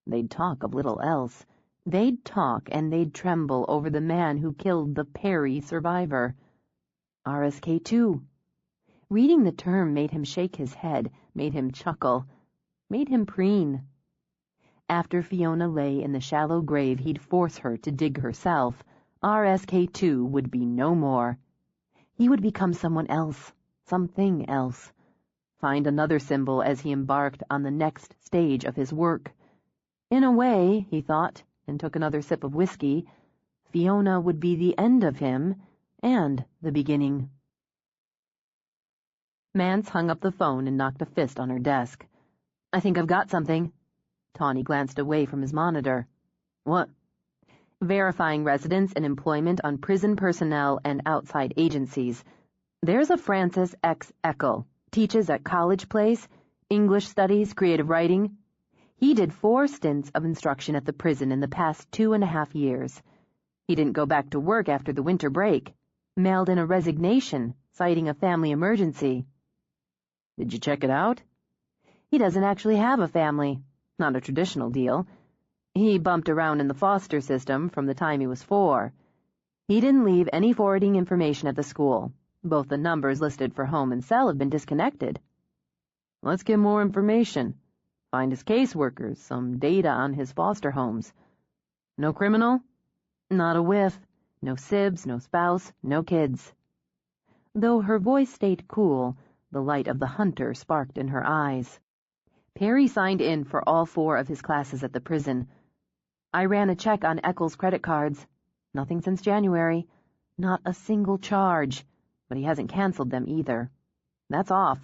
They'd talk of little else. They'd talk and they'd tremble over the man who killed the Perry survivor. RSK-2. Reading the term made him shake his head, made him chuckle, made him preen. After Fiona lay in the shallow grave he'd force her to dig herself, RSK-2 would be no more. He would become someone else, something else. Find another symbol as he embarked on the next stage of his work. In a way, he thought, and took another sip of whiskey, Fiona would be the end of him, and the beginning. Mance hung up the phone and knocked a fist on her desk. "I think I've got something." Tawny glanced away from his monitor. "What?" "Verifying residence and employment on prison personnel and outside agencies. There's a Francis X. Eckel, teaches at College Place, English Studies, Creative Writing. He did 4 stints of instruction at the prison in the past 2.5 years. He didn't go back to work after the winter break. Mailed in a resignation, citing a family emergency." "Did you check it out?" "He doesn't actually have a family. Not a traditional deal. He bumped around in the foster system from the time he was 4. He didn't leave any forwarding information at the school. Both the numbers listed for home and cell have been disconnected." "Let's get more information. Find his caseworkers, some data on his foster homes. No criminal?" "Not a whiff. No sibs, no spouse, no kids." Though her voice stayed cool, the light of the hunter sparked in her eyes. "Perry signed in for all 4 of his classes at the prison. I ran a check on Eckel's credit cards. Nothing since January. Not a single charge. But he hasn't canceled them either. That's off."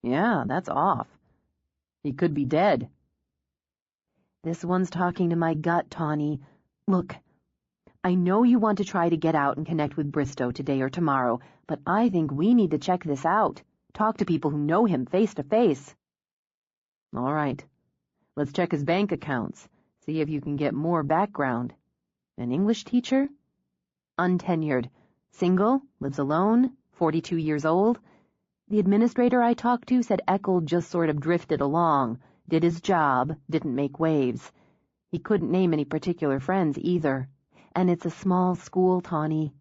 "Yeah, that's off." He could be dead. This one's talking to my gut, Tawny. Look, I know you want to try to get out and connect with Bristow today or tomorrow, but I think we need to check this out. Talk to people who know him face to face. All right. Let's check his bank accounts. See if you can get more background. An English teacher? Untenured. Single, lives alone, 42 years old. The administrator I talked to said Eckel just sort of drifted along, did his job, didn't make waves. He couldn't name any particular friends either. And it's a small school, Tawny.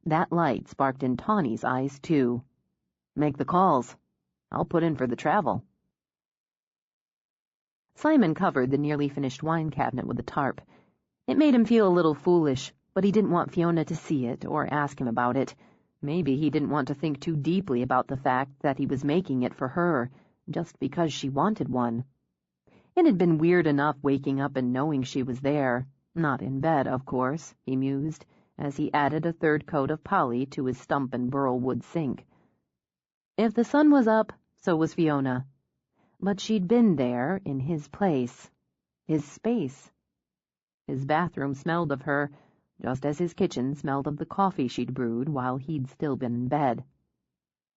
That light sparked in Tawny's eyes, too. Make the calls. I'll put in for the travel. Simon covered the nearly finished wine cabinet with a tarp. It made him feel a little foolish, but he didn't want Fiona to see it or ask him about it. Maybe he didn't want to think too deeply about the fact that he was making it for her, just because she wanted one. It had been weird enough waking up and knowing she was there. Not in bed, of course, he mused, as he added a third coat of Polly to his stump and burl wood sink. If the sun was up, so was Fiona. But she'd been there in his place, his space. His bathroom smelled of her, just as his kitchen smelled of the coffee she'd brewed while he'd still been in bed.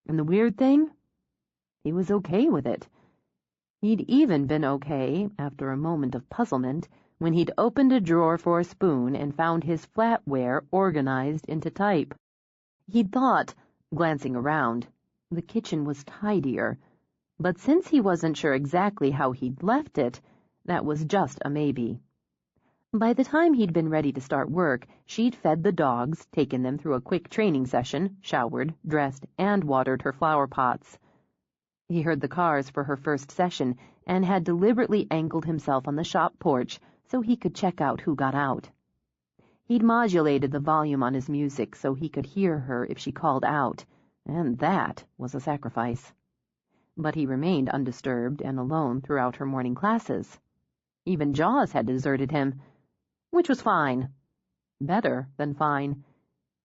And the weird thing? He was okay with it. He'd even been okay, after a moment of puzzlement, when he'd opened a drawer for a spoon and found his flatware organized into type. He'd thought, glancing around, the kitchen was tidier, but since he wasn't sure exactly how he'd left it, that was just a maybe. By the time he'd been ready to start work, she'd fed the dogs, taken them through a quick training session, showered, dressed, and watered her flower pots. He heard the cars for her first session and had deliberately angled himself on the shop porch so he could check out who got out. He'd modulated the volume on his music so he could hear her if she called out, and that was a sacrifice. But he remained undisturbed and alone throughout her morning classes. Even Jaws had deserted him, which was fine. Better than fine.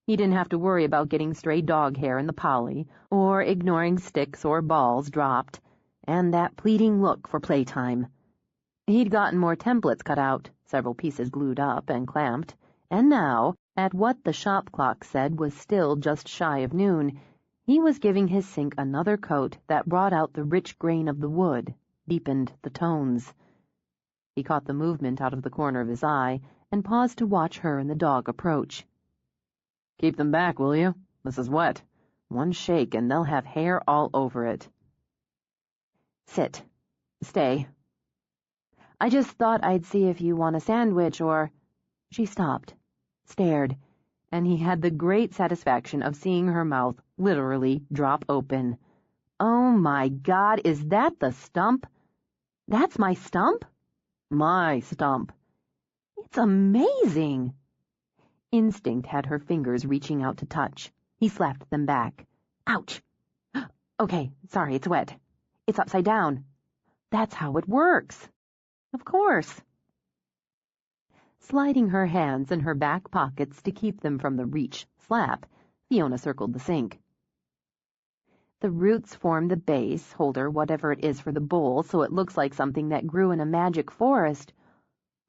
He didn't have to worry about getting stray dog hair in the Polly, or ignoring sticks or balls dropped, and that pleading look for playtime. He'd gotten more templates cut out, several pieces glued up and clamped, and now, at what the shop clock said was still just shy of noon, he was giving his sink another coat that brought out the rich grain of the wood, deepened the tones. He caught the movement out of the corner of his eye and paused to watch her and the dog approach. Keep them back, will you? This is wet. One shake and they'll have hair all over it. Sit. Stay. I just thought I'd see if you want a sandwich or... She stopped, stared, and he had the great satisfaction of seeing her mouth literally drop open. Oh my God, is that the stump? That's my stump? My stump. It's amazing. Instinct had her fingers reaching out to touch. He slapped them back. Ouch. Okay, sorry, it's wet. It's upside down. That's how it works. Of course. Sliding her hands in her back pockets to keep them from the reach slap, Fiona circled the sink. The roots form the base, holder, whatever it is for the bowl, so it looks like something that grew in a magic forest.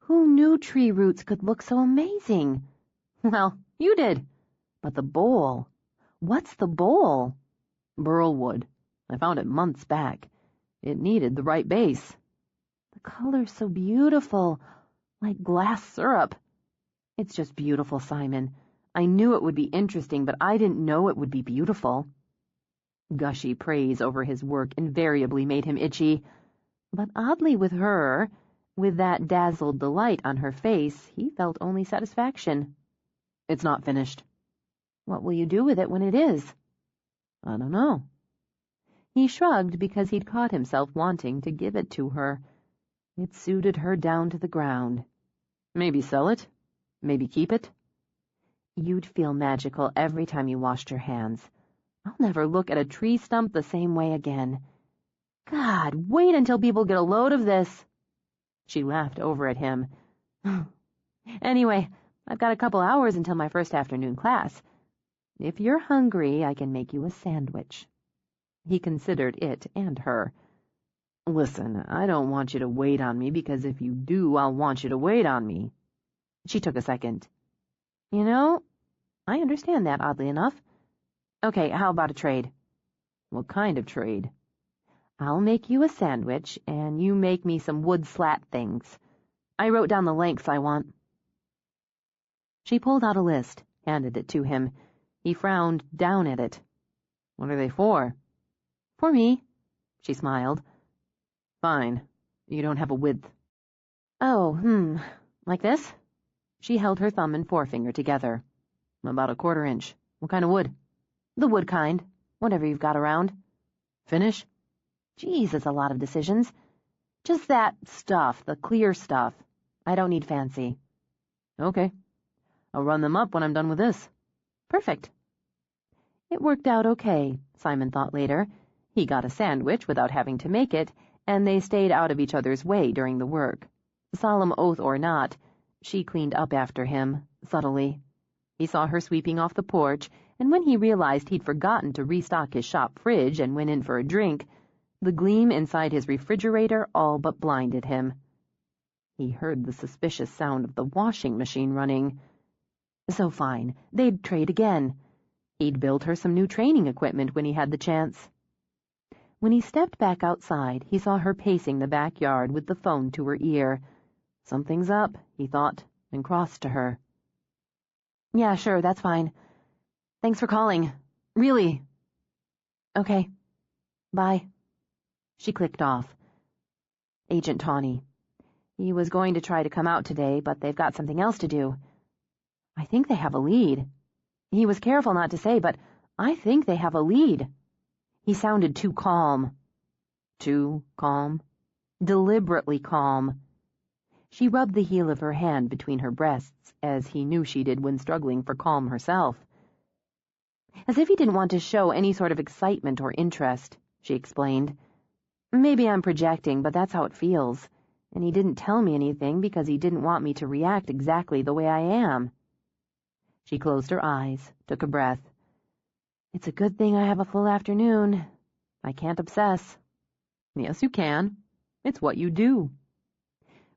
Who knew tree roots could look so amazing? Well, you did. But the bowl. What's the bowl? Burlwood. I found it months back. It needed the right base. The color's so beautiful, like glass syrup. It's just beautiful, Simon. I knew it would be interesting, but I didn't know it would be beautiful. Gushy praise over his work invariably made him itchy. But oddly with her, with that dazzled delight on her face, he felt only satisfaction. It's not finished. What will you do with it when it is? I don't know. He shrugged because he'd caught himself wanting to give it to her. It suited her down to the ground. Maybe sell it. Maybe keep it. You'd feel magical every time you washed your hands. I'll never look at a tree stump the same way again. God, wait until people get a load of this. She laughed over at him. Anyway, I've got a couple hours until my first afternoon class. If you're hungry, I can make you a sandwich. He considered it and her. Listen, I don't want you to wait on me because if you do, I'll want you to wait on me. She took a second. You know, I understand that, oddly enough. Okay, how about a trade? What kind of trade? I'll make you a sandwich, and you make me some wood slat things. I wrote down the lengths I want. She pulled out a list, handed it to him. He frowned down at it. What are they for? For me, she smiled. Fine. You don't have a width. Oh, like this? She held her thumb and forefinger together. About a 1/4 inch. What kind of wood? The wood kind. Whatever you've got around. Finish? Geez, it's a lot of decisions. Just that stuff, the clear stuff. I don't need fancy. Okay. I'll run them up when I'm done with this. Perfect. It worked out okay, Simon thought later. He got a sandwich without having to make it, and they stayed out of each other's way during the work. Solemn oath or not, she cleaned up after him, subtly. He saw her sweeping off the porch, and when he realized he'd forgotten to restock his shop fridge and went in for a drink, the gleam inside his refrigerator all but blinded him. He heard the suspicious sound of the washing machine running. So fine, they'd trade again. He'd build her some new training equipment when he had the chance. When he stepped back outside, he saw her pacing the backyard with the phone to her ear. Something's up, he thought, and crossed to her. Yeah, sure, that's fine. Thanks for calling. Really. Okay. Bye. She clicked off. Agent Tawney. He was going to try to come out today, but they've got something else to do. I think they have a lead. He was careful not to say, but I think they have a lead. He sounded too calm. Too calm? Deliberately calm. She rubbed the heel of her hand between her breasts, as he knew she did when struggling for calm herself. As if he didn't want to show any sort of excitement or interest, she explained. Maybe I'm projecting, but that's how it feels. And he didn't tell me anything because he didn't want me to react exactly the way I am. She closed her eyes, took a breath. It's a good thing I have a full afternoon. I can't obsess. Yes, you can. It's what you do.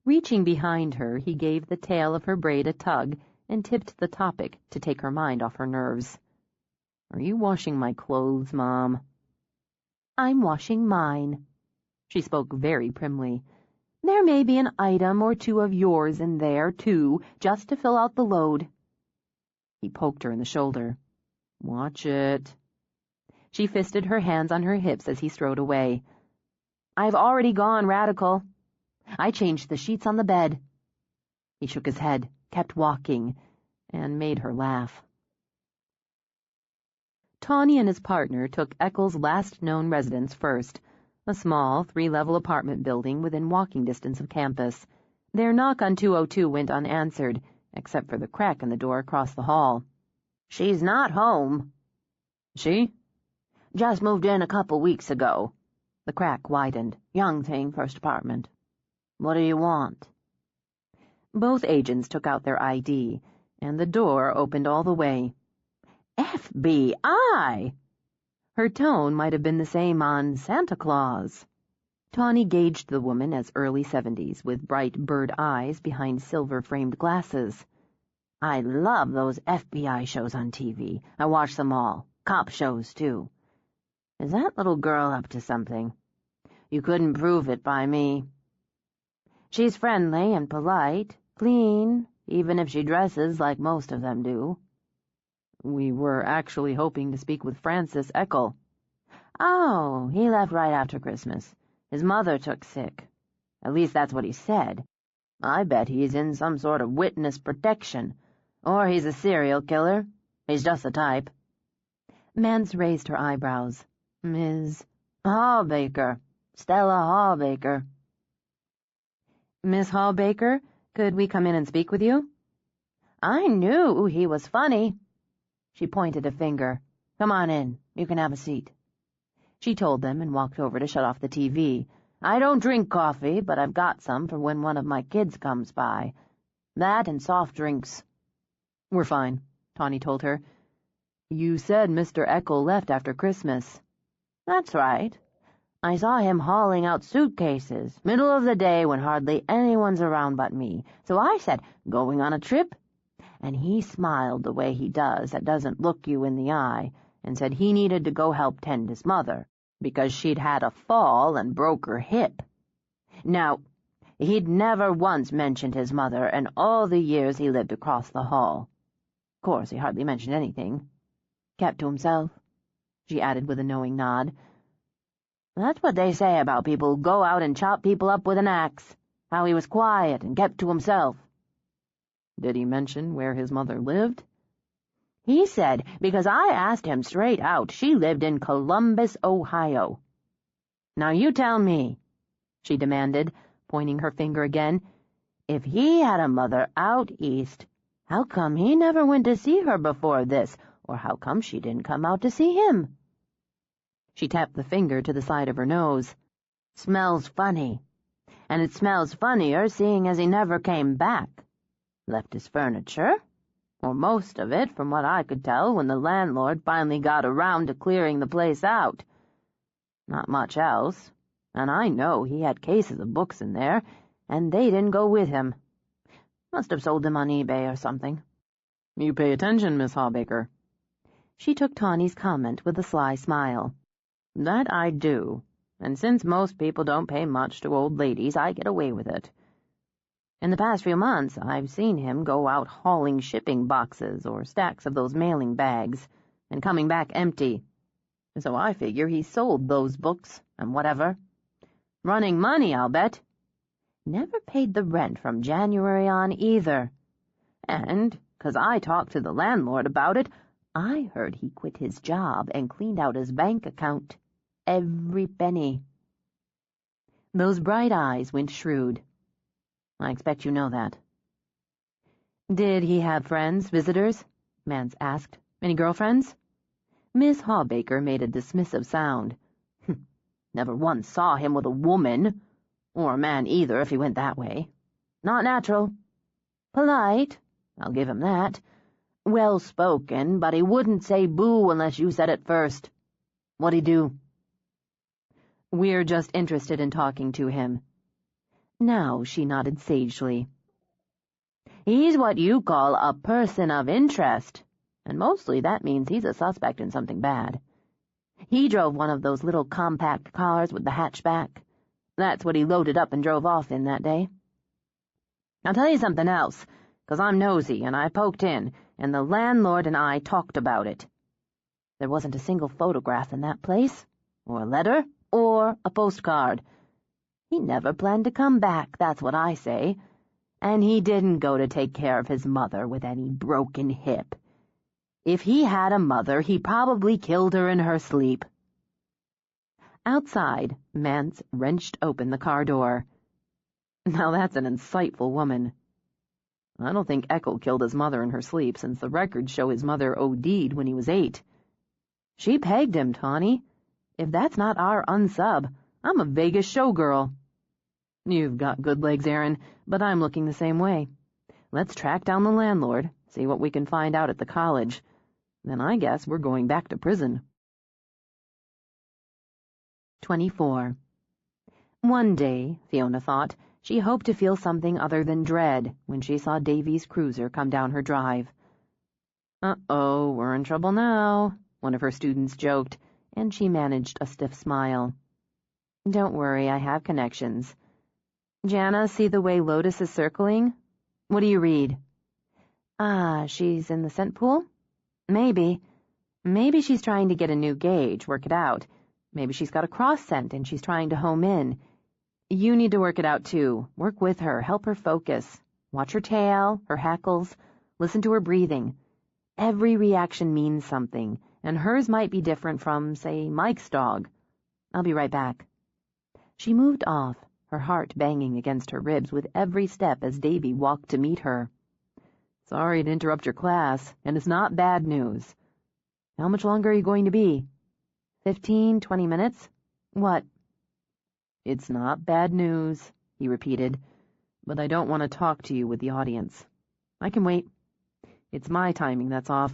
Reaching behind her, he gave the tail of her braid a tug and tipped the topic to take her mind off her nerves. Are you washing my clothes, Mom? I'm washing mine. She spoke very primly. There may be an item or two of yours in there, too, just to fill out the load. He poked her in the shoulder. Watch it. She fisted her hands on her hips as he strode away. I've already gone radical. I changed the sheets on the bed. He shook his head, kept walking, and made her laugh. Tawny and his partner took Eccles' last known residence first, a small 3-level apartment building within walking distance of campus. Their knock on 202 went unanswered, except for the crack in the door across the hall. She's not home. She? Just moved in a couple weeks ago. The crack widened. Young thing, first apartment. What do you want? Both agents took out their ID, and the door opened all the way. FBI! Her tone might have been the same on Santa Claus. Tawny gauged the woman as early 70s, with bright bird eyes behind silver-framed glasses. I love those FBI shows on TV. I watch them all. Cop shows, too. Is that little girl up to something? You couldn't prove it by me. She's friendly and polite, clean, even if she dresses like most of them do. We were actually hoping to speak with Francis Eckel. Oh, he left right after Christmas. His mother took sick. At least that's what he said. I bet he's in some sort of witness protection. Or he's a serial killer. He's just the type. Mance raised her eyebrows. Ms. Hallbaker. Stella Hallbaker. Miss Hallbaker, could we come in and speak with you? I knew he was funny. She pointed a finger. Come on in. You can have a seat. She told them and walked over to shut off the TV. I don't drink coffee, but I've got some for when one of my kids comes by. That and soft drinks. We're fine, Tawny told her. You said Mr. Eckel left after Christmas. That's right. I saw him hauling out suitcases, middle of the day when hardly anyone's around but me. So I said, going on a trip? And he smiled the way he does that doesn't look you in the eye, and said he needed to go help tend his mother, because she'd had a fall and broke her hip. Now, he'd never once mentioned his mother in all the years he lived across the hall. Of course, he hardly mentioned anything. Kept to himself, she added with a knowing nod. That's what they say about people who go out and chop people up with an axe, how he was quiet and kept to himself. Did he mention where his mother lived? He said, because I asked him straight out, she lived in Columbus, Ohio. Now you tell me, she demanded, pointing her finger again, if he had a mother out east, how come he never went to see her before this, or how come she didn't come out to see him? She tapped the finger to the side of her nose. Smells funny. And it smells funnier seeing as he never came back. Left his furniture, or most of it, from what I could tell, when the landlord finally got around to clearing the place out. Not much else, and I know he had cases of books in there, and they didn't go with him. Must have sold them on eBay or something. You pay attention, Miss Hawbaker. She took Tawny's comment with a sly smile. That I do, and since most people don't pay much to old ladies, I get away with it. In the past few months, I've seen him go out hauling shipping boxes or stacks of those mailing bags, and coming back empty. So I figure he sold those books, and whatever. Running money, I'll bet. Never paid the rent from January on either. And, 'cause I talked to the landlord about it, I heard he quit his job and cleaned out his bank account. Every penny. Those bright eyes went shrewd. I expect you know that. Did he have friends, visitors? Mance asked. Any girlfriends? Miss Hawbaker made a dismissive sound. Never once saw him with a woman, or a man either if he went that way. Not natural. Polite, I'll give him that. Well-spoken, but he wouldn't say boo unless you said it first. What'd he do? We're just interested in talking to him. Now she nodded sagely. He's what you call a person of interest, and mostly that means he's a suspect in something bad. He drove one of those little compact cars with the hatchback. That's what he loaded up and drove off in that day. I'll tell you something else, 'cause I'm nosy, and I poked in, and the landlord and I talked about it. There wasn't a single photograph in that place, or a letter, or a postcard. He never planned to come back, that's what I say. And he didn't go to take care of his mother with any broken hip. If he had a mother, he probably killed her in her sleep. Outside, Mance wrenched open the car door. Now that's an insightful woman. I don't think Eckel killed his mother in her sleep, since the records show his mother OD'd when he was 8. She pegged him, Tawny. If that's not our unsub, I'm a Vegas showgirl. You've got good legs, Aaron, but I'm looking the same way. Let's track down the landlord, see what we can find out at the college. Then I guess we're going back to prison. 24. One day, Fiona thought, she hoped to feel something other than dread when she saw Davy's cruiser come down her drive. Uh-oh, we're in trouble now, one of her students joked, and she managed a stiff smile. Don't worry, I have connections. Jana, see the way Lotus is circling? What do you read? She's in the scent pool? Maybe. Maybe she's trying to get a new gauge, work it out. Maybe she's got a cross scent and she's trying to home in. You need to work it out too. Work with her, help her focus. Watch her tail, her hackles, listen to her breathing. Every reaction means something, and hers might be different from, say, Mike's dog. I'll be right back. She moved off, her heart banging against her ribs with every step as Davy walked to meet her. Sorry to interrupt your class, and it's not bad news. How much longer are you going to be? 15, 20 minutes? What? It's not bad news, he repeated, but I don't want to talk to you with the audience. I can wait. It's my timing that's off.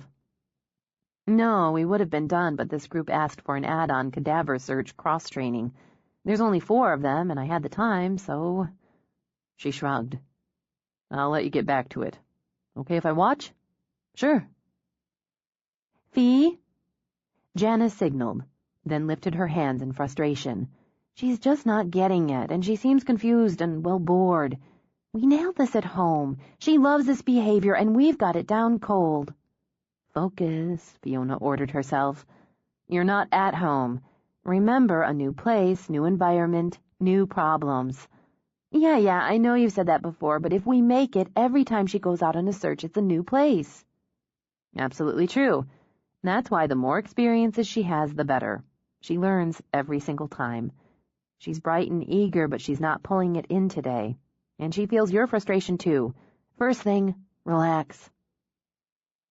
No, we would have been done, but this group asked for an add-on cadaver search cross-training. There's only 4 of them, and I had the time, so... She shrugged. I'll let you get back to it. Okay if I watch? Sure. Fee? Janice signaled, then lifted her hands in frustration. She's just not getting it, and she seems confused and, well, bored. We nailed this at home. She loves this behavior, and we've got it down cold. Focus, Fiona ordered herself. You're not at home. Remember, a new place, new environment, new problems. Yeah, I know you've said that before, but if we make it, every time she goes out on a search, it's a new place. Absolutely true. That's why the more experiences she has, the better. She learns every single time. She's bright and eager, but she's not pulling it in today. And she feels your frustration, too. First thing, relax.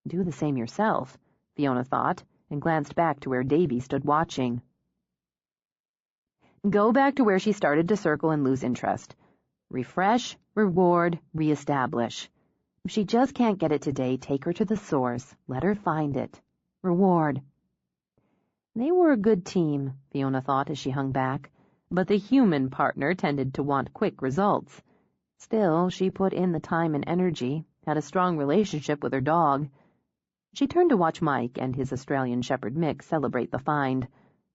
Do the same yourself, Fiona thought, and glanced back to where Davy stood watching. Go back to where she started to circle and lose interest. Refresh, reward, reestablish. If she just can't get it today, take her to the source. Let her find it. Reward. They were a good team, Fiona thought as she hung back, but the human partner tended to want quick results. Still, she put in the time and energy, had a strong relationship with her dog. She turned to watch Mike and his Australian Shepherd mix celebrate the find.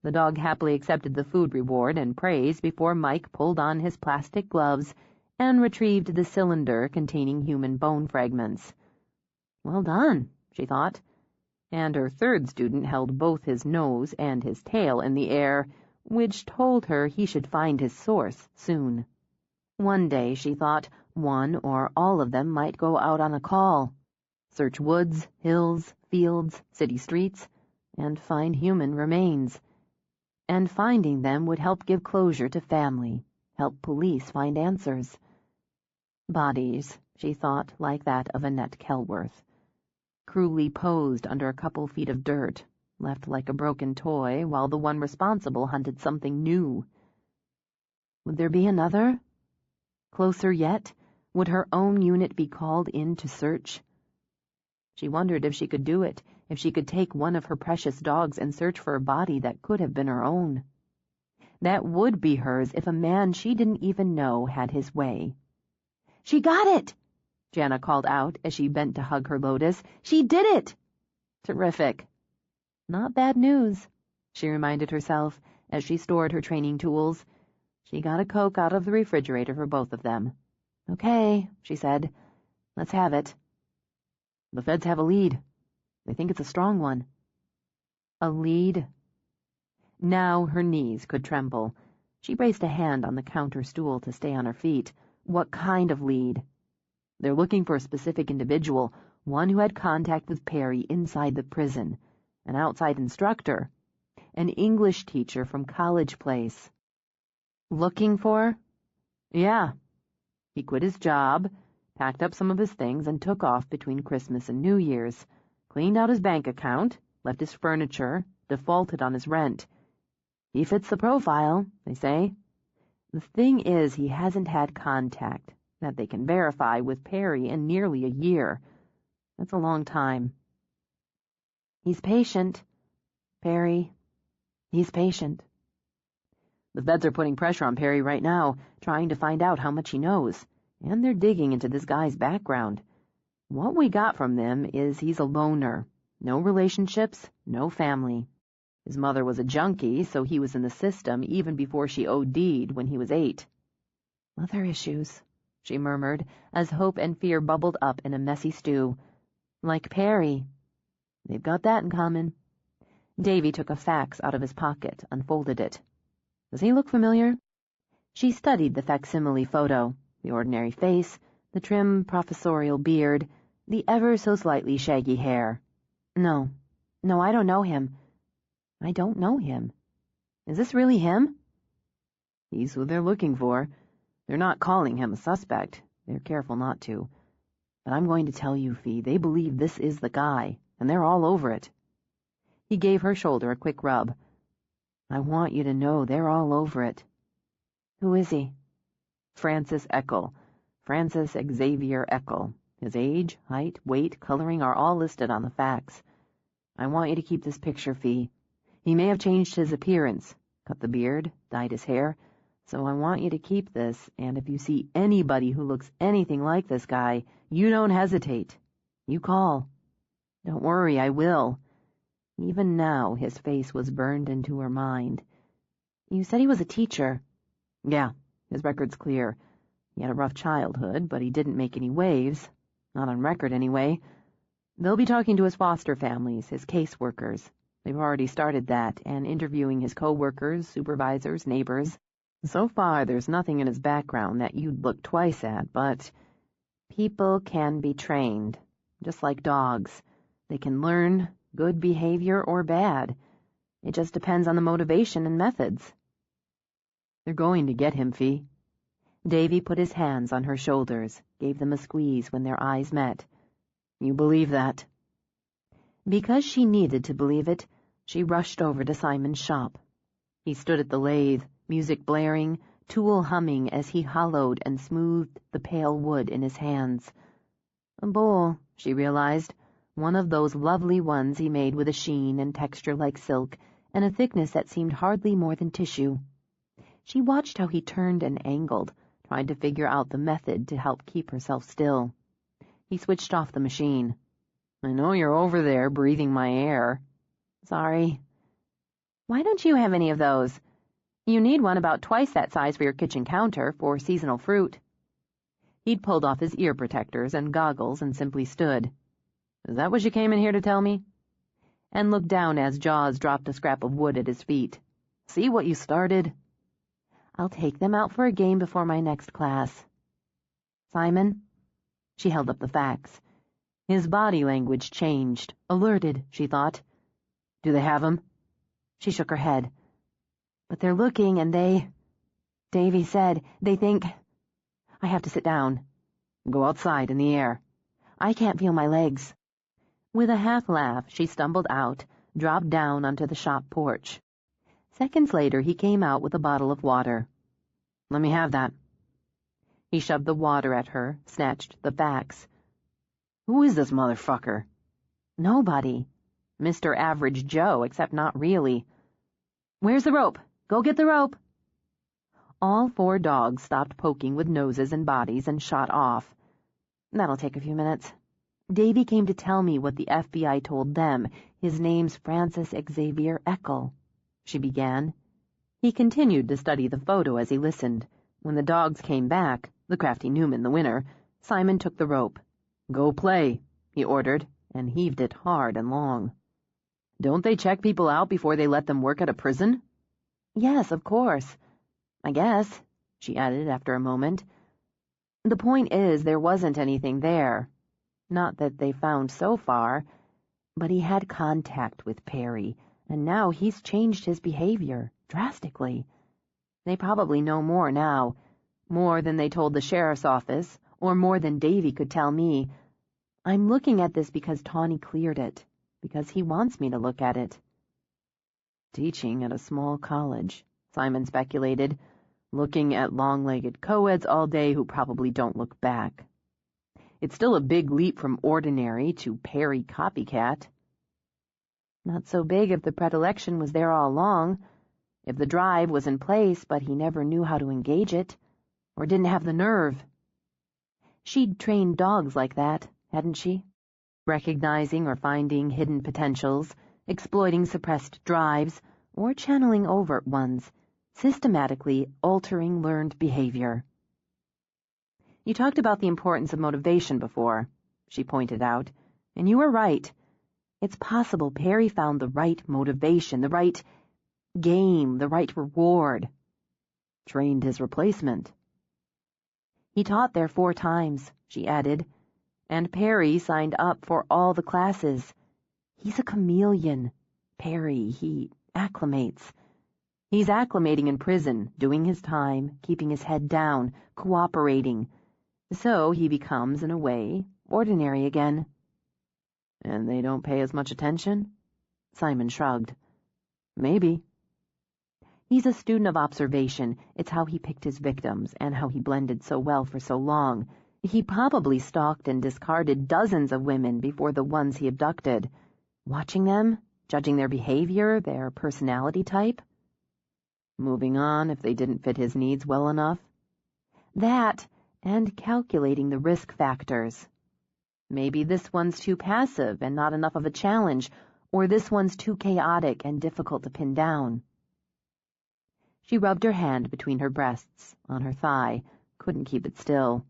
The dog happily accepted the food reward and praise before Mike pulled on his plastic gloves and retrieved the cylinder containing human bone fragments. Well done, she thought, and her third student held both his nose and his tail in the air, which told her he should find his source soon. One day, she thought, one or all of them might go out on a call, search woods, hills, fields, city streets, and find human remains. And finding them would help give closure to family, help police find answers. Bodies, she thought, like that of Annette Kelworth, cruelly posed under a couple feet of dirt, left like a broken toy while the one responsible hunted something new. Would there be another? Closer yet, would her own unit be called in to search? She wondered if she could do it, if she could take one of her precious dogs and search for a body that could have been her own. That would be hers if a man she didn't even know had his way. She got it! Jana called out as she bent to hug her Lotus. She did it! Terrific. Not bad news, she reminded herself as she stored her training tools. She got a Coke out of the refrigerator for both of them. Okay, she said. Let's have it. The feds have a lead. They think it's a strong one. A lead? Now her knees could tremble. She braced a hand on the counter stool to stay on her feet. What kind of lead? They're looking for a specific individual, one who had contact with Perry inside the prison, an outside instructor, an English teacher from College Place. Looking for? Yeah. He quit his job, packed up some of his things, and took off between Christmas and New Year's, cleaned out his bank account, left his furniture, defaulted on his rent. He fits the profile, they say. The thing is, he hasn't had contact that they can verify with Perry in nearly a year. That's a long time. He's patient, Perry. He's patient. The feds are putting pressure on Perry right now, trying to find out how much he knows, and they're digging into this guy's background. What we got from them is he's a loner. No relationships, no family. His mother was a junkie, so he was in the system even before she OD'd when he was 8. Mother issues, she murmured, as hope and fear bubbled up in a messy stew. Like Perry. They've got that in common. Davy took a fax out of his pocket, unfolded it. Does he look familiar? She studied the facsimile photo, the ordinary face, the trim professorial beard, the ever-so-slightly shaggy hair. No, I don't know him. I don't know him. Is this really him? He's who they're looking for. They're not calling him a suspect. They're careful not to. But I'm going to tell you, Fee, they believe this is the guy, and they're all over it. He gave her shoulder a quick rub. I want you to know they're all over it. Who is he? Francis Eckel. Francis Xavier Eckel. His age, height, weight, coloring are all listed on the fax. I want you to keep this picture, Fee. He may have changed his appearance, cut the beard, dyed his hair. So I want you to keep this, and if you see anybody who looks anything like this guy, you don't hesitate. You call. Don't worry, I will. Even now, his face was burned into her mind. You said he was a teacher. Yeah, his record's clear. He had a rough childhood, but he didn't make any waves. Not on record, anyway. They'll be talking to his foster families, his caseworkers. They've already started that, and interviewing his co-workers, supervisors, neighbors. So far, there's nothing in his background that you'd look twice at, but people can be trained, just like dogs. They can learn good behavior or bad. It just depends on the motivation and methods. They're going to get him, Fee. Davy put his hands on her shoulders, gave them a squeeze when their eyes met. You believe that? Because she needed to believe it, she rushed over to Simon's shop. He stood at the lathe, music blaring, tool humming as he hollowed and smoothed the pale wood in his hands. A bowl, she realized, one of those lovely ones he made with a sheen and texture like silk, and a thickness that seemed hardly more than tissue. She watched how he turned and angled, trying to figure out the method to help keep herself still. He switched off the machine. I know you're over there breathing my air. Sorry. Why don't you have any of those? You need one about twice that size for your kitchen counter for seasonal fruit. He'd pulled off his ear protectors and goggles and simply stood. Is that what you came in here to tell me? And looked down as Jaws dropped a scrap of wood at his feet. See what you started? I'll take them out for a game before my next class. Simon? She held up the facts. His body language changed. Alerted, she thought. Do they have him? She shook her head. But they're looking, and Davy said, they think... I have to sit down. Go outside in the air. I can't feel my legs. With a half laugh, she stumbled out, dropped down onto the shop porch. Seconds later, he came out with a bottle of water. Let me have that. He shoved the water at her, snatched the facts. Who is this motherfucker? Nobody. Mr. Average Joe, except not really. Where's the rope? Go get the rope. All 4 dogs stopped poking with noses and bodies and shot off. That'll take a few minutes. Davy came to tell me what the FBI told them. His name's Francis Xavier Eckel, she began. He continued to study the photo as he listened. When the dogs came back, the crafty Newman the winner, Simon took the rope. Go play, he ordered, and heaved it hard and long. Don't they check people out before they let them work at a prison? Yes, of course. I guess, she added after a moment. The point is, there wasn't anything there. Not that they found so far, but he had contact with Perry, and now he's changed his behavior, drastically. They probably know more now, more than they told the sheriff's office, or more than Davy could tell me. I'm looking at this because Tawny cleared it, because he wants me to look at it. Teaching at a small college, Simon speculated, looking at long-legged co-eds all day who probably don't look back. It's still a big leap from ordinary to Perry copycat. Not so big if the predilection was there all along, if the drive was in place but he never knew how to engage it, or didn't have the nerve. She'd trained dogs like that, hadn't she? Recognizing or finding hidden potentials, exploiting suppressed drives, or channeling overt ones, systematically altering learned behavior. You talked about the importance of motivation before, she pointed out, and you were right. It's possible Perry found the right motivation, the right game, the right reward. Trained his replacement. He taught there 4 times, she added, and Perry signed up for all the classes. He's a chameleon. Perry, he acclimates. He's acclimating in prison, doing his time, keeping his head down, cooperating. So he becomes, in a way, ordinary again. And they don't pay as much attention? Simon shrugged. Maybe. He's a student of observation. It's how he picked his victims, and how he blended so well for so long. He probably stalked and discarded dozens of women before the ones he abducted. Watching them, judging their behavior, their personality type. Moving on if they didn't fit his needs well enough. That, and calculating the risk factors. Maybe this one's too passive and not enough of a challenge, or this one's too chaotic and difficult to pin down. She rubbed her hand between her breasts, on her thigh, couldn't keep it still.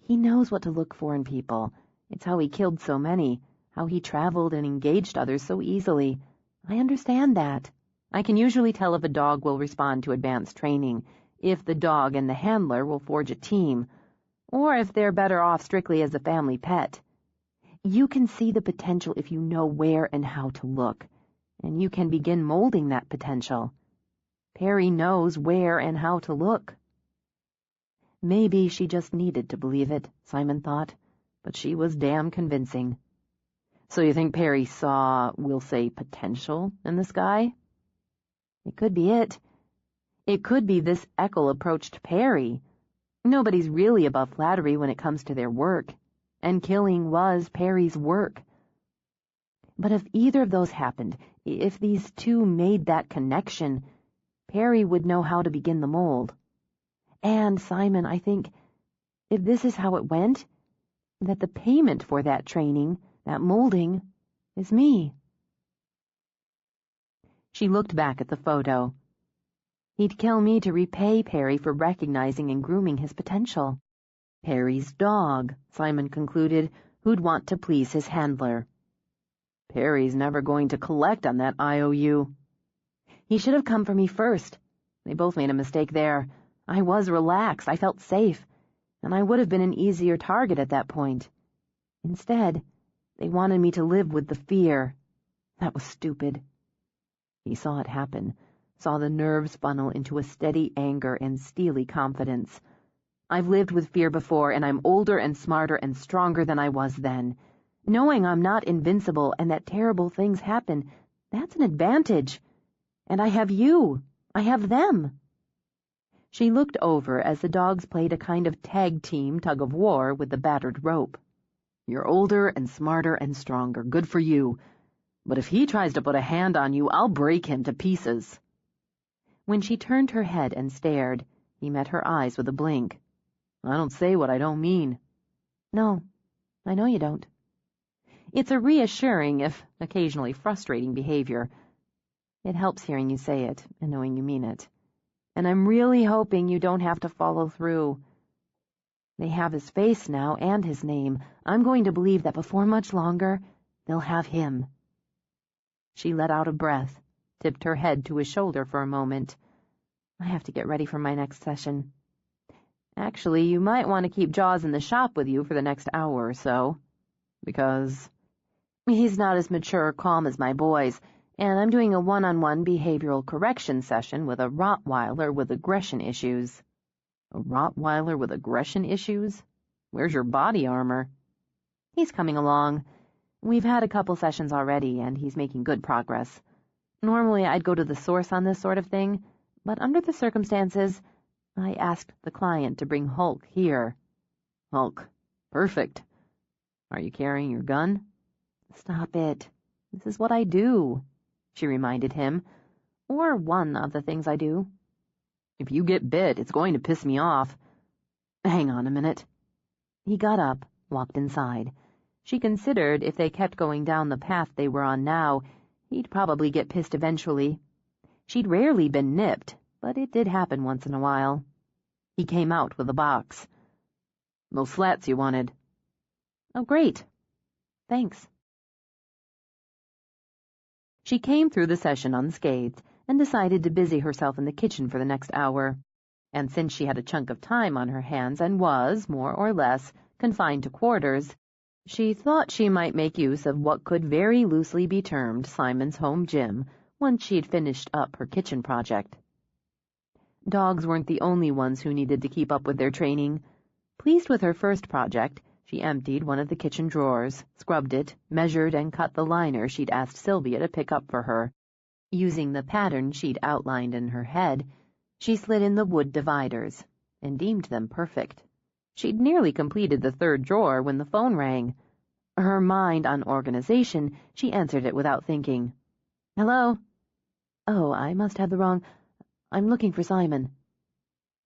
He knows what to look for in people. It's how he killed so many, how he traveled and engaged others so easily. I understand that. I can usually tell if a dog will respond to advanced training, if the dog and the handler will forge a team, or if they're better off strictly as a family pet. You can see the potential if you know where and how to look, and you can begin molding that potential. Perry knows where and how to look. Maybe she just needed to believe it, Simon thought, but she was damn convincing. So you think Perry saw, we'll say, potential in this guy? It could be it. It could be this Eckel approached Perry. Nobody's really above flattery when it comes to their work, and killing was Perry's work. But if either of those happened, if these two made that connection, Perry would know how to begin the mold. And, Simon, I think, if this is how it went, that the payment for that training, that molding, is me. She looked back at the photo. He'd kill me to repay Perry for recognizing and grooming his potential. Perry's dog, Simon concluded, who'd want to please his handler. Perry's never going to collect on that IOU. He should have come for me first. They both made a mistake there. I was relaxed, I felt safe, and I would have been an easier target at that point. Instead, they wanted me to live with the fear. That was stupid. He saw it happen, saw the nerves funnel into a steady anger and steely confidence. I've lived with fear before, and I'm older and smarter and stronger than I was then. Knowing I'm not invincible and that terrible things happen, that's an advantage. And I have you. I have them. She looked over as the dogs played a kind of tag team tug-of-war with the battered rope. You're older and smarter and stronger. Good for you. But if he tries to put a hand on you, I'll break him to pieces. When she turned her head and stared, he met her eyes with a blink. I don't say what I don't mean. No, I know you don't. It's a reassuring, if occasionally frustrating behavior. It helps hearing you say it and knowing you mean it. And I'm really hoping you don't have to follow through. They have his face now and his name. I'm going to believe that before much longer, they'll have him. She let out a breath, tipped her head to his shoulder for a moment. I have to get ready for my next session. Actually, you might want to keep Jaws in the shop with you for the next hour or so. Because he's not as mature or calm as my boys, and I'm doing a one-on-one behavioral correction session with a Rottweiler with aggression issues. A Rottweiler with aggression issues? Where's your body armor? He's coming along. We've had a couple sessions already, and he's making good progress. Normally, I'd go to the source on this sort of thing, but under the circumstances, I asked the client to bring Hulk here. Hulk. Perfect. Are you carrying your gun? Stop it. This is what I do, she reminded him. Or one of the things I do. If you get bit, it's going to piss me off. Hang on a minute. He got up, walked inside. She considered if they kept going down the path they were on now, he'd probably get pissed eventually. She'd rarely been nipped, but it did happen once in a while. He came out with a box. Those slats you wanted. Oh, great. Thanks. She came through the session unscathed and decided to busy herself in the kitchen for the next hour. And since she had a chunk of time on her hands and was, more or less, confined to quarters, she thought she might make use of what could very loosely be termed Simon's home gym once she'd finished up her kitchen project. Dogs weren't the only ones who needed to keep up with their training. Pleased with her first project, she emptied one of the kitchen drawers, scrubbed it, measured and cut the liner she'd asked Sylvia to pick up for her. Using the pattern she'd outlined in her head, she slid in the wood dividers, and deemed them perfect. She'd nearly completed the third drawer when the phone rang. Her mind on organization, she answered it without thinking. Hello? Oh, I must have the wrong... I'm looking for Simon."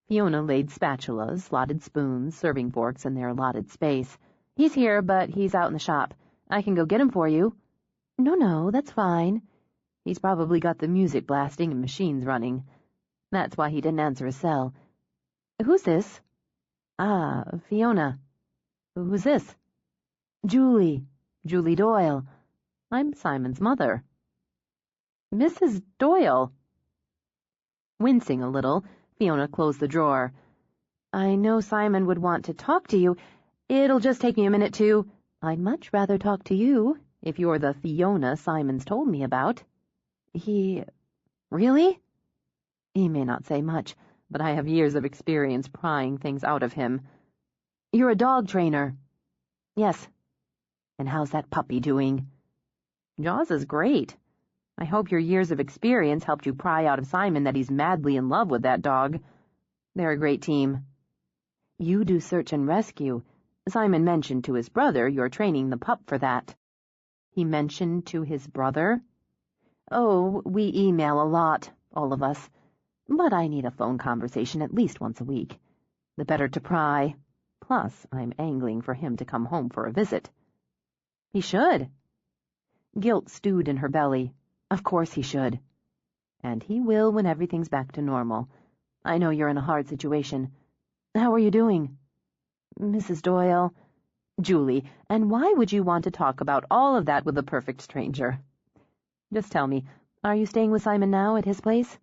Fiona laid spatulas, slotted spoons, serving forks in their allotted space. "He's here, but he's out in the shop. I can go get him for you." No, that's fine. He's probably got the music blasting and machines running. That's why he didn't answer his cell. Who's this? Ah, Fiona. Who's this? Julie Doyle. I'm Simon's mother." "Mrs. Doyle." Wincing a little, Fiona closed the drawer. "I know Simon would want to talk to you. It'll just take me a minute to—" "I'd much rather talk to you, if you're the Fiona Simon's told me about." "He... really?" "He may not say much, but I have years of experience prying things out of him." "You're a dog trainer." "Yes." "And how's that puppy doing?" "Jaws is great. I hope your years of experience helped you pry out of Simon that he's madly in love with that dog. They're a great team." "You do search and rescue. Simon mentioned to his brother you're training the pup for that." "He mentioned to his brother?" "Oh, we email a lot, all of us. But I need a phone conversation at least once a week. The better to pry. Plus, I'm angling for him to come home for a visit." "He should." Guilt stewed in her belly. "Of course he should." "And he will when everything's back to normal. I know you're in a hard situation. How are you doing?" "Mrs. Doyle." "Julie, and why would you want to talk about all of that with a perfect stranger? Just tell me, are you staying with Simon now at his place?"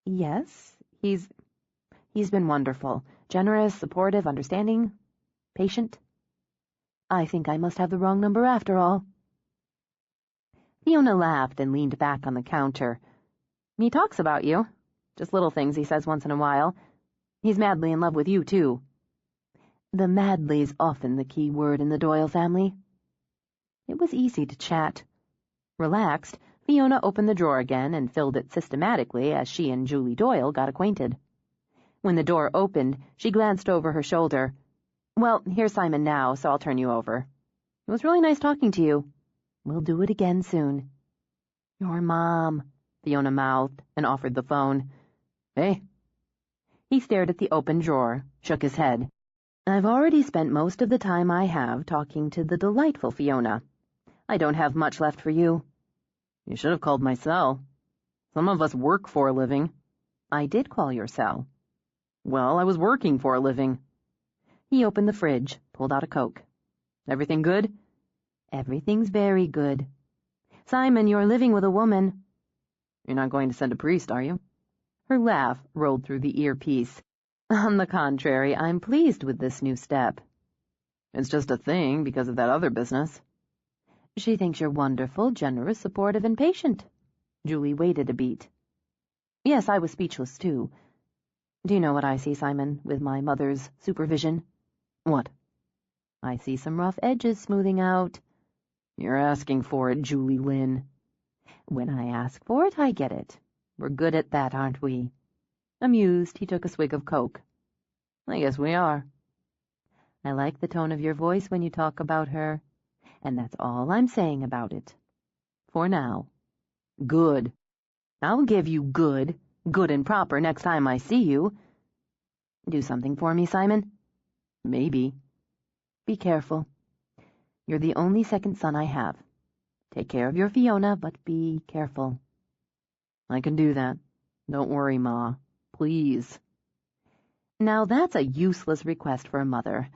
"Yes, he's been wonderful. Generous, supportive, understanding, patient." "I think I must have the wrong number after all." Fiona laughed and leaned back on the counter. "He talks about you. Just little things he says once in a while. He's madly in love with you, too." The madly's often the key word in the Doyle family. It was easy to chat. Relaxed, Fiona opened the drawer again and filled it systematically as she and Julie Doyle got acquainted. When the door opened, she glanced over her shoulder. "Well, here's Simon now, so I'll turn you over. It was really nice talking to you. We'll do it again soon." "Your mom," Fiona mouthed and offered the phone. "Hey." He stared at the open drawer, shook his head. "I've already spent most of the time I have talking to the delightful Fiona. I don't have much left for you." "You should have called my cell. Some of us work for a living." "I did call your cell." "Well, I was working for a living." He opened the fridge, pulled out a Coke. "Everything good?" "Everything's very good." "Simon, you're living with a woman." "You're not going to send a priest, are you?" Her laugh rolled through the earpiece. "On the contrary, I'm pleased with this new step." "It's just a thing because of that other business." "She thinks you're wonderful, generous, supportive, and patient." Julie waited a beat. "Yes, I was speechless, too. Do you know what I see, Simon, with my mother's supervision?" "What?" "I see some rough edges smoothing out." "You're asking for it, Julie Lynn." "When I ask for it, I get it. We're good at that, aren't we?" Amused, he took a swig of Coke. "I guess we are." "I like the tone of your voice when you talk about her, and that's all I'm saying about it. For now." "Good." "I'll give you good and proper next time I see you." "Do something for me, Simon?" "Maybe." "Be careful. You're the only second son I have. Take care of your Fiona, but be careful." "I can do that. Don't worry, Ma. Please." Now that's a useless request for a mother.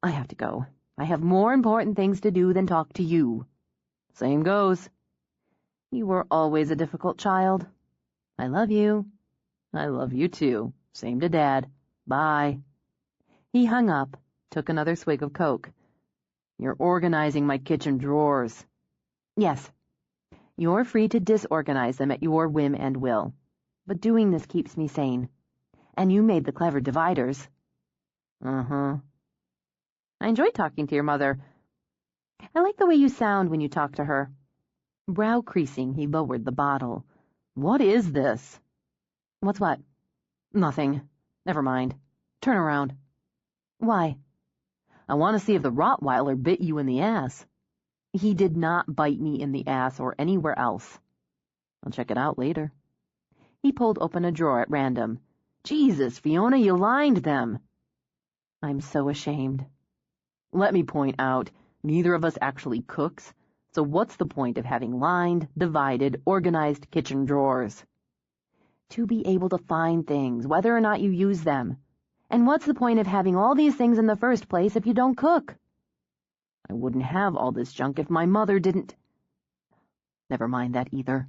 I have to go. I have more important things to do than talk to you." "Same goes." "You were always a difficult child. I love you." "I love you too. Same to Dad. Bye." He hung up, took another swig of Coke. "You're organizing my kitchen drawers." "Yes. You're free to disorganize them at your whim and will. But doing this keeps me sane. And you made the clever dividers." "Uh-huh." "I enjoyed talking to your mother. I like the way you sound when you talk to her." Brow creasing, he lowered the bottle. "What is this?" "What's what?" "Nothing. Never mind. Turn around." "Why?" "I want to see if the Rottweiler bit you in the ass." "He did not bite me in the ass or anywhere else." "I'll check it out later." He pulled open a drawer at random. Jesus, Fiona, you lined them. I'm so ashamed. Let me point out, neither of us actually cooks, so what's the point of having lined, divided, organized kitchen drawers? To be able to find things, whether or not you use them. And what's the point of having all these things in the first place if you don't cook? I wouldn't have all this junk if my mother didn't. Never mind that either.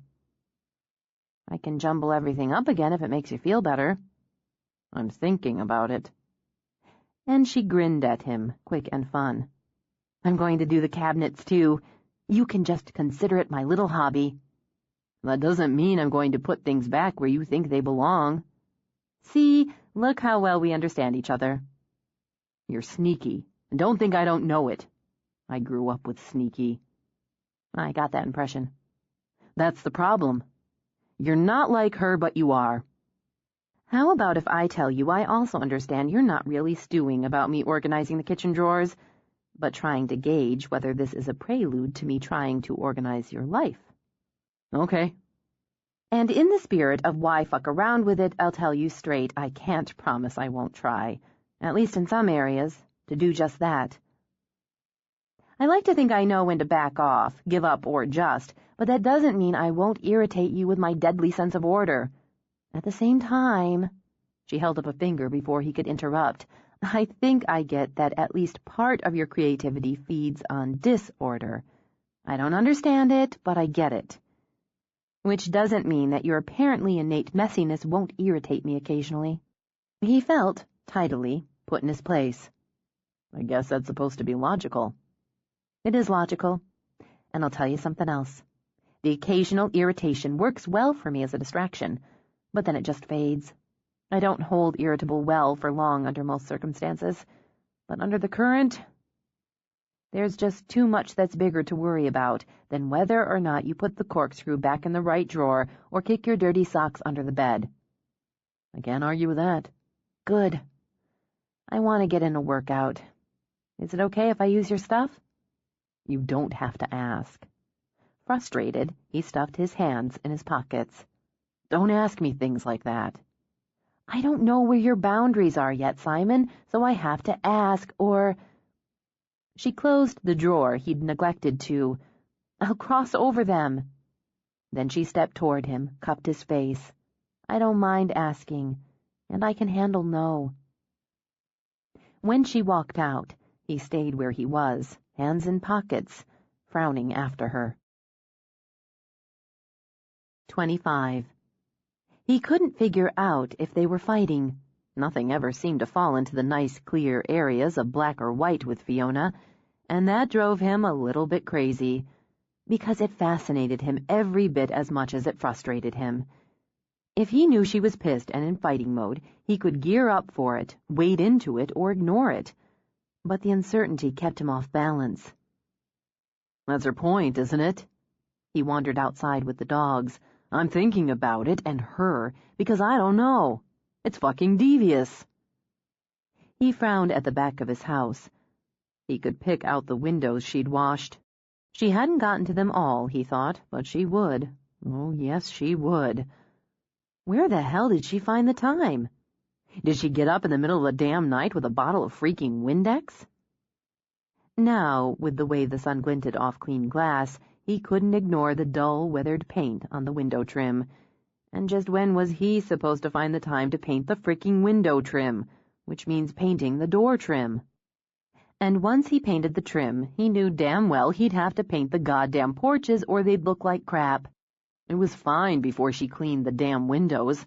I can jumble everything up again if it makes you feel better. I'm thinking about it. And she grinned at him, quick and fun. I'm going to do the cabinets, too. You can just consider it my little hobby. That doesn't mean I'm going to put things back where you think they belong. See, look how well we understand each other. You're sneaky, and don't think I don't know it. I grew up with sneaky. I got that impression. That's the problem. You're not like her, but you are. How about if I tell you I also understand you're not really stewing about me organizing the kitchen drawers, but trying to gauge whether this is a prelude to me trying to organize your life? Okay. And in the spirit of why fuck around with it, I'll tell you straight, I can't promise I won't try, at least in some areas, to do just that. I like to think I know when to back off, give up, or adjust, but that doesn't mean I won't irritate you with my deadly sense of order. At the same time, she held up a finger before he could interrupt, I think I get that at least part of your creativity feeds on disorder. I don't understand it, but I get it. Which doesn't mean that your apparently innate messiness won't irritate me occasionally. He felt, tidily, put in his place. I guess that's supposed to be logical. It is logical. And I'll tell you something else. The occasional irritation works well for me as a distraction, but then it just fades. I don't hold irritable well for long under most circumstances, but under the current, there's just too much that's bigger to worry about than whether or not you put the corkscrew back in the right drawer or kick your dirty socks under the bed. I can't argue with that. Good. I want to get in a workout. Is it okay if I use your stuff? You don't have to ask. Frustrated, he stuffed his hands in his pockets. Don't ask me things like that. I don't know where your boundaries are yet, Simon, so I have to ask, or... She closed the drawer he'd neglected to. I'll cross over them. Then she stepped toward him, cupped his face. I don't mind asking, and I can handle no. When she walked out, he stayed where he was, hands in pockets, frowning after her. 25. He couldn't figure out if they were fighting. Nothing ever seemed to fall into the nice, clear areas of black or white with Fiona, and that drove him a little bit crazy, because it fascinated him every bit as much as it frustrated him. If he knew she was pissed and in fighting mode, he could gear up for it, wade into it, or ignore it. But the uncertainty kept him off balance. That's her point, isn't it? He wandered outside with the dogs. I'm thinking about it, and her, because I don't know. It's fucking devious. He frowned at the back of his house. He could pick out the windows she'd washed. She hadn't gotten to them all, he thought, but she would. Oh, yes, she would. Where the hell did she find the time? Did she get up in the middle of the damn night with a bottle of freaking Windex? Now, with the way the sun glinted off clean glass, he couldn't ignore the dull, weathered paint on the window trim. And just when was he supposed to find the time to paint the freaking window trim, which means painting the door trim? And once he painted the trim, he knew damn well he'd have to paint the goddamn porches or they'd look like crap. It was fine before she cleaned the damn windows,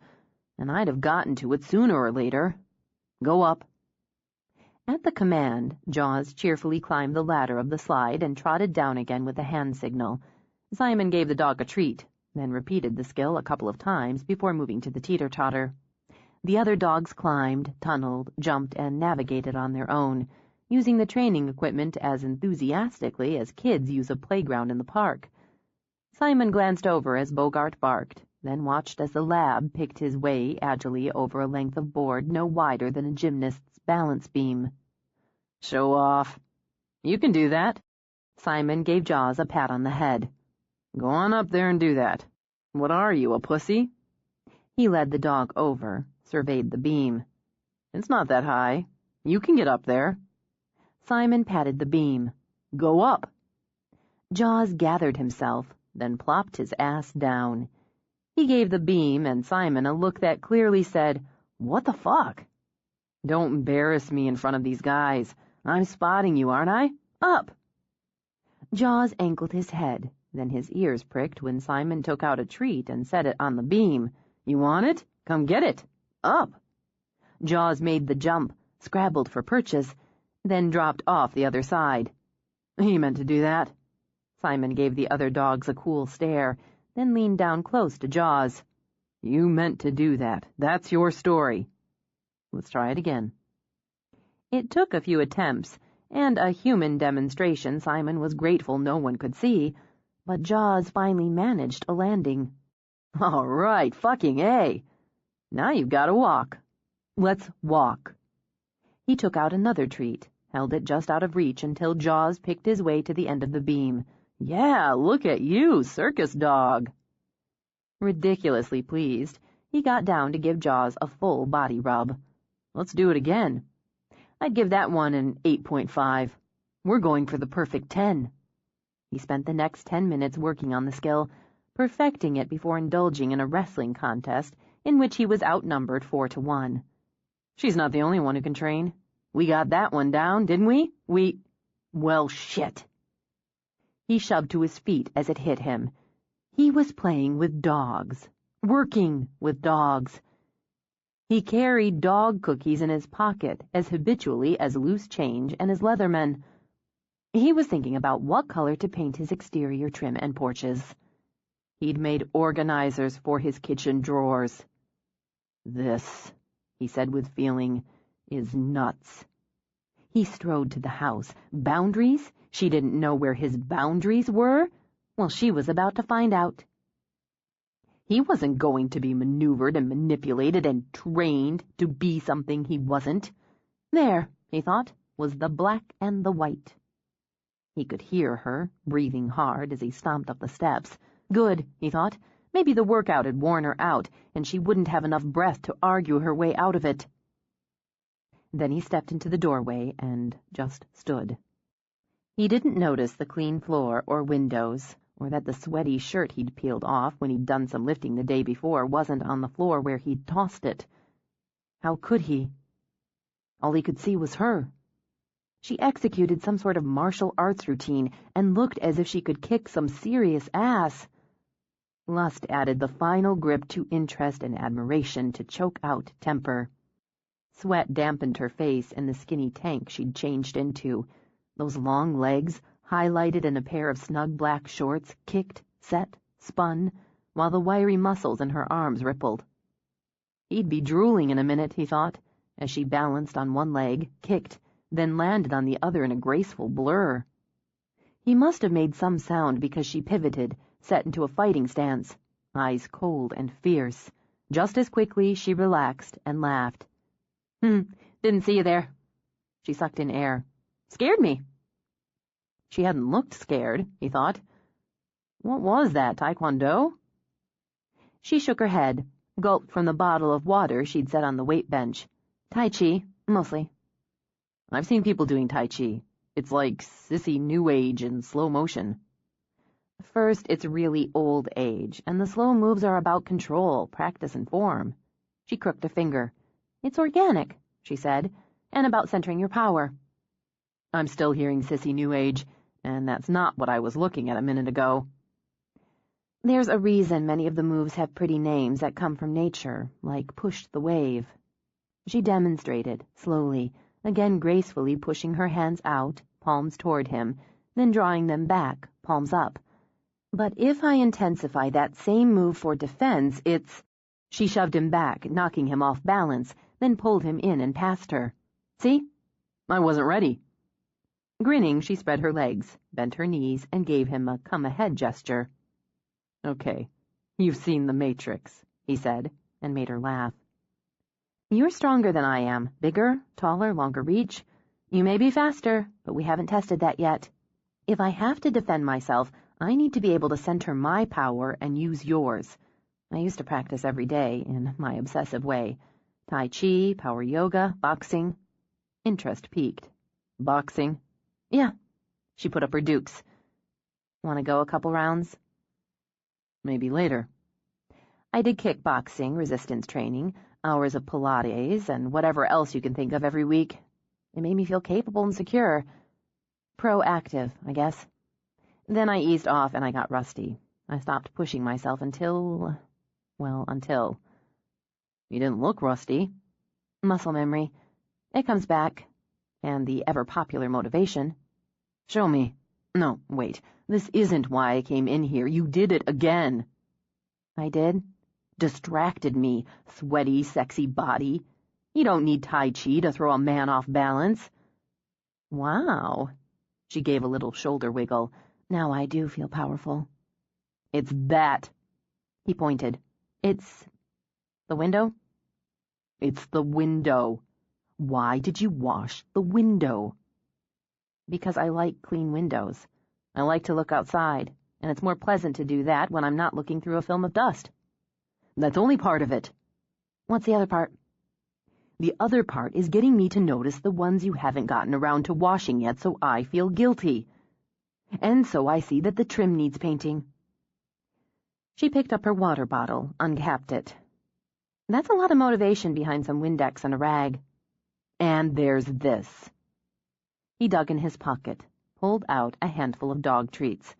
and I'd have gotten to it sooner or later. Go up. At the command, Jaws cheerfully climbed the ladder of the slide and trotted down again with a hand signal. Simon gave the dog a treat, then repeated the skill a couple of times before moving to the teeter-totter. The other dogs climbed, tunneled, jumped, and navigated on their own, using the training equipment as enthusiastically as kids use a playground in the park. Simon glanced over as Bogart barked, then watched as the lab picked his way agilely over a length of board no wider than a gymnast's balance beam. Show off. You can do that. Simon gave Jaws a pat on the head. Go on up there and do that. What are you, a pussy? He led the dog over, surveyed the beam. "It's not that high. You can get up there." Simon patted the beam. "Go up." Jaws gathered himself, then plopped his ass down. He gave the beam and Simon a look that clearly said, "What the fuck?" "Don't embarrass me in front of these guys. I'm spotting you, aren't I? Up!" Jaws ankled his head, then his ears pricked when Simon took out a treat and set it on the beam. "You want it? Come get it. Up!" Jaws made the jump, scrabbled for purchase, then dropped off the other side. "He meant to do that." Simon gave the other dogs a cool stare, then leaned down close to Jaws. "You meant to do that. That's your story." "Let's try it again." It took a few attempts, and a human demonstration Simon was grateful no one could see, but Jaws finally managed a landing. "All right, fucking A. Now you've got to walk. Let's walk." He took out another treat, held it just out of reach until Jaws picked his way to the end of the beam. "Yeah, look at you, circus dog." Ridiculously pleased, he got down to give Jaws a full body rub. "Let's do it again. I'd give that one an 8.5. We're going for the perfect 10. He spent the next 10 minutes working on the skill, perfecting it before indulging in a wrestling contest in which he was outnumbered 4-1. "She's not the only one who can train. We got that one down, didn't we? Well, shit." He shoved to his feet as it hit him. He was playing with dogs, working with dogs. He carried dog cookies in his pocket as habitually as loose change and his Leatherman. He was thinking about what color to paint his exterior trim and porches. He'd made organizers for his kitchen drawers. "This," he said with feeling, "is nuts." He strode to the house. Boundaries? She didn't know where his boundaries were? Well, she was about to find out. He wasn't going to be maneuvered and manipulated and trained to be something he wasn't. There, he thought, was the black and the white. He could hear her, breathing hard as he stomped up the steps. Good, he thought. Maybe the workout had worn her out, and she wouldn't have enough breath to argue her way out of it. Then he stepped into the doorway and just stood. He didn't notice the clean floor or windows, or that the sweaty shirt he'd peeled off when he'd done some lifting the day before wasn't on the floor where he'd tossed it. How could he? All he could see was her. She executed some sort of martial arts routine and looked as if she could kick some serious ass. Lust added the final grip to interest and admiration to choke out temper. Sweat dampened her face and the skinny tank she'd changed into. Those long legs, highlighted in a pair of snug black shorts, kicked, set, spun, while the wiry muscles in her arms rippled. He'd be drooling in a minute, he thought, as she balanced on one leg, kicked, then landed on the other in a graceful blur. He must have made some sound because she pivoted, set into a fighting stance, eyes cold and fierce. Just as quickly, she relaxed and laughed. Didn't see you there." She sucked in air. "Scared me." She hadn't looked scared, he thought. What was that, Taekwondo? She shook her head, gulped from the bottle of water she'd set on the weight bench. Tai Chi, mostly. I've seen people doing Tai Chi. It's like sissy new age in slow motion. First, it's really old age, and the slow moves are about control, practice, and form. She crooked a finger. It's organic, she said, and about centering your power. I'm still hearing sissy new age, and that's not what I was looking at a minute ago. There's a reason many of the moves have pretty names that come from nature, like push the wave. She demonstrated, slowly, again gracefully pushing her hands out, palms toward him, then drawing them back, palms up. But if I intensify that same move for defense, it's... She shoved him back, knocking him off balance, then pulled him in and past her. See? I wasn't ready. Grinning, she spread her legs, bent her knees, and gave him a come-ahead gesture. Okay, you've seen the Matrix, he said, and made her laugh. You're stronger than I am, bigger, taller, longer reach. You may be faster, but we haven't tested that yet. If I have to defend myself, I need to be able to center my power and use yours. I used to practice every day in my obsessive way. Tai Chi, power yoga, boxing. Interest peaked. Boxing? Yeah. She put up her dukes. Want to go a couple rounds? Maybe later. I did kickboxing, resistance training, hours of Pilates, and whatever else you can think of every week. It made me feel capable and secure. Proactive, I guess. Then I eased off and I got rusty. I stopped pushing myself until... You didn't look rusty. Muscle memory. It comes back. And the ever-popular motivation. Show me. No, wait. This isn't why I came in here. You did it again. I did? Distracted me, sweaty, sexy body. You don't need Tai Chi to throw a man off balance. Wow. She gave a little shoulder wiggle. Now I do feel powerful. It's that. He pointed. It's... the window? It's the window. Why did you wash the window? Because I like clean windows. I like to look outside, and it's more pleasant to do that when I'm not looking through a film of dust. That's only part of it. What's the other part? The other part is getting me to notice the ones you haven't gotten around to washing yet, so I feel guilty. And so I see that the trim needs painting. She picked up her water bottle, uncapped it. That's a lot of motivation behind some Windex and a rag. And there's this. He dug in his pocket, pulled out a handful of dog treats.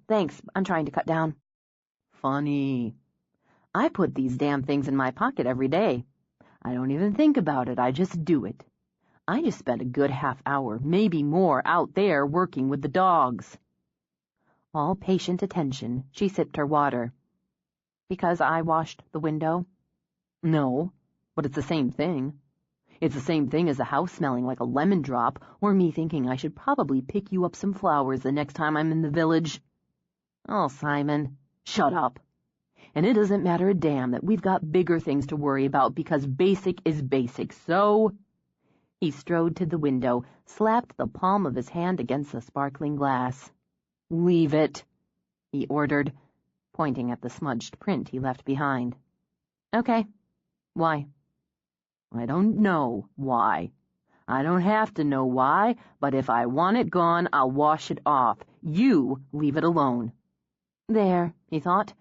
Thanks, I'm trying to cut down. Funny. I put these damn things in my pocket every day. I don't even think about it, I just do it. I just spent a good half hour, maybe more, out there working with the dogs. All patient attention, she sipped her water. Because I washed the window? No, but it's the same thing. It's the same thing as the house smelling like a lemon drop, or me thinking I should probably pick you up some flowers the next time I'm in the village. Oh, Simon. Shut up. And it doesn't matter a damn that we've got bigger things to worry about because basic is basic, so... He strode to the window, slapped the palm of his hand against the sparkling glass. Leave it, he ordered, pointing at the smudged print he left behind. Okay. Why? I don't know why. I don't have to know why, but if I want it gone, I'll wash it off. You leave it alone. There, he thought.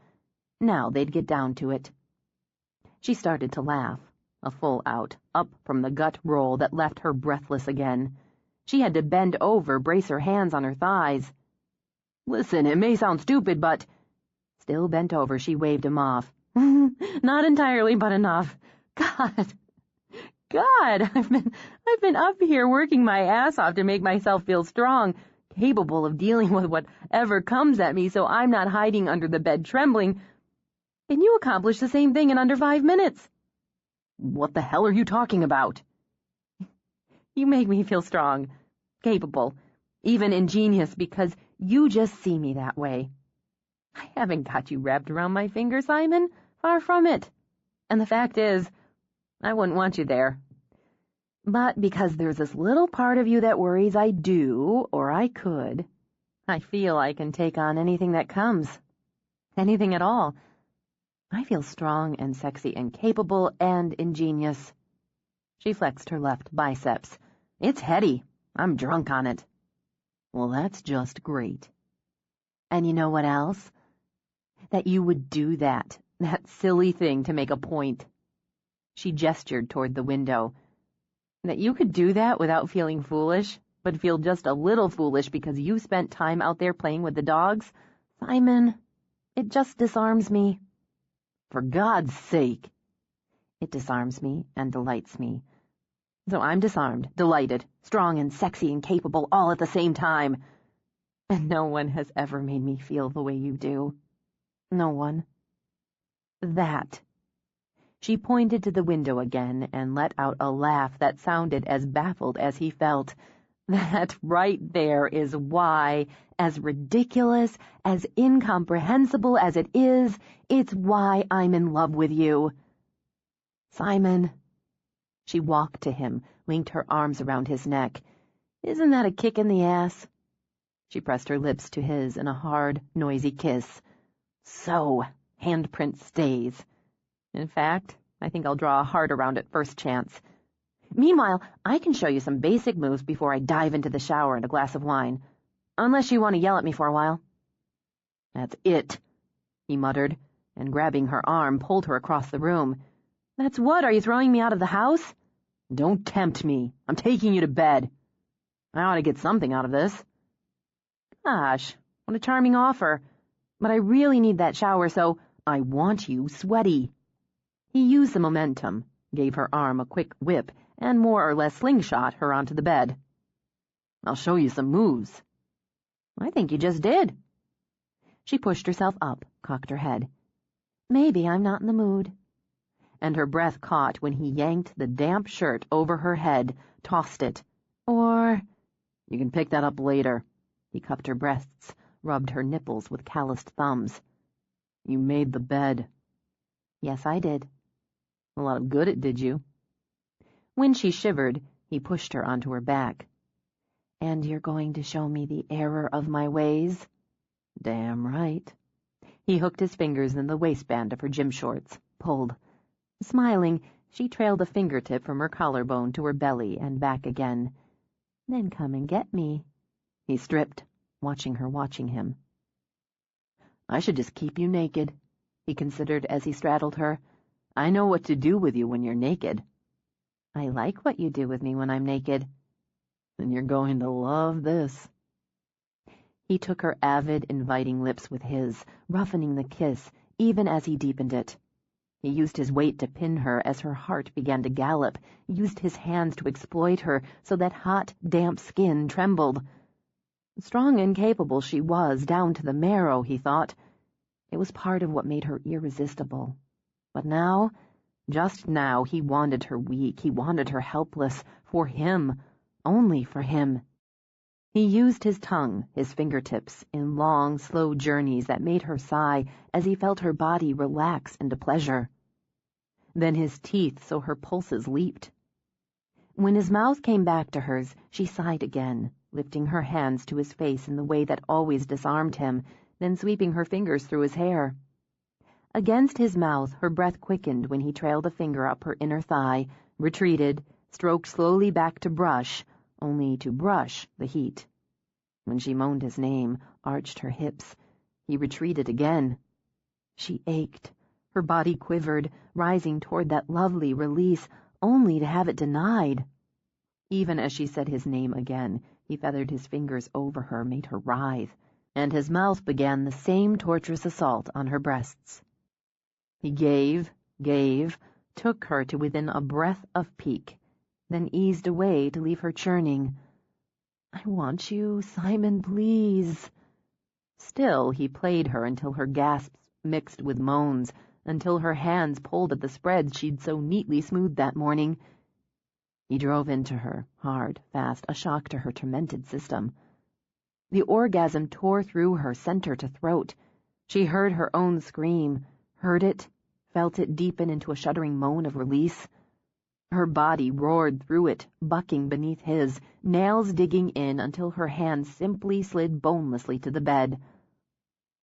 Now they'd get down to it. She started to laugh, a full out, up from the gut roll that left her breathless again. She had to bend over, brace her hands on her thighs. Listen, it may sound stupid, but... Still bent over, she waved him off. Not entirely, but enough. God, I've been up here working my ass off to make myself feel strong, capable of dealing with whatever comes at me, so I'm not hiding under the bed trembling. And you accomplished the same thing in under 5 minutes. What the hell are you talking about? You make me feel strong, capable, even ingenious, because you just see me that way. I haven't got you wrapped around my finger, Simon. Far from it. And the fact is, I wouldn't want you there. But because there's this little part of you that worries I do, or I could, I feel I can take on anything that comes. Anything at all. I feel strong and sexy and capable and ingenious. She flexed her left biceps. It's heady. I'm drunk on it. Well, that's just great. And you know what else? That you would do that silly thing to make a point. She gestured toward the window. That you could do that without feeling foolish, but feel just a little foolish because you spent time out there playing with the dogs. Simon, it just disarms me. For God's sake. It disarms me and delights me. So I'm disarmed, delighted, strong and sexy and capable all at the same time. And no one has ever made me feel the way you do. No one. That. She pointed to the window again and let out a laugh that sounded as baffled as he felt. That right there is why, as ridiculous, as incomprehensible as it is, it's why I'm in love with you. Simon. She walked to him, linked her arms around his neck. Isn't that a kick in the ass? She pressed her lips to his in a hard, noisy kiss. So, handprint stays. In fact, I think I'll draw a heart around it first chance. Meanwhile, I can show you some basic moves before I dive into the shower and a glass of wine. Unless you want to yell at me for a while. That's it, he muttered, and grabbing her arm, pulled her across the room. That's what? Are you throwing me out of the house? Don't tempt me. I'm taking you to bed. I ought to get something out of this. Gosh, what a charming offer. But I really need that shower, so I want you sweaty. He used the momentum, gave her arm a quick whip, and more or less slingshot her onto the bed. I'll show you some moves. I think you just did. She pushed herself up, cocked her head. Maybe I'm not in the mood. And her breath caught when he yanked the damp shirt over her head, tossed it. Or... You can pick that up later. He cupped her breasts, rubbed her nipples with calloused thumbs. You made the bed. Yes, I did. A lot of good it did you. When she shivered, he pushed her onto her back. And you're going to show me the error of my ways? Damn right. He hooked his fingers in the waistband of her gym shorts, pulled. Smiling, she trailed a fingertip from her collarbone to her belly and back again. Then come and get me. He stripped, watching him. I should just keep you naked, he considered as he straddled her. I know what to do with you when you're naked. I like what you do with me when I'm naked. Then you're going to love this. He took her avid, inviting lips with his, roughening the kiss, even as he deepened it. He used his weight to pin her as her heart began to gallop, used his hands to exploit her so that hot, damp skin trembled. Strong and capable she was, down to the marrow, he thought. It was part of what made her irresistible. But now, just now, he wanted her weak, he wanted her helpless, for him, only for him. He used his tongue, his fingertips, in long, slow journeys that made her sigh as he felt her body relax into pleasure. Then his teeth so her pulses leaped. When his mouth came back to hers, she sighed again, lifting her hands to his face in the way that always disarmed him, then sweeping her fingers through his hair. Against his mouth, her breath quickened when he trailed a finger up her inner thigh, retreated, stroked slowly back to brush, only to brush the heat. When she moaned his name, arched her hips, he retreated again. She ached. Her body quivered, rising toward that lovely release, only to have it denied. Even as she said his name again, he feathered his fingers over her, made her writhe, and his mouth began the same torturous assault on her breasts. He gave, took her to within a breath of peak, then eased away to leave her churning. I want you, Simon, please. Still, he played her until her gasps mixed with moans, until her hands pulled at the spreads she'd so neatly smoothed that morning. He drove into her, hard, fast, a shock to her tormented system. The orgasm tore through her, center to throat. She heard her own scream, heard it, felt it deepen into a shuddering moan of release. Her body roared through it, bucking beneath his, nails digging in until her hands simply slid bonelessly to the bed.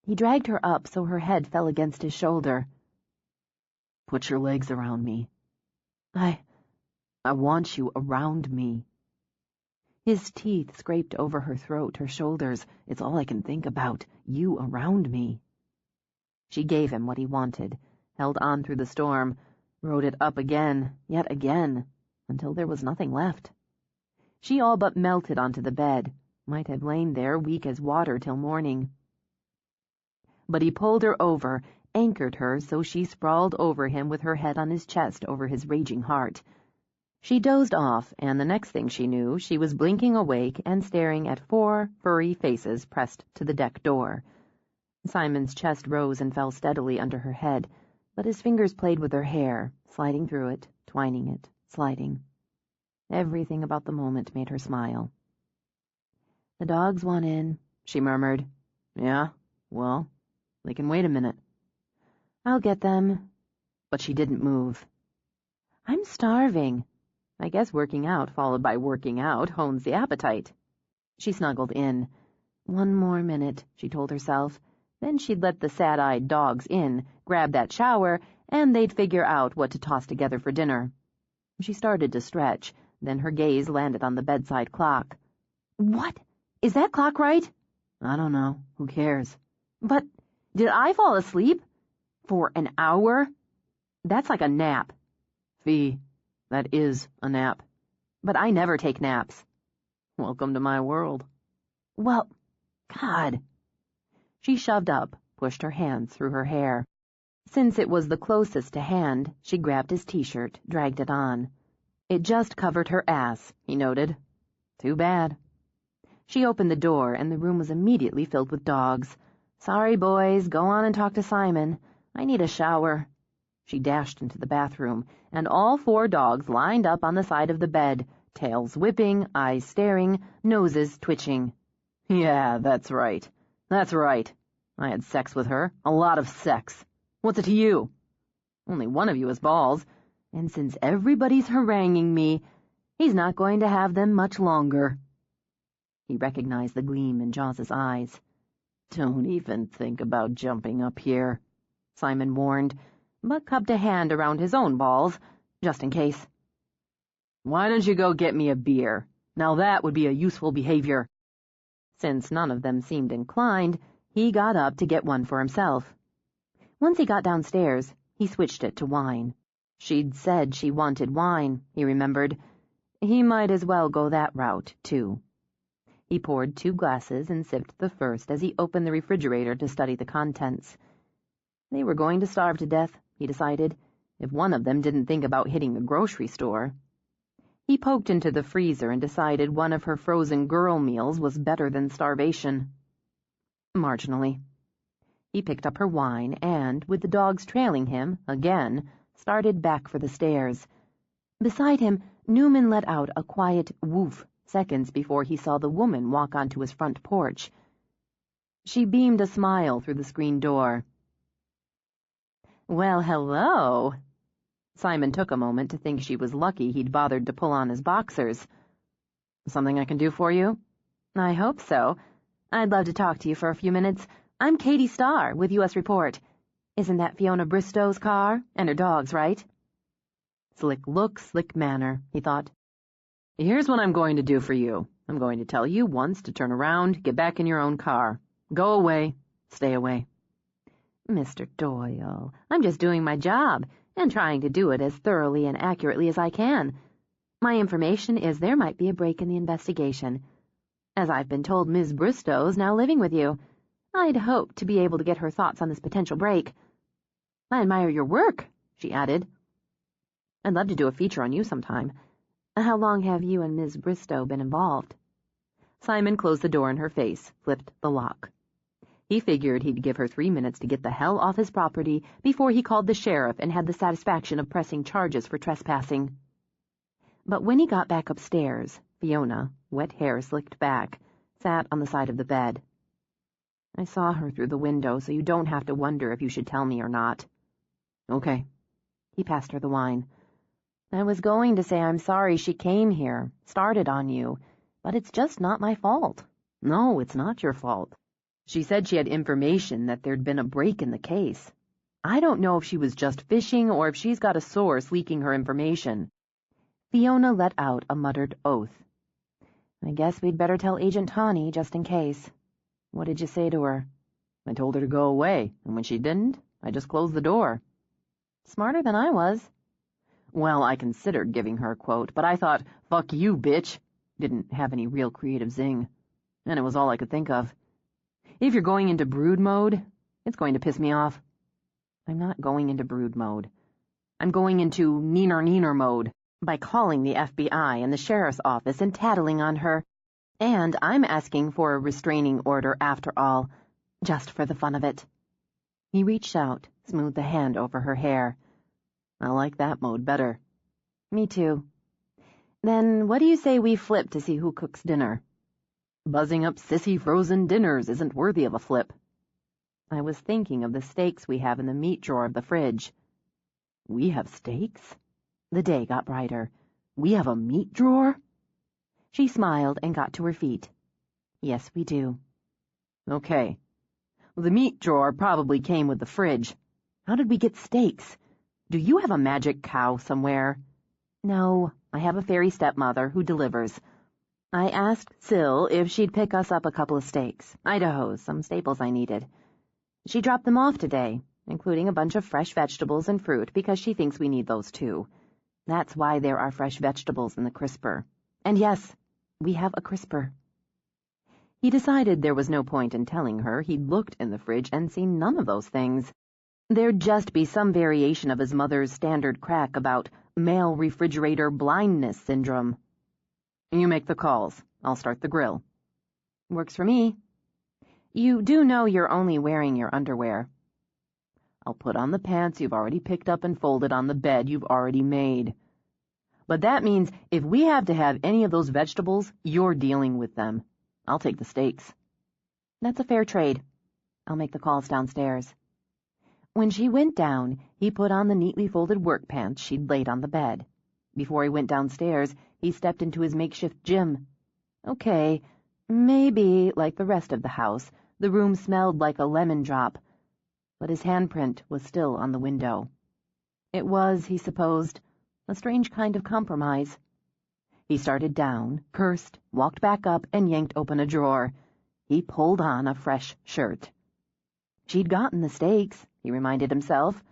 He dragged her up so her head fell against his shoulder. Put your legs around me. I want you around me. His teeth scraped over her throat, her shoulders. It's all I can think about. You around me. She gave him what he wanted, held on through the storm, rode it up again, yet again, until there was nothing left. She all but melted onto the bed, might have lain there weak as water till morning. But he pulled her over, anchored her so she sprawled over him with her head on his chest over his raging heart. She dozed off, and the next thing she knew, she was blinking awake and staring at 4 furry faces pressed to the deck door. Simon's chest rose and fell steadily under her head, but his fingers played with her hair, sliding through it, twining it, sliding. Everything about the moment made her smile. The dogs want in, she murmured. Yeah, well, they can wait a minute. I'll get them. But she didn't move. I'm starving. I guess working out followed by working out hones the appetite. She snuggled in. 1 more minute, she told herself, Then she'd let the sad-eyed dogs in, grab that shower, and they'd figure out what to toss together for dinner. She started to stretch, then her gaze landed on the bedside clock. What? Is that clock right? I don't know. Who cares? But did I fall asleep? For an hour? That's like a nap. Fee, that is a nap. But I never take naps. Welcome to my world. Well, God. She shoved up, pushed her hands through her hair. Since it was the closest to hand, she grabbed his t-shirt, dragged it on. It just covered her ass, he noted. Too bad. She opened the door, and the room was immediately filled with dogs. Sorry, boys, go on and talk to Simon. I need a shower. She dashed into the bathroom, and all 4 dogs lined up on the side of the bed, tails whipping, eyes staring, noses twitching. Yeah, that's right. That's right. I had sex with her. A lot of sex. What's it to you? Only one of you has balls, and since everybody's haranguing me, he's not going to have them much longer. He recognized the gleam in Jaws's eyes. Don't even think about jumping up here, Simon warned, but cupped a hand around his own balls, just in case. Why don't you go get me a beer? Now that would be a useful behavior. Since none of them seemed inclined, he got up to get one for himself. Once he got downstairs, he switched it to wine. She'd said she wanted wine, he remembered. He might as well go that route, too. He poured 2 glasses and sipped the first as he opened the refrigerator to study the contents. They were going to starve to death, he decided, if one of them didn't think about hitting the grocery store. He poked into the freezer and decided one of her frozen girl meals was better than starvation. Marginally. He picked up her wine and, with the dogs trailing him, again, started back for the stairs. Beside him, Newman let out a quiet woof seconds before he saw the woman walk onto his front porch. She beamed a smile through the screen door. Well, hello. Simon took a moment to think she was lucky he'd bothered to pull on his boxers. Something I can do for you? I hope so. I'd love to talk to you for a few minutes. I'm Katie Starr with U.S. Report. Isn't that Fiona Bristow's car? And her dogs, right? Slick look, slick manner, he thought. Here's what I'm going to do for you. I'm going to tell you once to turn around, get back in your own car. Go away. Stay away. Mr. Doyle, I'm just doing my job, and trying to do it as thoroughly and accurately as I can. My information is there might be a break in the investigation. As I've been told, Ms. Bristow's now living with you. I'd hoped to be able to get her thoughts on this potential break. I admire your work, she added. I'd love to do a feature on you sometime. How long have you and Ms. Bristow been involved? Simon closed the door in her face, flipped the lock. He figured he'd give her 3 minutes to get the hell off his property before he called the sheriff and had the satisfaction of pressing charges for trespassing. But when he got back upstairs, Fiona, wet hair slicked back, sat on the side of the bed. I saw her through the window, so you don't have to wonder if you should tell me or not. Okay. He passed her the wine. I was going to say I'm sorry she came here, started on you, but it's just not my fault. No, it's not your fault. She said she had information that there'd been a break in the case. I don't know if she was just fishing or if she's got a source leaking her information. Fiona let out a muttered oath. I guess we'd better tell Agent Tawny just in case. What did you say to her? I told her to go away, and when she didn't, I just closed the door. Smarter than I was. Well, I considered giving her a quote, but I thought, fuck you, bitch. Didn't have any real creative zing. And it was all I could think of. If you're going into brood mode, it's going to piss me off. I'm not going into brood mode. I'm going into neener mode by calling the FBI and the sheriff's office and tattling on her. And I'm asking for a restraining order after all, just for the fun of it. He reached out, smoothed a hand over her hair. I like that mode better. Me too. Then what do you say we flip to see who cooks dinner? Buzzing up sissy frozen dinners isn't worthy of a flip. I was thinking of the steaks we have in the meat drawer of the fridge. We have steaks? The day got brighter. We have a meat drawer? She smiled and got to her feet. Yes, we do. Okay. The meat drawer probably came with the fridge. How did we get steaks? Do you have a magic cow somewhere? No, I have a fairy stepmother who delivers. I asked Syl if she'd pick us up a couple of steaks, Idaho's, some staples I needed. She dropped them off today, including a bunch of fresh vegetables and fruit because she thinks we need those too. That's why there are fresh vegetables in the crisper. And yes, we have a crisper. He decided there was no point in telling her he'd looked in the fridge and seen none of those things. There'd just be some variation of his mother's standard crack about male refrigerator blindness syndrome. You make the calls. I'll start the grill. Works for me. You do know you're only wearing your underwear. I'll put on the pants you've already picked up and folded on the bed you've already made. But that means if we have to have any of those vegetables, you're dealing with them. I'll take the steaks. That's a fair trade. I'll make the calls downstairs. When she went down, he put on the neatly folded work pants she'd laid on the bed. Before he went downstairs, he stepped into his makeshift gym. Okay, maybe, like the rest of the house, the room smelled like a lemon drop, but his handprint was still on the window. It was, he supposed, a strange kind of compromise. He started down, cursed, walked back up, and yanked open a drawer. He pulled on a fresh shirt. She'd gotten the steaks, he reminded himself.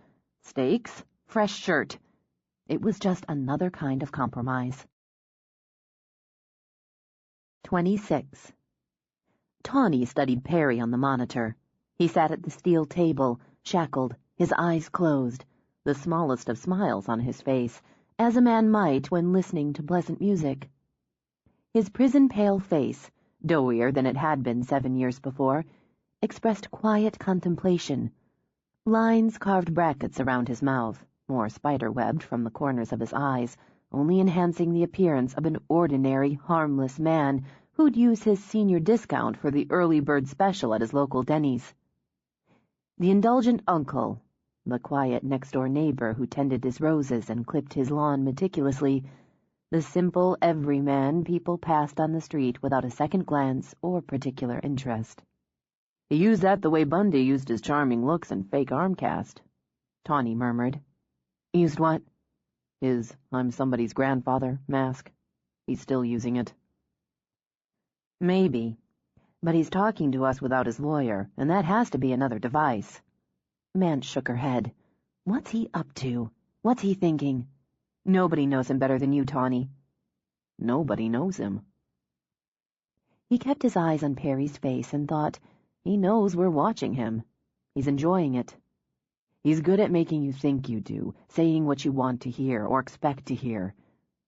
Steaks, fresh shirt. It was just another kind of compromise. 26. Tawny studied Perry on the monitor. He sat at the steel table, shackled, his eyes closed, the smallest of smiles on his face, as a man might when listening to pleasant music. His prison-pale face, doughier than it had been 7 years before, expressed quiet contemplation. Lines carved brackets around his mouth, more spider-webbed from the corners of his eyes, only enhancing the appearance of an ordinary, harmless man who'd use his senior discount for the early bird special at his local Denny's. The indulgent uncle, the quiet next-door neighbor who tended his roses and clipped his lawn meticulously, the simple everyman people passed on the street without a second glance or particular interest. He used that the way Bundy used his charming looks and fake arm cast, Tawny murmured. Used what? His I'm somebody's grandfather mask. He's still using it. Maybe. But he's talking to us without his lawyer, and that has to be another device. Mance shook her head. What's he up to? What's he thinking? Nobody knows him better than you, Tawny. Nobody knows him. He kept his eyes on Perry's face and thought, he knows we're watching him. He's enjoying it. He's good at making you think you do, saying what you want to hear or expect to hear.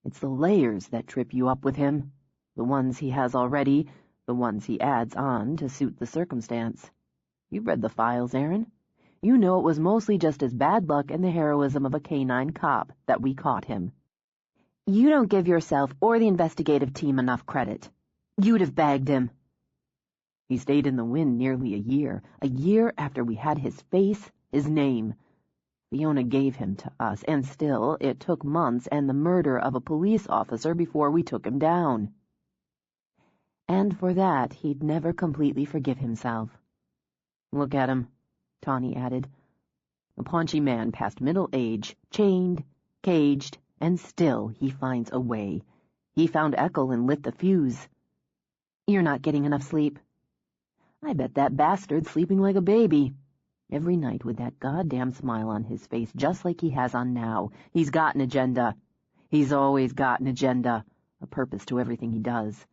It's the layers that trip you up with him. The ones he has already, the ones he adds on to suit the circumstance. You've read the files, Aaron. You know it was mostly just his bad luck and the heroism of a canine cop that we caught him. You don't give yourself or the investigative team enough credit. You'd have bagged him. He stayed in the wind nearly a year after we had his face, his name. Fiona gave him to us, and still it took months and the murder of a police officer before we took him down. And for that, he'd never completely forgive himself. Look at him, Tawny added. A paunchy man past middle age, chained, caged, and still he finds a way. He found Eckel and lit the fuse. You're not getting enough sleep. I bet that bastard's sleeping like a baby. Every night with that goddamn smile on his face, just like he has on now. He's got an agenda. He's always got an agenda, a purpose to everything he does.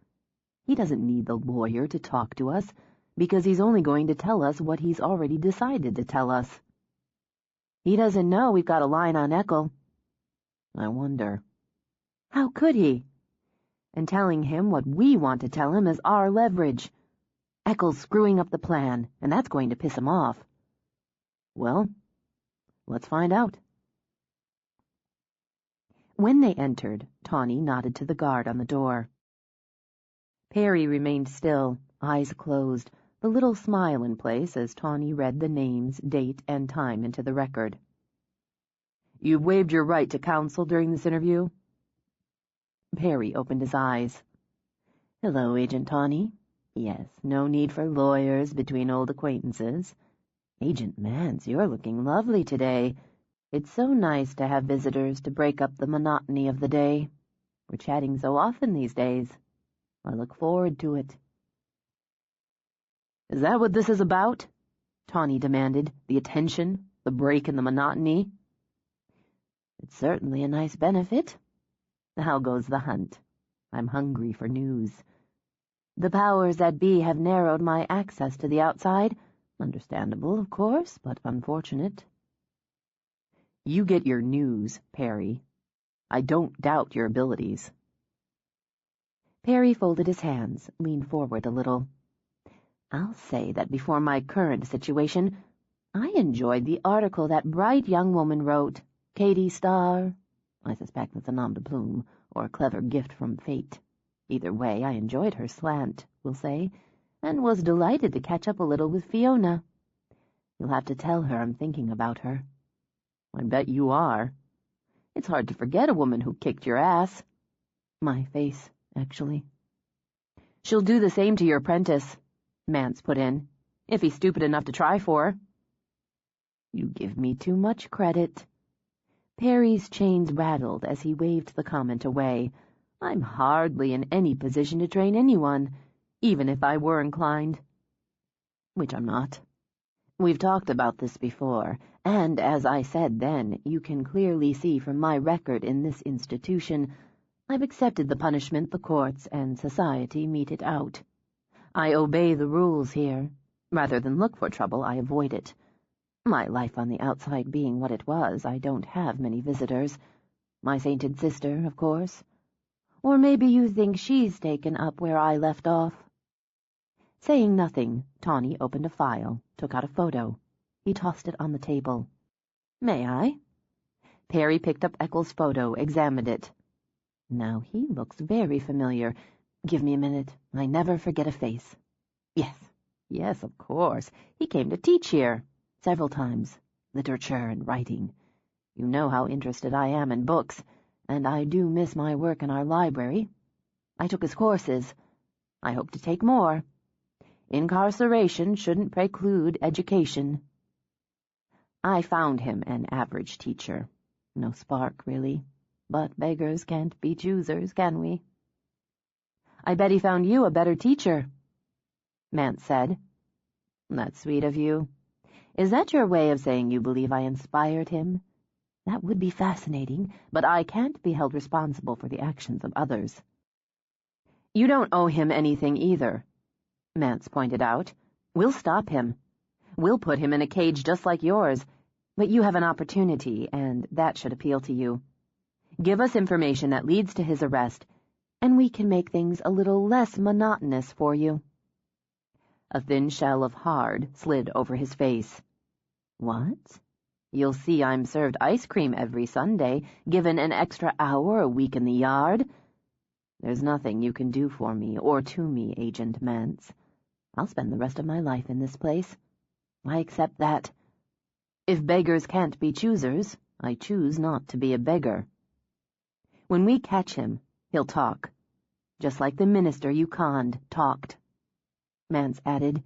He doesn't need the lawyer to talk to us, because he's only going to tell us what he's already decided to tell us. He doesn't know we've got a line on Eckel. I wonder. How could he? And telling him what we want to tell him is our leverage. Eckel's screwing up the plan, and that's going to piss him off. Well, let's find out. When they entered, Tawny nodded to the guard on the door. Perry remained still, eyes closed, the little smile in place as Tawny read the names, date, and time into the record. You've waived your right to counsel during this interview? Perry opened his eyes. Hello, Agent Tawny. Yes, no need for lawyers between old acquaintances. Agent Mance, you're looking lovely today. It's so nice to have visitors to break up the monotony of the day. We're chatting so often these days. I look forward to it. Is that what this is about? Tawny demanded. The attention, the break in the monotony. It's certainly a nice benefit. How goes the hunt? I'm hungry for news. The powers that be have narrowed my access to the outside. Understandable, of course, but unfortunate. You get your news, Perry. I don't doubt your abilities. Perry folded his hands, leaned forward a little. I'll say that before my current situation, I enjoyed the article that bright young woman wrote, Katie Starr. I suspect that's a nom de plume, or a clever gift from fate. Either way, I enjoyed her slant, we'll say, and was delighted to catch up a little with Fiona. You'll have to tell her I'm thinking about her. I bet you are. It's hard to forget a woman who kicked your ass. My face, actually. She'll do the same to your apprentice, Mance put in, if he's stupid enough to try for her. You give me too much credit. Perry's chains rattled as he waved the comment away. I'm hardly in any position to train anyone, even if I were inclined. Which I'm not. We've talked about this before, and as I said then, you can clearly see from my record in this institution, I've accepted the punishment the courts and society meted out. I obey the rules here. Rather than look for trouble, I avoid it. My life on the outside being what it was, I don't have many visitors. My sainted sister, of course. Or maybe you think she's taken up where I left off. Saying nothing, Tawny opened a file, took out a photo. He tossed it on the table. May I? Perry picked up Eccles' photo, examined it. Now he looks very familiar. Give me a minute. I never forget a face. Yes, of course. He came to teach here. Several times. Literature and writing. You know how interested I am in books, and I do miss my work in our library. I took his courses. I hope to take more. Incarceration shouldn't preclude education. I found him an average teacher. No spark, really. But beggars can't be choosers, can we? I bet he found you a better teacher, Mance said. That's sweet of you. Is that your way of saying you believe I inspired him? That would be fascinating, but I can't be held responsible for the actions of others. You don't owe him anything either, Mance pointed out. We'll stop him. We'll put him in a cage just like yours, but you have an opportunity, and that should appeal to you. Give us information that leads to his arrest, and we can make things a little less monotonous for you. A thin shell of hard slid over his face. What? You'll see I'm served ice cream every Sunday, given an extra hour a week in the yard. There's nothing you can do for me or to me, Agent Mance. I'll spend the rest of my life in this place. I accept that. If beggars can't be choosers, I choose not to be a beggar. When we catch him, he'll talk, just like the minister you conned talked. Mance added.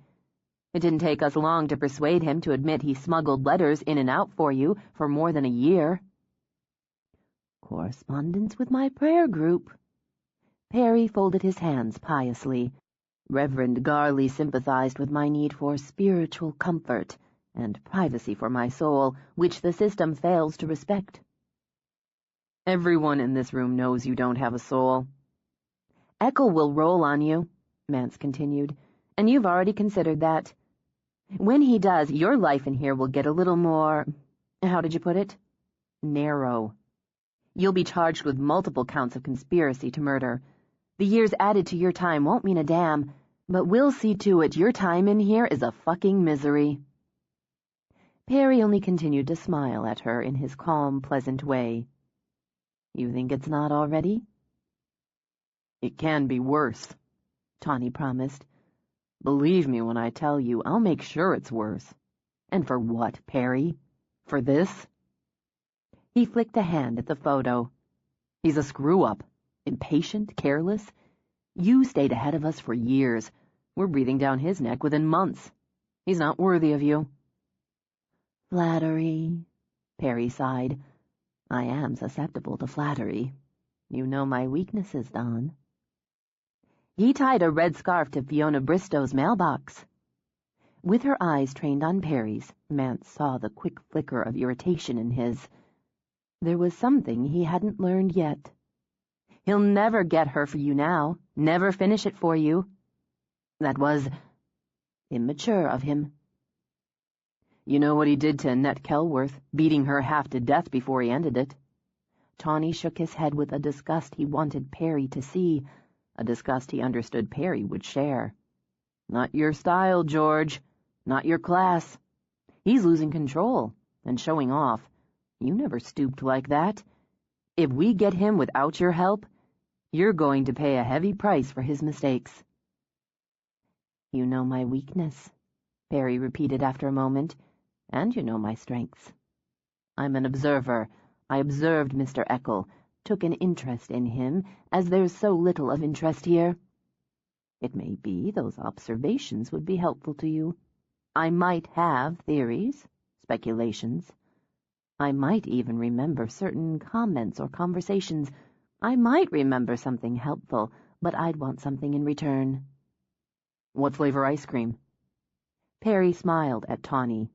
It didn't take us long to persuade him to admit he smuggled letters in and out for you for more than a year. Correspondence with my prayer group. Perry folded his hands piously. Reverend Garley sympathized with my need for spiritual comfort and privacy for my soul, which the system fails to respect. Everyone in this room knows you don't have a soul. Echo will roll on you, Mance continued, and you've already considered that. When he does, your life in here will get a little more, how did you put it? Narrow. You'll be charged with multiple counts of conspiracy to murder. The years added to your time won't mean a damn, but we'll see to it your time in here is a fucking misery. Perry only continued to smile at her in his calm, pleasant way. You think it's not already? It can be worse, Tawny promised. Believe me when I tell you, I'll make sure it's worse. And for what, Perry? For this? He flicked a hand at the photo. He's a screw-up. Impatient, careless. You stayed ahead of us for years. We're breathing down his neck within months. He's not worthy of you." "Flattery," Perry sighed. "I am susceptible to flattery. You know my weaknesses, Don." He tied a red scarf to Fiona Bristow's mailbox. With her eyes trained on Perry's, Mance saw the quick flicker of irritation in his. There was something he hadn't learned yet. He'll never get her for you now, never finish it for you. That was immature of him. You know what he did to Annette Kelworth, beating her half to death before he ended it. Tawny shook his head with a disgust he wanted Perry to see, a disgust he understood Perry would share. Not your style, George. Not your class. He's losing control and showing off. You never stooped like that. If we get him without your help, you're going to pay a heavy price for his mistakes." "You know my weakness," Perry repeated after a moment, "and you know my strengths. I'm an observer. I observed Mr. Eckel, took an interest in him, as there's so little of interest here. It may be those observations would be helpful to you. I might have theories, speculations. I might even remember certain comments or conversations. I might remember something helpful, but I'd want something in return." "What flavor ice cream?" Perry smiled at Tawny.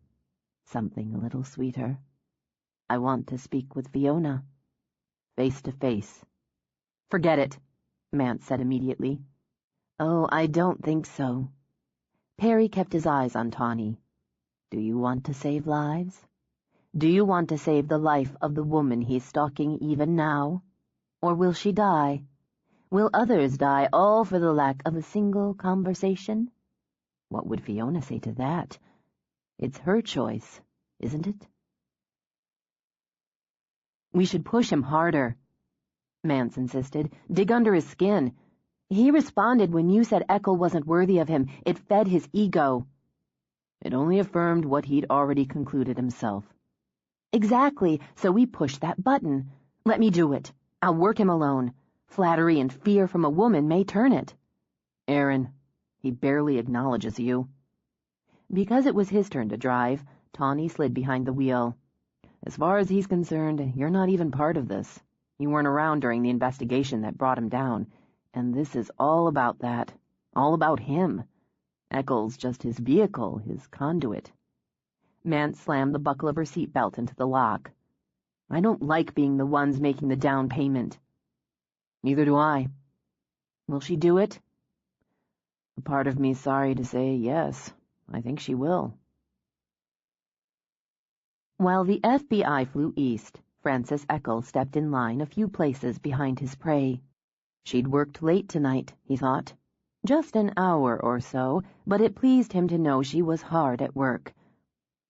"Something a little sweeter. I want to speak with Fiona. Face to face." "Forget it," Mance said immediately. "Oh, I don't think so." Perry kept his eyes on Tawny. "Do you want to save lives? Do you want to save the life of the woman he's stalking even now? Or will she die? Will others die, all for the lack of a single conversation? What would Fiona say to that? It's her choice, isn't it?" "We should push him harder," Mance insisted. "Dig under his skin. He responded when you said Eckel wasn't worthy of him. It fed his ego." "It only affirmed what he'd already concluded himself." "Exactly, so we push that button. Let me do it. I'll work him alone. Flattery and fear from a woman may turn it." "Aaron, he barely acknowledges you." Because it was his turn to drive, Tawny slid behind the wheel. "As far as he's concerned, you're not even part of this. You weren't around during the investigation that brought him down, and this is all about that. All about him. Eckel's just his vehicle, his conduit." Mance slammed the buckle of her seatbelt into the lock. "I don't like being the ones making the down payment." "Neither do I." "Will she do it?" "A part of me's sorry to say yes. I think she will." While the FBI flew east, Francis Eckel stepped in line a few places behind his prey. She'd worked late tonight, he thought. Just an hour or so, but it pleased him to know she was hard at work.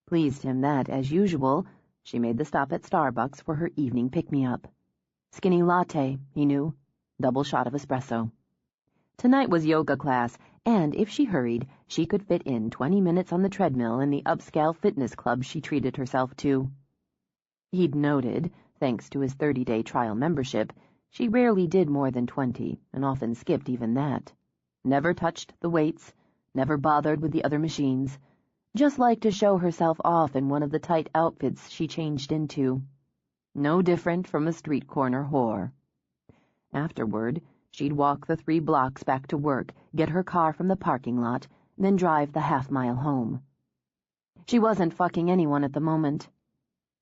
Pleased him that, as usual, she made the stop at Starbucks for her evening pick-me-up. Skinny latte, he knew. Double shot of espresso. Tonight was yoga class, and if she hurried, she could fit in 20 minutes on the treadmill in the upscale fitness club she treated herself to. He'd noted, thanks to his 30-day trial membership, she rarely did more than 20, and often skipped even that. Never touched the weights, never bothered with the other machines. Just liked to show herself off in one of the tight outfits she changed into. No different from a street corner whore. Afterward, she'd walk the 3 blocks back to work, get her car from the parking lot, then drive the half-mile home. She wasn't fucking anyone at the moment.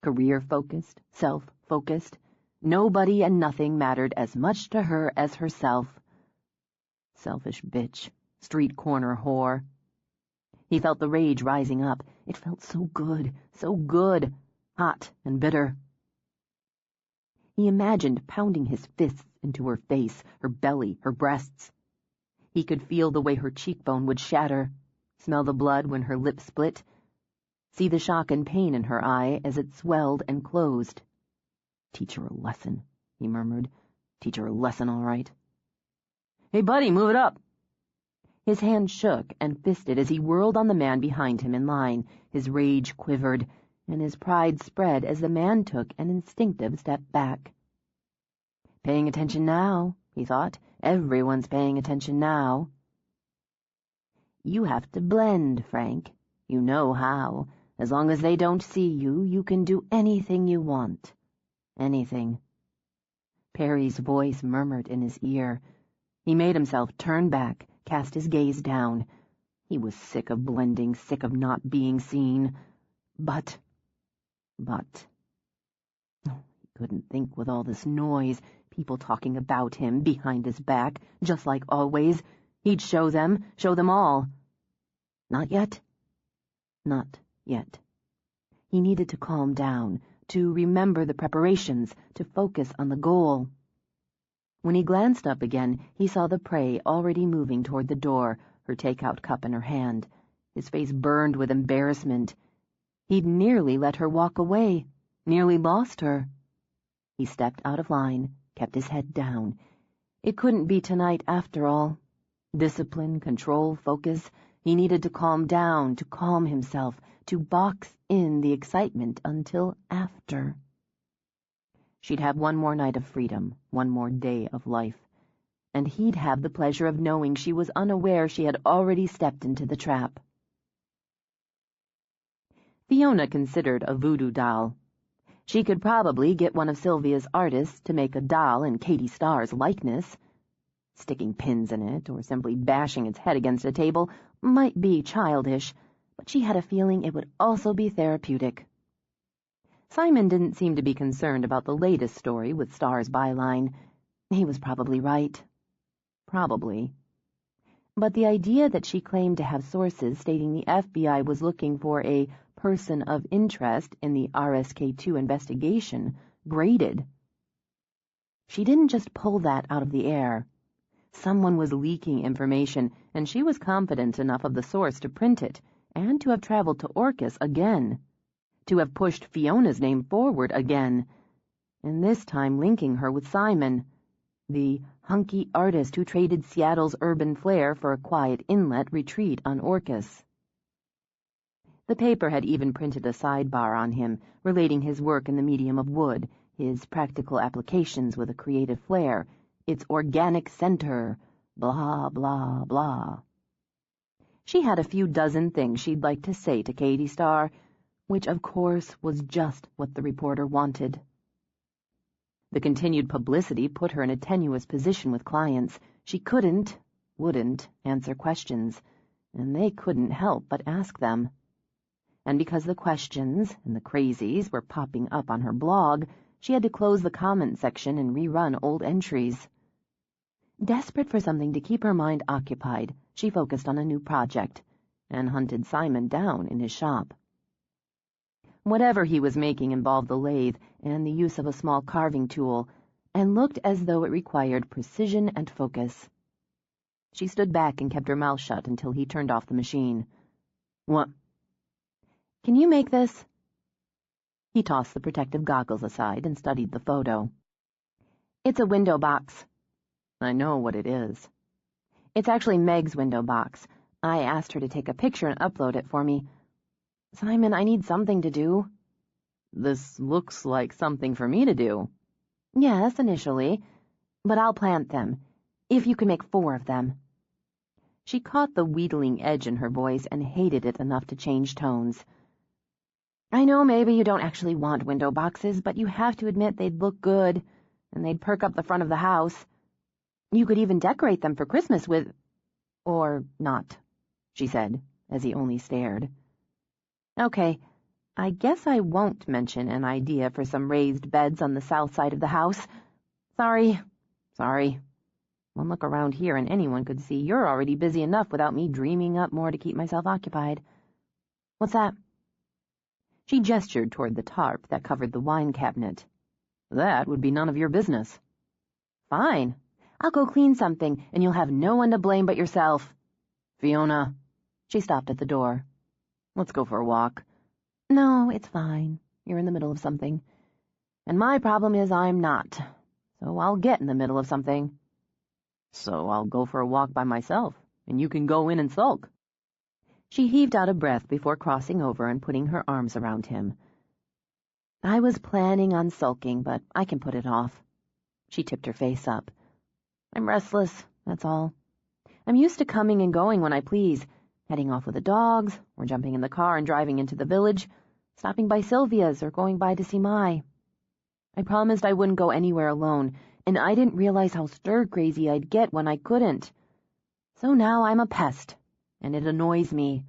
Career-focused, self-focused, nobody and nothing mattered as much to her as herself. Selfish bitch, street corner whore. He felt the rage rising up. It felt so good, hot and bitter. He imagined pounding his fists into her face, her belly, her breasts. He could feel the way her cheekbone would shatter, smell the blood when her lip split, see the shock and pain in her eye as it swelled and closed. "Teach her a lesson," he murmured. "Teach her a lesson, all right." "Hey, buddy, move it up." His hand shook and fisted as he whirled on the man behind him in line. His rage quivered, and his pride spread as the man took an instinctive step back. Paying attention now, he thought. Everyone's paying attention now. You have to blend, Frank. You know how. As long as they don't see you, you can do anything you want. Anything. Perry's voice murmured in his ear. He made himself turn back, cast his gaze down. He was sick of blending, sick of not being seen. But... He couldn't think with all this noise, people talking about him behind his back, just like always. He'd show them all. Not yet. Not yet. He needed to calm down, to remember the preparations, to focus on the goal. When he glanced up again, he saw the prey already moving toward the door, her takeout cup in her hand. His face burned with embarrassment. He'd nearly let her walk away, nearly lost her. He stepped out of line, kept his head down. It couldn't be tonight after all. Discipline, control, focus. He needed to calm down, to calm himself, to box in the excitement until after. She'd have one more night of freedom, one more day of life, and he'd have the pleasure of knowing she was unaware she had already stepped into the trap. Fiona considered a voodoo doll. She could probably get one of Sylvia's artists to make a doll in Katie Starr's likeness. Sticking pins in it, or simply bashing its head against a table, might be childish, but she had a feeling it would also be therapeutic. Simon didn't seem to be concerned about the latest story with Starr's byline. He was probably right. Probably. But the idea that she claimed to have sources stating the FBI was looking for a person of interest in the RSK-2 investigation grated. She didn't just pull that out of the air. Someone was leaking information, and she was confident enough of the source to print it, and to have traveled to Orcus again, to have pushed Fiona's name forward again, and this time linking her with Simon, the hunky artist who traded Seattle's urban flair for a quiet inlet retreat on Orcus. The paper had even printed a sidebar on him, relating his work in the medium of wood, his practical applications with a creative flair, its organic center, blah, blah, blah. She had a few dozen things she'd like to say to Katie Starr, which of course was just what the reporter wanted. The continued publicity put her in a tenuous position with clients. She wouldn't answer questions, and they couldn't help but ask them. And because the questions and the crazies were popping up on her blog, she had to close the comment section and rerun old entries. Desperate for something to keep her mind occupied, she focused on a new project, and hunted Simon down in his shop. Whatever he was making involved the lathe and the use of a small carving tool, and looked as though it required precision and focus. She stood back and kept her mouth shut until he turned off the machine. "What? Can you make this?" He tossed the protective goggles aside and studied the photo. "It's a window box." "I know what it is." "It's actually Meg's window box. I asked her to take a picture and upload it for me. Simon, I need something to do." "This looks like something for me to do." "Yes, initially. But I'll plant them, if you can make 4 of them." She caught the wheedling edge in her voice and hated it enough to change tones. "I know maybe you don't actually want window boxes, but you have to admit they'd look good, and they'd perk up the front of the house. You could even decorate them for Christmas with— or not," she said, as he only stared. "Okay, I guess I won't mention an idea for some raised beds on the south side of the house. Sorry. One look around here and anyone could see you're already busy enough without me dreaming up more to keep myself occupied. What's that?" She gestured toward the tarp that covered the wine cabinet. "That would be none of your business." "Fine. I'll go clean something, and you'll have no one to blame but yourself." "Fiona." She stopped at the door. "Let's go for a walk." "No, it's fine. You're in the middle of something. And my problem is I'm not. So I'll get in the middle of something." "So I'll go for a walk by myself, and you can go in and sulk." She heaved out a breath before crossing over and putting her arms around him. "I was planning on sulking, but I can put it off." She tipped her face up. "I'm restless, that's all. I'm used to coming and going when I please, Heading off with the dogs, or jumping in the car and driving into the village, stopping by Sylvia's or going by to see Mai. I promised I wouldn't go anywhere alone, and I didn't realize how stir-crazy I'd get when I couldn't. So now I'm a pest, and it annoys me.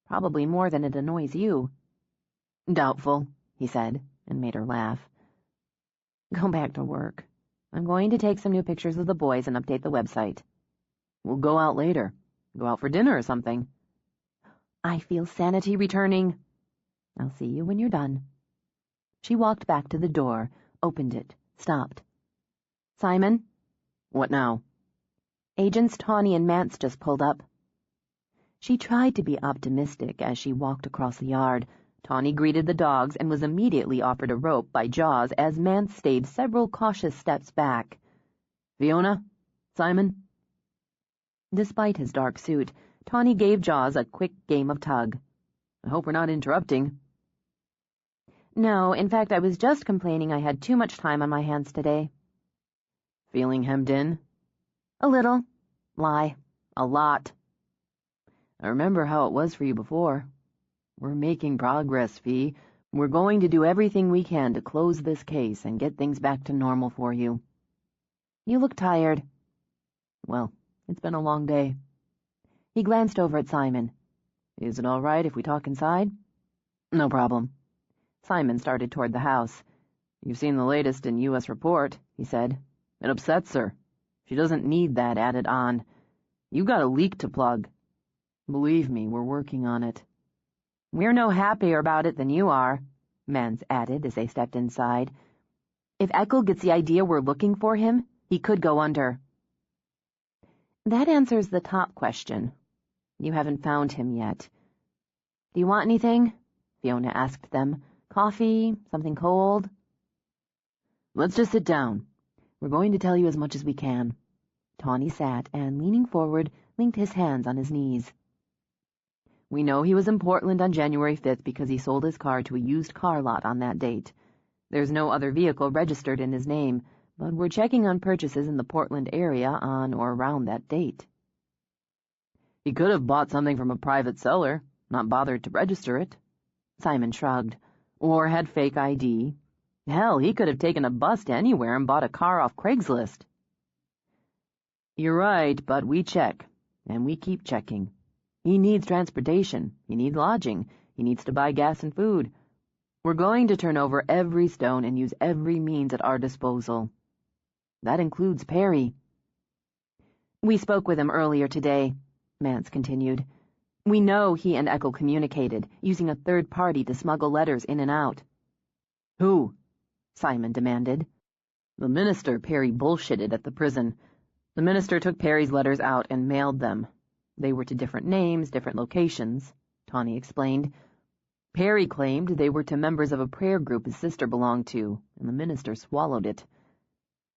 Probably more than it annoys you. Doubtful, he said, and made her laugh. Go back to work. I'm going to take some new pictures of the boys and update the website. We'll go out later. Go out for dinner or something. I feel sanity returning. I'll see you when you're done. She walked back to the door, opened it, stopped. Simon? What now? Agents Tawny and Mance just pulled up. She tried to be optimistic as she walked across the yard. Tawny greeted the dogs and was immediately offered a rope by Jaws as Mance stayed several cautious steps back. Fiona? Simon? Despite his dark suit, Tawny gave Jaws a quick game of tug. I hope we're not interrupting. No, in fact, I was just complaining I had too much time on my hands today. Feeling hemmed in? A little. Lie. A lot. I remember how it was for you before. We're making progress, Fee. We're going to do everything we can to close this case and get things back to normal for you. You look tired. Well, it's been a long day. He glanced over at Simon. Is it all right if we talk inside? No problem. Simon started toward the house. You've seen the latest in U.S. report, he said. It upsets her. She doesn't need that added on. You got a leak to plug. Believe me, we're working on it. We're no happier about it than you are, Mance added as they stepped inside. If Eckel gets the idea we're looking for him, he could go under. That answers the top question. You haven't found him yet. Do you want anything? Fiona asked them. Coffee? Something cold? Let's just sit down. We're going to tell you as much as we can. Tawny sat and, leaning forward, linked his hands on his knees. We know he was in Portland on January 5th because he sold his car to a used car lot on that date. There's no other vehicle registered in his name, but we're checking on purchases in the Portland area on or around that date. He could have bought something from a private seller, not bothered to register it. Simon shrugged. Or had fake ID. Hell, he could have taken a bus to anywhere and bought a car off Craigslist. You're right, but we check, and we keep checking. He needs transportation, he needs lodging, he needs to buy gas and food. We're going to turn over every stone and use every means at our disposal. That includes Perry. We spoke with him earlier today, Mance continued. We know he and Eckel communicated, using a third party to smuggle letters in and out. Who? Simon demanded. The minister Perry bullshitted at the prison. The minister took Perry's letters out and mailed them. They were to different names, different locations, Tawny explained. Perry claimed they were to members of a prayer group his sister belonged to, and the minister swallowed it.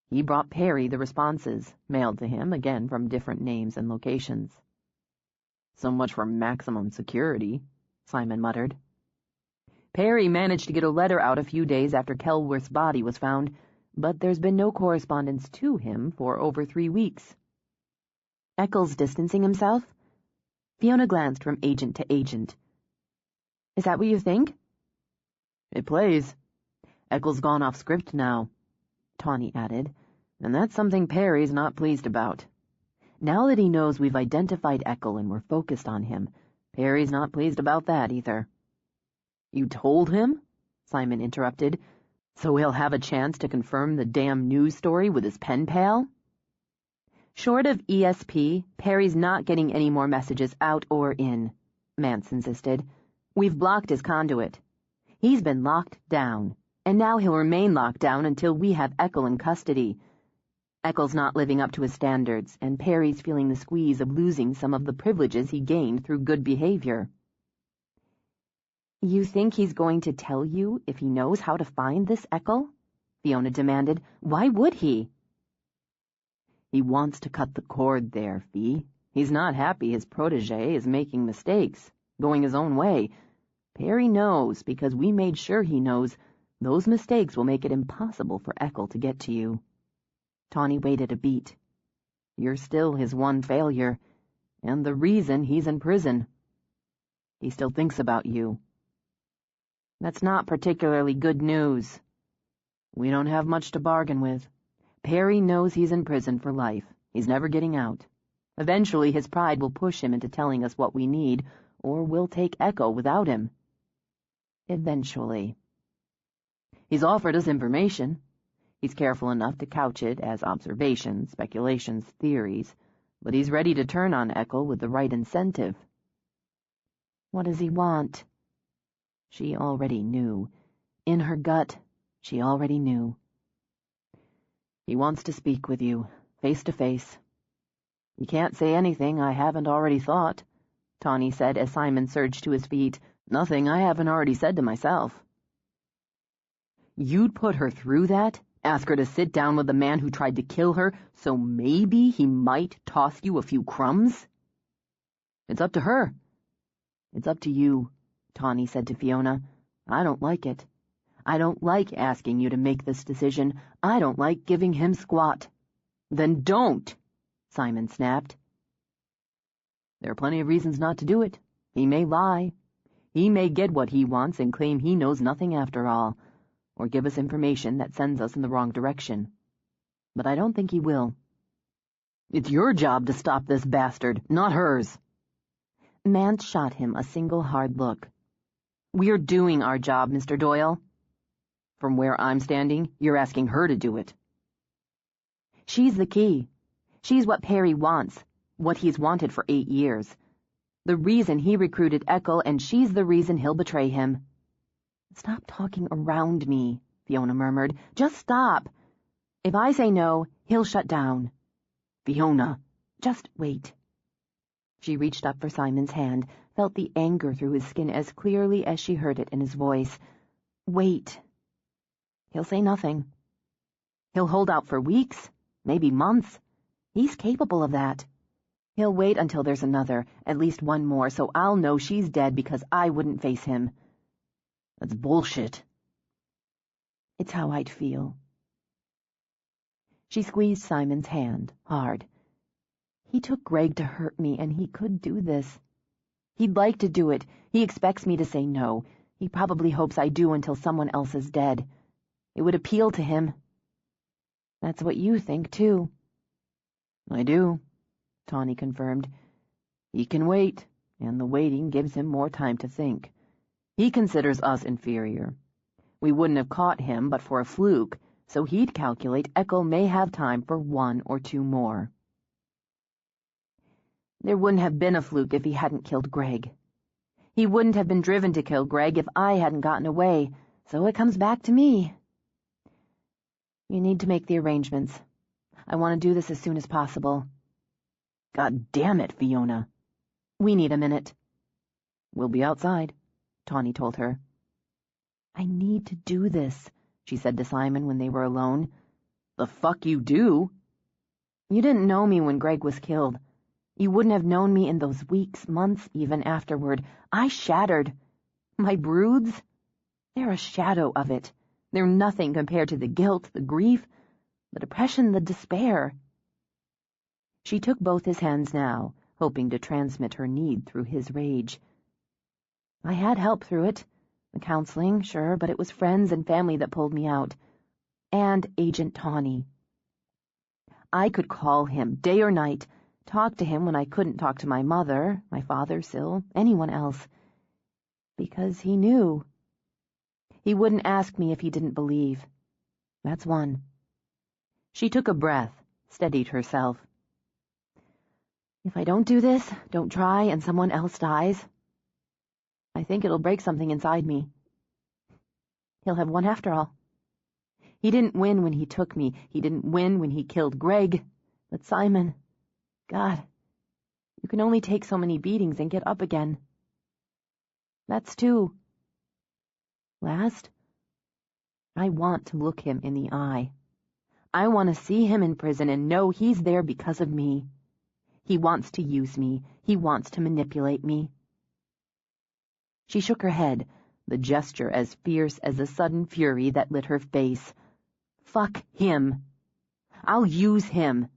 He brought Perry the responses, mailed to him, again from different names and locations. So much for maximum security, Simon muttered. Perry managed to get a letter out a few days after Kelworth's body was found, but there's been no correspondence to him for over 3 weeks. Eckel's distancing himself? Fiona glanced from agent to agent. Is that what you think? It plays. Eckel's gone off script now, Tawny added, and that's something Perry's not pleased about. Now that he knows we've identified Eckel and we're focused on him, Perry's not pleased about that either. You told him? Simon interrupted. So he'll have a chance to confirm the damn news story with his pen pal? Short of ESP, Perry's not getting any more messages out or in, Mance insisted. We've blocked his conduit. He's been locked down, and now he'll remain locked down until we have Eckel in custody. Eckel's not living up to his standards, and Perry's feeling the squeeze of losing some of the privileges he gained through good behavior. You think he's going to tell you if he knows how to find this Eckel? Fiona demanded. Why would he? He wants to cut the cord there, Fee. He's not happy his protégé is making mistakes, going his own way. Perry knows, because we made sure he knows, those mistakes will make it impossible for Eckel to get to you. Tawny waited a beat. You're still his one failure, And the reason he's in prison. He still thinks about you. That's not particularly good news. We don't have much to bargain with. Perry knows he's in prison for life. He's never getting out. Eventually his pride will push him into telling us what we need, or we'll take Echo without him. Eventually. He's offered us information. He's careful enough to couch it as observations, speculations, theories, but he's ready to turn on Echo with the right incentive. What does he want? She already knew. In her gut, she already knew. He wants to speak with you, face to face. You can't say anything I haven't already thought, Tawny said as Simon surged to his feet. Nothing I haven't already said to myself. You'd put her through that? Ask her to sit down with the man who tried to kill her, so maybe he might toss you a few crumbs? It's up to her. It's up to you, Tawny said to Fiona. I don't like it. I don't like asking you to make this decision. I don't like giving him squat. Then don't, Simon snapped. There are plenty of reasons not to do it. He may lie. He may get what he wants and claim he knows nothing after all, or give us information that sends us in the wrong direction. But I don't think he will. It's your job to stop this bastard, not hers. Mance shot him a single hard look. We're doing our job, Mr. Doyle. From where I'm standing, you're asking her to do it. She's the key. She's what Perry wants, what he's wanted for 8 years. The reason he recruited Echo, and she's the reason he'll betray him. Stop talking around me, Fiona murmured. Just stop. If I say no, he'll shut down. Fiona, just wait. She reached up for Simon's hand, felt the anger through his skin as clearly as she heard it in his voice. Wait. He'll say nothing. He'll hold out for weeks, maybe months. He's capable of that. He'll wait until there's another, at least one more, so I'll know she's dead because I wouldn't face him. That's bullshit. It's how I'd feel. She squeezed Simon's hand, hard. He took Greg to hurt me, and he could do this. He'd like to do it. He expects me to say no. He probably hopes I do until someone else is dead. It would appeal to him. That's what you think, too. I do, Tawny confirmed. He can wait, and the waiting gives him more time to think. He considers us inferior. We wouldn't have caught him but for a fluke, so he'd calculate Echo may have time for 1 or 2 more. There wouldn't have been a fluke if he hadn't killed Greg. He wouldn't have been driven to kill Greg if I hadn't gotten away, so it comes back to me. You need to make the arrangements. I want to do this as soon as possible. God damn it, Fiona. We need a minute. We'll be outside, Tawny told her. I need to do this, she said to Simon when they were alone. The fuck you do? You didn't know me when Greg was killed. You wouldn't have known me in those weeks, months, even afterward. I shattered. My broods? They're a shadow of it. They're nothing compared to the guilt, the grief, the depression, the despair. She took both his hands now, hoping to transmit her need through his rage. I had help through it. The counseling, sure, but it was friends and family that pulled me out. And Agent Tawny. I could call him, day or night, talk to him when I couldn't talk to my mother, my father, Syl, anyone else. Because he knew. He wouldn't ask me if he didn't believe. That's one. She took a breath, steadied herself. If I don't do this, don't try, and someone else dies, I think it'll break something inside me. He'll have won after all. He didn't win when he took me. He didn't win when he killed Greg. But Simon, God, you can only take so many beatings and get up again. That's 2. Last, I want to look him in the eye. I want to see him in prison and know he's there because of me. He wants to use me. He wants to manipulate me. She shook her head, the gesture as fierce as the sudden fury that lit her face. Fuck him. I'll use him.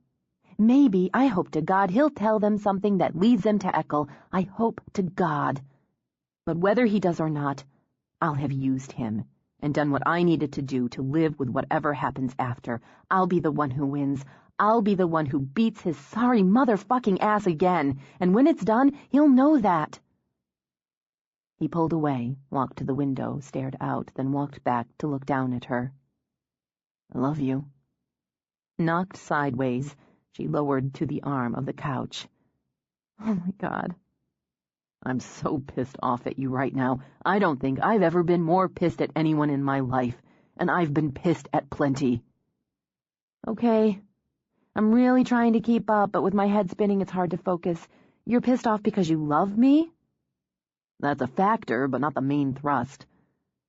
Maybe, I hope to God, he'll tell them something that leads them to Eckel. I hope to God. But whether he does or not, I'll have used him and done what I needed to do to live with whatever happens after. I'll be the one who wins. I'll be the one who beats his sorry motherfucking ass again. And when it's done, he'll know that. He pulled away, walked to the window, stared out, then walked back to look down at her. I love you. Knocked sideways, she lowered to the arm of the couch. Oh my God. I'm so pissed off at you right now. I don't think I've ever been more pissed at anyone in my life, and I've been pissed at plenty. Okay. I'm really trying to keep up, but with my head spinning, it's hard to focus. You're pissed off because you love me? That's a factor, but not the main thrust.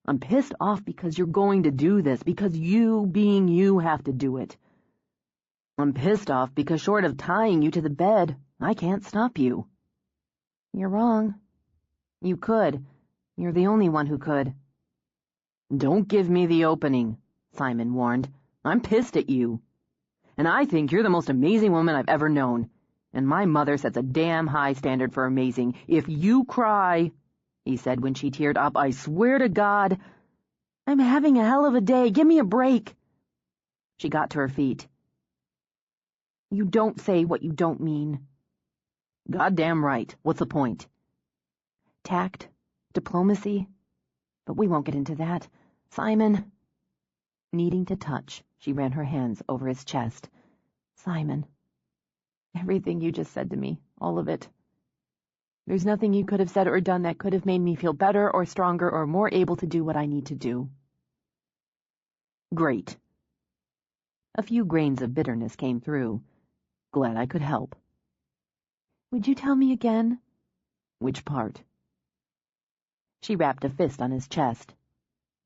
I'm pissed off because you're going to do this, because you, being you, have to do it. I'm pissed off because short of tying you to the bed, I can't stop you. You're wrong. You could. You're the only one who could. Don't give me the opening, Simon warned. I'm pissed at you. And I think you're the most amazing woman I've ever known. And my mother sets a damn high standard for amazing. If you cry, he said when she teared up, I swear to God, I'm having a hell of a day. Give me a break. She got to her feet. You don't say what you don't mean. Goddamn right. What's the point? Tact, diplomacy. But we won't get into that. Simon. Needing to touch, she ran her hands over his chest. Simon. Everything you just said to me, all of it. There's nothing you could have said or done that could have made me feel better or stronger or more able to do what I need to do. Great. A few grains of bitterness came through. Glad I could help. Would you tell me again? Which part? She rapped a fist on his chest.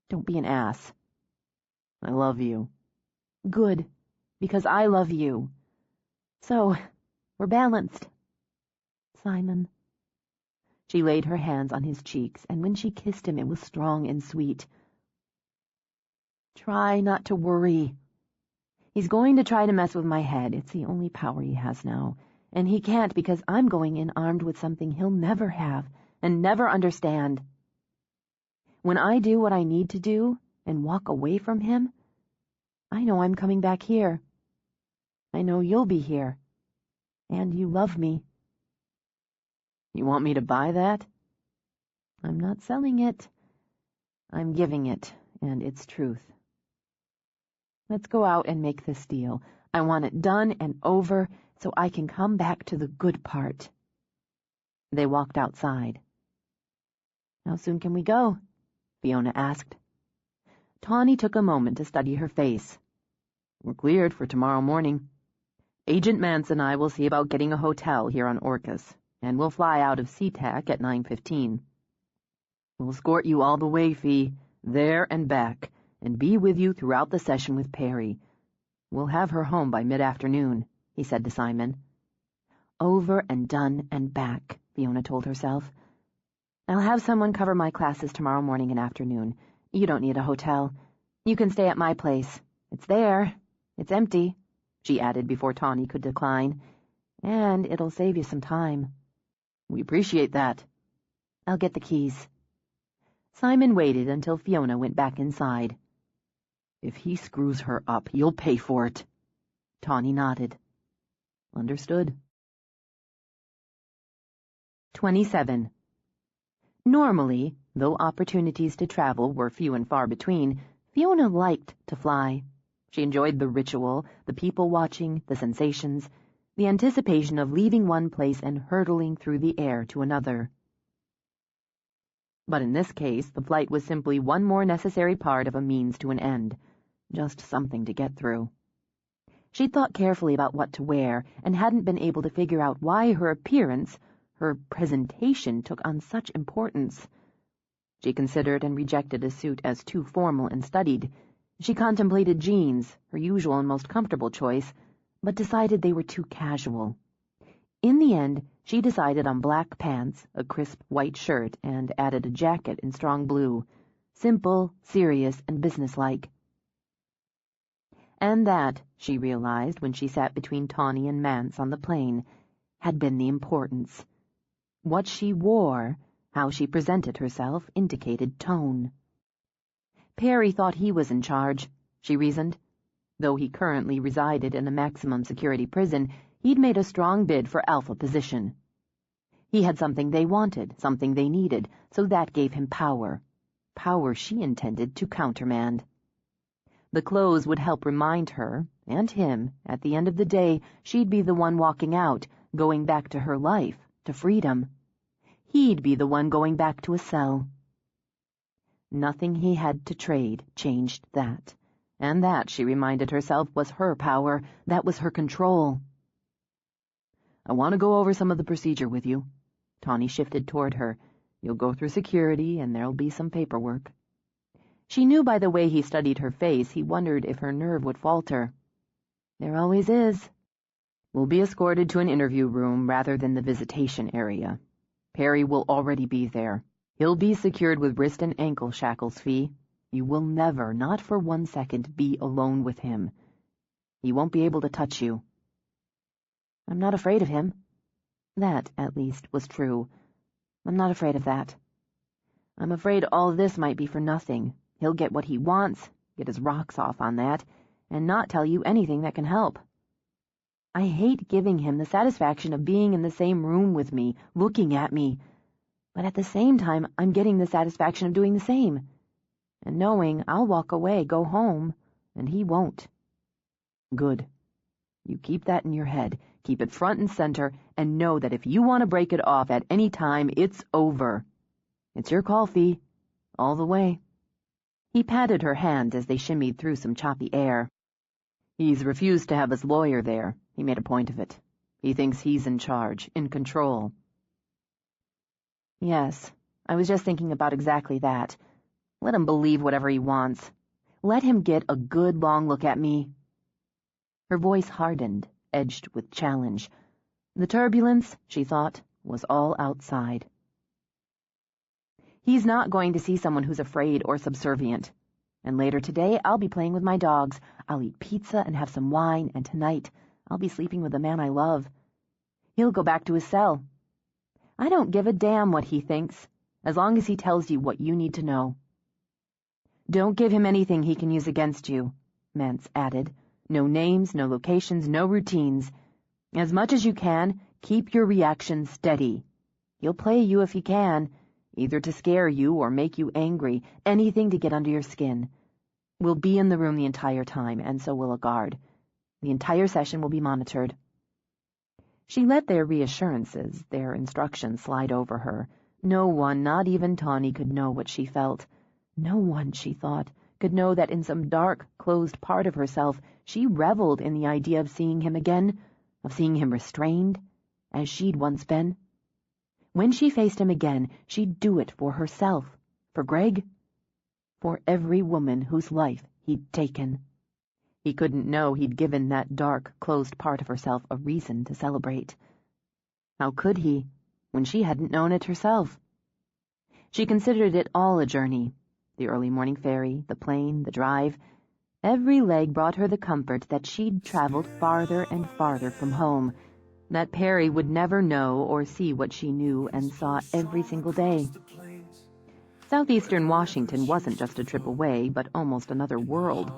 Don't be an ass. I love you. Good, because I love you. So, we're balanced. Simon. She laid her hands on his cheeks, and when she kissed him, it was strong and sweet. Try not to worry. He's going to try to mess with my head. It's the only power he has now. And he can't because I'm going in armed with something he'll never have and never understand. When I do what I need to do and walk away from him, I know I'm coming back here. I know you'll be here. And you love me. You want me to buy that? I'm not selling it. I'm giving it, and it's truth. Let's go out and make this deal. I want it done and over so I can come back to the good part. They walked outside. How soon can we go? Fiona asked. Tawny took a moment to study her face. We're cleared for tomorrow morning. Agent Mance and I will see about getting a hotel here on Orcus, and we'll fly out of SeaTac at 9:15. We'll escort you all the way, Fee, there and back, and be with you throughout the session with Perry. We'll have her home by mid-afternoon, he said to Simon. Over and done and back, Fiona told herself. I'll have someone cover my classes tomorrow morning and afternoon. You don't need a hotel. You can stay at my place. It's there. It's empty, she added before Tawny could decline. And it'll save you some time. We appreciate that. I'll get the keys. Simon waited until Fiona went back inside. If he screws her up, you'll pay for it. Tawny nodded. Understood. 27. Normally, though opportunities to travel were few and far between, Fiona liked to fly. She enjoyed the ritual, the people watching, the sensations, the anticipation of leaving one place and hurtling through the air to another. But in this case, the flight was simply one more necessary part of a means to an end, just something to get through. She'd thought carefully about what to wear and hadn't been able to figure out why her appearance, her presentation, took on such importance. She considered and rejected a suit as too formal and studied. She contemplated jeans, her usual and most comfortable choice, but decided they were too casual. In the end, she decided on black pants, a crisp white shirt, and added a jacket in strong blue. Simple, serious, and businesslike. And that, she realized when she sat between Tawny and Mance on the plane, had been the importance. What she wore, how she presented herself, indicated tone. Perry thought he was in charge, she reasoned. Though he currently resided in a maximum security prison, he'd made a strong bid for alpha position. He had something they wanted, something they needed, so that gave him power. Power she intended to countermand. The clothes would help remind her, and him, at the end of the day, she'd be the one walking out, going back to her life, to freedom. He'd be the one going back to a cell. Nothing he had to trade changed that. And that, she reminded herself, was her power, that was her control. I want to go over some of the procedure with you. Tawny shifted toward her. You'll go through security, and there'll be some paperwork. She knew by the way he studied her face, he wondered if her nerve would falter. There always is. We'll be escorted to an interview room rather than the visitation area. Perry will already be there. He'll be secured with wrist and ankle shackles, Fee. You will never, not for 1 second, be alone with him. He won't be able to touch you. I'm not afraid of him. That, at least, was true. I'm not afraid of that. I'm afraid all this might be for nothing. He'll get what he wants, get his rocks off on that, and not tell you anything that can help. I hate giving him the satisfaction of being in the same room with me, looking at me, but at the same time I'm getting the satisfaction of doing the same, and knowing I'll walk away, go home, and he won't. Good. You keep that in your head, keep it front and center, and know that if you want to break it off at any time, it's over. It's your call, Fee. All the way. He patted her hand as they shimmied through some choppy air. He's refused to have his lawyer there. He made a point of it. He thinks he's in charge, in control. Yes, I was just thinking about exactly that. Let him believe whatever he wants. Let him get a good long look at me. Her voice hardened, edged with challenge. The turbulence, she thought, was all outside. He's not going to see someone who's afraid or subservient. And later today, I'll be playing with my dogs. I'll eat pizza and have some wine, and tonight, I'll be sleeping with the man I love. He'll go back to his cell. I don't give a damn what he thinks, as long as he tells you what you need to know. Don't give him anything he can use against you, Mance added. No names, no locations, no routines. As much as you can, keep your reaction steady. He'll play you if he can, either to scare you or make you angry, anything to get under your skin. We'll be in the room the entire time, and so will a guard. The entire session will be monitored. She let their reassurances, their instructions slide over her. No one, not even Tawny, could know what she felt. No one, she thought, could know that in some dark, closed part of herself she reveled in the idea of seeing him again, of seeing him restrained, as she'd once been. When she faced him again, she'd do it for herself, for Greg, for every woman whose life he'd taken. He couldn't know he'd given that dark, closed part of herself a reason to celebrate. How could he, when she hadn't known it herself? She considered it all a journey. The early morning ferry, the plane, the drive. Every leg brought her the comfort that she'd traveled farther and farther from home, that Perry would never know or see what she knew and saw every single day. Southeastern Washington wasn't just a trip away, but almost another world.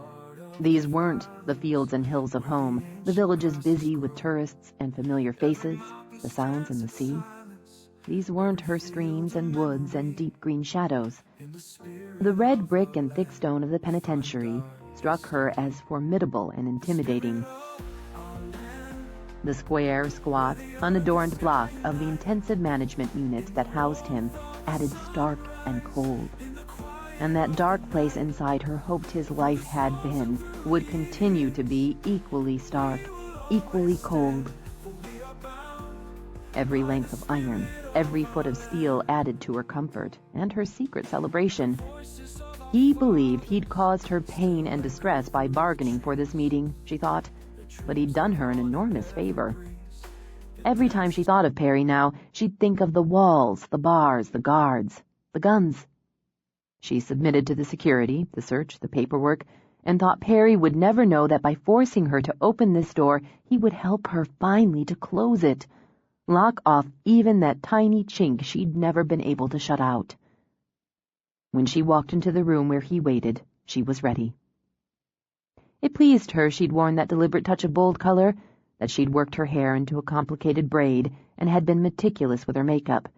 These weren't the fields and hills of home, the villages busy with tourists and familiar faces, the sounds and the sea. These weren't her streams and woods and deep green shadows. The red brick and thick stone of the penitentiary struck her as formidable and intimidating. The square, squat, unadorned block of the intensive management unit that housed him added stark and cold. And that dark place inside her hoped his life had been, would continue to be equally stark, equally cold. Every length of iron, every foot of steel added to her comfort, and her secret celebration. He believed he'd caused her pain and distress by bargaining for this meeting, she thought, but he'd done her an enormous favor. Every time she thought of Perry now, she'd think of the walls, the bars, the guards, the guns. She submitted to the security, the search, the paperwork, and thought Perry would never know that by forcing her to open this door, he would help her finally to close it, lock off even that tiny chink she'd never been able to shut out. When she walked into the room where he waited, she was ready. It pleased her she'd worn that deliberate touch of bold color, that she'd worked her hair into a complicated braid and had been meticulous with her makeup,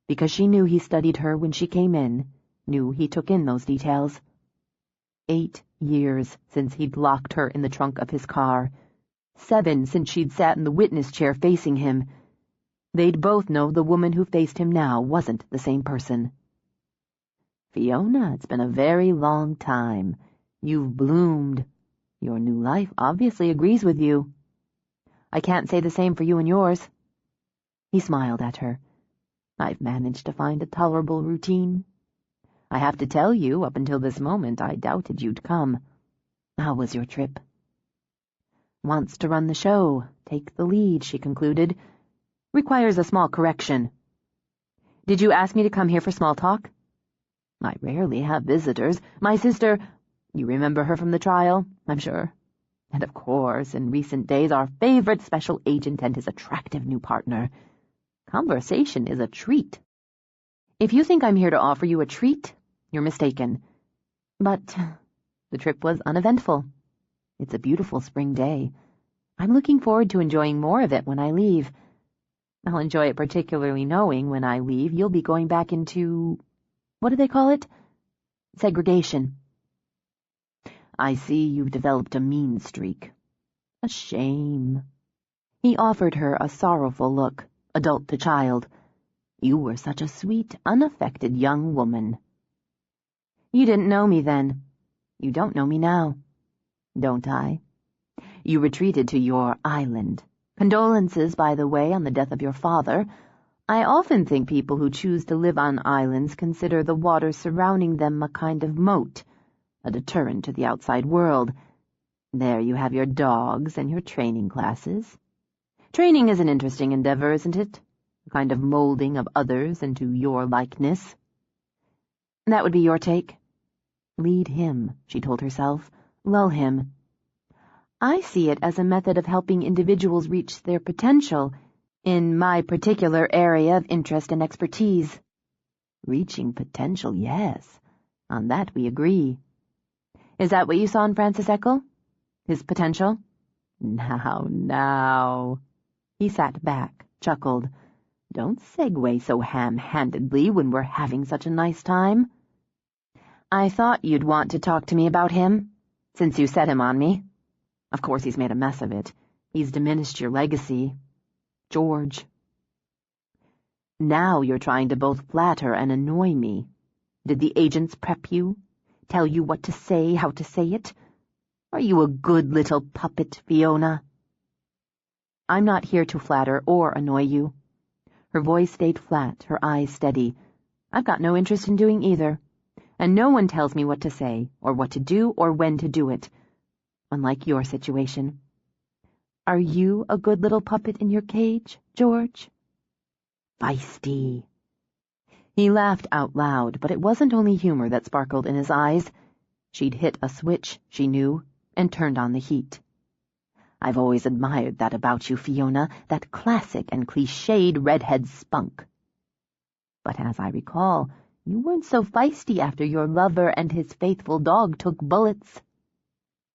because she knew he studied her when she came in, knew he took in those details. 8 years since he'd locked her in the trunk of his car, 7 since she'd sat in the witness chair facing him. They'd both know the woman who faced him now wasn't the same person. "Fiona, it's been a very long time. You've bloomed. Your new life obviously agrees with you." "I can't say the same for you and yours." He smiled at her. "I've managed to find a tolerable routine. I have to tell you, up until this moment, I doubted you'd come. How was your trip?" "Wants to run the show, take the lead," she concluded. "Requires a small correction." "Did you ask me to come here for small talk?" "I rarely have visitors. My sister, you remember her from the trial, I'm sure. And of course, in recent days, our favorite special agent and his attractive new partner. Conversation is a treat." "If you think I'm here to offer you a treat, you're mistaken." "But the trip was uneventful. It's a beautiful spring day. I'm looking forward to enjoying more of it when I leave. I'll enjoy it particularly knowing when I leave you'll be going back into, what do they call it? Segregation." "I see you've developed a mean streak. A shame." He offered her a sorrowful look, adult to child. "You were such a sweet, unaffected young woman." "You didn't know me then. You don't know me now." "Don't I? You retreated to your island. Condolences, by the way, on the death of your father. I often think people who choose to live on islands consider the water surrounding them a kind of moat, a deterrent to the outside world. There you have your dogs and your training classes. Training is an interesting endeavor, isn't it? A kind of molding of others into your likeness." "That would be your take?" "Lead him," she told herself. "Lull him." "I see it as a method of helping individuals reach their potential in my particular area of interest and expertise." "Reaching potential, yes. On that we agree." "Is that what you saw in Francis Eckel? His potential?" Now. He sat back, chuckled. "Don't segue so ham-handedly when we're having such a nice time." "I thought you'd want to talk to me about him, since you set him on me. Of course he's made a mess of it. He's diminished your legacy. George." "Now you're trying to both flatter and annoy me. Did the agents prep you? Tell you what to say, how to say it? Are you a good little puppet, Fiona?" "I'm not here to flatter or annoy you." Her voice stayed flat, her eyes steady. "I've got no interest in doing either. And no one tells me what to say, or what to do, or when to do it. Unlike your situation. Are you a good little puppet in your cage, George?" "Feisty." He laughed out loud, but it wasn't only humor that sparkled in his eyes. She'd hit a switch, she knew, and turned on the heat. "I've always admired that about you, Fiona, that classic and cliched redhead spunk. But as I recall, you weren't so feisty after your lover and his faithful dog took bullets."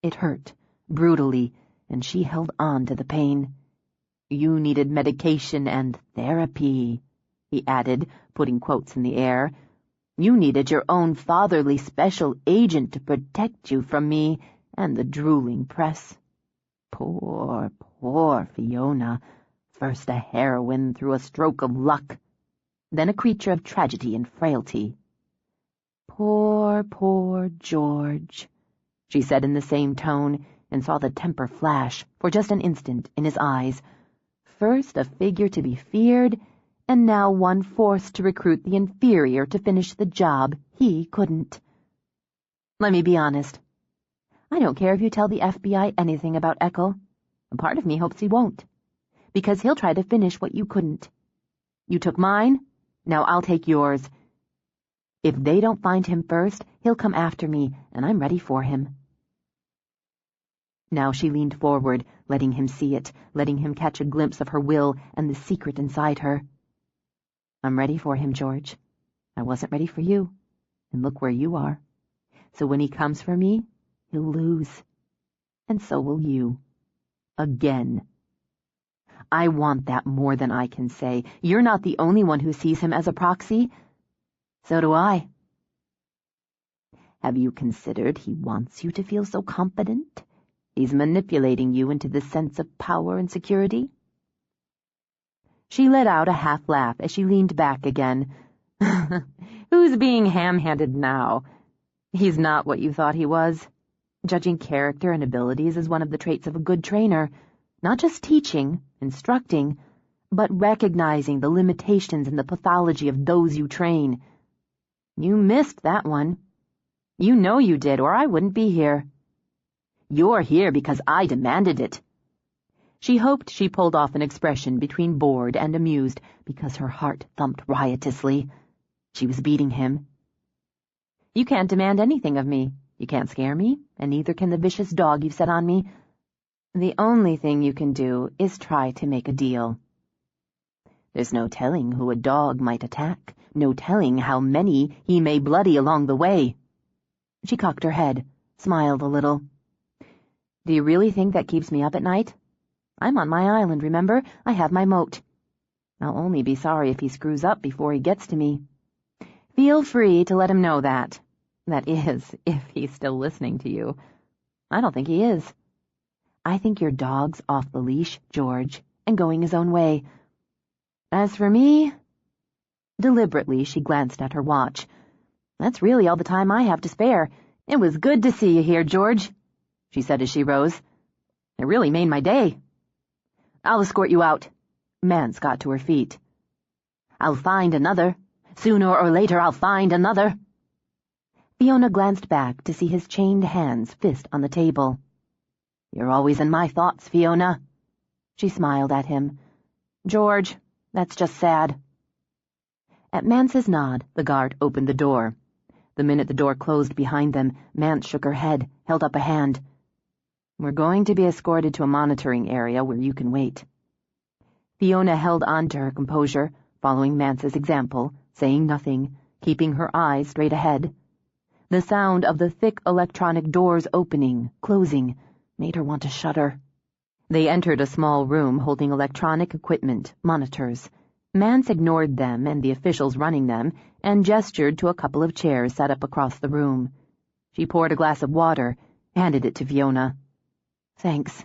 It hurt, brutally, and she held on to the pain. "You needed medication and therapy," he added, putting quotes in the air. "You needed your own fatherly special agent to protect you from me and the drooling press. Poor, poor Fiona. First a heroine through a stroke of luck, then a creature of tragedy and frailty." "Poor, poor George," she said in the same tone, and saw the temper flash, for just an instant, in his eyes. First a figure to be feared, and now one forced to recruit the inferior to finish the job he couldn't. "Let me be honest. I don't care if you tell the FBI anything about Eckel. A part of me hopes he won't, because he'll try to finish what you couldn't. You took mine, now I'll take yours. If they don't find him first, he'll come after me, and I'm ready for him. Now she leaned forward, letting him see it, letting him catch a glimpse of her will and the secret inside her. I'm ready for him, George. I wasn't ready for you. And look where you are. So when he comes for me, he'll lose. And so will you. Again. I want that more than I can say. You're not the only one who sees him as a proxy. So do I. Have you considered he wants you to feel so confident? He's manipulating you into this sense of power and security? She let out a half laugh as she leaned back again. Who's being ham-handed now? He's not what you thought he was. Judging character and abilities is one of the traits of a good trainer. Not just teaching, instructing, but recognizing the limitations and the pathology of those you train. You missed that one. You know you did, or I wouldn't be here. You're here because I demanded it. She hoped she pulled off an expression between bored and amused because her heart thumped riotously. She was beating him. You can't demand anything of me. You can't scare me, and neither can the vicious dog you've set on me. The only thing you can do is try to make a deal. There's no telling who a dog might attack, no telling how many he may bloody along the way. She cocked her head, smiled a little. Do you really think that keeps me up at night? I'm on my island, remember? I have my moat. I'll only be sorry if he screws up before he gets to me. Feel free to let him know that. That is, if he's still listening to you. I don't think he is. I think your dog's off the leash, George, and going his own way. As for me... Deliberately, she glanced at her watch. That's really all the time I have to spare. It was good to see you here, George, she said as she rose. It really made my day. I'll escort you out. Mance got to her feet. I'll find another. Sooner or later I'll find another. Fiona glanced back to see his chained hands fist on the table. You're always in my thoughts, Fiona. She smiled at him. George, that's just sad. At Mance's nod, the guard opened the door. The minute the door closed behind them, Mance shook her head, held up a hand. We're going to be escorted to a monitoring area where you can wait. Fiona held on to her composure, following Mance's example, saying nothing, keeping her eyes straight ahead. The sound of the thick electronic doors opening, closing, made her want to shudder. They entered a small room holding electronic equipment, monitors. Mance ignored them and the officials running them and gestured to a couple of chairs set up across the room. She poured a glass of water, handed it to Fiona. Thanks.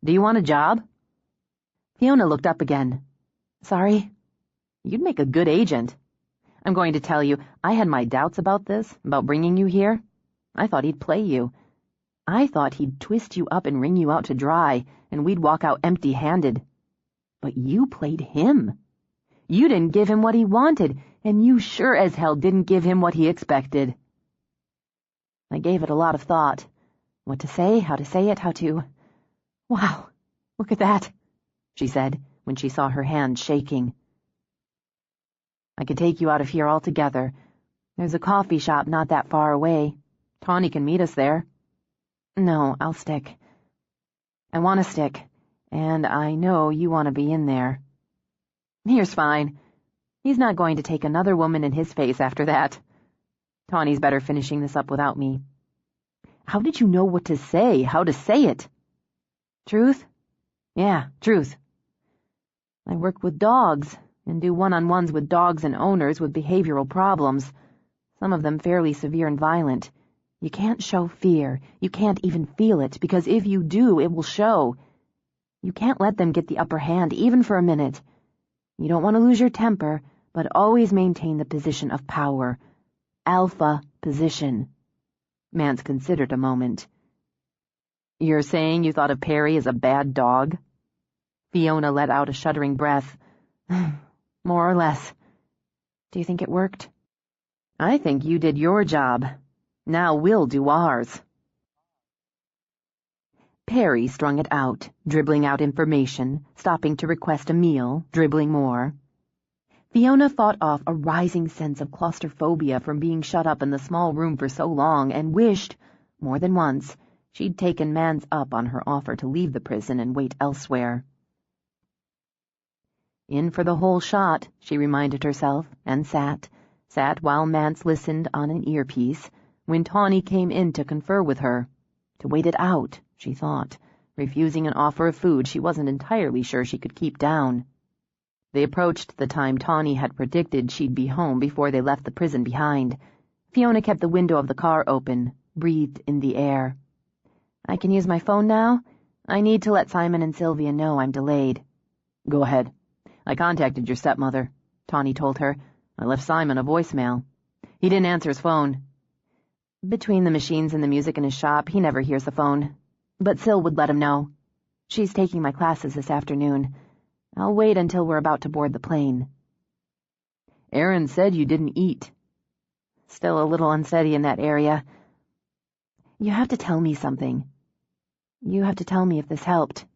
Do you want a job? Fiona looked up again. Sorry? You'd make a good agent. I'm going to tell you, I had my doubts about this, about bringing you here. I thought he'd play you. I thought he'd twist you up and wring you out to dry, and we'd walk out empty-handed. But you played him. You didn't give him what he wanted, and you sure as hell didn't give him what he expected. I gave it a lot of thought. What to say, how to say it, how to... Wow, look at that, she said, when she saw her hand shaking. I could take you out of here altogether. There's a coffee shop not that far away. Tawny can meet us there. No, I'll stick. I want to stick, and I know you want to be in there. Here's fine. He's not going to take another woman in his face after that. Tawny's better finishing this up without me. How did you know what to say, how to say it? Truth? Yeah, truth. I work with dogs, and do one-on-ones with dogs and owners with behavioral problems, some of them fairly severe and violent. You can't show fear. You can't even feel it, because if you do, it will show. You can't let them get the upper hand, even for a minute. You don't want to lose your temper, but always maintain the position of power. Alpha position. Mance considered a moment. You're saying you thought of Perry as a bad dog? Fiona let out a shuddering breath. More or less. Do you think it worked? I think you did your job. Now we'll do ours. Perry strung it out, dribbling out information, stopping to request a meal, dribbling more. Fiona fought off a rising sense of claustrophobia from being shut up in the small room for so long and wished, more than once, She'd taken Mans up on her offer to leave the prison and wait elsewhere. In for the whole shot, she reminded herself, and sat while Mance listened on an earpiece, when Tawny came in to confer with her. To wait it out, she thought, refusing an offer of food she wasn't entirely sure she could keep down. They approached the time Tawny had predicted she'd be home before they left the prison behind. Fiona kept the window of the car open, breathed in the air. "I can use my phone now? I need to let Simon and Sylvia know I'm delayed." "Go ahead. I contacted your stepmother," Tawny told her. "I left Simon a voicemail. He didn't answer his phone." Between the machines and the music in his shop, he never hears the phone. But Syl would let him know. She's taking my classes this afternoon. I'll wait until we're about to board the plane. "Aaron said you didn't eat." Still a little unsteady in that area. You have to tell me something. You have to tell me if this helped.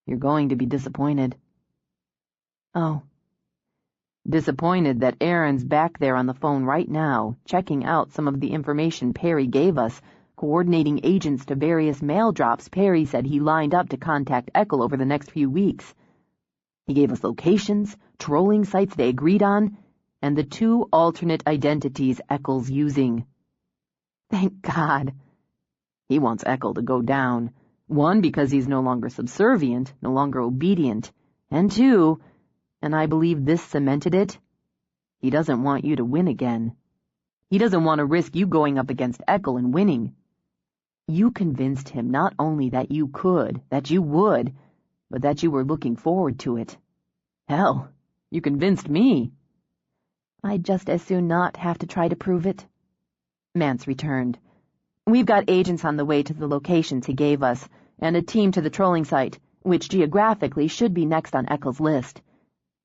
"You're going to be disappointed." Oh. "Disappointed that Aaron's back there on the phone right now, checking out some of the information Perry gave us, coordinating agents to various mail drops Perry said he lined up to contact Eckel over the next few weeks. He gave us locations, trolling sites they agreed on, and the 2 alternate identities Eckel's using." Thank God. "He wants Eckel to go down. 1, because he's no longer subservient, no longer obedient, and 2, and I believe this cemented it, he doesn't want you to win again. He doesn't want to risk you going up against Eckel and winning. You convinced him not only that you could, that you would, but that you were looking forward to it. Hell, you convinced me." "I'd just as soon not have to try to prove it." Mance returned. "We've got agents on the way to the locations he gave us, and a team to the trolling site, which geographically should be next on Eckel's list.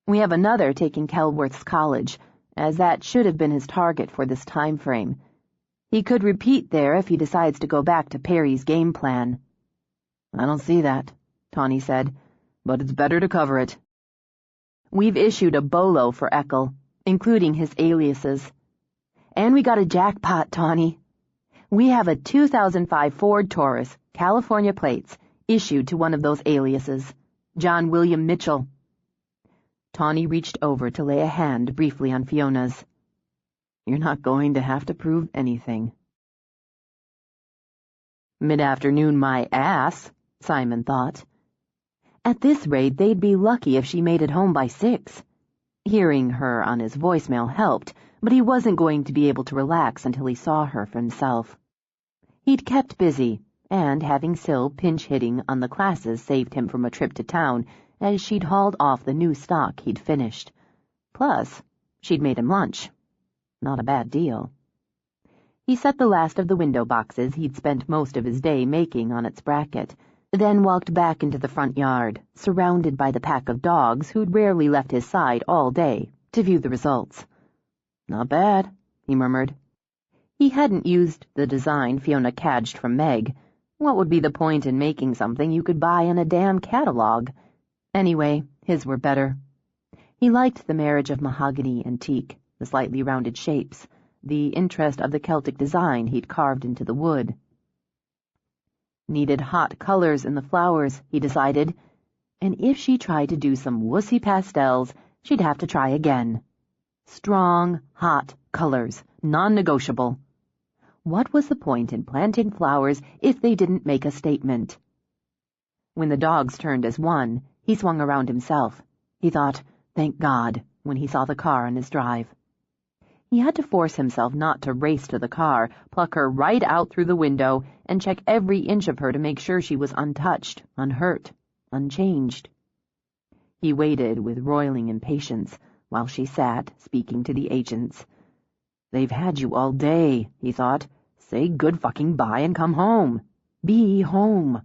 We have another taking Kelworth's college, as that should have been his target for this time frame. He could repeat there if he decides to go back to Perry's game plan." "I don't see that," Tawny said, "but it's better to cover it." "We've issued a bolo for Eckel, including his aliases. And we got a jackpot, Tawny. We have a 2005 Ford Taurus, California plates, issued to one of those aliases, John William Mitchell." Tawny reached over to lay a hand briefly on Fiona's. "You're not going to have to prove anything." Mid-afternoon my ass, Simon thought. At this rate, they'd be lucky if she made it home by 6. Hearing her on his voicemail helped, but he wasn't going to be able to relax until he saw her for himself. He'd kept busy, and having Syl pinch-hitting on the classes saved him from a trip to town, as she'd hauled off the new stock he'd finished. Plus, she'd made him lunch. Not a bad deal. He set the last of the window boxes he'd spent most of his day making on its bracket, then walked back into the front yard, surrounded by the pack of dogs who'd rarely left his side all day, to view the results. "Not bad," he murmured. He hadn't used the design Fiona cadged from Meg. What would be the point in making something you could buy in a damn catalog? Anyway, his were better. He liked the marriage of mahogany and teak, the slightly rounded shapes, the interest of the Celtic design he'd carved into the wood. Needed hot colors in the flowers, he decided, and if she tried to do some wussy pastels, she'd have to try again. Strong, hot colors, non-negotiable. What was the point in planting flowers if they didn't make a statement? When the dogs turned as one, he swung around himself. He thought, thank God, when he saw the car on his drive. He had to force himself not to race to the car, pluck her right out through the window, and check every inch of her to make sure she was untouched, unhurt, unchanged. He waited with roiling impatience while she sat, speaking to the agents. They've had you all day, he thought. Say good fucking bye and come home. Be home.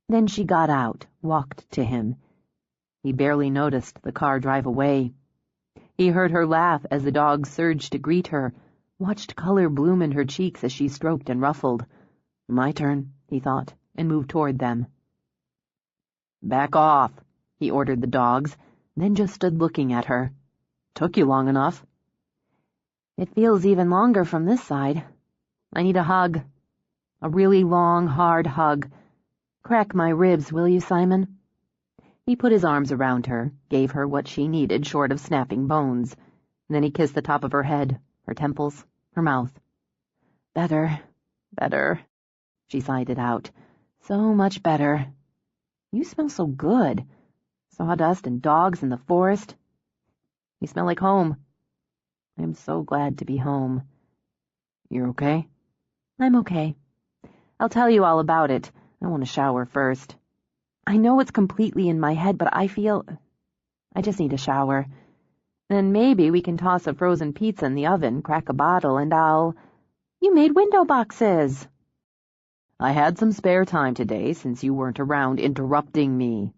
Then she got out, walked to him. He barely noticed the car drive away. He heard her laugh as the dogs surged to greet her, watched color bloom in her cheeks as she stroked and ruffled. My turn, he thought, and moved toward them. Back off, he ordered the dogs, then just stood looking at her. Took you long enough. It feels even longer from this side. I need a hug. A really long, hard hug. Crack my ribs, will you, Simon? He put his arms around her, gave her what she needed short of snapping bones. Then he kissed the top of her head, her temples, her mouth. Better, better, she sighed it out. So much better. You smell so good. Sawdust and dogs in the forest. You smell like home. I'm so glad to be home. You're okay? I'm okay. I'll tell you all about it. I want to shower first. I know it's completely in my head, but I just need a shower. Then maybe we can toss a frozen pizza in the oven, crack a bottle, and You made window boxes. I had some spare time today since you weren't around interrupting me.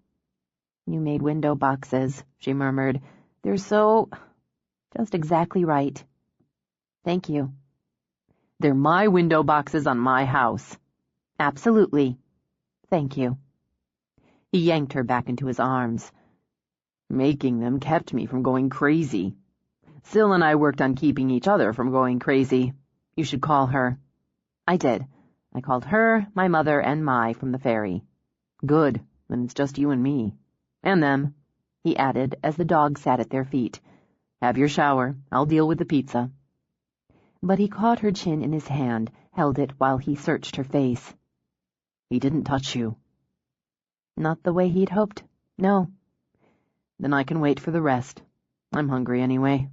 You made window boxes, she murmured. They're just exactly right. Thank you. They're my window boxes on my house. Absolutely. Thank you. He yanked her back into his arms. Making them kept me from going crazy. Syl and I worked on keeping each other from going crazy. You should call her. I did. I called her, my mother, and Mai from the ferry. Good, then it's just you and me. And them, he added as the dog sat at their feet. Have your shower. I'll deal with the pizza. But he caught her chin in his hand, held it while he searched her face. He didn't touch you. Not the way he'd hoped, no. Then I can wait for the rest. I'm hungry anyway.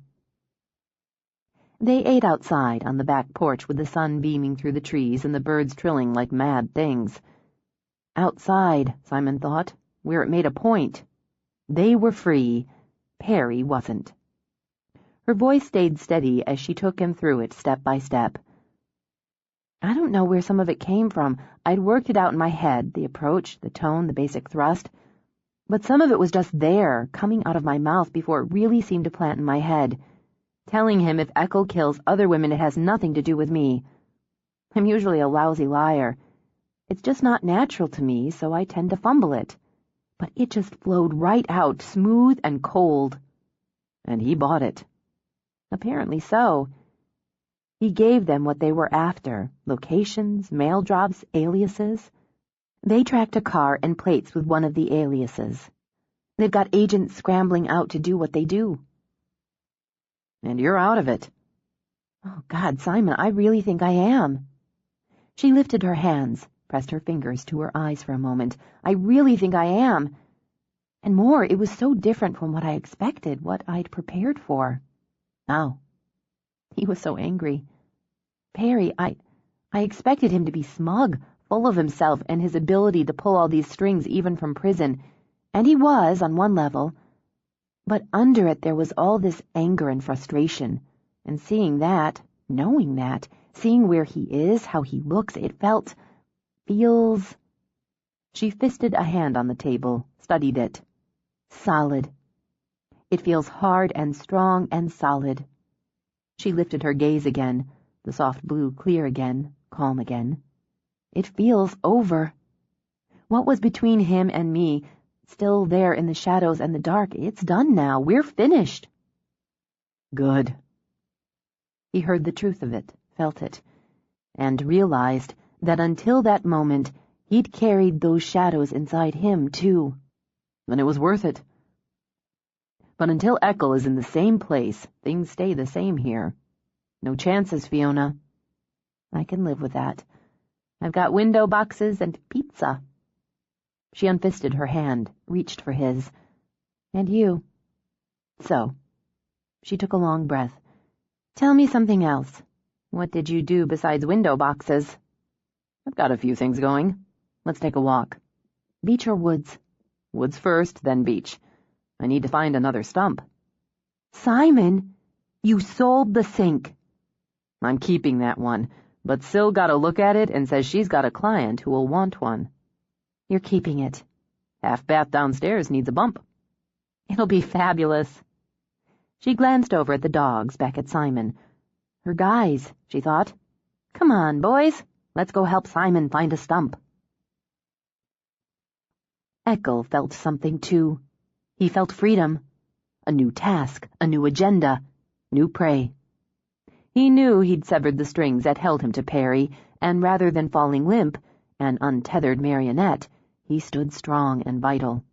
They ate outside on the back porch with the sun beaming through the trees and the birds trilling like mad things. Outside, Simon thought, where it made a point. They were free. Perry wasn't. Her voice stayed steady as she took him through it step by step. I don't know where some of it came from. I'd worked it out in my head, the approach, the tone, the basic thrust. But some of it was just there, coming out of my mouth before it really seemed to plant in my head. Telling him if Echo kills other women, it has nothing to do with me. I'm usually a lousy liar. It's just not natural to me, so I tend to fumble it. But it just flowed right out, smooth and cold. And he bought it. Apparently so. He gave them what they were after, locations, mail drops, aliases. They tracked a car and plates with one of the aliases. They've got agents scrambling out to do what they do. And you're out of it. Oh, God, Simon, I really think I am. She lifted her hands, pressed her fingers to her eyes for a moment. I really think I am. And more, it was so different from what I expected, what I'd prepared for. Oh. He was so angry. Perry, I expected him to be smug, full of himself and his ability to pull all these strings even from prison, and he was, on one level. But under it there was all this anger and frustration, and seeing that, knowing that, seeing where he is, how he looks, it feels... She fisted a hand on the table, studied it. Solid. It feels hard and strong and solid. She lifted her gaze again, the soft blue clear again, calm again. It feels over. What was between him and me, still there in the shadows and the dark, it's done now. We're finished. Good. He heard the truth of it, felt it, and realized that until that moment, he'd carried those shadows inside him, too. And it was worth it. But until Echo is in the same place, things stay the same here. No chances, Fiona. I can live with that. I've got window boxes and pizza. She unfisted her hand, reached for his. And you. So. She took a long breath. Tell me something else. What did you do besides window boxes? I've got a few things going. Let's take a walk. Beach or woods? Woods first, then beach. I need to find another stump. Simon, you sold the sink. I'm keeping that one, but Syl got a look at it and says she's got a client who will want one. You're keeping it. Half bath downstairs needs a bump. It'll be fabulous. She glanced over at the dogs back at Simon. Her guys, she thought. Come on, boys. Let's go help Simon find a stump. Echo felt something, too. He felt freedom. A new task, a new agenda, new prey. He knew he'd severed the strings that held him to Perry, and rather than falling limp, an untethered marionette, he stood strong and vital.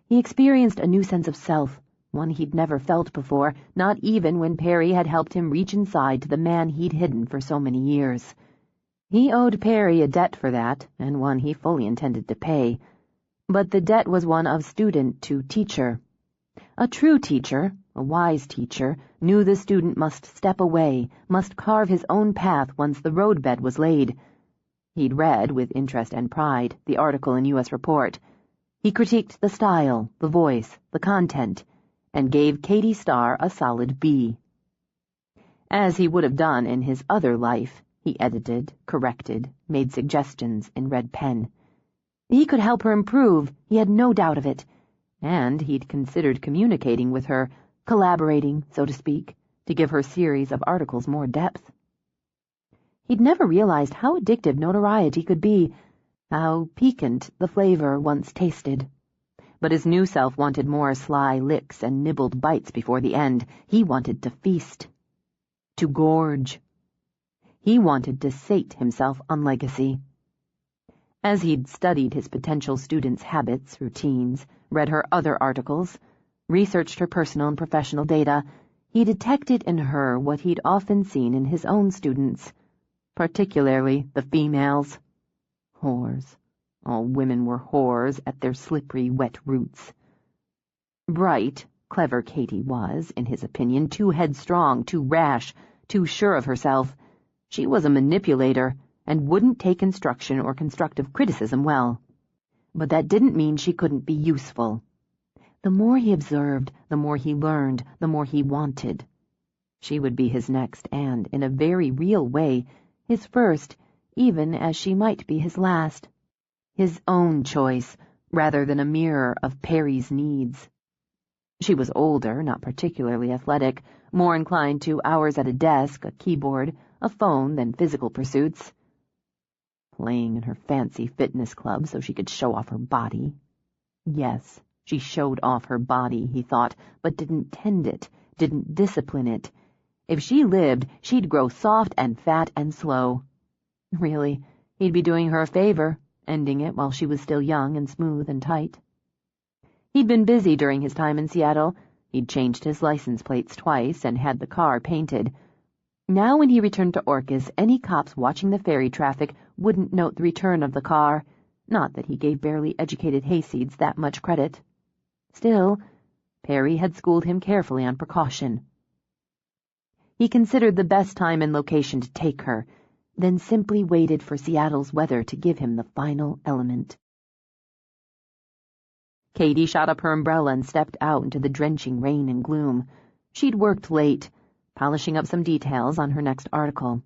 He experienced a new sense of self, one he'd never felt before, not even when Perry had helped him reach inside to the man he'd hidden for so many years. He owed Perry a debt for that, and one he fully intended to pay. But the debt was one of student to teacher. A true teacher, a wise teacher, knew the student must step away, must carve his own path once the roadbed was laid. He'd read, with interest and pride, the article in U.S. Report. He critiqued the style, the voice, the content, and gave Katie Starr a solid B. As he would have done in his other life, he edited, corrected, made suggestions in red pen. He could help her improve, he had no doubt of it, and he'd considered communicating with her, collaborating, so to speak, to give her series of articles more depth. He'd never realized how addictive notoriety could be, how piquant the flavor once tasted. But his new self wanted more sly licks and nibbled bites before the end. He wanted to feast, to gorge. He wanted to sate himself on legacy. As he'd studied his potential students' habits, routines, read her other articles, researched her personal and professional data, he detected in her what he'd often seen in his own students, particularly the females. Whores. All women were whores at their slippery, wet roots. Bright, clever Katie was, in his opinion, too headstrong, too rash, too sure of herself. She was a manipulator, and wouldn't take instruction or constructive criticism well. But that didn't mean she couldn't be useful. The more he observed, the more he learned, the more he wanted. She would be his next and, in a very real way, his first, even as she might be his last. His own choice, rather than a mirror of Perry's needs. She was older, not particularly athletic, more inclined to hours at a desk, a keyboard, a phone than physical pursuits. Playing in her fancy fitness club so she could show off her body. Yes, she showed off her body, he thought, but didn't tend it, didn't discipline it. If she lived, she'd grow soft and fat and slow. Really, he'd be doing her a favor, ending it while she was still young and smooth and tight. He'd been busy during his time in Seattle. He'd changed his license plates twice and had the car painted. Now when he returned to Orcas, any cops watching the ferry traffic wouldn't note the return of the car. Not that he gave barely educated hayseeds that much credit. Still, Perry had schooled him carefully on precaution. He considered the best time and location to take her, then simply waited for Seattle's weather to give him the final element. Katie shot up her umbrella and stepped out into the drenching rain and gloom. She'd worked late, polishing up some details on her next article.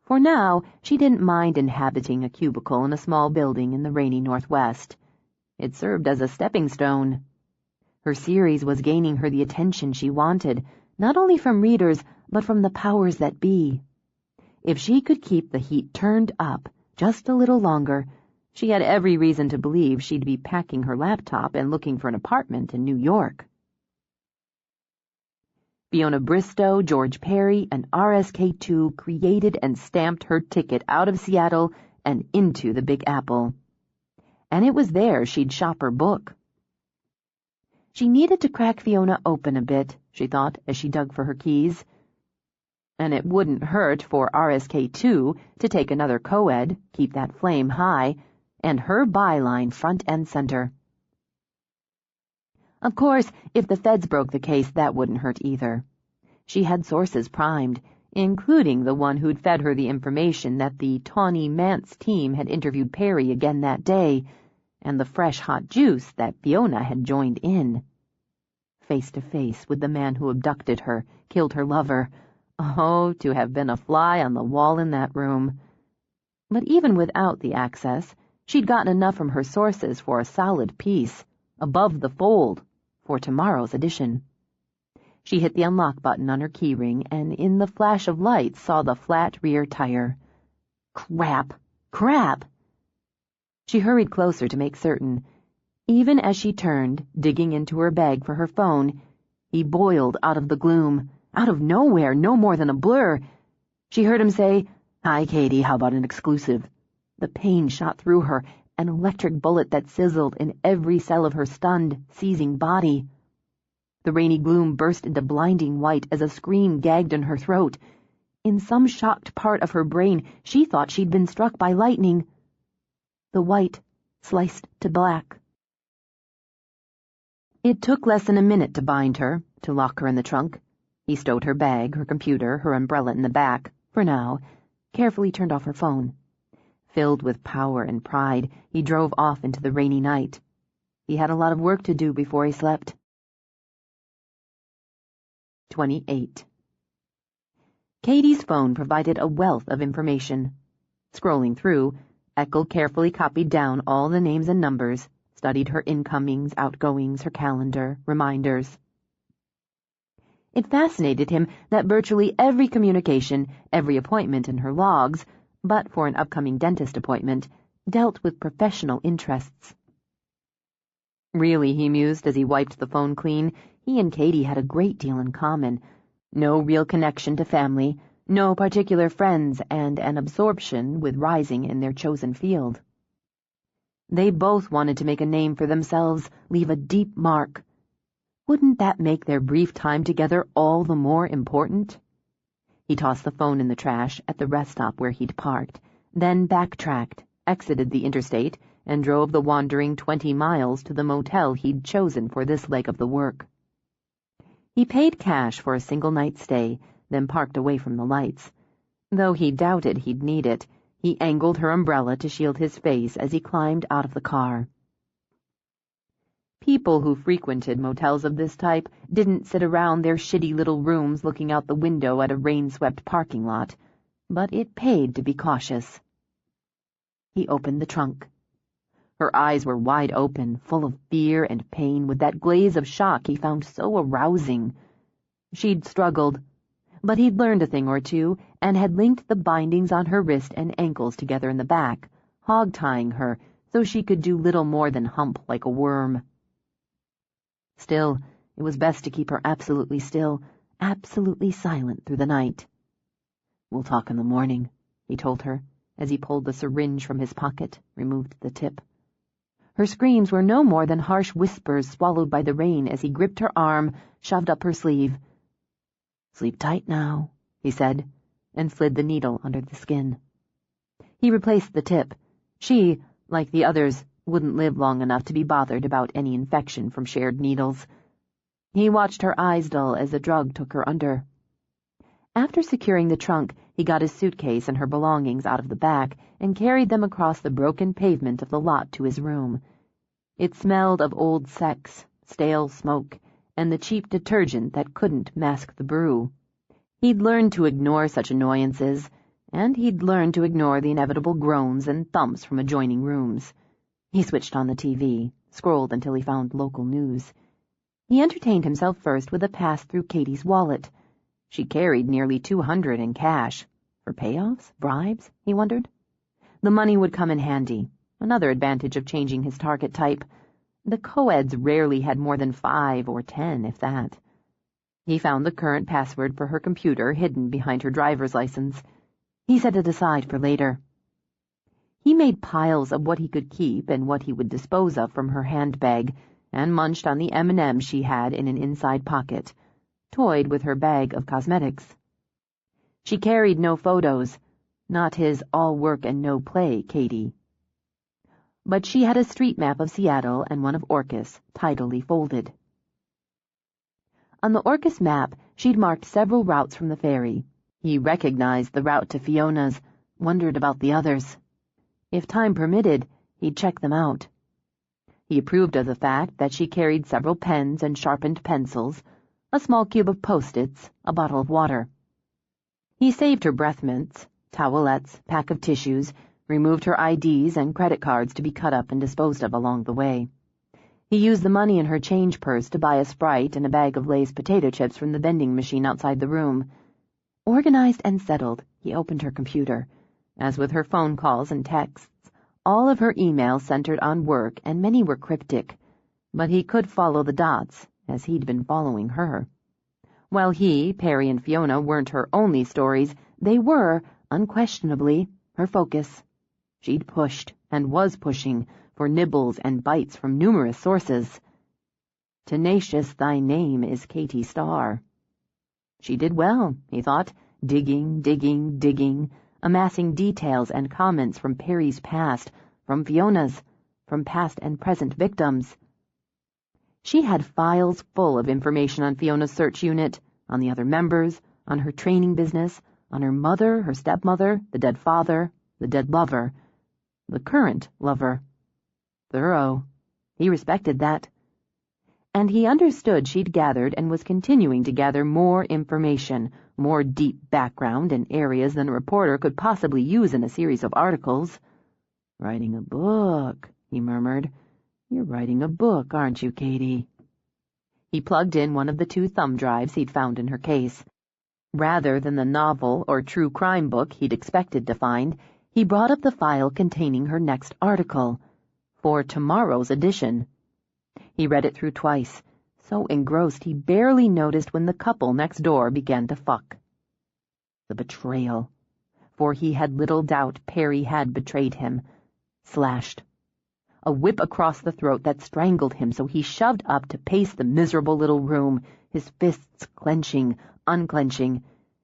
For now, she didn't mind inhabiting a cubicle in a small building in the rainy Northwest. It served as a stepping stone. Her series was gaining her the attention she wanted, not only from readers, but from the powers that be. If she could keep the heat turned up just a little longer, she had every reason to believe she'd be packing her laptop and looking for an apartment in New York. Fiona Bristow, George Perry, and RSK2 created and stamped her ticket out of Seattle and into the Big Apple. And it was there she'd shop her book. She needed to crack Fiona open a bit, she thought, as she dug for her keys. And it wouldn't hurt for RSK2 to take another co-ed, keep that flame high, and her byline front and center. Of course, if the feds broke the case, that wouldn't hurt either. She had sources primed, including the one who'd fed her the information that the Tawny Mance team had interviewed Perry again that day, and the fresh hot juice that Fiona had joined in. Face to face with the man who abducted her, killed her lover. Oh, to have been a fly on the wall in that room. But even without the access, she'd gotten enough from her sources for a solid piece, above the fold, for tomorrow's edition. She hit the unlock button on her keyring and in the flash of light saw the flat rear tire. Crap! Crap! She hurried closer to make certain. Even as she turned, digging into her bag for her phone, he boiled out of the gloom, out of nowhere, no more than a blur. She heard him say, Hi, Katie, how about an exclusive? The pain shot through her, an electric bullet that sizzled in every cell of her stunned, seizing body. The rainy gloom burst into blinding white as a scream gagged in her throat. In some shocked part of her brain, she thought she'd been struck by lightning. The white sliced to black. It took less than a minute to bind her, to lock her in the trunk. He stowed her bag, her computer, her umbrella in the back, for now, carefully turned off her phone. Filled with power and pride, he drove off into the rainy night. He had a lot of work to do before he slept. 28. Katie's phone provided a wealth of information. Scrolling through, Eckel carefully copied down all the names and numbers, studied her incomings, outgoings, her calendar, reminders. It fascinated him that virtually every communication, every appointment in her logs, but for an upcoming dentist appointment, dealt with professional interests. Really, he mused as he wiped the phone clean, he and Katie had a great deal in common. No real connection to family, no particular friends, and an absorption with rising in their chosen field. They both wanted to make a name for themselves, leave a deep mark. Wouldn't that make their brief time together all the more important? He tossed the phone in the trash at the rest stop where he'd parked, then backtracked, exited the interstate, and drove the wandering 20 miles to the motel he'd chosen for this leg of the work. He paid cash for a single night's stay, then parked away from the lights. Though he doubted he'd need it, he angled her umbrella to shield his face as he climbed out of the car. People who frequented motels of this type didn't sit around their shitty little rooms looking out the window at a rain-swept parking lot, but it paid to be cautious. He opened the trunk. Her eyes were wide open, full of fear and pain, with that glaze of shock he found so arousing. She'd struggled, but he'd learned a thing or two, and had linked the bindings on her wrist and ankles together in the back, hog-tying her so she could do little more than hump like a worm. Still, it was best to keep her absolutely still, absolutely silent through the night. "We'll talk in the morning," he told her, as he pulled the syringe from his pocket, removed the tip. Her screams were no more than harsh whispers swallowed by the rain as he gripped her arm, shoved up her sleeve. "Sleep tight now," he said, and slid the needle under the skin. He replaced the tip. She, like the others, wouldn't live long enough to be bothered about any infection from shared needles. He watched her eyes dull as the drug took her under. After securing the trunk, he got his suitcase and her belongings out of the back and carried them across the broken pavement of the lot to his room. It smelled of old sex, stale smoke, and the cheap detergent that couldn't mask the brew. He'd learned to ignore such annoyances, and he'd learned to ignore the inevitable groans and thumps from adjoining rooms. He switched on the TV, scrolled until he found local news. He entertained himself first with a pass through Katie's wallet. She carried nearly $200 in cash. For payoffs? Bribes? He wondered. The money would come in handy. Another advantage of changing his target type. The co-eds rarely had more than 5 or 10, if that. He found the current password for her computer hidden behind her driver's license. He set it aside for later. He made piles of what he could keep and what he would dispose of from her handbag, and munched on the M&Ms she had in an inside pocket, toyed with her bag of cosmetics. She carried no photos, not his all work and no play Katie. But she had a street map of Seattle and one of Orcas, tidily folded. On the Orcas map, she'd marked several routes from the ferry. He recognized the route to Fiona's, wondered about the others. If time permitted, he'd check them out. He approved of the fact that she carried several pens and sharpened pencils, a small cube of Post-its, a bottle of water. He saved her breath mints, towelettes, pack of tissues, removed her IDs and credit cards to be cut up and disposed of along the way. He used the money in her change purse to buy a Sprite and a bag of Lay's potato chips from the vending machine outside the room. Organized and settled, he opened her computer. As with her phone calls and texts, all of her emails centered on work and many were cryptic, but he could follow the dots, as he'd been following her. While he, Perry, and Fiona weren't her only stories, they were, unquestionably, her focus. She'd pushed, and was pushing, for nibbles and bites from numerous sources. Tenacious thy name is Katy Starr. She did well, he thought, digging, amassing details and comments from Perry's past, from Fiona's, from past and present victims. She had files full of information on Fiona's search unit, on the other members, on her training business, on her mother, her stepmother, the dead father, the dead lover, the current lover. Thorough. He respected that. And he understood she'd gathered and was continuing to gather more information, more deep background in areas than a reporter could possibly use in a series of articles. Writing a book, he murmured. You're writing a book, aren't you, Katy? He plugged in one of the 2 thumb drives he'd found in her case. Rather than the novel or true crime book he'd expected to find, he brought up the file containing her next article, for tomorrow's edition. He read it through twice, so engrossed he barely noticed when the couple next door began to fuck. The betrayal. For he had little doubt Perry had betrayed him. Slashed. A whip across the throat that strangled him, so he shoved up to pace the miserable little room, his fists clenching, unclenching.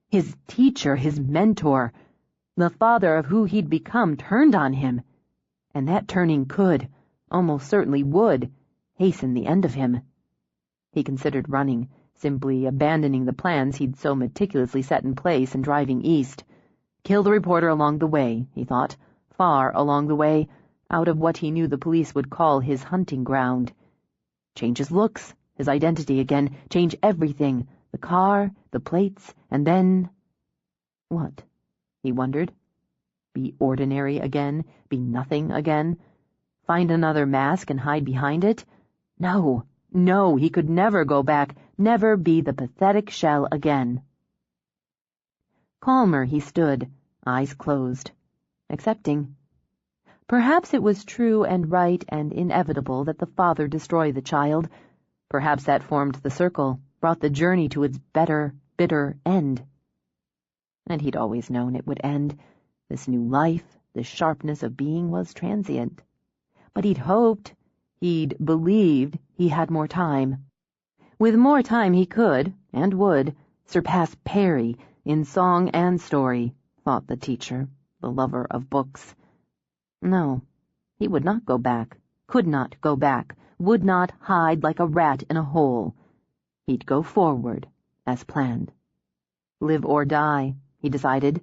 His teacher, his mentor, the father of who he'd become, turned on him. And that turning could, almost certainly would, hasten the end of him. He considered running, simply abandoning the plans he'd so meticulously set in place and driving east. Kill the reporter along the way, he thought, far along the way, out of what he knew the police would call his hunting ground. Change his looks, his identity again, change everything, the car, the plates, and then... What? He wondered. Be ordinary again, be nothing again, find another mask and hide behind it? No, he could never go back, never be the pathetic shell again. Calmer he stood, eyes closed, accepting. Perhaps it was true and right and inevitable that the father destroy the child. Perhaps that formed the circle, brought the journey to its better, bitter end. And he'd always known it would end. This new life, this sharpness of being was transient. But he'd hoped, he'd believed he had more time. With more time he could, and would, surpass Perry in song and story, thought the teacher, the lover of books. No, he would not go back, could not go back, would not hide like a rat in a hole. He'd go forward, as planned. Live or die, he decided,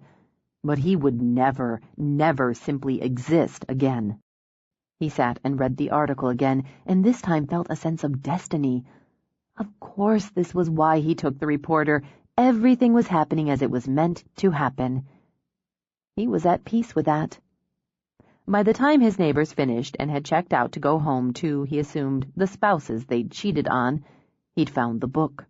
but he would never simply exist again. He sat and read the article again, and this time felt a sense of destiny. Of course this was why he took the reporter. Everything was happening as it was meant to happen. He was at peace with that. By the time his neighbors finished and had checked out to go home to, he assumed, the spouses they'd cheated on, he'd found the book.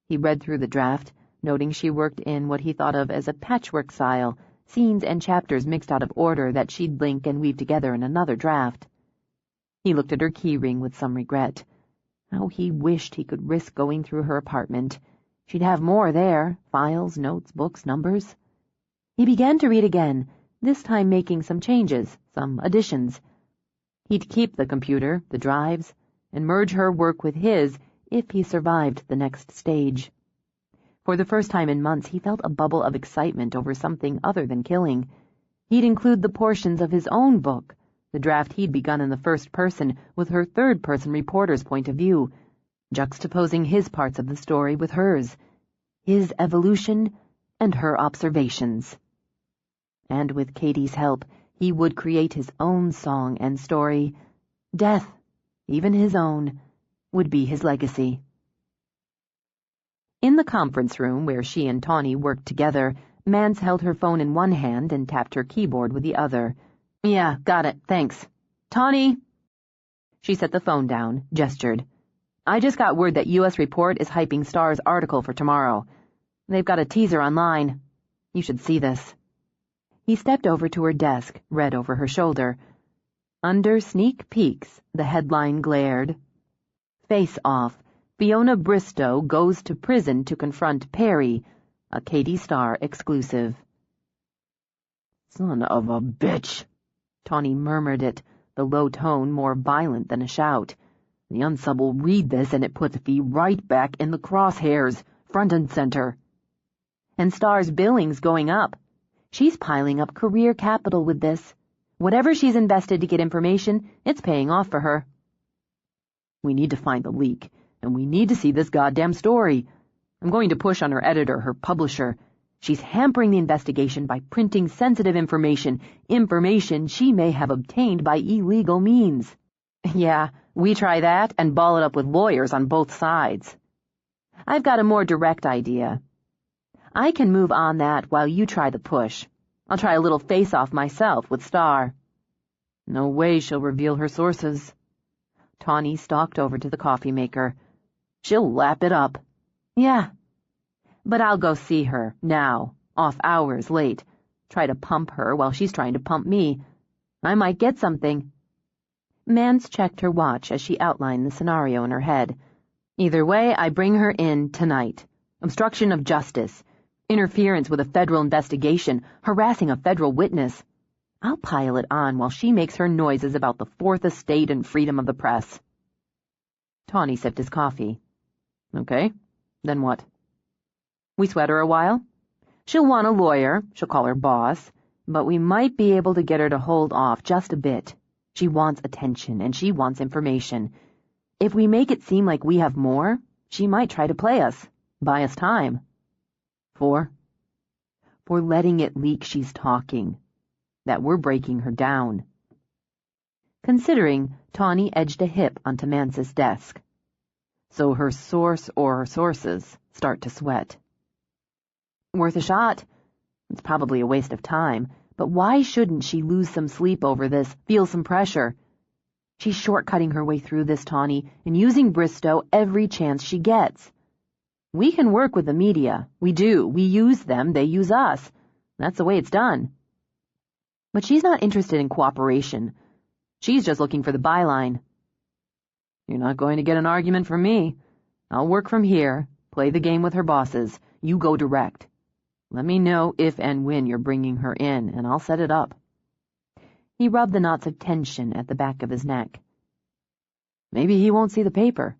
He read through the draft, noting she worked in what he thought of as a patchwork style, scenes and chapters mixed out of order that she'd link and weave together in another draft. He looked at her key ring with some regret. How he wished he could risk going through her apartment. She'd have more there, files, notes, books, numbers. He began to read again, this time making some changes, some additions. He'd keep the computer, the drives, and merge her work with his if he survived the next stage. For the first time in months, he felt a bubble of excitement over something other than killing. He'd include the portions of his own book, the draft he'd begun in the first person with her third-person reporter's point of view, juxtaposing his parts of the story with hers, his evolution and her observations. And with Katy's help, he would create his own song and story. Death, even his own, would be his legacy. In the conference room where she and Tawny worked together, Mance held her phone in one hand and tapped her keyboard with the other. "Yeah, got it, thanks. Tawny!" She set the phone down, gestured. "I just got word that U.S. Report is hyping Star's article for tomorrow. They've got a teaser online. You should see this." He stepped over to her desk, read over her shoulder. Under sneak peeks, the headline glared. Face Off. Fiona Bristow goes to prison to confront Perry, a Katy Starr exclusive. Son of a bitch. Tawny murmured it, the low tone more violent than a shout. The unsub will read this and it puts Fee right back in the crosshairs, front and center. And Star's billing's going up. She's piling up career capital with this. Whatever she's invested to get information, it's paying off for her. We need to find the leak, and we need to see this goddamn story. I'm going to push on her editor, her publisher. She's hampering the investigation by printing sensitive information she may have obtained by illegal means. Yeah, we try that and ball it up with lawyers on both sides. I've got a more direct idea. I can move on that while you try the push. I'll try a little face-off myself with Star. No way she'll reveal her sources. Tawny stalked over to the coffee maker. She'll lap it up. Yeah. But I'll go see her, now, off hours late. Try to pump her while she's trying to pump me. I might get something. Mance checked her watch as she outlined the scenario in her head. Either way, I bring her in tonight. Obstruction of justice. Interference with a federal investigation. Harassing a federal witness. I'll pile it on while she makes her noises about the Fourth Estate and freedom of the press. Tawny sipped his coffee. Okay, then what? We sweat her a while. She'll want a lawyer, she'll call her boss, but we might be able to get her to hold off just a bit. She wants attention, and she wants information. If we make it seem like we have more, she might try to play us, buy us time. For letting it leak she's talking, that we're breaking her down. Considering, Tawny edged a hip onto Mance's desk. So her source or her sources start to sweat. Worth a shot. It's probably a waste of time, but why shouldn't she lose some sleep over this, feel some pressure? She's shortcutting her way through this, Tawny, and using Bristow every chance she gets. We can work with the media. We do. We use them, they use us. That's the way it's done. But she's not interested in cooperation. She's just looking for the byline. You're not going to get an argument from me. I'll work from here, play the game with her bosses. You go direct. Let me know if and when you're bringing her in, and I'll set it up. He rubbed the knots of tension at the back of his neck. Maybe he won't see the paper.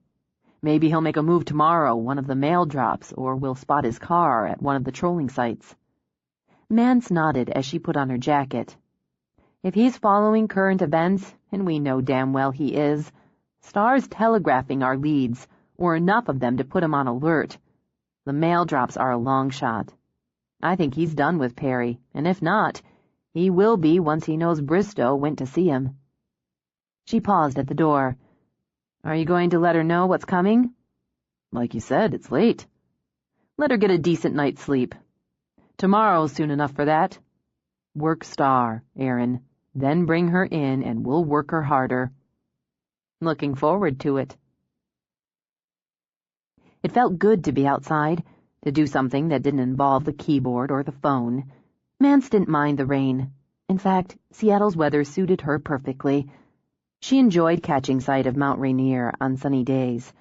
Maybe he'll make a move tomorrow, one of the mail drops, or we'll spot his car at one of the trolling sites. Mance nodded as she put on her jacket. If he's following current events, and we know damn well he is, Star's telegraphing our leads, or enough of them to put him on alert. The mail drops are a long shot. I think he's done with Perry, and if not, he will be once he knows Bristow went to see him. She paused at the door. Are you going to let her know what's coming? Like you said, it's late. Let her get a decent night's sleep. Tomorrow's soon enough for that. Work Star, Aaron. Then bring her in and we'll work her harder. Looking forward to it. It felt good to be outside, to do something that didn't involve the keyboard or the phone. Mance didn't mind the rain. In fact, Seattle's weather suited her perfectly. She enjoyed catching sight of Mount Rainier on sunny days,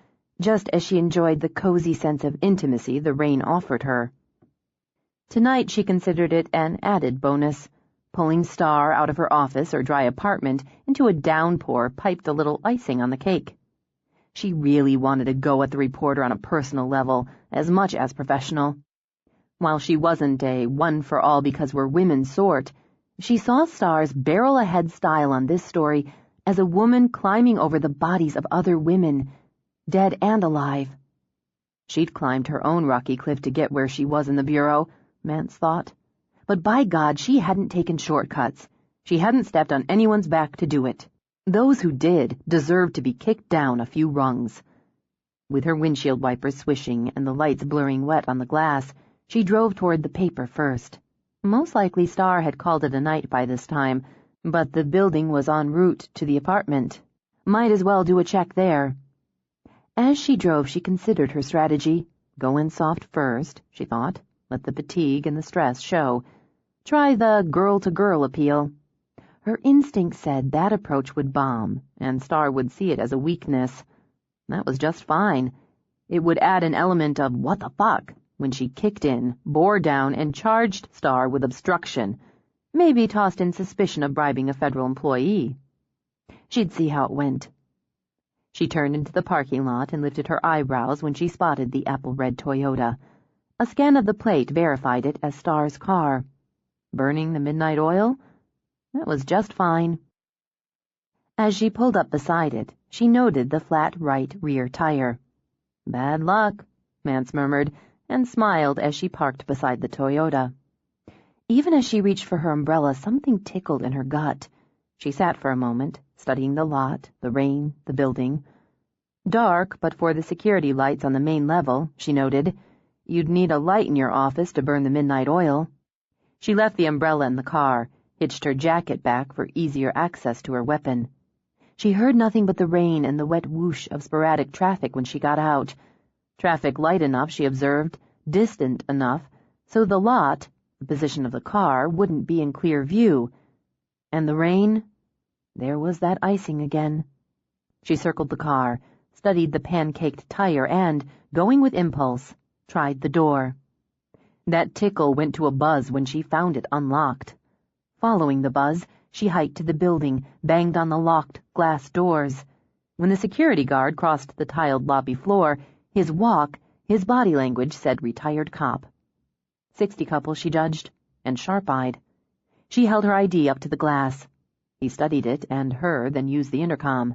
just as she enjoyed the cozy sense of intimacy the rain offered her. Tonight she considered it an added bonus. Pulling Star out of her office or dry apartment into a downpour piped a little icing on the cake. She really wanted to go at the reporter on a personal level, as much as professional. While she wasn't a one-for-all because we're women sort, she saw Star's barrel-ahead style on this story as a woman climbing over the bodies of other women, dead and alive. She'd climbed her own rocky cliff to get where she was in the Bureau, Mance thought. But by God, she hadn't taken shortcuts. She hadn't stepped on anyone's back to do it. Those who did deserved to be kicked down a few rungs. With her windshield wipers swishing and the lights blurring wet on the glass, she drove toward the paper first. Most likely Star had called it a night by this time, but the building was en route to the apartment. Might as well do a check there. As she drove, she considered her strategy. Go in soft first, she thought. Let the fatigue and the stress show. Try the girl-to-girl appeal. Her instinct said that approach would bomb, and Star would see it as a weakness. That was just fine. It would add an element of what the fuck when she kicked in, bore down, and charged Star with obstruction. Maybe tossed in suspicion of bribing a federal employee. She'd see how it went. She turned into the parking lot and lifted her eyebrows when she spotted the apple-red Toyota. A scan of the plate verified it as Starr's car. Burning the midnight oil? That was just fine. As she pulled up beside it, she noted the flat right rear tire. "Bad luck," Mance murmured, and smiled as she parked beside the Toyota. Even as she reached for her umbrella, something tickled in her gut. She sat for a moment, studying the lot, the rain, the building. Dark, but for the security lights on the main level, she noted. You'd need a light in your office to burn the midnight oil. She left the umbrella in the car, hitched her jacket back for easier access to her weapon. She heard nothing but the rain and the wet whoosh of sporadic traffic when she got out. Traffic light enough, she observed, distant enough, so the lot, the position of the car, wouldn't be in clear view. And the rain? There was that icing again. She circled the car, studied the pancaked tire, and, going with impulse, tried the door. That tickle went to a buzz when she found it unlocked. Following the buzz, she hiked to the building, banged on the locked glass doors. When the security guard crossed the tiled lobby floor, his walk, his body language said retired cop. 60 couple, she judged, and sharp-eyed. She held her ID up to the glass. He studied it and her, then used the intercom.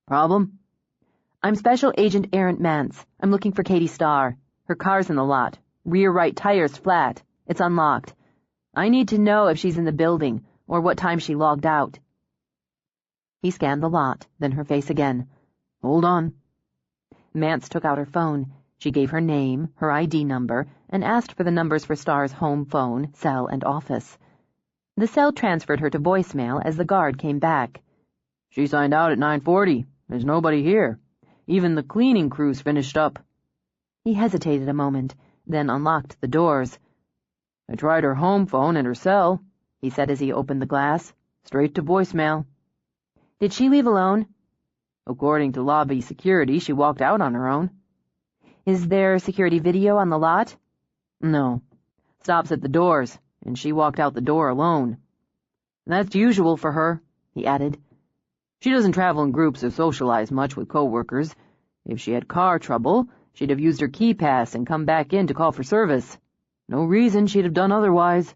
"Problem?" "I'm Special Agent Errant Mance. I'm looking for Katie Starr. Her car's in the lot. Rear right tire's flat. It's unlocked. I need to know if she's in the building, or what time she logged out." He scanned the lot, then her face again. "Hold on." Mance took out her phone. She gave her name, her ID number, and asked for the numbers for Starr's home phone, cell, and office. The cell transferred her to voicemail as the guard came back. "She signed out at 9:40. There's nobody here. Even the cleaning crew's finished up." He hesitated a moment, then unlocked the doors. "I tried her home phone and her cell," he said as he opened the glass. "Straight to voicemail." "Did she leave alone?" "According to lobby security, she walked out on her own." "Is there security video on the lot?" "No. Stops at the doors, and she walked out the door alone." "That's usual for her," he added. "She doesn't travel in groups or socialize much with coworkers. If she had car trouble, she'd have used her key pass and come back in to call for service. No reason she'd have done otherwise.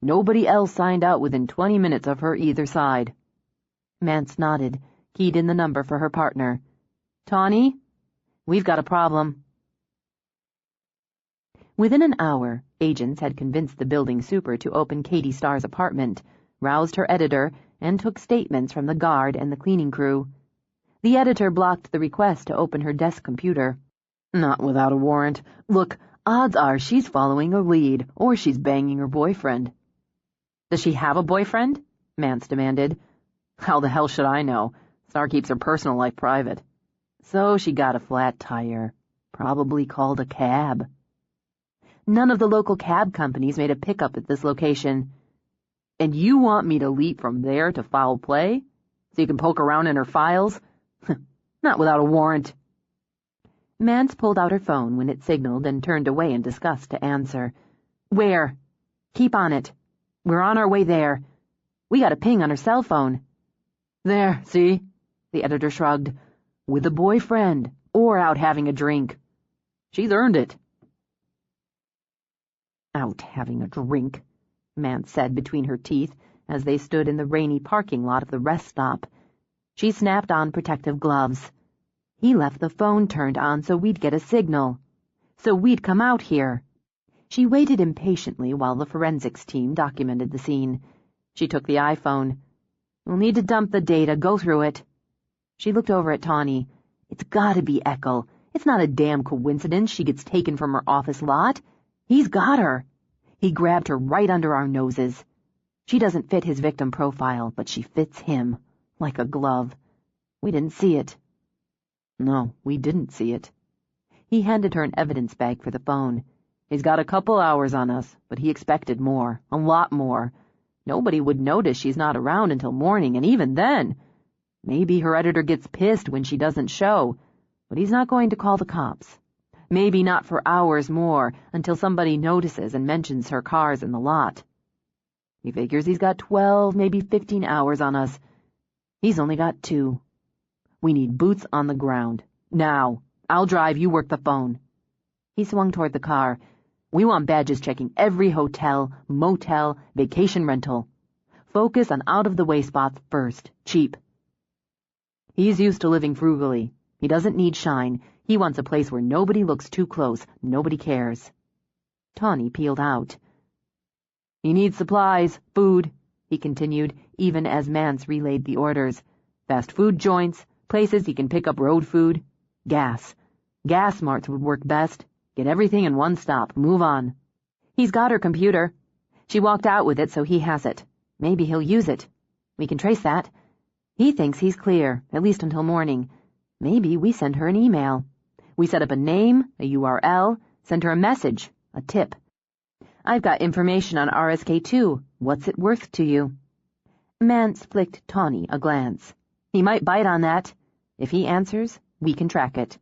Nobody else signed out within 20 minutes of her either side." Mance nodded, keyed in the number for her partner. "Tawny? We've got a problem." Within an hour, agents had convinced the building super to open Katie Starr's apartment, roused her editor, and took statements from the guard and the cleaning crew. The editor blocked the request to open her desk computer. "Not without a warrant. Look, odds are she's following a lead, or she's banging her boyfriend." "Does she have a boyfriend?" Mance demanded. "How the hell should I know? Starr keeps her personal life private." "So she got a flat tire. Probably called a cab." "None of the local cab companies made a pickup at this location." "And you want me to leap from there to foul play? So you can poke around in her files? Not without a warrant." Mance pulled out her phone when it signaled and turned away in disgust to answer. "Where?" "Keep on it. We're on our way there. We got a ping on her cell phone." "There, see?" The editor shrugged. "With a boyfriend, or out having a drink. She's earned it." "Out having a drink," Mance said between her teeth as they stood in the rainy parking lot of the rest stop. She snapped on protective gloves. "He left the phone turned on so we'd get a signal. So we'd come out here." She waited impatiently while the forensics team documented the scene. She took the iPhone. "We'll need to dump the data, go through it." She looked over at Tawny. "It's gotta be Eckel. It's not a damn coincidence she gets taken from her office lot. He's got her. He grabbed her right under our noses. She doesn't fit his victim profile, but she fits him. Like a glove. We didn't see it." "No, we didn't see it." He handed her an evidence bag for the phone. "He's got a couple hours on us, but he expected more. A lot more. Nobody would notice she's not around until morning, and even then, maybe her editor gets pissed when she doesn't show, but he's not going to call the cops. Maybe not for hours more, until somebody notices and mentions her car's in the lot." He figures he's got 12, maybe 15 hours on us. He's only got 2. We need boots on the ground. Now. I'll drive, you work the phone. He swung toward the car. We want badges checking every hotel, motel, vacation rental. Focus on out-of-the-way spots first. Cheap. He's used to living frugally. He doesn't need shine. He wants a place where nobody looks too close. Nobody cares. Tawny peeled out. He needs supplies, food, he continued, even as Mance relayed the orders. Fast food joints, places he can pick up road food. Gas. Gas marts would work best. Get everything in one stop. Move on. He's got her computer. She walked out with it, so he has it. Maybe he'll use it. We can trace that. He thinks he's clear, at least until morning. Maybe we send her an email. We set up a name, a URL, send her a message, a tip. I've got information on RSK2. What's it worth to you? Mance flicked Tawny a glance. He might bite on that. If he answers, we can track it.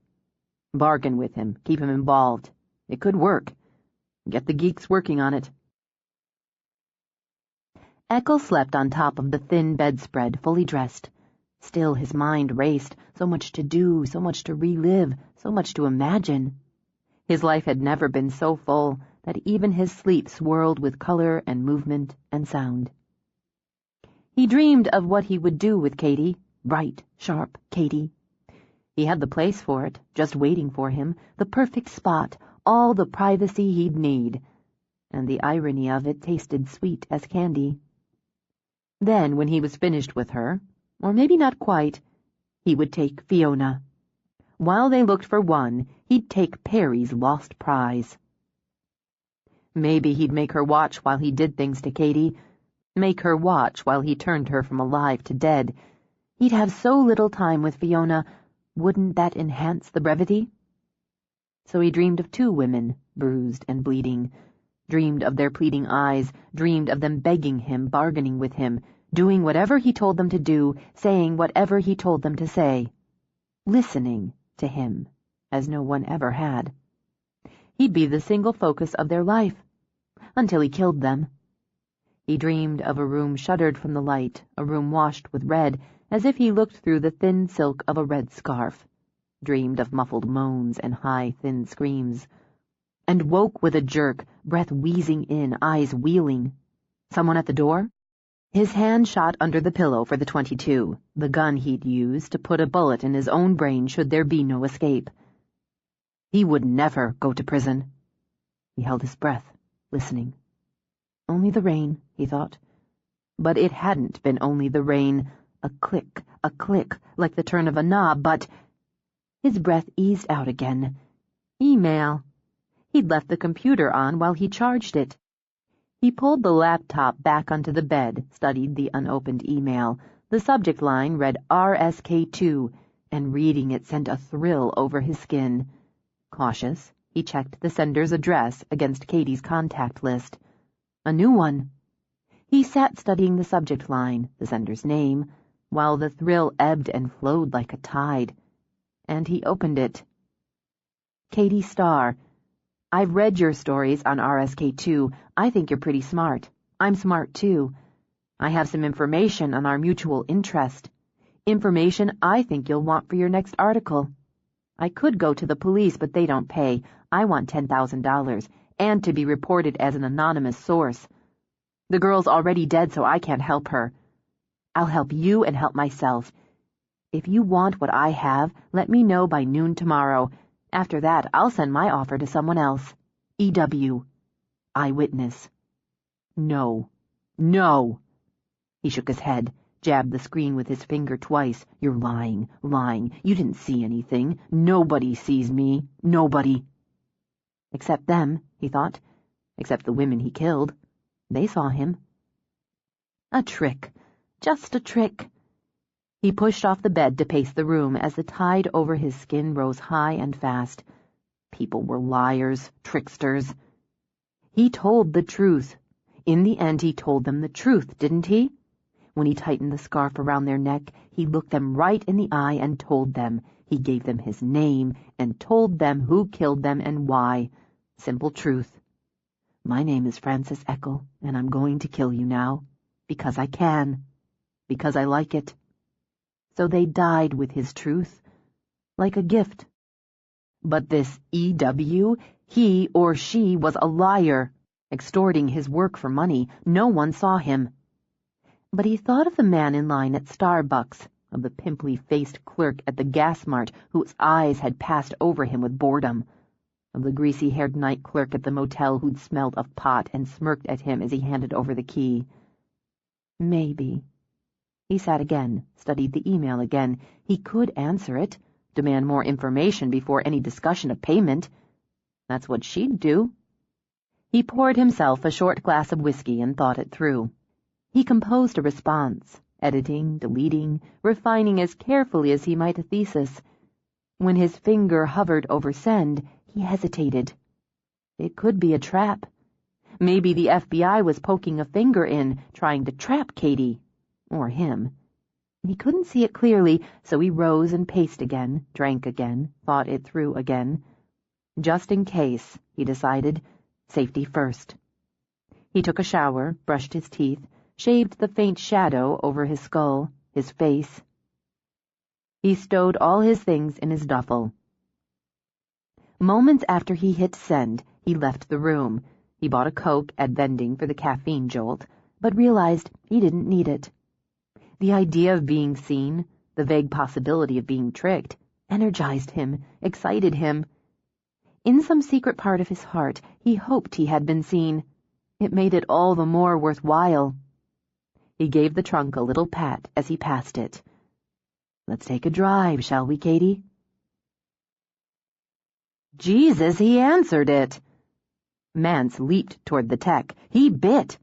Bargain with him, keep him involved. It could work. Get the geeks working on it. Eckel slept on top of the thin bedspread, fully dressed. Still his mind raced, so much to do, so much to relive, so much to imagine. His life had never been so full that even his sleep swirled with color and movement and sound. He dreamed of what he would do with Katie, bright, sharp Katie. He had the place for it, just waiting for him, the perfect spot, all the privacy he'd need. And the irony of it tasted sweet as candy. Then, when he was finished with her, or maybe not quite, he would take Fiona. While they looked for one, he'd take Perry's lost prize. Maybe he'd make her watch while he did things to Katie, make her watch while he turned her from alive to dead. He'd have so little time with Fiona, wouldn't that enhance the brevity? So he dreamed of 2 women, bruised and bleeding, dreamed of their pleading eyes, dreamed of them begging him, bargaining with him, doing whatever he told them to do, saying whatever he told them to say, listening to him, as no one ever had. He'd be the single focus of their life, until he killed them. He dreamed of a room shuttered from the light, a room washed with red, as if he looked through the thin silk of a red scarf, dreamed of muffled moans and high, thin screams, and woke with a jerk, breath wheezing in, eyes wheeling. Someone at the door? His hand shot under the pillow for the .22, the gun he'd use to put a bullet in his own brain should there be no escape. He would never go to prison. He held his breath, listening. Only the rain, he thought. But it hadn't been only the rain, a click, like the turn of a knob, but... His breath eased out again. Email. He'd left the computer on while he charged it. He pulled the laptop back onto the bed, studied the unopened email. The subject line read RSK2, and reading it sent a thrill over his skin. Cautious, he checked the sender's address against Katie's contact list. A new one. He sat studying the subject line, the sender's name, while the thrill ebbed and flowed like a tide. And he opened it. Katie Starr. I've read your stories on RSK2. I think you're pretty smart. I'm smart, too. I have some information on our mutual interest. Information I think you'll want for your next article. I could go to the police, but they don't pay. I want $10,000, and to be reported as an anonymous source. The girl's already dead, so I can't help her. I'll help you and help myself. If you want what I have, let me know by noon tomorrow. After that, I'll send my offer to someone else. E.W. Eyewitness. No. No. He shook his head, jabbed the screen with his finger twice. You're lying. You didn't see anything. Nobody sees me. Nobody. Except them, he thought. Except the women he killed. They saw him. A trick. Just a trick. He pushed off the bed to pace the room as the tide over his skin rose high and fast. People were liars, tricksters. He told the truth. In the end, he told them the truth, didn't he? When he tightened the scarf around their neck, he looked them right in the eye and told them. He gave them his name and told them who killed them and why. Simple truth. My name is Francis Eckel, and I'm going to kill you now. Because I can. Because I like it. So they died with his truth, like a gift. But this E.W., he or she was a liar, extorting his work for money. No one saw him. But he thought of the man in line at Starbucks, of the pimply-faced clerk at the gas mart whose eyes had passed over him with boredom, of the greasy-haired night clerk at the motel who'd smelled of pot and smirked at him as he handed over the key. Maybe. He sat again, studied the email again. He could answer it, demand more information before any discussion of payment. That's what she'd do. He poured himself a short glass of whiskey and thought it through. He composed a response, editing, deleting, refining as carefully as he might a thesis. When his finger hovered over send, he hesitated. It could be a trap. Maybe the FBI was poking a finger in, trying to trap Katie. Or him. He couldn't see it clearly, so he rose and paced again, drank again, thought it through again. Just in case, he decided. Safety first. He took a shower, brushed his teeth, shaved the faint shadow over his skull, his face. He stowed all his things in his duffel. Moments after he hit send, he left the room. He bought a Coke at vending for the caffeine jolt, but realized he didn't need it. The idea of being seen, the vague possibility of being tricked, energized him, excited him. In some secret part of his heart, he hoped he had been seen. It made it all the more worthwhile. He gave the trunk a little pat as he passed it. Let's take a drive, shall we, Katie? Jesus, he answered it. Mance leaped toward the tech. He bit.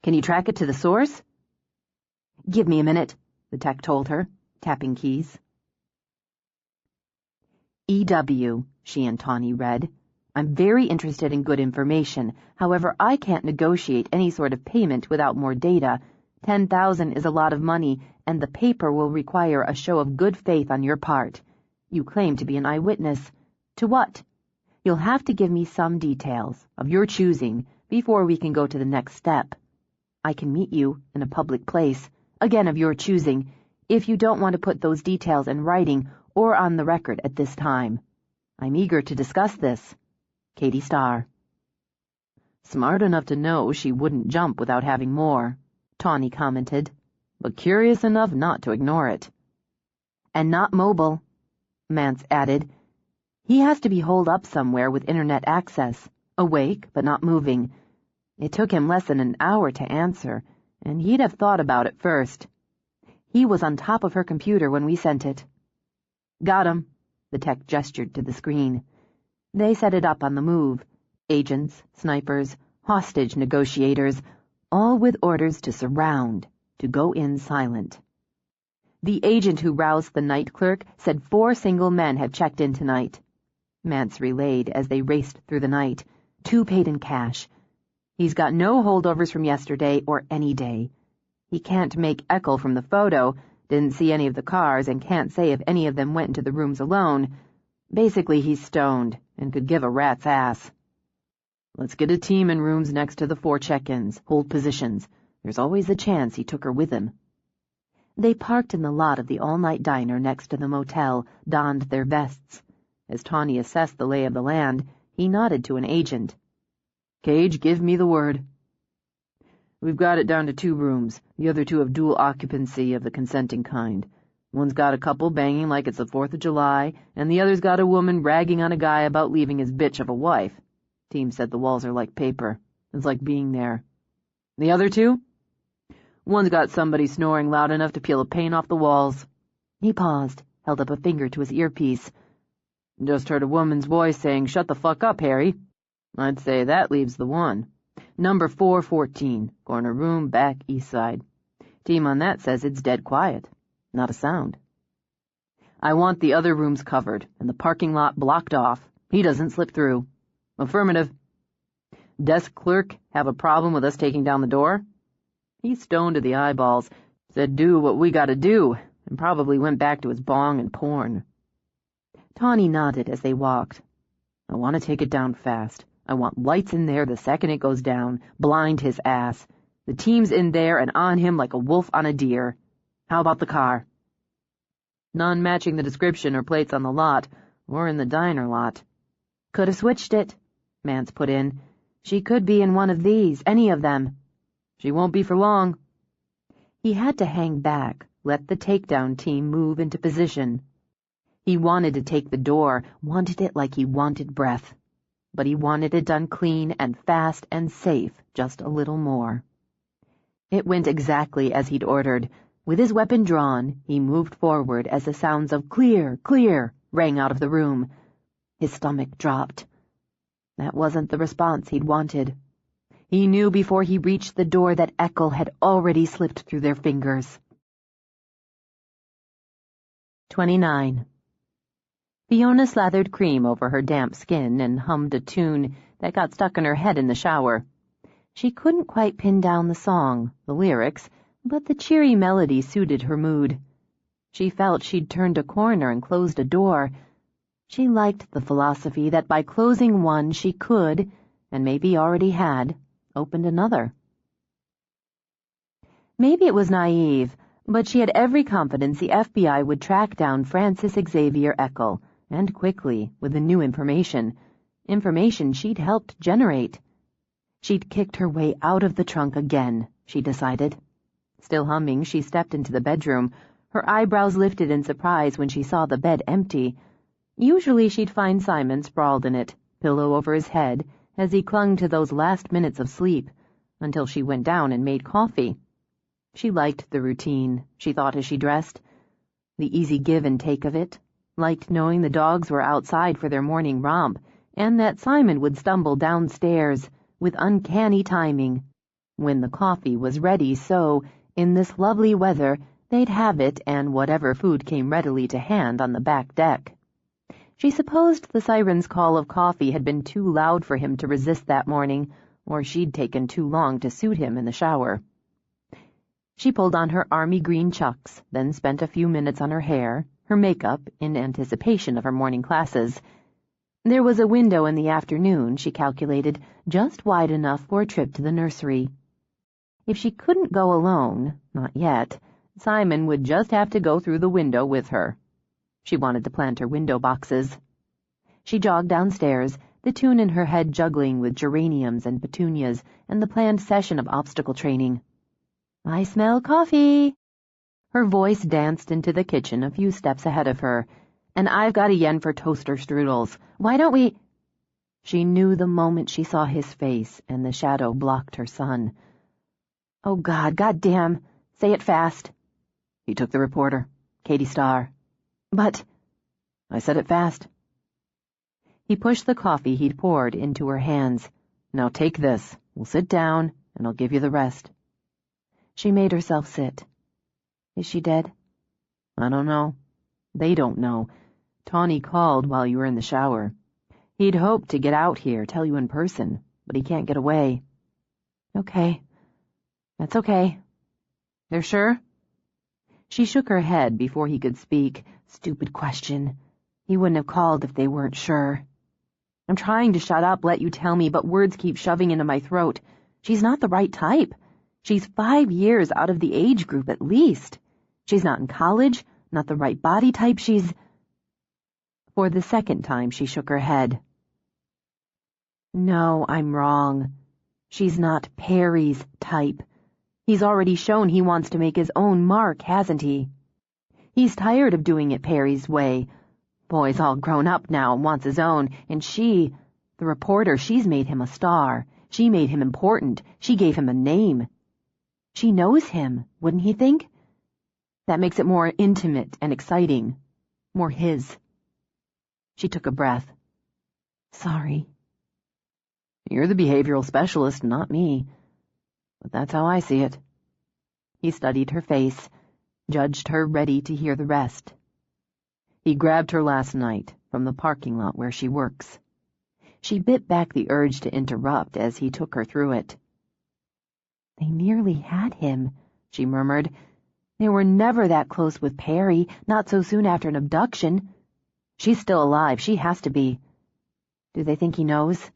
Can you track it to the source? Give me a minute, the tech told her, tapping keys. E.W., she and Tawny read. I'm very interested in good information. However, I can't negotiate any sort of payment without more data. 10,000 is a lot of money, and the paper will require a show of good faith on your part. You claim to be an eyewitness. To what? You'll have to give me some details, of your choosing, before we can go to the next step. I can meet you in a public place, again of your choosing, if you don't want to put those details in writing or on the record at this time. I'm eager to discuss this. Katie Starr. Smart enough to know she wouldn't jump without having more, Tawny commented, but curious enough not to ignore it. And not mobile, Mance added. He has to be holed up somewhere with internet access, awake but not moving. It took him less than an hour to answer, and he'd have thought about it first. He was on top of her computer when we sent it. Got him, the tech gestured to the screen. They set it up on the move. Agents, snipers, hostage negotiators, all with orders to surround, to go in silent. The agent who roused the night clerk said 4 single men have checked in tonight. Mance relayed as they raced through the night. 2 paid in cash. He's got no holdovers from yesterday or any day. He can't make Eckel from the photo, didn't see any of the cars, and can't say if any of them went into the rooms alone. Basically, he's stoned and could give a rat's ass. Let's get a team in rooms next to the 4 check-ins, hold positions. There's always a chance he took her with him. They parked in the lot of the all-night diner next to the motel, donned their vests. As Tawny assessed the lay of the land, he nodded to an agent. Cage, give me the word. We've got it down to 2 rooms. The other 2 have dual occupancy of the consenting kind. One's got a couple banging like it's the 4th of July, and the other's got a woman ragging on a guy about leaving his bitch of a wife. Team said the walls are like paper. It's like being there. The other 2? One's got somebody snoring loud enough to peel the paint off the walls. He paused, held up a finger to his earpiece. Just heard a woman's voice saying, "Shut the fuck up, Harry." I'd say that leaves the one. Number 414, corner room, back east side. Team on that says it's dead quiet. Not a sound. I want the other rooms covered, and the parking lot blocked off. He doesn't slip through. Affirmative. Desk clerk have a problem with us taking down the door? He's stoned to the eyeballs, said do what we gotta do, and probably went back to his bong and porn. Tawny nodded as they walked. I want to take it down fast. I want lights in there the second it goes down. Blind his ass. The team's in there and on him like a wolf on a deer. How about the car? None matching the description or plates on the lot, or in the diner lot. Could have switched it, Mance put in. She could be in one of these, any of them. She won't be for long. He had to hang back, let the takedown team move into position. He wanted to take the door, wanted it like he wanted breath. But he wanted it done clean and fast and safe just a little more. It went exactly as he'd ordered. With his weapon drawn, he moved forward as the sounds of "clear, clear" rang out of the room. His stomach dropped. That wasn't the response he'd wanted. He knew before he reached the door that Echo had already slipped through their fingers. 29. Fiona slathered cream over her damp skin and hummed a tune that got stuck in her head in the shower. She couldn't quite pin down the song, the lyrics, but the cheery melody suited her mood. She felt she'd turned a corner and closed a door. She liked the philosophy that by closing one she could, and maybe already had, opened another. Maybe it was naive, but she had every confidence the FBI would track down Francis Xavier Eckel, and quickly, with the new information she'd helped generate. She'd kicked her way out of the trunk again, she decided. Still humming, she stepped into the bedroom. Her eyebrows lifted in surprise when she saw the bed empty. Usually she'd find Simon sprawled in it, pillow over his head, as he clung to those last minutes of sleep, until she went down and made coffee. She liked the routine, she thought as she dressed. The easy give and take of it. Liked knowing the dogs were outside for their morning romp, and that Simon would stumble downstairs with uncanny timing when the coffee was ready, so, in this lovely weather, they'd have it and whatever food came readily to hand on the back deck. She supposed the siren's call of coffee had been too loud for him to resist that morning, or she'd taken too long to suit him in the shower. She pulled on her army green chucks, then spent a few minutes on her hair, her makeup, in anticipation of her morning classes. There was a window in the afternoon, she calculated, just wide enough for a trip to the nursery. If she couldn't go alone, not yet, Simon would just have to go through the window with her. She wanted to plant her window boxes. She jogged downstairs, the tune in her head juggling with geraniums and petunias and the planned session of obstacle training. "I smell coffee." Her voice danced into the kitchen a few steps ahead of her. "And I've got a yen for toaster strudels. Why don't we—" She knew the moment she saw his face, and the shadow blocked her son. "Oh, goddamn. Say it fast." He took the reporter. "Katie Starr." "But—" "I said it fast." He pushed the coffee he'd poured into her hands. "Now take this. We'll sit down, and I'll give you the rest." She made herself sit. "Is she dead?" "I don't know. They don't know. Tawny called while you were in the shower. He'd hoped to get out here, tell you in person, but he can't get away." "Okay. That's okay. They're sure?" She shook her head before he could speak. Stupid question. He wouldn't have called if they weren't sure. "I'm trying to shut up, let you tell me, but words keep shoving into my throat. She's not the right type. She's 5 years out of the age group at least. She's not in college, not the right body type, she's—" For the second time she shook her head. "No, I'm wrong. She's not Perry's type. He's already shown he wants to make his own mark, hasn't he? He's tired of doing it Perry's way. Boy's all grown up now and wants his own, and she, the reporter, she's made him a star. She made him important. She gave him a name. She knows him, wouldn't he think? That makes it more intimate and exciting. More his." She took a breath. "Sorry." "You're the behavioral specialist, not me. But that's how I see it." He studied her face, judged her ready to hear the rest. "He grabbed her last night from the parking lot where she works." She bit back the urge to interrupt as he took her through it. "They nearly had him," she murmured. "They were never that close with Perry, not so soon after an abduction. She's still alive, she has to be. Do they think he knows?"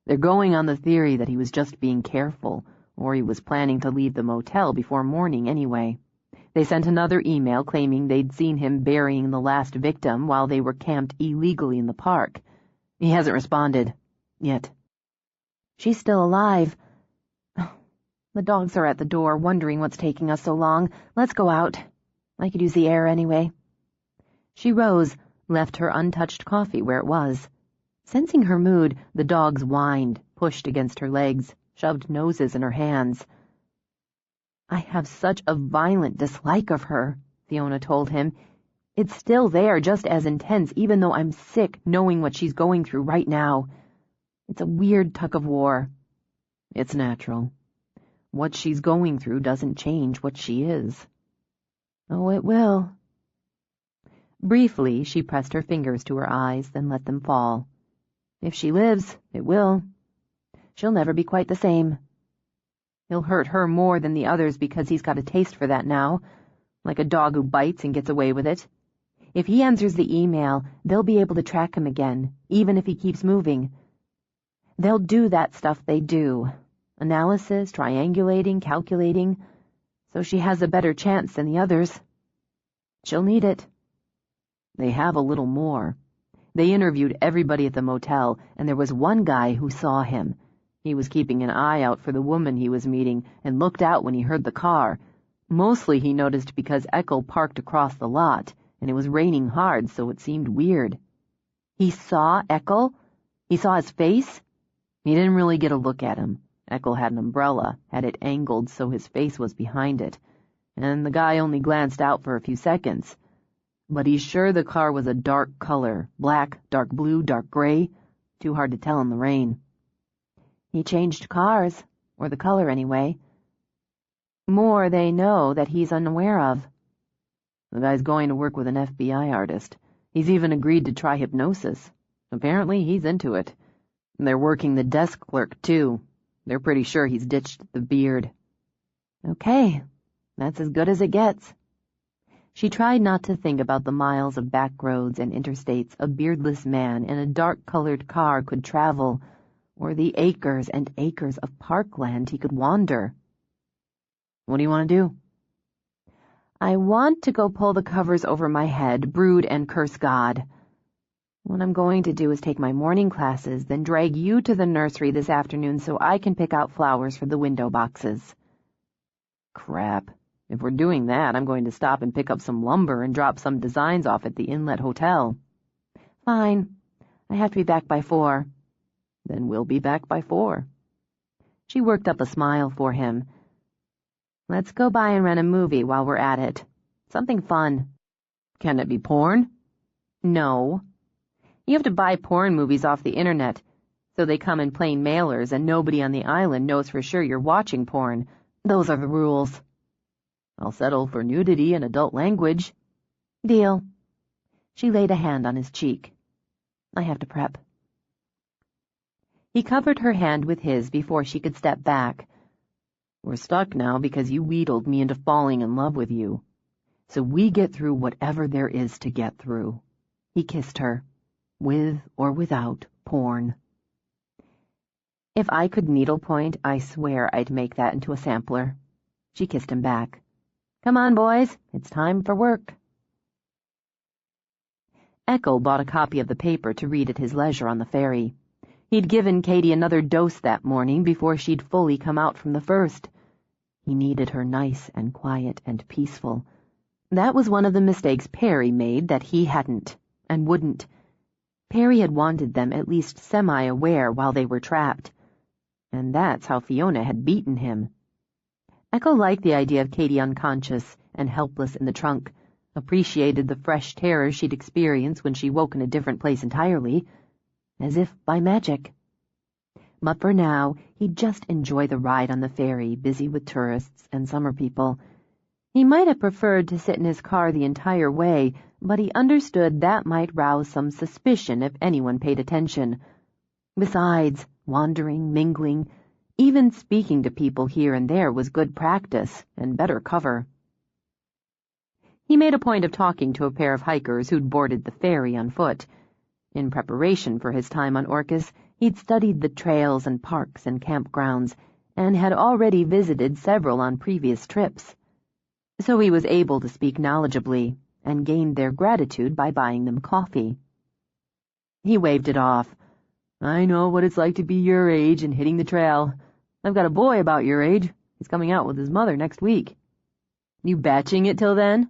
They're going on the theory that he was just being careful, or he was planning to leave the motel before morning anyway. They sent another email claiming they'd seen him burying the last victim while they were camped illegally in the park. He hasn't responded. Yet. She's still alive. The dogs are at the door, wondering what's taking us so long. Let's go out. I could use the air anyway. She rose, left her untouched coffee where it was. Sensing her mood, the dogs whined, pushed against her legs, shoved noses in her hands. I have such a violent dislike of her, Fiona told him. It's still there, just as intense, even though I'm sick knowing what she's going through right now. It's a weird tug-of-war. It's natural. What she's going through doesn't change what she is. Oh, it will. Briefly, she pressed her fingers to her eyes, then let them fall. If she lives, it will. She'll never be quite the same. He'll hurt her more than the others because he's got a taste for that now, like a dog who bites and gets away with it. If he answers the email, they'll be able to track him again, even if he keeps moving. They'll do that stuff they do. Analysis, triangulating, calculating, so she has a better chance than the others. She'll need it. They have a little more. They interviewed everybody at the motel, and there was one guy who saw him. He was keeping an eye out for the woman he was meeting and looked out when he heard the car. Mostly he noticed because Eckel parked across the lot, and it was raining hard, so it seemed weird. He saw Eckel? He saw his face? He didn't really get a look at him. Eckel had an umbrella, had it angled so his face was behind it, and the guy only glanced out for a few seconds. But he's sure the car was a dark color, black, dark blue, dark gray, too hard to tell in the rain. He changed cars, or the color anyway. More they know that he's unaware of. The guy's going to work with an FBI artist. He's even agreed to try hypnosis. Apparently he's into it. They're working the desk clerk, too. They're pretty sure he's ditched the beard. Okay, that's as good as it gets. She tried not to think about the miles of back roads and interstates a beardless man in a dark-colored car could travel, or the acres and acres of parkland he could wander. What do you want to do? I want to go pull the covers over my head, brood and curse God. What I'm going to do is take my morning classes, then drag you to the nursery this afternoon so I can pick out flowers for the window boxes. Crap. If we're doing that, I'm going to stop and pick up some lumber and drop some designs off at the Inlet Hotel. Fine. I have to be back by 4. Then we'll be back by 4. She worked up a smile for him. Let's go by and rent a movie while we're at it. Something fun. Can it be porn? No. You have to buy porn movies off the internet, so they come in plain mailers and nobody on the island knows for sure you're watching porn. Those are the rules. I'll settle for nudity and adult language. Deal. She laid a hand on his cheek. I have to prep. He covered her hand with his before she could step back. We're stuck now because you wheedled me into falling in love with you. So we get through whatever there is to get through. He kissed her. With or without porn. If I could needlepoint, I swear I'd make that into a sampler. She kissed him back. Come on, boys. It's time for work. Eckel bought a copy of the paper to read at his leisure on the ferry. He'd given Katie another dose that morning before she'd fully come out from the first. He needed her nice and quiet and peaceful. That was one of the mistakes Perry made that he hadn't, and wouldn't. Perry had wanted them at least semi-aware while they were trapped. And that's how Fiona had beaten him. Eckel liked the idea of Katie unconscious and helpless in the trunk, appreciated the fresh terror she'd experienced when she woke in a different place entirely, as if by magic. But for now, he'd just enjoy the ride on the ferry, busy with tourists and summer people. He might have preferred to sit in his car the entire way, but he understood that might rouse some suspicion if anyone paid attention. Besides, wandering, mingling, even speaking to people here and there was good practice and better cover. He made a point of talking to a pair of hikers who'd boarded the ferry on foot. In preparation for his time on Orcus, He'd studied the trails and parks and campgrounds, and had already visited several on previous trips. So he was able to speak knowledgeably, and gained their gratitude by buying them coffee. He waved it off. "I know what it's like to be your age and hitting the trail. I've got a boy about your age. He's coming out with his mother next week." "You batching it till then?"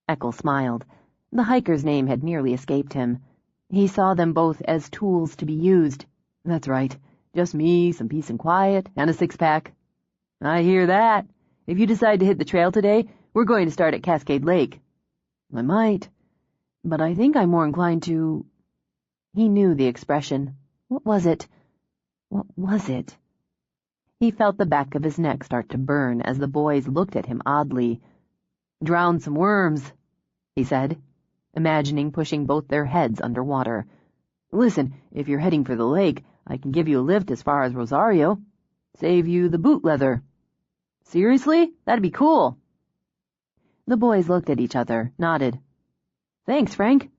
Eckel smiled. The hiker's name had nearly escaped him. He saw them both as tools to be used. "That's right. Just me, some peace and quiet, and a six-pack." "I hear that. If you decide to hit the trail today, we're going to start at Cascade Lake." "I might, but I think I'm more inclined to—" He knew the expression. What was it? What was it? He felt the back of his neck start to burn as the boys looked at him oddly. "Drown some worms," he said, imagining pushing both their heads underwater. "Listen, if you're heading for the lake, I can give you a lift as far as Rosario. Save you the boot leather." "Seriously? That'd be cool." The boys looked at each other, nodded. "Thanks, Frank."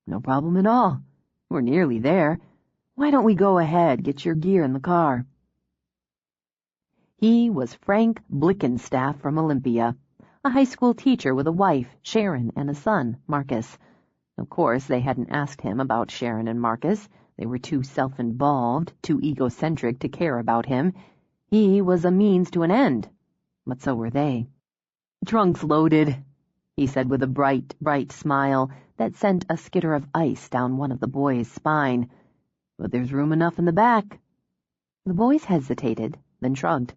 "No problem at all. We're nearly there. Why don't we go ahead, get your gear in the car?" He was Frank Blickenstaff from Olympia, a high school teacher with a wife, Sharon, and a son, Marcus. Of course, they hadn't asked him about Sharon and Marcus. They were too self-involved, too egocentric to care about him. He was a means to an end, but so were they. "Trunk's loaded," he said with a bright, bright smile that sent a skitter of ice down one of the boys' spine. "But there's room enough in the back." The boys hesitated, then shrugged.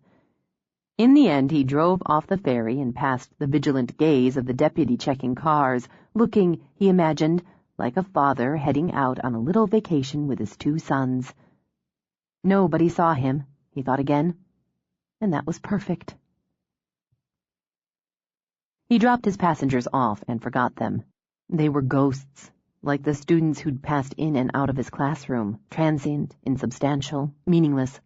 In the end, he drove off the ferry and past the vigilant gaze of the deputy checking cars, looking, he imagined, like a father heading out on a little vacation with his 2 sons. Nobody saw him, he thought again, and that was perfect. He dropped his passengers off and forgot them. They were ghosts, like the students who'd passed in and out of his classroom, transient, insubstantial, meaningless.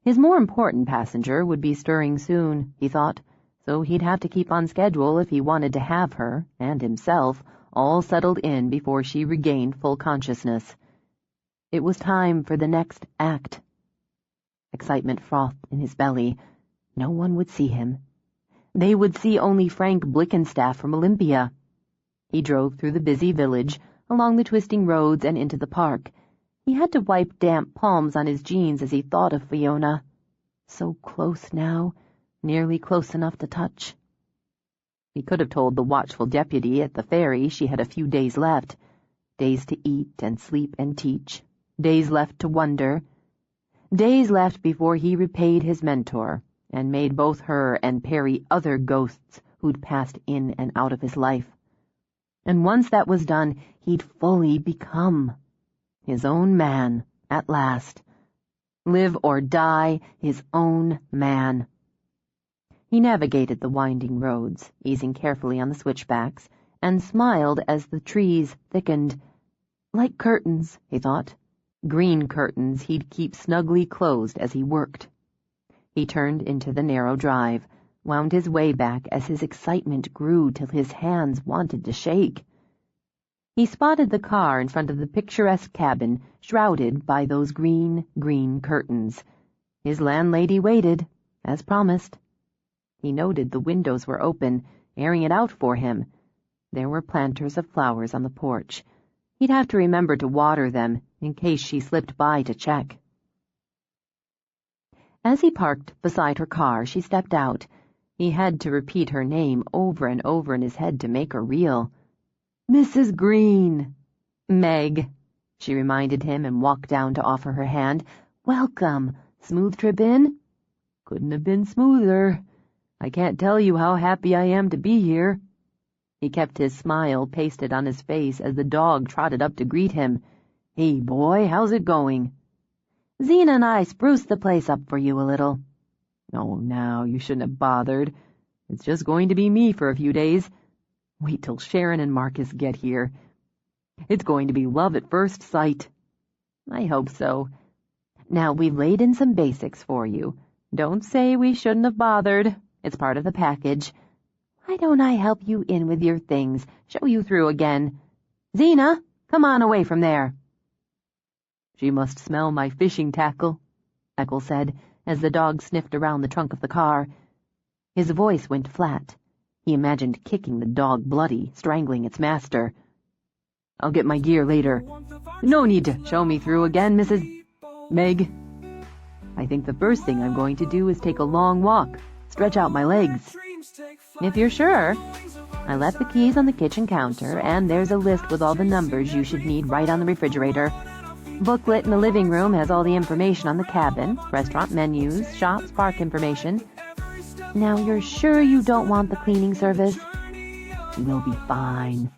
His more important passenger would be stirring soon, he thought, so he'd have to keep on schedule if he wanted to have her, and himself, all settled in before she regained full consciousness. It was time for the next act. Excitement frothed in his belly. No one would see him. They would see only Frank Blickenstaff from Olympia. He drove through the busy village, along the twisting roads and into the park. He had to wipe damp palms on his jeans as he thought of Fiona. So close now, nearly close enough to touch. He could have told the watchful deputy at the ferry she had a few days left. Days to eat and sleep and teach. Days left to wonder. Days left before he repaid his mentor and made both her and Perry other ghosts who'd passed in and out of his life. And once that was done, he'd fully become his own man, at last. Live or die, his own man. He navigated the winding roads, easing carefully on the switchbacks, and smiled as the trees thickened. Like curtains, he thought. Green curtains he'd keep snugly closed as he worked. He turned into the narrow drive, wound his way back as his excitement grew till his hands wanted to shake. He spotted the car in front of the picturesque cabin, shrouded by those green curtains. His landlady waited, as promised. He noted the windows were open, airing it out for him. There were planters of flowers on the porch. He'd have to remember to water them, in case she slipped by to check. As he parked beside her car, she stepped out. He had to repeat her name over and over in his head to make her real. "Mrs. Green." "Meg," she reminded him and walked down to offer her hand. "Welcome. Smooth trip in?" "Couldn't have been smoother. I can't tell you how happy I am to be here." He kept his smile pasted on his face as the dog trotted up to greet him. "Hey, boy, how's it going?" "Zena and I spruced the place up for you a little." "Oh, now, you shouldn't have bothered. It's just going to be me for a few days. Wait till Sharon and Marcus get here. It's going to be love at first sight." "I hope so. Now, we've laid in some basics for you. Don't say we shouldn't have bothered. It's part of the package. Why don't I help you in with your things, show you through again? Zena, come on away from there." She must smell my fishing tackle, Eckel said, as the dog sniffed around the trunk of the car. His voice went flat. He imagined kicking the dog bloody, strangling its master. I'll get my gear later. No need to show me through again, Mrs. Meg. I think the first thing I'm going to do is take a long walk, stretch out my legs. If you're sure. I left the keys on the kitchen counter, and there's a list with all the numbers you should need right on the refrigerator. Booklet in the living room has all the information on the cabin, restaurant menus, shops, park information. Now you're sure you don't want the cleaning service? We'll be fine.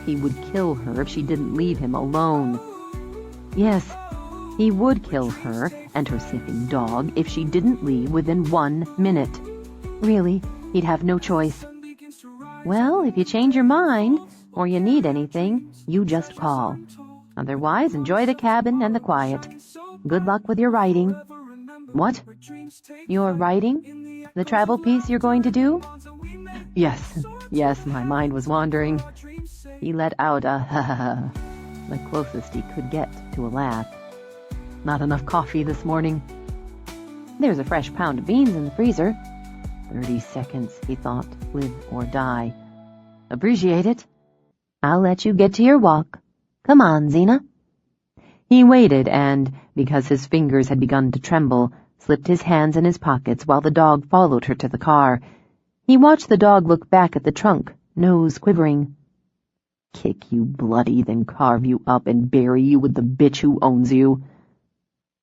He would kill her if she didn't leave him alone. Yes, he would kill her and her sniffing dog if she didn't leave within 1 minute. Really, he'd have no choice. Well, if you change your mind, or you need anything, you just call. Otherwise, enjoy the cabin and the quiet. Good luck with your writing. What? Your writing? The travel piece you're going to do? Yes, my mind was wandering. He let out a ha-ha-ha, the closest he could get to a laugh. Not enough coffee this morning. There's a fresh pound of beans in the freezer. 30 seconds, he thought, live or die. Appreciate it. I'll let you get to your walk. Come on, Zena. He waited and, because his fingers had begun to tremble, slipped his hands in his pockets while the dog followed her to the car. He watched the dog look back at the trunk, nose quivering. Kick you bloody, then carve you up and bury you with the bitch who owns you.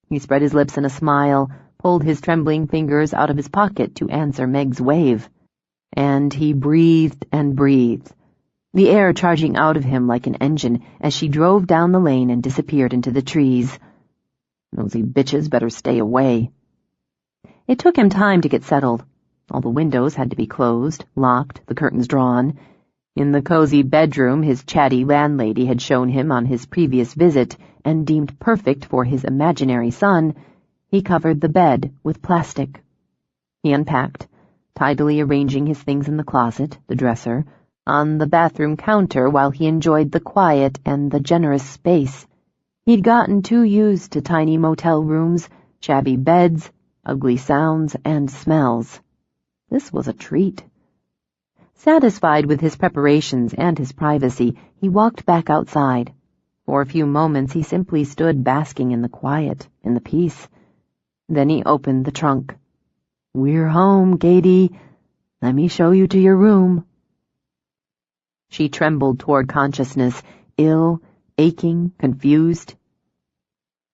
He spread his lips in a smile, pulled his trembling fingers out of his pocket to answer Meg's wave. And he breathed and breathed, the air charging out of him like an engine as she drove down the lane and disappeared into the trees. Nosy bitches better stay away. It took him time to get settled. All the windows had to be closed, locked, the curtains drawn. In the cozy bedroom his chatty landlady had shown him on his previous visit and deemed perfect for his imaginary son, he covered the bed with plastic. He unpacked, tidily arranging his things in the closet, the dresser, on the bathroom counter while he enjoyed the quiet and the generous space. He'd gotten too used to tiny motel rooms, shabby beds, ugly sounds, and smells. This was a treat. Satisfied with his preparations and his privacy, he walked back outside. For a few moments he simply stood basking in the quiet, in the peace. Then he opened the trunk. "We're home, Katie. Let me show you to your room." She trembled toward consciousness, ill, aching, confused.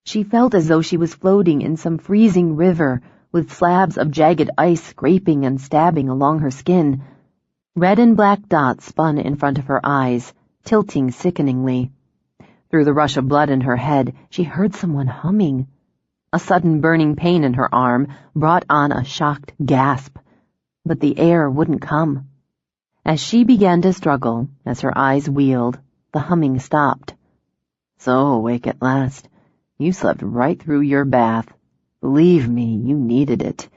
She felt as though she was floating in some freezing river, with slabs of jagged ice scraping and stabbing along her skin. Red and black dots spun in front of her eyes, tilting sickeningly. Through the rush of blood in her head, she heard someone humming. A sudden burning pain in her arm brought on a shocked gasp, but the air wouldn't come. As she began to struggle, as her eyes wheeled, the humming stopped. "So awake at last. You slept right through your bath. Believe me, you needed it.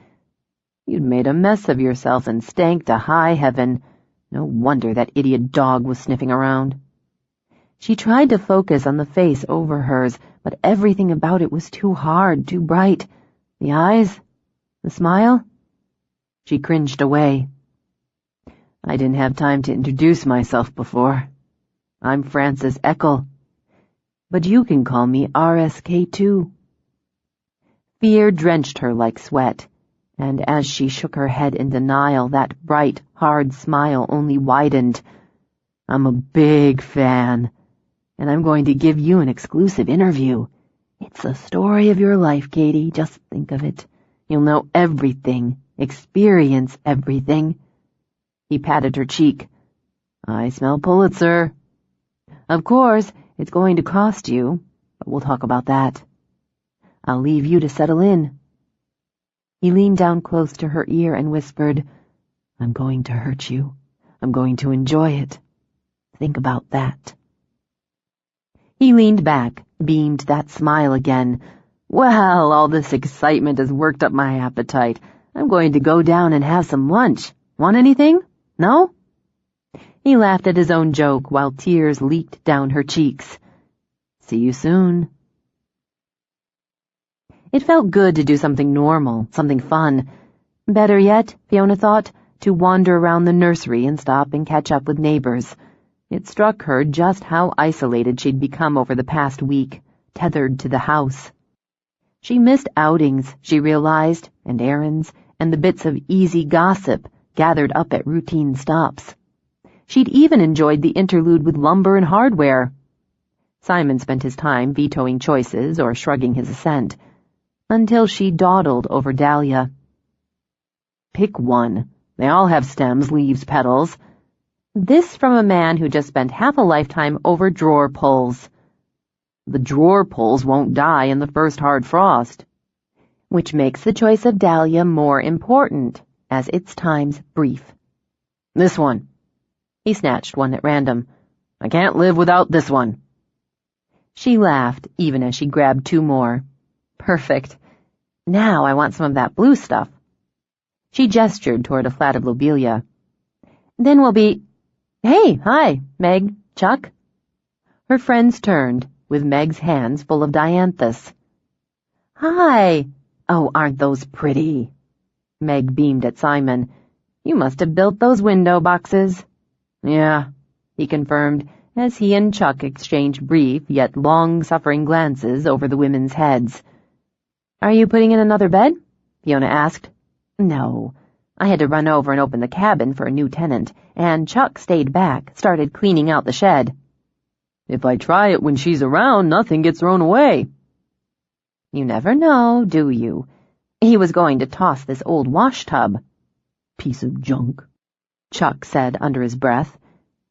You'd made a mess of yourself and stank to high heaven. No wonder that idiot dog was sniffing around." She tried to focus on the face over hers, but everything about it was too hard, too bright. The eyes, the smile. She cringed away. "I didn't have time to introduce myself before. I'm Francis Eckel. But you can call me RSK too." Fear drenched her like sweat, and as she shook her head in denial, that bright, hard smile only widened. "I'm a big fan, and I'm going to give you an exclusive interview. It's the story of your life, Katie. Just think of it. You'll know everything, experience everything." He patted her cheek. "I smell Pulitzer. Of course, it's going to cost you, but we'll talk about that. I'll leave you to settle in." He leaned down close to her ear and whispered, "I'm going to hurt you. I'm going to enjoy it. Think about that." He leaned back, beamed that smile again. "Well, all this excitement has worked up my appetite. I'm going to go down and have some lunch. Want anything? No?" He laughed at his own joke while tears leaked down her cheeks. "See you soon. It felt good to do something normal, something fun. Better yet, Fiona thought, to wander around the nursery and stop and catch up with neighbors. It struck her just how isolated she'd become over the past week, tethered to the house. She missed outings, she realized, and errands, and the bits of easy gossip gathered up at routine stops. She'd even enjoyed the interlude with lumber and hardware. Simon spent his time vetoing choices or shrugging his assent, until she dawdled over Dahlia. "Pick one. They all have stems, leaves, petals." This from a man who just spent half a lifetime over drawer pulls. "The drawer pulls won't die in the first hard frost." Which makes the choice of Dahlia more important, as its time's brief. "This one." He snatched one at random. "I can't live without this one." She laughed, even as she grabbed two more. "Perfect. Now I want some of that blue stuff." She gestured toward a flat of lobelia. "Then we'll be—" "Hey, hi, Meg, Chuck." Her friends turned, with Meg's hands full of dianthus. "Hi. Oh, aren't those pretty?" Meg beamed at Simon. "You must have built those window boxes." "Yeah," he confirmed, as he and Chuck exchanged brief yet long-suffering glances over the women's heads. "Are you putting in another bed?" Fiona asked. "No. I had to run over and open the cabin for a new tenant, and Chuck stayed back, started cleaning out the shed." "If I try it when she's around, nothing gets thrown away." "You never know, do you? He was going to toss this old wash tub." "Piece of junk," Chuck said under his breath.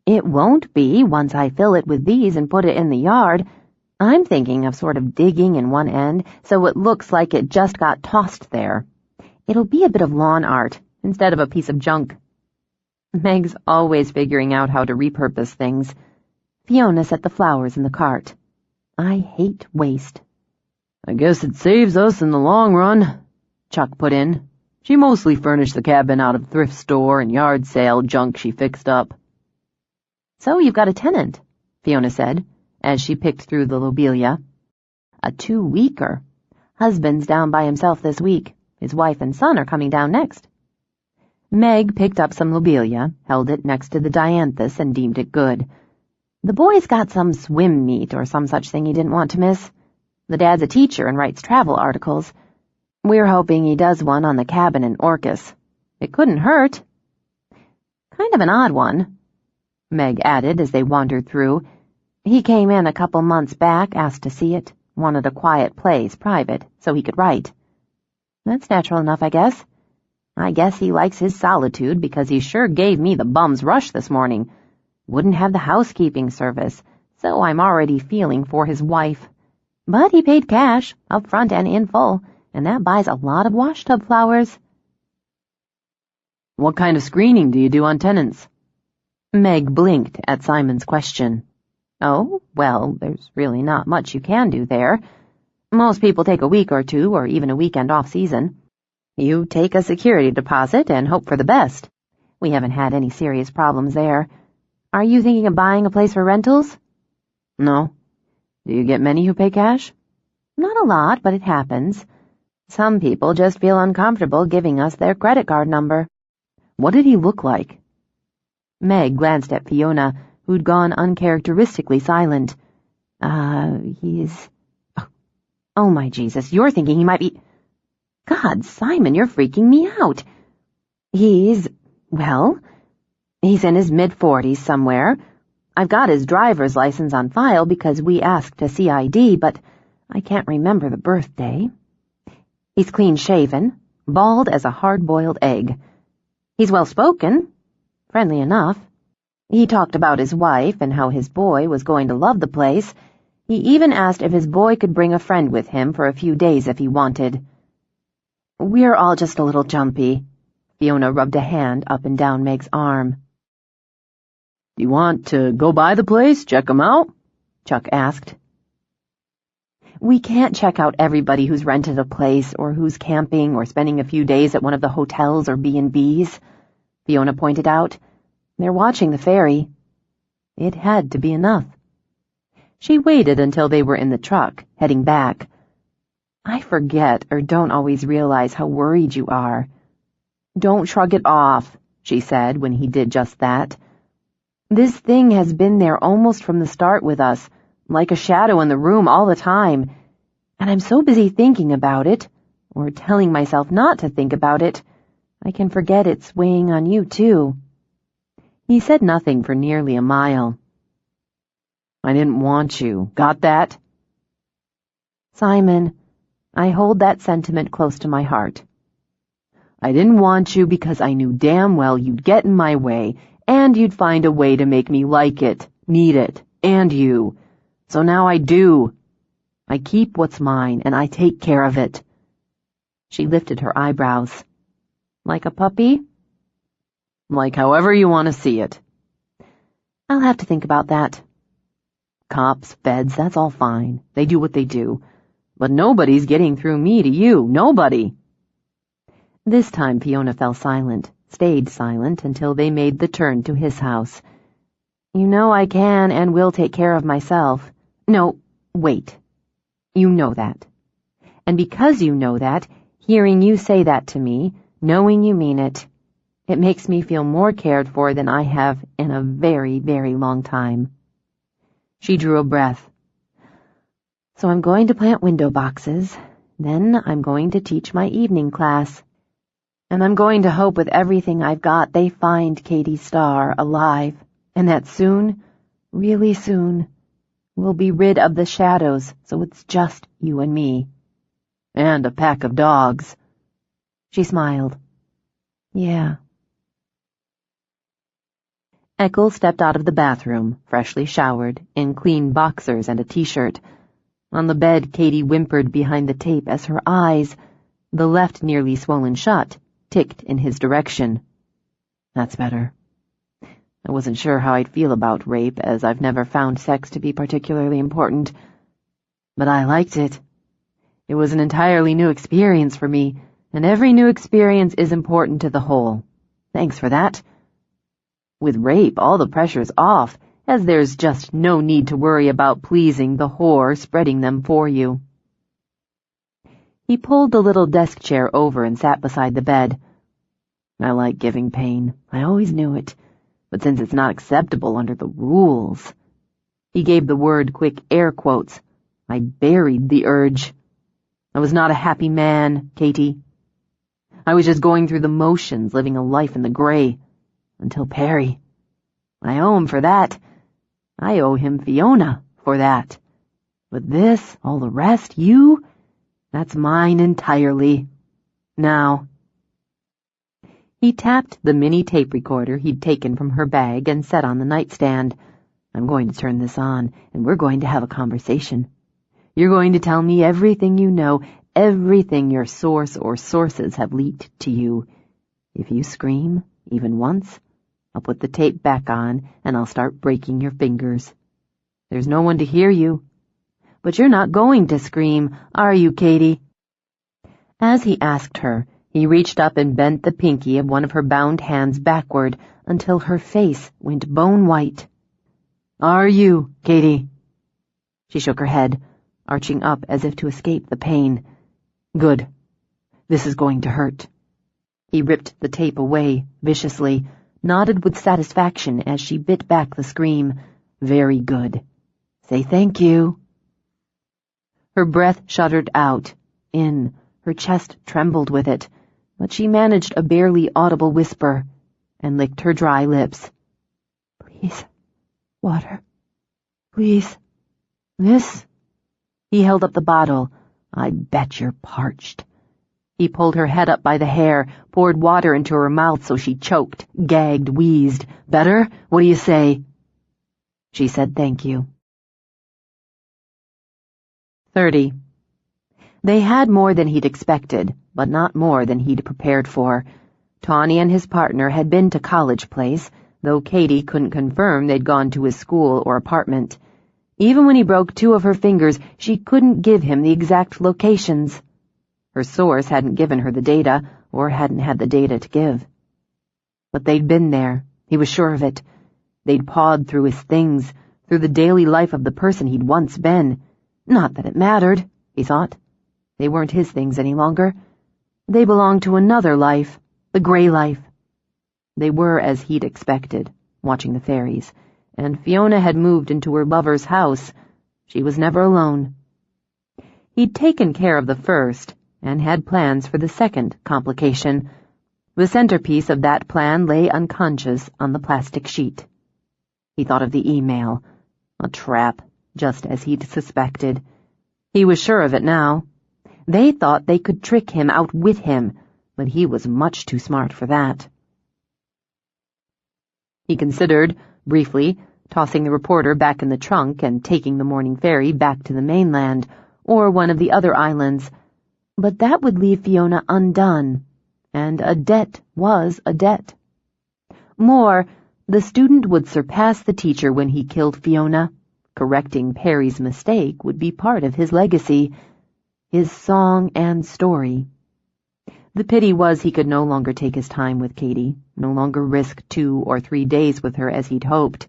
"It won't be once I fill it with these and put it in the yard. I'm thinking of sort of digging in one end so it looks like it just got tossed there. It'll be a bit of lawn art instead of a piece of junk." Meg's always figuring out how to repurpose things. Fiona set the flowers in the cart. "I hate waste." "I guess it saves us in the long run," Chuck put in. "She mostly furnished the cabin out of thrift store and yard sale junk she fixed up." "So you've got a tenant," Fiona said, as she picked through the lobelia. "A 2-weeker. Husband's down by himself this week. His wife and son are coming down next." Meg picked up some lobelia, held it next to the dianthus, and deemed it good. "The boy's got some swim meet or some such thing he didn't want to miss. The dad's a teacher and writes travel articles. We're hoping he does one on the cabin in Orcas. It couldn't hurt." "Kind of an odd one," Meg added as they wandered through. "He came in a couple months back, asked to see it, wanted a quiet place, private, so he could write." "That's natural enough, I guess. I guess he likes his solitude because he sure gave me the bum's rush this morning. Wouldn't have the housekeeping service, so I'm already feeling for his wife. But he paid cash, up front and in full, and that buys a lot of washtub flowers." "What kind of screening do you do on tenants?" Meg blinked at Simon's question. "Oh, well, there's really not much you can do there. Most people take a week or two, or even a weekend off-season. You take a security deposit and hope for the best. We haven't had any serious problems there. Are you thinking of buying a place for rentals?" "No. Do you get many who pay cash?" "Not a lot, but it happens. Some people just feel uncomfortable giving us their credit card number." "What did he look like?" Meg glanced at Fiona, who'd gone uncharacteristically silent. He's... Oh, my Jesus, you're thinking he might be... God, Simon, you're freaking me out. He's in his mid-40s somewhere. I've got his driver's license on file because we asked to see ID, but I can't remember the birthday. He's clean-shaven, bald as a hard-boiled egg. He's well-spoken, friendly enough. He talked about his wife and how his boy was going to love the place. He even asked if his boy could bring a friend with him for a few days if he wanted. We're all just a little jumpy. Fiona rubbed a hand up and down Meg's arm. "Do you want to go by the place, check 'em out?" Chuck asked. "We can't check out everybody who's rented a place or who's camping or spending a few days at one of the hotels or B&Bs, Fiona pointed out. They're watching the ferry. It had to be enough. She waited until they were in the truck, heading back. I forget or don't always realize how worried you are. Don't shrug it off, she said when he did just that. This thing has been there almost from the start with us, like a shadow in the room all the time, and I'm so busy thinking about it, or telling myself not to think about it, I can forget it's weighing on you too. He said nothing for nearly a mile. I didn't want you. Got that? Simon, I hold that sentiment close to my heart. I didn't want you because I knew damn well you'd get in my way, and you'd find a way to make me like it, need it, and you. So now I do. I keep what's mine, and I take care of it. She lifted her eyebrows. Like a puppy? Like however you want to see it. I'll have to think about that. Cops, feds, that's all fine. They do what they do. But nobody's getting through me to you. Nobody. This time Fiona fell silent, stayed silent until they made the turn to his house. You know I can and will take care of myself. No, wait. You know that. And because you know that, hearing you say that to me, knowing you mean it, it makes me feel more cared for than I have in a very, very long time. She drew a breath. So I'm going to plant window boxes, then I'm going to teach my evening class, and I'm going to hope with everything I've got they find Katie Starr alive, and that soon, really soon, we'll be rid of the shadows so it's just you and me. And a pack of dogs. She smiled. Yeah. Eckel stepped out of the bathroom, freshly showered, in clean boxers and a t-shirt. On the bed, Katie whimpered behind the tape as her eyes, the left nearly swollen shut, ticked in his direction. That's better. I wasn't sure how I'd feel about rape, as I've never found sex to be particularly important. But I liked it. It was an entirely new experience for me, and every new experience is important to the whole. Thanks for that. With rape, all the pressure's off, as there's just no need to worry about pleasing the whore spreading them for you. He pulled the little desk chair over and sat beside the bed. I like giving pain. I always knew it. But since it's not acceptable under the rules... He gave the word quick air quotes. I buried the urge. I was not a happy man, Katie. I was just going through the motions, living a life in the gray. Until Perry. I owe him for that. I owe him Fiona for that. But this, all the rest, you, that's mine entirely. Now. He tapped the mini tape recorder he'd taken from her bag and set on the nightstand. I'm going to turn this on, and we're going to have a conversation. You're going to tell me everything you know, everything your source or sources have leaked to you. If you scream, even once, I'll put the tape back on, and I'll start breaking your fingers. There's no one to hear you. But you're not going to scream, are you, Katie? As he asked her, he reached up and bent the pinky of one of her bound hands backward until her face went bone-white. Are you, Katie? She shook her head, arching up as if to escape the pain. Good. This is going to hurt. He ripped the tape away, viciously, nodded with satisfaction as she bit back the scream. Very good. Say thank you. Her breath shuddered out, in. Her chest trembled with it, but she managed a barely audible whisper and licked her dry lips. Please, water. Please. This? He held up the bottle. I bet you're parched. He pulled her head up by the hair, poured water into her mouth so she choked, gagged, wheezed. Better? What do you say? She said thank you. 30. They had more than he'd expected, but not more than he'd prepared for. Tawny and his partner had been to College Place, though Katie couldn't confirm they'd gone to his school or apartment. Even when he broke 2 of her fingers, she couldn't give him the exact locations. Her source hadn't given her the data, or hadn't had the data to give. But they'd been there, he was sure of it. They'd pawed through his things, through the daily life of the person he'd once been. Not that it mattered, he thought. They weren't his things any longer. They belonged to another life, the gray life. They were as he'd expected, watching the fairies, and Fiona had moved into her lover's house. She was never alone. He'd taken care of the first, and had plans for the second complication. The centerpiece of that plan lay unconscious on the plastic sheet. He thought of the email. A trap, just as he'd suspected. He was sure of it now. They thought they could trick him, outwit him, but he was much too smart for that. He considered, briefly, tossing the reporter back in the trunk and taking the morning ferry back to the mainland, or one of the other islands, but that would leave Fiona undone, and a debt was a debt. More, the student would surpass the teacher when he killed Fiona. Correcting Perry's mistake would be part of his legacy, his song and story. The pity was he could no longer take his time with Katie, no longer risk 2 or 3 days with her as he'd hoped.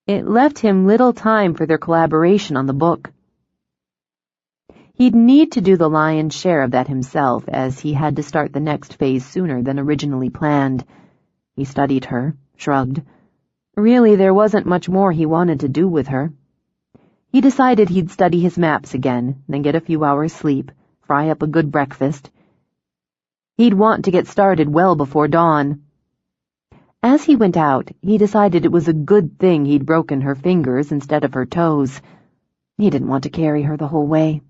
It left him little time for their collaboration on the book. He'd need to do the lion's share of that himself, as he had to start the next phase sooner than originally planned. He studied her, shrugged. Really, there wasn't much more he wanted to do with her. He decided he'd study his maps again, then get a few hours' sleep, fry up a good breakfast. He'd want to get started well before dawn. As he went out, he decided it was a good thing he'd broken her fingers instead of her toes. He didn't want to carry her the whole way.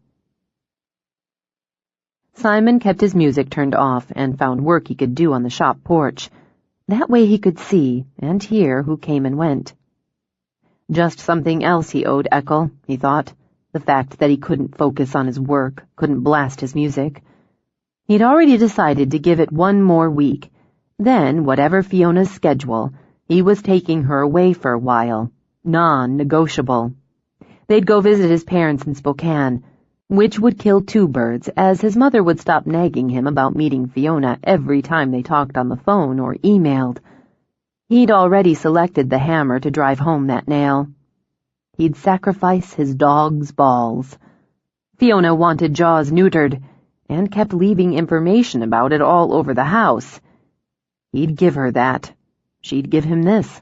Simon kept his music turned off and found work he could do on the shop porch. That way he could see and hear who came and went. Just something else he owed Eckel, he thought, the fact that he couldn't focus on his work, couldn't blast his music. He'd already decided to give it 1 more week. Then, whatever Fiona's schedule, he was taking her away for a while, non-negotiable. They'd go visit his parents in Spokane, which would kill 2 birds, as his mother would stop nagging him about meeting Fiona every time they talked on the phone or emailed. He'd already selected the hammer to drive home that nail. He'd sacrifice his dog's balls. Fiona wanted Jaws neutered, and kept leaving information about it all over the house. He'd give her that. She'd give him this.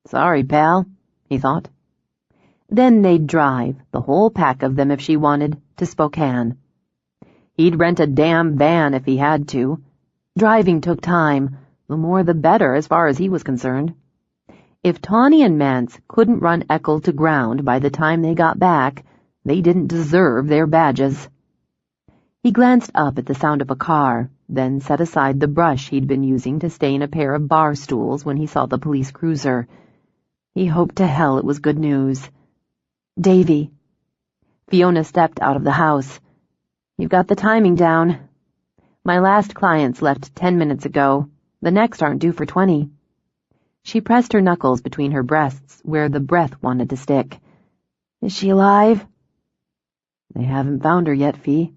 Sorry, pal, he thought. Then they'd drive, the whole pack of them if she wanted, to Spokane. He'd rent a damn van if he had to. Driving took time, the more the better as far as he was concerned. If Tawny and Mance couldn't run Eckel to ground by the time they got back, they didn't deserve their badges. He glanced up at the sound of a car, then set aside the brush he'd been using to stain a pair of bar stools when he saw the police cruiser. He hoped to hell it was good news. Davy. Fiona stepped out of the house. You've got the timing down. My last clients left 10 minutes ago. The next aren't due for 20. She pressed her knuckles between her breasts where the breath wanted to stick. Is she alive? They haven't found her yet, Fee.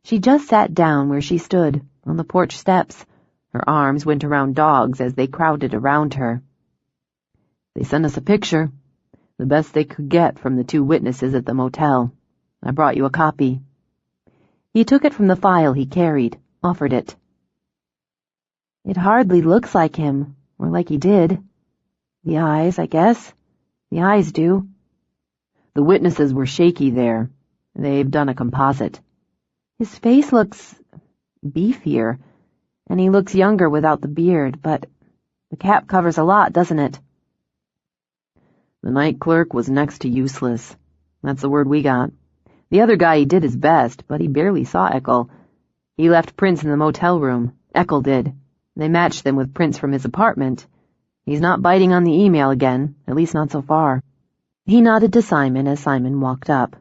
She just sat down where she stood, on the porch steps. Her arms went around dogs as they crowded around her. They sent us a picture. The best they could get from the 2 witnesses at the motel. I brought you a copy. He took it from the file he carried, offered it. It hardly looks like him, or like he did. The eyes, I guess. The eyes do. The witnesses were shaky there. They've done a composite. His face looks beefier, and he looks younger without the beard, but the cap covers a lot, doesn't it? The night clerk was next to useless. That's the word we got. The other guy, he did his best, but he barely saw Eckel. He left prints in the motel room. Eckel did. They matched them with prints from his apartment. He's not biting on the email again, at least not so far. He nodded to Simon as Simon walked up.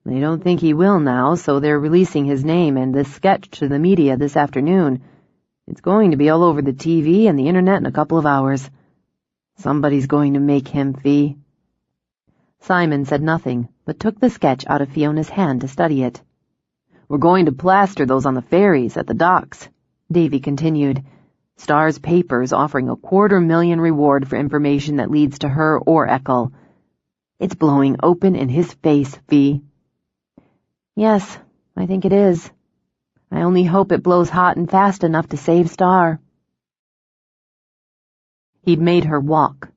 They don't think he will now, so they're releasing his name and this sketch to the media this afternoon. It's going to be all over the TV and the internet in a couple of hours. Somebody's going to make him, Fee. Simon said nothing, but took the sketch out of Fiona's hand to study it. We're going to plaster those on the ferries at the docks, Davy continued. Star's papers offering a $250,000 reward for information that leads to her or Eckel. It's blowing open in his face, Fee. Yes, I think it is. I only hope it blows hot and fast enough to save Star. He'd made her walk.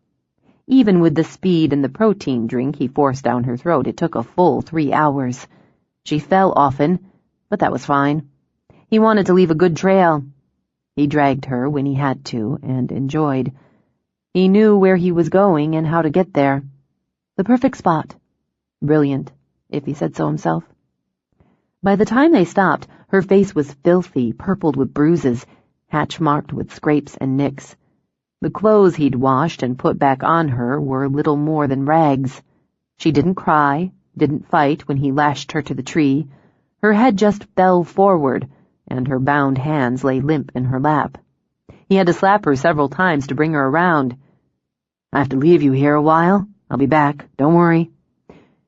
Even with the speed and the protein drink he forced down her throat, it took a full 3 hours. She fell often, but that was fine. He wanted to leave a good trail. He dragged her when he had to, and enjoyed. He knew where he was going and how to get there. The perfect spot. Brilliant, if he said so himself. By the time they stopped, her face was filthy, purpled with bruises, hatch-marked with scrapes and nicks. The clothes he'd washed and put back on her were little more than rags. She didn't cry, didn't fight when he lashed her to the tree. Her head just fell forward, and her bound hands lay limp in her lap. He had to slap her several times to bring her around. "I have to leave you here a while. I'll be back, don't worry.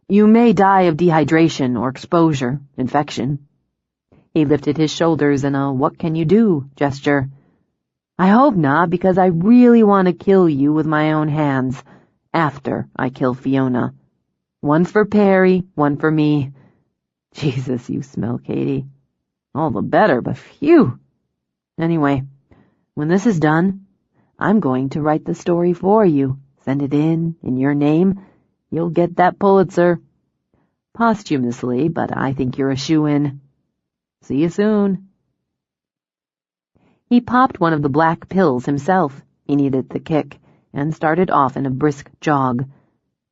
You may die of dehydration or exposure, infection." He lifted his shoulders in a what-can-you-do gesture. "I hope not, because I really want to kill you with my own hands, after I kill Fiona. One for Perry, one for me. Jesus, you smell, Katie. All the better, but phew. Anyway, when this is done, I'm going to write the story for you. Send it in your name. You'll get that Pulitzer. Posthumously, but I think you're a shoo-in. See you soon." He popped one of the black pills himself. He needed the kick, and started off in a brisk jog.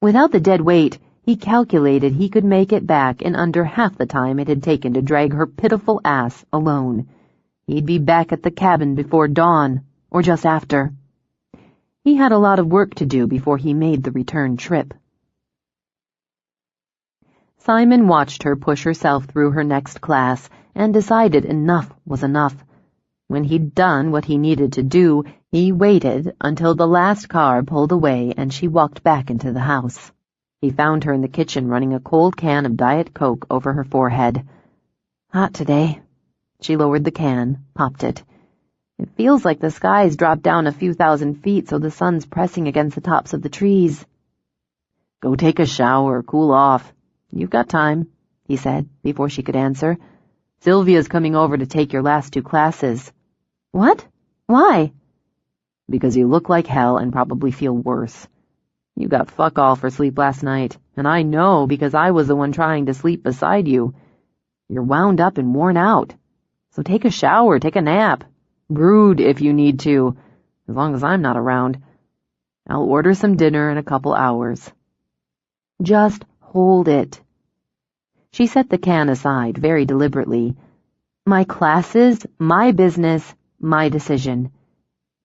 Without the dead weight, he calculated he could make it back in under half the time it had taken to drag her pitiful ass alone. He'd be back at the cabin before dawn, or just after. He had a lot of work to do before he made the return trip. Simon watched her push herself through her next class and decided enough was enough. When he'd done what he needed to do, he waited until the last car pulled away and she walked back into the house. He found her in the kitchen running a cold can of Diet Coke over her forehead. "Hot today." She lowered the can, popped it. "It feels like the sky's dropped down a few thousand feet, so the sun's pressing against the tops of the trees." "Go take a shower, cool off. You've got time," he said, before she could answer. "Sylvia's coming over to take your last 2 classes." "What? Why?" "Because you look like hell and probably feel worse. You got fuck all for sleep last night, and I know because I was the one trying to sleep beside you. You're wound up and worn out. So take a shower, take a nap. Brood if you need to, as long as I'm not around. I'll order some dinner in a couple hours." "Just hold it." She set the can aside very deliberately. "My classes, my business, my decision.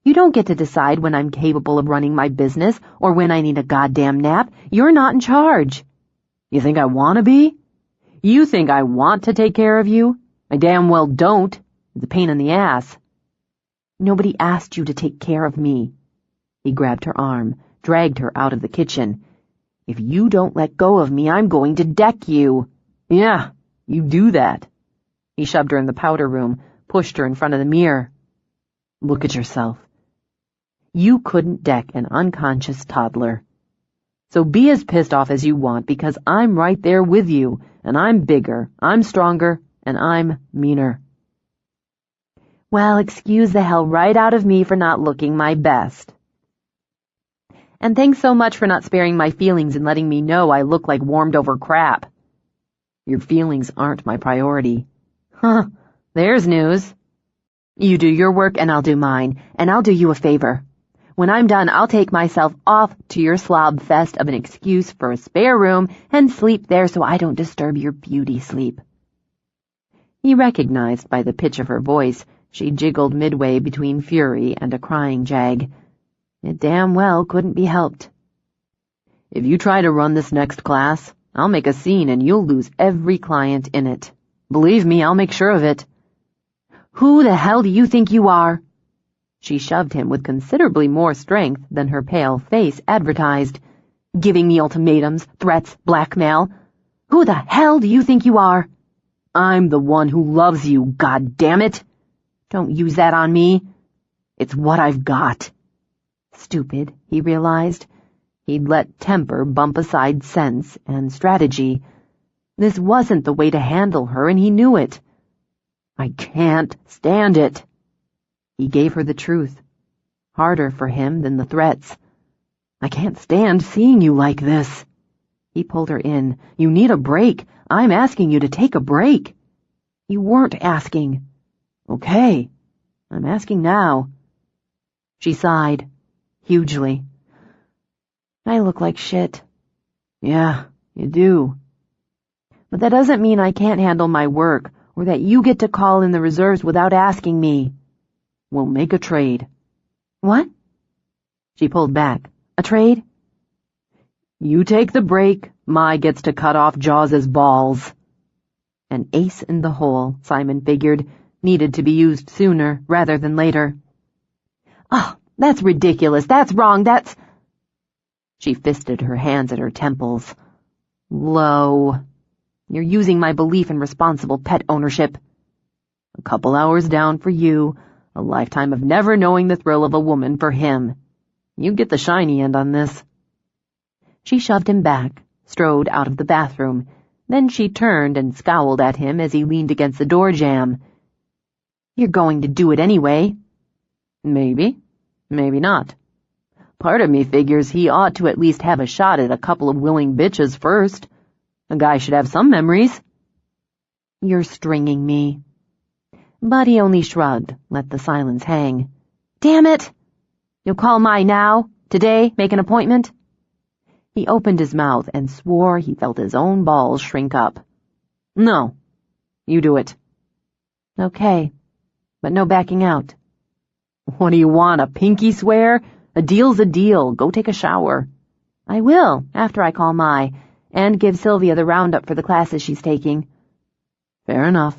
You don't get to decide when I'm capable of running my business or when I need a goddamn nap. You're not in charge." "You think I want to be? You think I want to take care of you? I damn well don't. It's a pain in the ass." "Nobody asked you to take care of me." He grabbed her arm, dragged her out of the kitchen. "If you don't let go of me, I'm going to deck you." "Yeah, you do that." He shoved her in the powder room, pushed her in front of the mirror. "Look at yourself. You couldn't deck an unconscious toddler. So be as pissed off as you want, because I'm right there with you, and I'm bigger, I'm stronger, and I'm meaner." "Well, excuse the hell right out of me for not looking my best. And thanks so much for not sparing my feelings and letting me know I look like warmed-over crap." "Your feelings aren't my priority." "Huh, there's news." "You do your work and I'll do mine, and I'll do you a favor. When I'm done, I'll take myself off to your slob fest of an excuse for a spare room and sleep there so I don't disturb your beauty sleep." He recognized by the pitch of her voice she jiggled midway between fury and a crying jag. It damn well couldn't be helped. "If you try to run this next class, I'll make a scene and you'll lose every client in it. Believe me, I'll make sure of it." "Who the hell do you think you are?" She shoved him with considerably more strength than her pale face advertised. "Giving me ultimatums, threats, blackmail. Who the hell do you think you are?" "I'm the one who loves you, goddammit. Don't use that on me. It's what I've got." Stupid, he realized. He'd let temper bump aside sense and strategy. This wasn't the way to handle her, and he knew it. I can't stand it. He gave her the truth. Harder for him than the threats. I can't stand seeing you like this. He pulled her in. You need a break. I'm asking you to take a break. You weren't asking. Okay. I'm asking now. She sighed, hugely. I look like shit. Yeah, you do. But that doesn't mean I can't handle my work, or that you get to call in the reserves without asking me. We'll make a trade. What? She pulled back. A trade? You take the break, Ma gets to cut off Jaws's balls. An ace in the hole, Simon figured, needed to be used sooner rather than later. Oh, that's ridiculous. That's wrong. That's... She fisted her hands at her temples. Low. You're using my belief in responsible pet ownership. A couple hours down for you, a lifetime of never knowing the thrill of a woman for him. You get the shiny end on this. She shoved him back, strode out of the bathroom. Then she turned and scowled at him as he leaned against the door jamb. You're going to do it anyway. Maybe. Maybe not. Part of me figures he ought to at least have a shot at a couple of willing bitches first. A guy should have some memories. You're stringing me. But he only shrugged, let the silence hang. Damn it! You'll call Mai now? Today? Make an appointment? He opened his mouth and swore he felt his own balls shrink up. No. You do it. Okay. But no backing out. What do you want, a pinky swear? A deal's a deal. Go take a shower. I will, after I call Mai, and give Sylvia the roundup for the classes she's taking. Fair enough.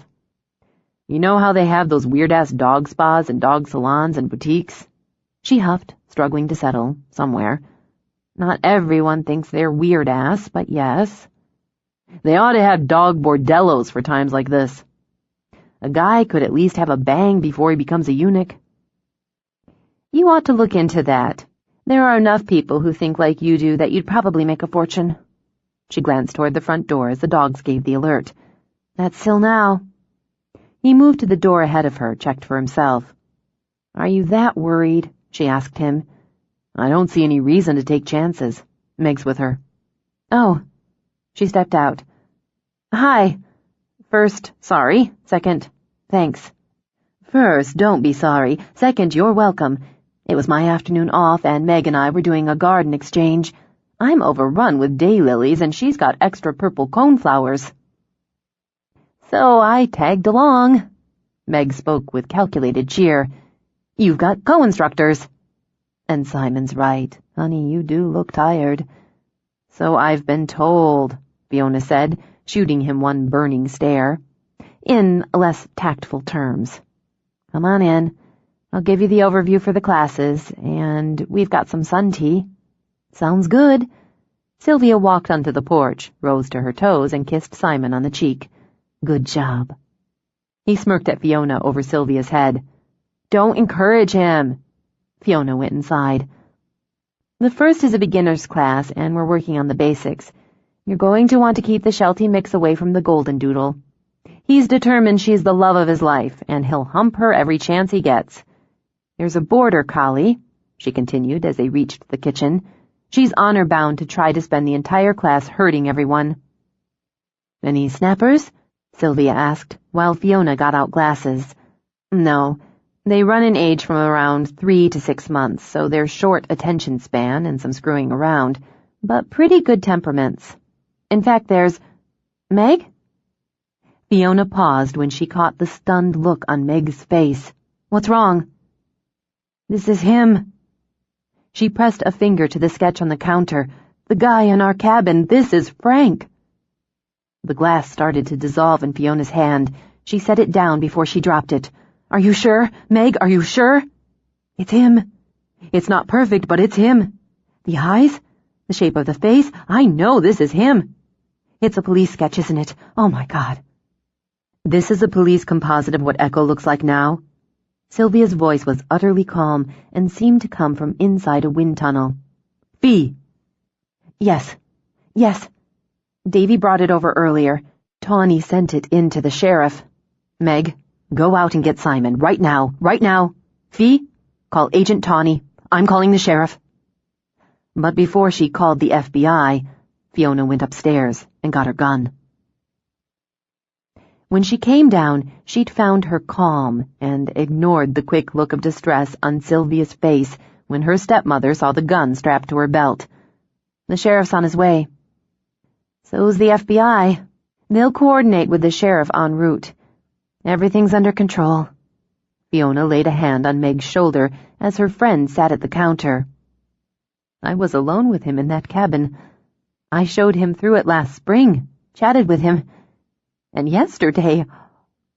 You know how they have those weird-ass dog spas and dog salons and boutiques? She huffed, struggling to settle, somewhere. Not everyone thinks they're weird-ass, but yes. They ought to have dog bordellos for times like this. A guy could at least have a bang before he becomes a eunuch. You ought to look into that. There are enough people who think like you do that you'd probably make a fortune. She glanced toward the front door as the dogs gave the alert. That's Sil now. He moved to the door ahead of her, checked for himself. Are you that worried? She asked him. I don't see any reason to take chances. Meg's with her. Oh. She stepped out. Hi. First, sorry. Second, thanks. First, don't be sorry. Second, you're welcome. It was my afternoon off, and Meg and I were doing a garden exchange. I'm overrun with daylilies, and she's got extra purple coneflowers. So I tagged along. Meg spoke with calculated cheer. You've got co-instructors. And Simon's right. Honey, you do look tired. So I've been told, Fiona said, shooting him one burning stare. In less tactful terms. Come on in. I'll give you the overview for the classes, and we've got some sun tea. Sounds good. Sylvia walked onto the porch, rose to her toes, and kissed Simon on the cheek. Good job. He smirked at Fiona over Sylvia's head. Don't encourage him. Fiona went inside. The first is a beginner's class, and we're working on the basics. You're going to want to keep the Sheltie mix away from the golden doodle. He's determined she's the love of his life, and he'll hump her every chance he gets. There's a border collie, she continued as they reached the kitchen. She's honor-bound to try to spend the entire class hurting everyone. Any snappers? Sylvia asked, while Fiona got out glasses. No, they run in age from around 3 to 6 months, so they're short attention span and some screwing around, but pretty good temperaments. In fact, there's... Meg? Fiona paused when she caught the stunned look on Meg's face. What's wrong? This is him. She pressed a finger to the sketch on the counter. The guy in our cabin. This is Frank. The glass started to dissolve in Fiona's hand. She set it down before she dropped it. Are you sure? Meg, are you sure? It's him. It's not perfect, but it's him. The eyes? The shape of the face? I know this is him. It's a police sketch, isn't it? Oh, my God. This is a police composite of what Echo looks like now. Sylvia's voice was utterly calm and seemed to come from inside a wind tunnel. Fee. Yes. Yes. Davy brought it over earlier. Tawny sent it in to the sheriff. Meg, go out and get Simon, right now, right now. Fee, call Agent Tawny. I'm calling the sheriff. But before she called the FBI, Fiona went upstairs and got her gun. When she came down, she'd found her calm and ignored the quick look of distress on Sylvia's face when her stepmother saw the gun strapped to her belt. The sheriff's on his way. So's the FBI. They'll coordinate with the sheriff en route. Everything's under control. Fiona laid a hand on Meg's shoulder as her friend sat at the counter. I was alone with him in that cabin. I showed him through it last spring, chatted with him. And yesterday,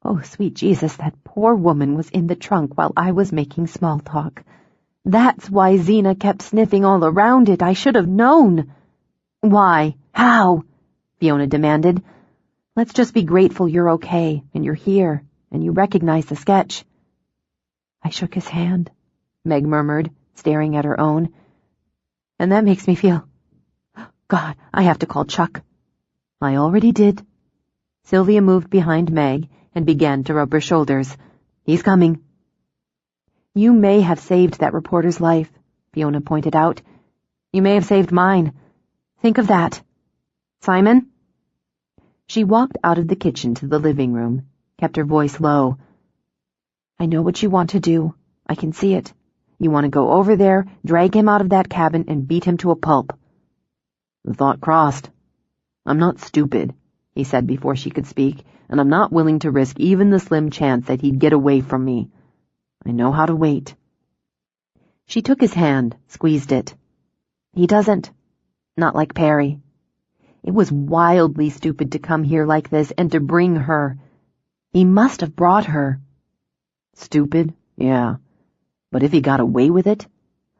oh, sweet Jesus, that poor woman was in the trunk while I was making small talk. That's why Zena kept sniffing all around it. I should have known. Why? How? Fiona demanded. Let's just be grateful you're okay, and you're here, and you recognize the sketch. I shook his hand, Meg murmured, staring at her own. And that makes me feel... God, I have to call Chuck. I already did. Sylvia moved behind Meg and began to rub her shoulders. He's coming. You may have saved that reporter's life, Fiona pointed out. You may have saved mine. Think of that. Simon? She walked out of the kitchen to the living room, kept her voice low. I know what you want to do. I can see it. You want to go over there, drag him out of that cabin, and beat him to a pulp. The thought crossed. I'm not stupid, he said before she could speak, and I'm not willing to risk even the slim chance that he'd get away from me. I know how to wait. She took his hand, squeezed it. He doesn't. Not like Perry. It was wildly stupid to come here like this and to bring her. He must have brought her. Stupid? Yeah. But if he got away with it?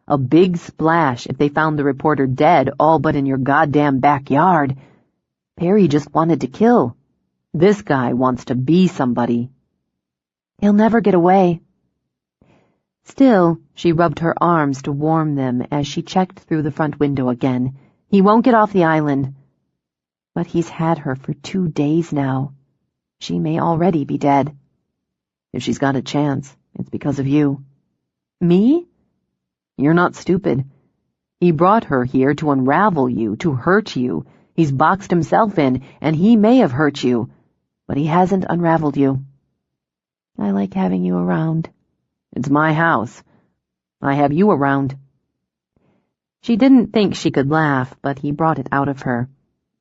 A big splash if they found the reporter dead all but in your goddamn backyard. Perry just wanted to kill. This guy wants to be somebody. He'll never get away. Still, she rubbed her arms to warm them as she checked through the front window again. He won't get off the island. But he's had her for 2 days now. She may already be dead. If she's got a chance, it's because of you. Me? You're not stupid. He brought her here to unravel you, to hurt you. He's boxed himself in, and he may have hurt you, but he hasn't unraveled you. I like having you around. It's my house. I have you around. She didn't think she could laugh, but he brought it out of her.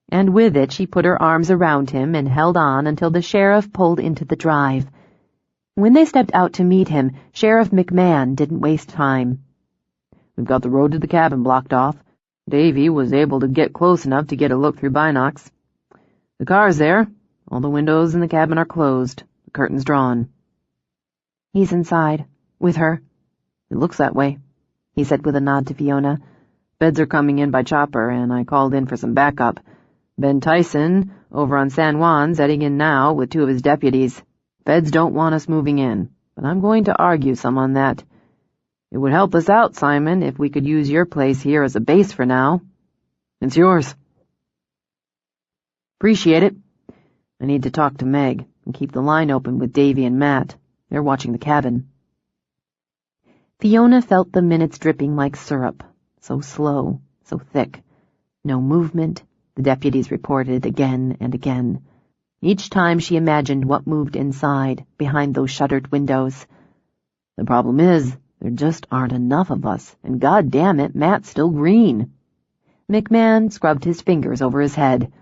And with it she put her arms around him and held on until the sheriff pulled into the drive. When they stepped out to meet him, Sheriff McMahon didn't waste time. We've got the road to the cabin blocked off. Davy was able to get close enough to get a look through binocs. The car's there. All the windows in the cabin are closed. The curtain's drawn. He's inside. With her. It looks that way, he said with a nod to Fiona. Beds are coming in by chopper, and I called in for some backup. Ben Tyson, over on San Juan's, heading in now with 2 of his deputies. Feds don't want us moving in, but I'm going to argue some on that. It would help us out, Simon, if we could use your place here as a base for now. It's yours. Appreciate it. I need to talk to Meg and keep the line open with Davy and Matt. They're watching the cabin. Fiona felt the minutes dripping like syrup, so slow, so thick. No movement, the deputies reported again and again. Each time she imagined what moved inside, behind those shuttered windows. The problem is, there just aren't enough of us, and goddamn it, Matt's still green. McMahon scrubbed his fingers over his head.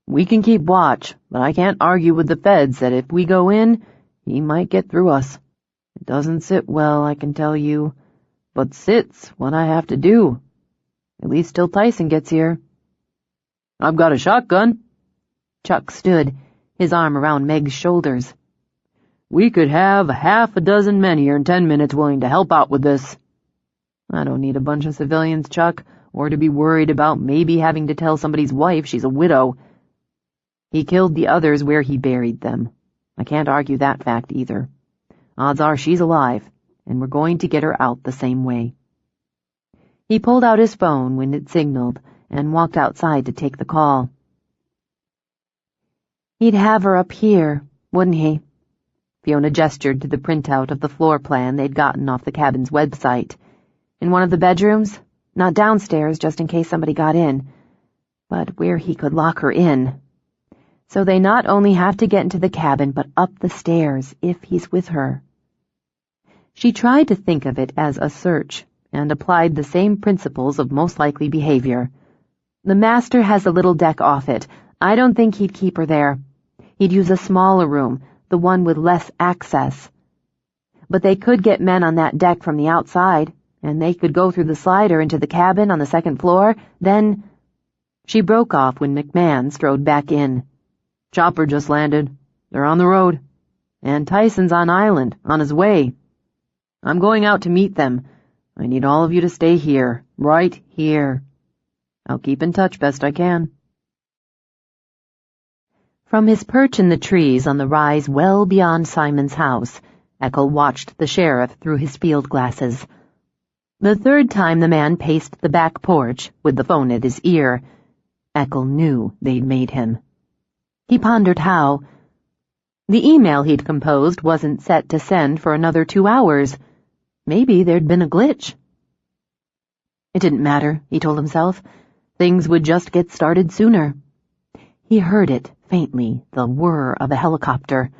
We can keep watch, but I can't argue with the feds that if we go in, he might get through us. It doesn't sit well, I can tell you, but sit's what I have to do. At least till Tyson gets here. I've got a shotgun. Chuck stood, his arm around Meg's shoulders. We could have 6 men here in 10 minutes willing to help out with this. I don't need a bunch of civilians, Chuck, or to be worried about maybe having to tell somebody's wife she's a widow. He killed the others where he buried them. I can't argue that fact either. Odds are she's alive, and we're going to get her out the same way. He pulled out his phone when it signaled and walked outside to take the call. He'd have her up here, wouldn't he? Fiona gestured to the printout of the floor plan they'd gotten off the cabin's website. In one of the bedrooms, not downstairs just in case somebody got in, but where he could lock her in. So they not only have to get into the cabin, but up the stairs if he's with her. She tried to think of it as a search, and applied the same principles of most likely behavior. The master has a little deck off it. I don't think he'd keep her there. He'd use a smaller room, the one with less access. But they could get men on that deck from the outside, and they could go through the slider into the cabin on the second floor, then... She broke off when McMahon strode back in. Chopper just landed. They're on the road. And Tyson's on island, on his way. I'm going out to meet them. I need all of you to stay here, right here. I'll keep in touch best I can. From his perch in the trees on the rise well beyond Simon's house, Eckel watched the sheriff through his field glasses. The third time the man paced the back porch, with the phone at his ear, Eckel knew they'd made him. He pondered how. The email he'd composed wasn't set to send for another 2 hours. Maybe there'd been a glitch. It didn't matter, he told himself. Things would just get started sooner. He heard it, faintly, the whir of a helicopter.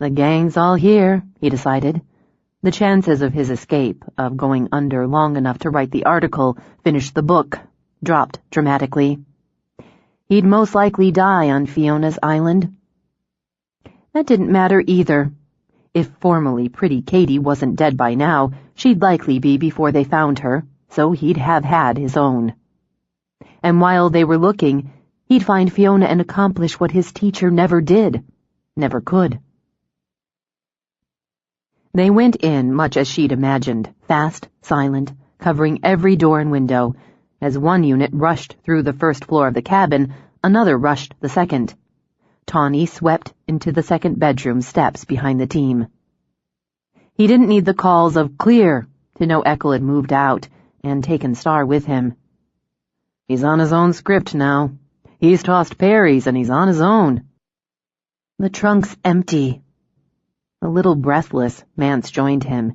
The gang's all here, he decided. The chances of his escape, of going under long enough to write the article, finish the book, dropped dramatically. He'd most likely die on Fiona's island. That didn't matter either. If formerly pretty Katie wasn't dead by now, she'd likely be before they found her, so he'd have had his own. And while they were looking, he'd find Fiona and accomplish what his teacher never did, never could. They went in much as she'd imagined, fast, silent, covering every door and window. As one unit rushed through the first floor of the cabin, another rushed the second. Tawny swept into the second bedroom steps behind the team. He didn't need the calls of "clear" to know Eckel had moved out and taken Star with him. He's on his own script now. He's tossed Perry's and he's on his own. The trunk's empty. A little breathless, Mance joined him.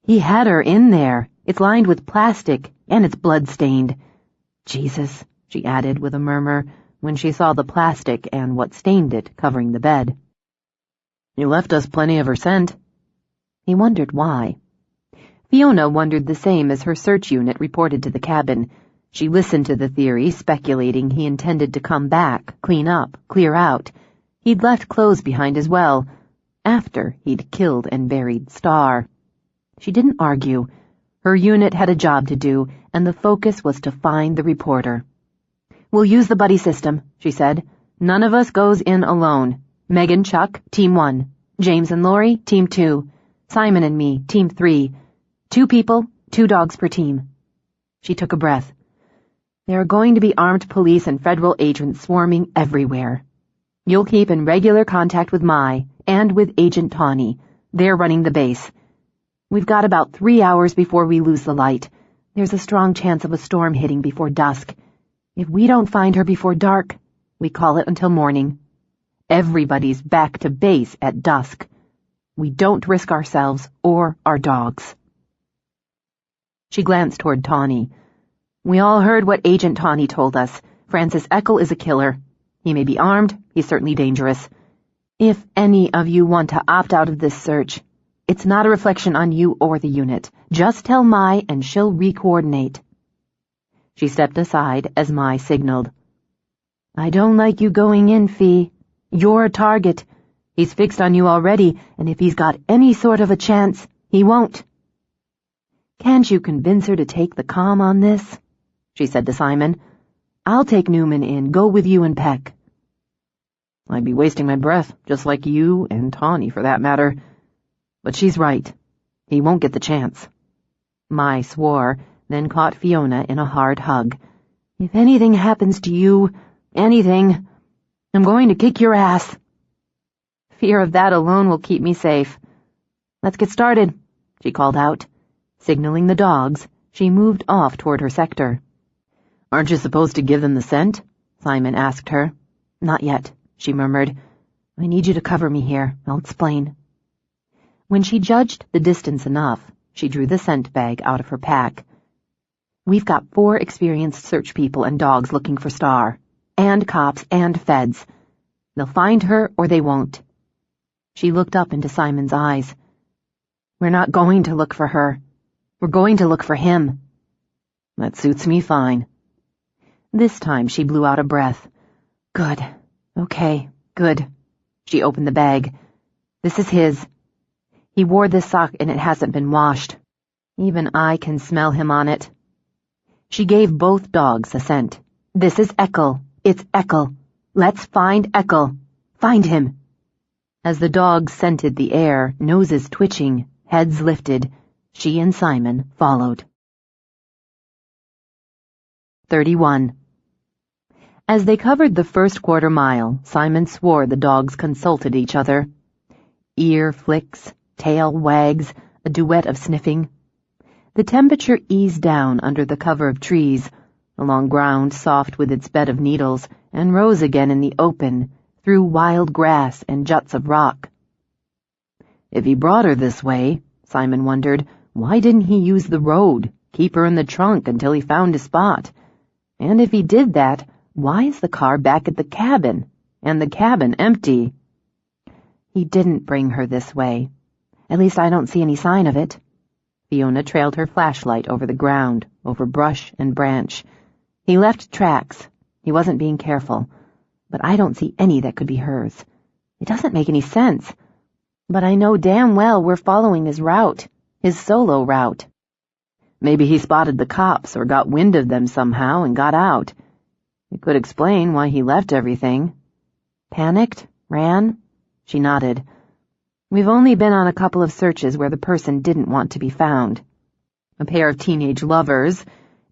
He had her in there. It's lined with plastic, and it's blood-stained. Jesus, she added with a murmur, when she saw the plastic and what stained it covering the bed. You left us plenty of her scent. He wondered why. Fiona wondered the same as her search unit reported to the cabin. She listened to the theory, speculating he intended to come back, clean up, clear out. He'd left clothes behind as well, after he'd killed and buried Star. She didn't argue. Her unit had a job to do, and the focus was to find the reporter. We'll use the buddy system, she said. None of us goes in alone. Megan, Chuck, Team 1. James and Lori, Team 2. Simon and me, Team 3. 2 people, 2 dogs per team. She took a breath. There are going to be armed police and federal agents swarming everywhere. You'll keep in regular contact with Mai, and with Agent Tawny. They're running the base. We've got about 3 hours before we lose the light. There's a strong chance of a storm hitting before dusk. If we don't find her before dark, we call it until morning. Everybody's back to base at dusk. We don't risk ourselves or our dogs. She glanced toward Tawny. We all heard what Agent Tawny told us. Francis Eckel is a killer. He may be armed, he's certainly dangerous. If any of you want to opt out of this search, it's not a reflection on you or the unit. Just tell Mai and she'll re-coordinate. She stepped aside as Mai signaled. I don't like you going in, Fee. You're a target. He's fixed on you already, and if he's got any sort of a chance, he won't. Can't you convince her to take the calm on this? She said to Simon. I'll take Newman in, go with you and Peck. I'd be wasting my breath, just like you and Tawny for that matter. But she's right. He won't get the chance. Mai swore, then caught Fiona in a hard hug. If anything happens to you, anything, I'm going to kick your ass. Fear of that alone will keep me safe. Let's get started, she called out. Signaling the dogs, she moved off toward her sector. Aren't you supposed to give them the scent? Simon asked her. Not yet. she murmured. "I need you to cover me here. I'll explain." When she judged the distance enough, she drew the scent bag out of her pack. "We've got 4 experienced search people and dogs looking for Star, and cops and feds. They'll find her or they won't." She looked up into Simon's eyes. "We're not going to look for her. We're going to look for him." "That suits me fine." This time she blew out a breath. "Good. Okay, good." She opened the bag. "This is his. He wore this sock and it hasn't been washed. Even I can smell him on it." She gave both dogs a scent. "This is Eckel. It's Eckel. Let's find Eckel. Find him." As the dogs scented the air, noses twitching, heads lifted, she and Simon followed. 31. As they covered the first quarter mile, Simon swore the dogs consulted each other. Ear flicks, tail wags, a duet of sniffing. The temperature eased down under the cover of trees, along ground soft with its bed of needles, and rose again in the open, through wild grass and juts of rock. If he brought her this way, Simon wondered, why didn't he use the road, keep her in the trunk until he found a spot? And if he did that, why is the car back at the cabin, and the cabin empty? He didn't bring her this way. At least I don't see any sign of it. Fiona trailed her flashlight over the ground, over brush and branch. He left tracks. He wasn't being careful. But I don't see any that could be hers. It doesn't make any sense. But I know damn well we're following his route, his solo route. Maybe he spotted the cops or got wind of them somehow and got out. It could explain why he left everything. Panicked? Ran? She nodded. We've only been on a couple of searches where the person didn't want to be found. A pair of teenage lovers,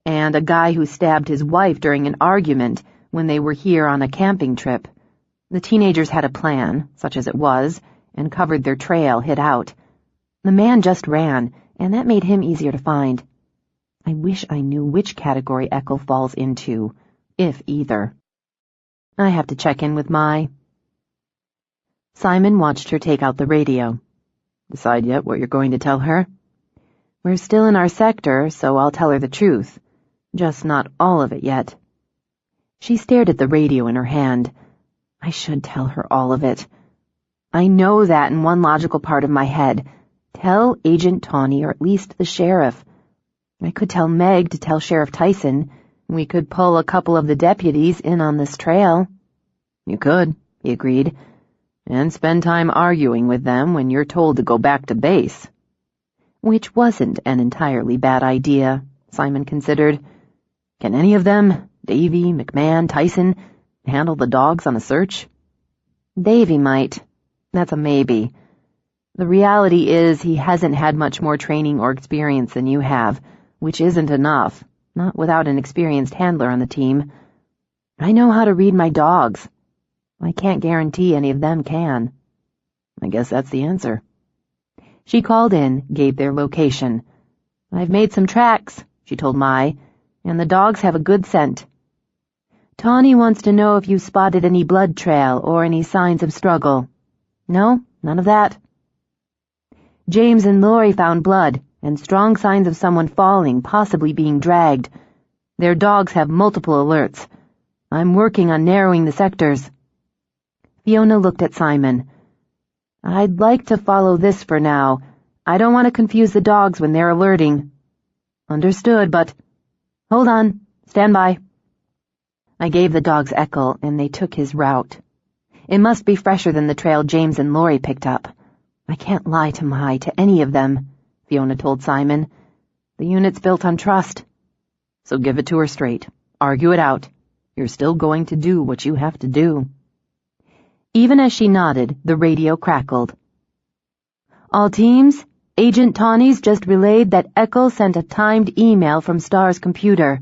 and a guy who stabbed his wife during an argument when they were here on a camping trip. The teenagers had a plan, such as it was, and covered their trail, hid out. The man just ran, and that made him easier to find. I wish I knew which category Eckel falls into, if either. I have to check in with Mai. Simon watched her take out the radio. Decide yet what you're going to tell her? We're still in our sector, so I'll tell her the truth. Just not all of it yet. She stared at the radio in her hand. I should tell her all of it. I know that in one logical part of my head. Tell Agent Tawny or at least the sheriff. I could tell Meg to tell Sheriff Tyson. We could pull a couple of the deputies in on this trail. You could, he agreed, and spend time arguing with them when you're told to go back to base. Which wasn't an entirely bad idea, Simon considered. Can any of them, Davy, McMahon, Tyson, handle the dogs on a search? Davy might. That's a maybe. The reality is he hasn't had much more training or experience than you have, which isn't enough, not without an experienced handler on the team. I know how to read my dogs. I can't guarantee any of them can. I guess that's the answer. She called in, gave their location. I've made some tracks, she told Mai, and the dogs have a good scent. Tawny wants to know if you spotted any blood trail or any signs of struggle. No, none of that. James and Lori found blood and strong signs of someone falling, possibly being dragged. Their dogs have multiple alerts. I'm working on narrowing the sectors. Fiona looked at Simon. I'd like to follow this for now. I don't want to confuse the dogs when they're alerting. Understood, but... Hold on. Stand by. I gave the dogs Eckel, and they took his route. It must be fresher than the trail James and Lori picked up. I can't lie to Mai, to any of them, Fiona told Simon. The unit's built on trust. So give it to her straight. Argue it out. You're still going to do what you have to do. Even as she nodded, the radio crackled. All teams, Agent Tawny's just relayed that Eckel sent a timed email from Star's computer.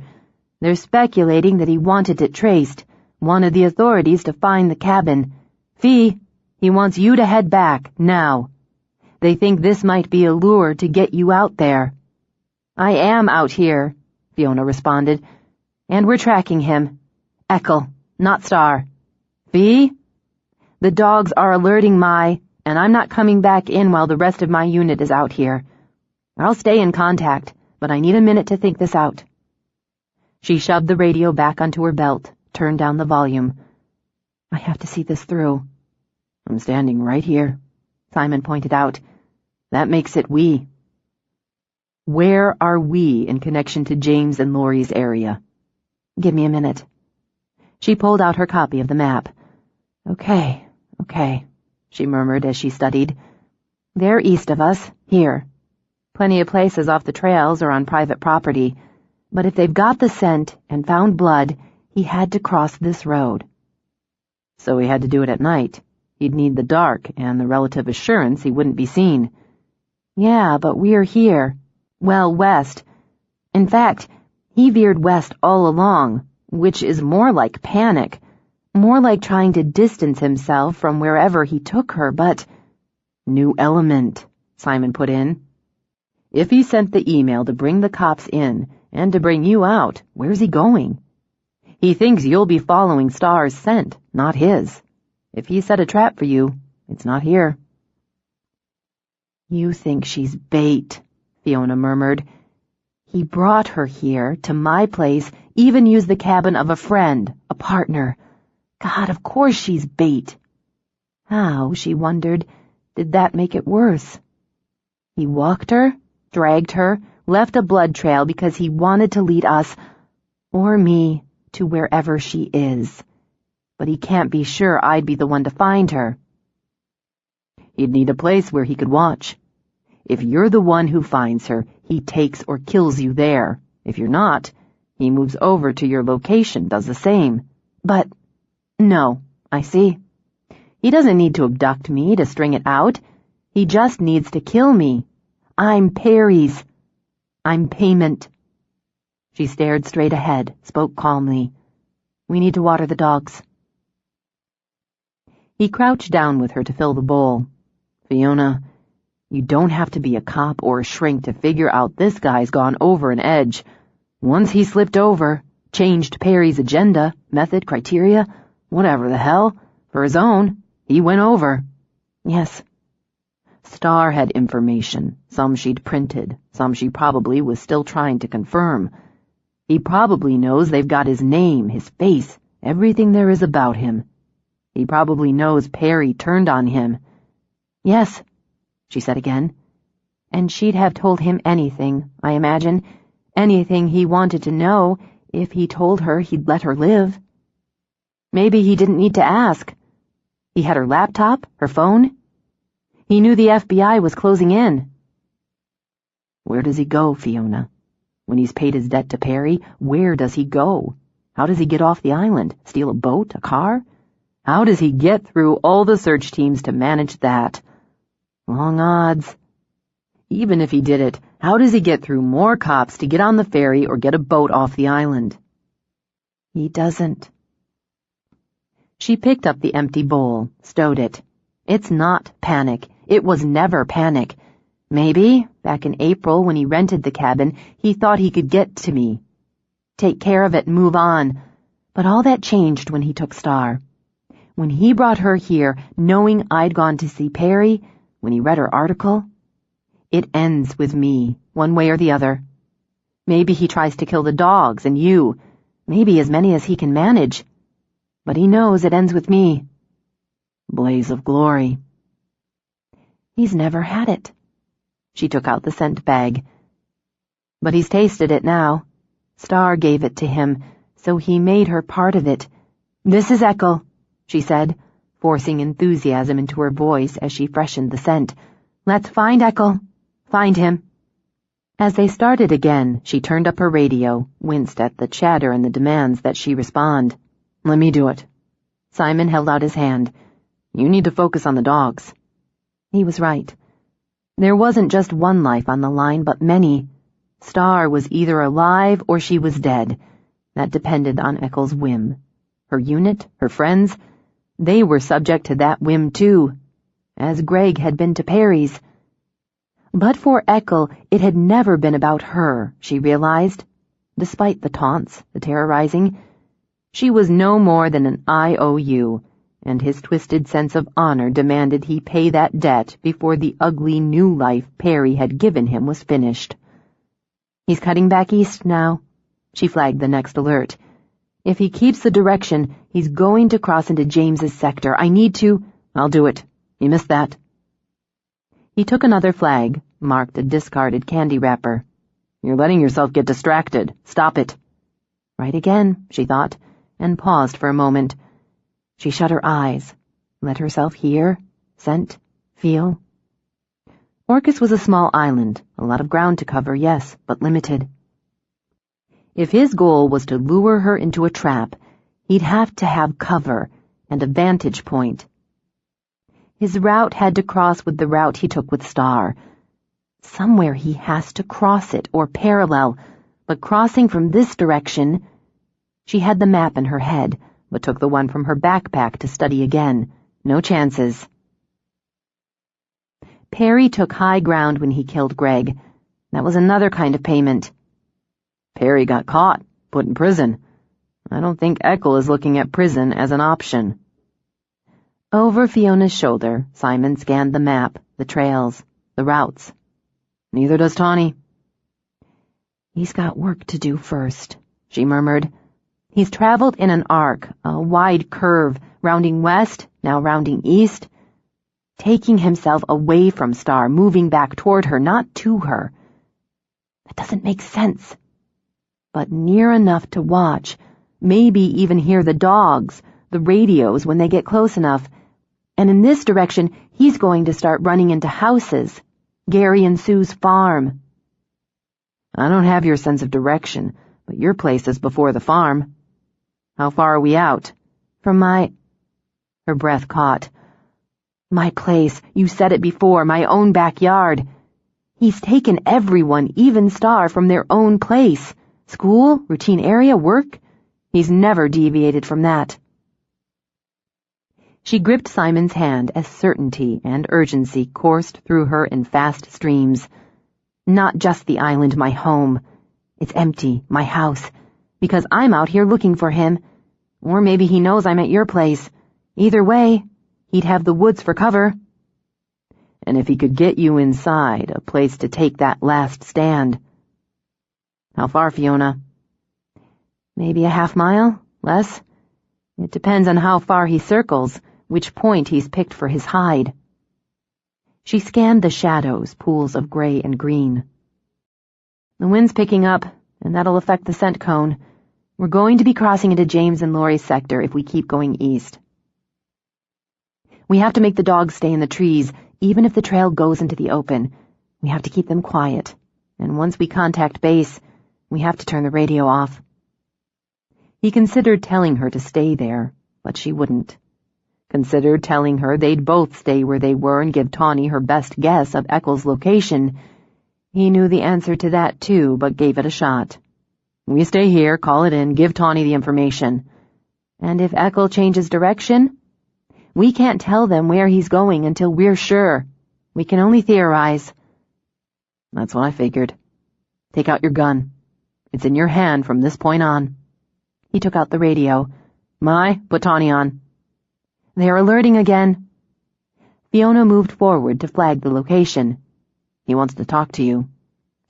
They're speculating that he wanted it traced, wanted the authorities to find the cabin. Fee, he wants you to head back, now. They think this might be a lure to get you out there. I am out here, Fiona responded, and we're tracking him. Eckel, not Star. Fee? The dogs are alerting and I'm not coming back in while the rest of my unit is out here. I'll stay in contact, but I need a minute to think this out. She shoved the radio back onto her belt, turned down the volume. I have to see this through. I'm standing right here, Simon pointed out. That makes it we. Where are we in connection to James and Laurie's area? Give me a minute. She pulled out her copy of the map. Okay, she murmured as she studied. They're east of us, here. Plenty of places off the trails or on private property. But if they've got the scent and found blood, he had to cross this road. So he had to do it at night. He'd need the dark and the relative assurance he wouldn't be seen. Yeah, but we're here. Well, west. In fact, he veered west all along, which is more like panic. More like trying to distance himself from wherever he took her, but... New element, Simon put in. If he sent the email to bring the cops in and to bring you out, where's he going? He thinks you'll be following Star's scent, not his. If he set a trap for you, it's not here. You think she's bait, Fiona murmured. He brought her here, to my place, even used the cabin of a friend, a partner. God, of course she's bait. How, she wondered, did that make it worse? He walked her, dragged her, left a blood trail because he wanted to lead us, or me, to wherever she is. But he can't be sure I'd be the one to find her. He'd need a place where he could watch. If you're the one who finds her, he takes or kills you there. If you're not, he moves over to your location, does the same. But, no, I see. He doesn't need to abduct me to string it out. He just needs to kill me. I'm Perry's. I'm payment. She stared straight ahead, spoke calmly. We need to water the dogs. He crouched down with her to fill the bowl. Fiona, you don't have to be a cop or a shrink to figure out this guy's gone over an edge. Once he slipped over, changed Perry's agenda, method, criteria, whatever the hell, for his own, he went over. Yes. Star had information, some she'd printed, some she probably was still trying to confirm. He probably knows they've got his name, his face, everything there is about him. He probably knows Perry turned on him. Yes, she said again. And she'd have told him anything, I imagine, anything he wanted to know if he told her he'd let her live. Maybe he didn't need to ask. He had her laptop, her phone. He knew the FBI was closing in. Where does he go, Fiona? When he's paid his debt to Perry, where does he go? How does he get off the island? Steal a boat, a car? How does he get through all the search teams to manage that? Long odds. Even if he did it, how does he get through more cops to get on the ferry or get a boat off the island? He doesn't. She picked up the empty bowl, stowed it. It's not panic. It was never panic. Maybe, back in April when he rented the cabin, he thought he could get to me. Take care of it and move on. But all that changed when he took Star. When he brought her here, knowing I'd gone to see Perry, when he read her article, it ends with me, one way or the other. Maybe he tries to kill the dogs and you, maybe as many as he can manage. But he knows it ends with me. Blaze of glory. He's never had it. She took out the scent bag. But he's tasted it now. Star gave it to him, so he made her part of it. This is Eckel, she said, forcing enthusiasm into her voice as she freshened the scent. Let's find Eckel. Find him. As they started again, she turned up her radio, winced at the chatter and the demands that she respond. Let me do it. Simon held out his hand. You need to focus on the dogs. He was right. There wasn't just one life on the line, but many. Star was either alive or she was dead. That depended on Eckel's whim. Her unit, her friends, they were subject to that whim too, as Greg had been to Perry's. But for Eckel, it had never been about her, she realized. Despite the taunts, the terrorizing, she was no more than an IOU, and his twisted sense of honor demanded he pay that debt before the ugly new life Perry had given him was finished. "He's cutting back east now," she flagged the next alert. "If he keeps the direction, he's going to cross into James's sector. I need to—" "I'll do it. You missed that." He took another flag, marked a discarded candy wrapper. "You're letting yourself get distracted. Stop it." Right again, she thought, and paused for a moment. She shut her eyes, let herself hear, scent, feel. Orcus was a small island, a lot of ground to cover, yes, but limited. If his goal was to lure her into a trap, he'd have to have cover and a vantage point. His route had to cross with the route he took with Star. Somewhere he has to cross it, or parallel, but crossing from this direction— She had the map in her head, but took the one from her backpack to study again. No chances. Perry took high ground when he killed Greg. That was another kind of payment. Perry got caught, put in prison. I don't think Eckel is looking at prison as an option. Over Fiona's shoulder, Simon scanned the map, the trails, the routes. Neither does Tawny. "He's got work to do first," she murmured. "He's traveled in an arc, a wide curve, rounding west, now rounding east, taking himself away from Star, moving back toward her, not to her. That doesn't make sense. But near enough to watch, maybe even hear the dogs, the radios when they get close enough. And in this direction, he's going to start running into houses. Gary and Sue's farm." "I don't have your sense of direction, but your place is before the farm. How far are we out?" "From my—" Her breath caught. "My place, you said it before, my own backyard. He's taken everyone, even Star, from their own place. School, routine area, work. He's never deviated from that." She gripped Simon's hand as certainty and urgency coursed through her in fast streams. "Not just the island, my home. It's empty, my house, because I'm out here looking for him. Or maybe he knows I'm at your place. Either way, he'd have the woods for cover." "And if he could get you inside, a place to take that last stand." "How far, Fiona?" "Maybe a half-mile, less. It depends on how far he circles, which point he's picked for his hide." She scanned the shadows, pools of gray and green. "The wind's picking up, and that'll affect the scent cone. We're going to be crossing into James and Laurie's sector if we keep going east. We have to make the dogs stay in the trees, even if the trail goes into the open. We have to keep them quiet, and once we contact base, we have to turn the radio off." He considered telling her to stay there, but she wouldn't. Considered telling her they'd both stay where they were and give Tawny her best guess of Eckel's location. He knew the answer to that too, but gave it a shot. "We stay here, call it in, give Tawny the information. And if Eckel changes direction, we can't tell them where he's going until we're sure. We can only theorize." "That's what I figured. Take out your gun. It's in your hand from this point on." He took out the radio. "Mai, put Tawny on." "They're alerting again." Fiona moved forward to flag the location. "He wants to talk to you."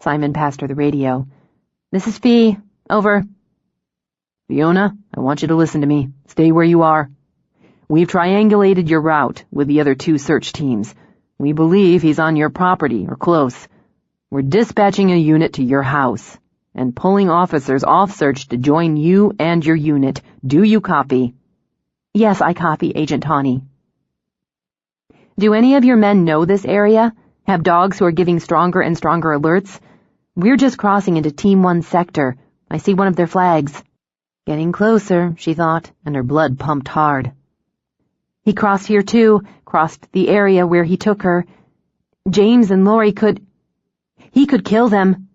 Simon passed her the radio. "This is Fee. Over." "Fiona, I want you to listen to me. Stay where you are. We've triangulated your route with the other 2 search teams. We believe he's on your property or close. We're dispatching a unit to your house and pulling officers off search to join you and your unit. Do you copy?" "Yes, I copy, Agent Tawny." "Do any of your men know this area? Have dogs who are giving stronger and stronger alerts? We're just crossing into Team 1 sector. I see one of their flags." Getting closer, she thought, and her blood pumped hard. "He crossed here too, crossed the area where he took her. James and Laurie he could kill them.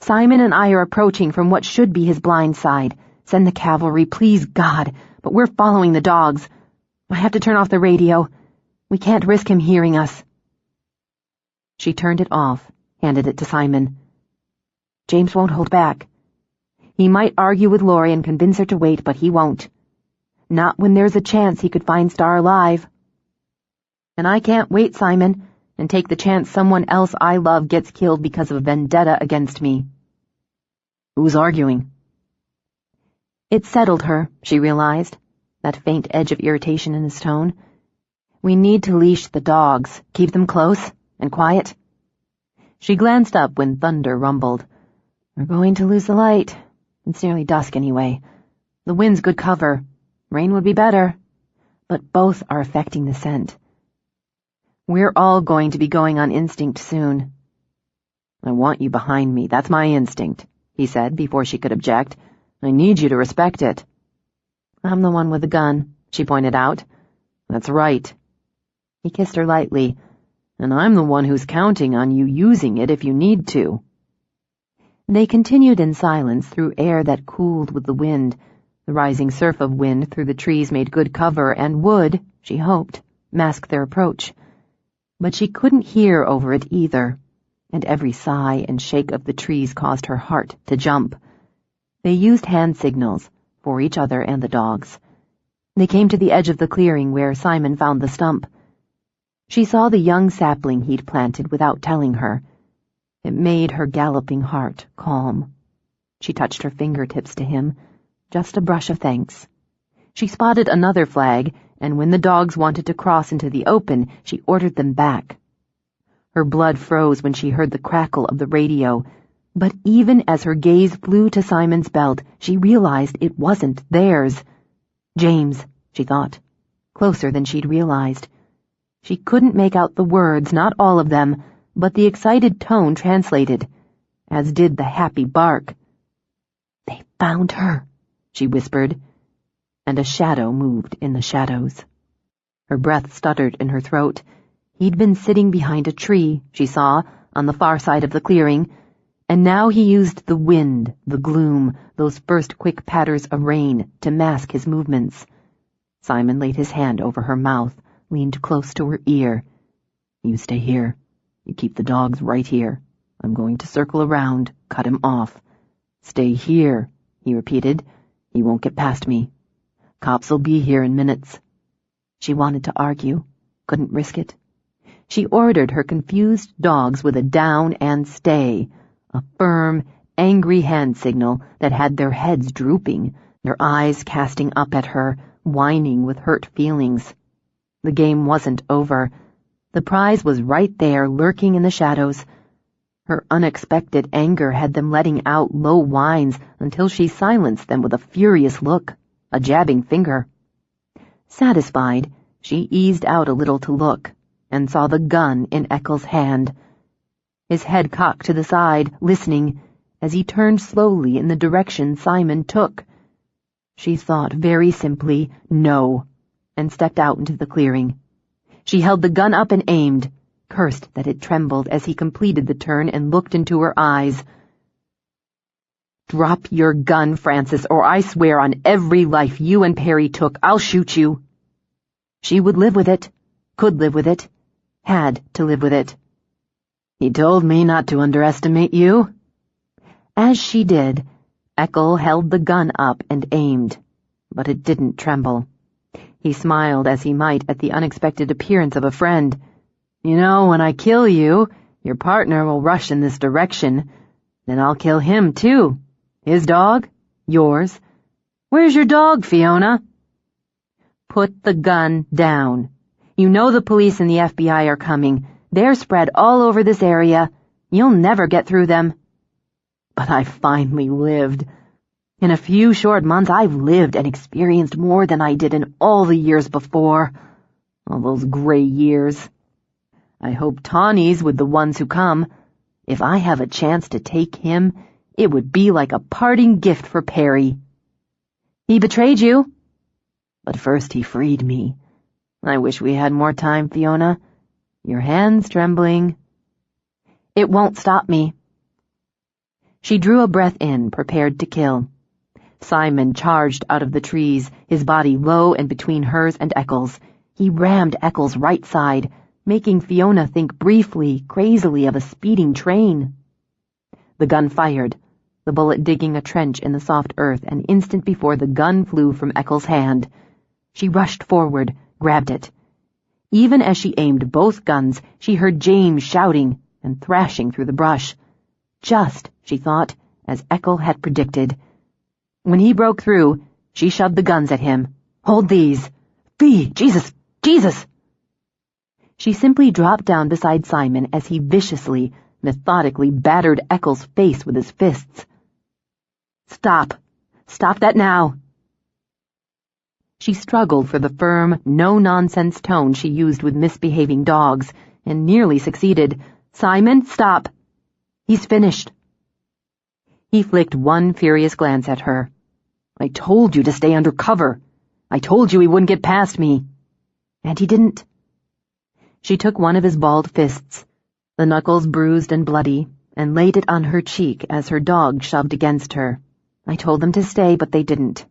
Simon and I are approaching from what should be his blind side. Send the cavalry, please God, but we're following the dogs. I have to turn off the radio. We can't risk him hearing us." She turned it off, handed it to Simon. "James won't hold back. He might argue with Laurie and convince her to wait, but he won't. Not when there's a chance he could find Star alive. And I can't wait, Simon, and take the chance someone else I love gets killed because of a vendetta against me. Who's arguing? It settled her, she realized, that faint edge of irritation in his tone. We need to leash the dogs, keep them close and quiet. She glanced up when thunder rumbled. We're going to lose the light. It's nearly dusk anyway. The wind's good cover. Rain would be better. But both are affecting the scent. We're all going to be going on instinct soon. I want you behind me. That's my instinct, he said before she could object. I need you to respect it. I'm the one with the gun, she pointed out. That's right. He kissed her lightly. And I'm the one who's counting on you using it if you need to. They continued in silence through air that cooled with the wind. The rising surf of wind through the trees made good cover and would, she hoped, mask their approach. But she couldn't hear over it either, and every sigh and shake of the trees caused her heart to jump. They used hand signals, for each other and the dogs. They came to the edge of the clearing where Simon found the stump. She saw the young sapling he'd planted without telling her. It made her galloping heart calm. She touched her fingertips to him, just a brush of thanks. She spotted another flag, and when the dogs wanted to cross into the open, she ordered them back. Her blood froze when she heard the crackle of the radio, but even as her gaze flew to Simon's belt, she realized it wasn't theirs. James, she thought, closer than she'd realized. She couldn't make out the words, not all of them, but the excited tone translated, as did the happy bark. They found her, she whispered, and a shadow moved in the shadows. Her breath stuttered in her throat. He'd been sitting behind a tree, she saw, on the far side of the clearing, and now he used the wind, the gloom, those first quick patters of rain to mask his movements. Simon laid his hand over her mouth, leaned close to her ear. You stay here. You keep the dogs right here. I'm going to circle around, cut him off. Stay here, he repeated. He won't get past me. Cops will be here in minutes. She wanted to argue, couldn't risk it. She ordered her confused dogs with a down and stay, a firm, angry hand signal that had their heads drooping, their eyes casting up at her, whining with hurt feelings. The game wasn't over. The prize was right there, lurking in the shadows. Her unexpected anger had them letting out low whines until she silenced them with a furious look, a jabbing finger. Satisfied, she eased out a little to look, and saw the gun in Eccles' hand. His head cocked to the side, listening, as he turned slowly in the direction Simon took. She thought very simply, no, and stepped out into the clearing. She held the gun up and aimed, cursed that it trembled as he completed the turn and looked into her eyes. Drop your gun, Francis, or I swear on every life you and Perry took, I'll shoot you. She would live with it, could live with it, had to live with it. He told me not to underestimate you. As she did, Eccles held the gun up and aimed, but it didn't tremble. He smiled as he might at the unexpected appearance of a friend. You know, when I kill you, your partner will rush in this direction. Then I'll kill him, too. His dog, yours. Where's your dog, Fiona? Put the gun down. You know the police and the FBI are coming. They're spread all over this area. You'll never get through them. But I finally lived. In a few short months, I've lived and experienced more than I did in all the years before. All those gray years. I hope Tawny's with the ones who come. If I have a chance to take him, it would be like a parting gift for Perry. He betrayed you. But first he freed me. I wish we had more time, Fiona. Your hand's trembling. It won't stop me. She drew a breath in, prepared to kill. Simon charged out of the trees, his body low and between hers and Eccles. He rammed Eccles' right side, making Fiona think briefly, crazily of a speeding train. The gun fired, the bullet digging a trench in the soft earth an instant before the gun flew from Eccles' hand. She rushed forward, grabbed it. Even as she aimed both guns, she heard James shouting and thrashing through the brush. Just, she thought, as Eckel had predicted. When he broke through, she shoved the guns at him. "Hold these! Fee! Jesus! Jesus!" She simply dropped down beside Simon as he viciously, methodically battered Eckel's face with his fists. "Stop! Stop that now!" She struggled for the firm, no-nonsense tone she used with misbehaving dogs, and nearly succeeded. "Simon, stop! He's finished." He flicked one furious glance at her. "I told you to stay under cover. I told you he wouldn't get past me." And he didn't. She took one of his balled fists, the knuckles bruised and bloody, and laid it on her cheek as her dog shoved against her. "I told them to stay, but they didn't.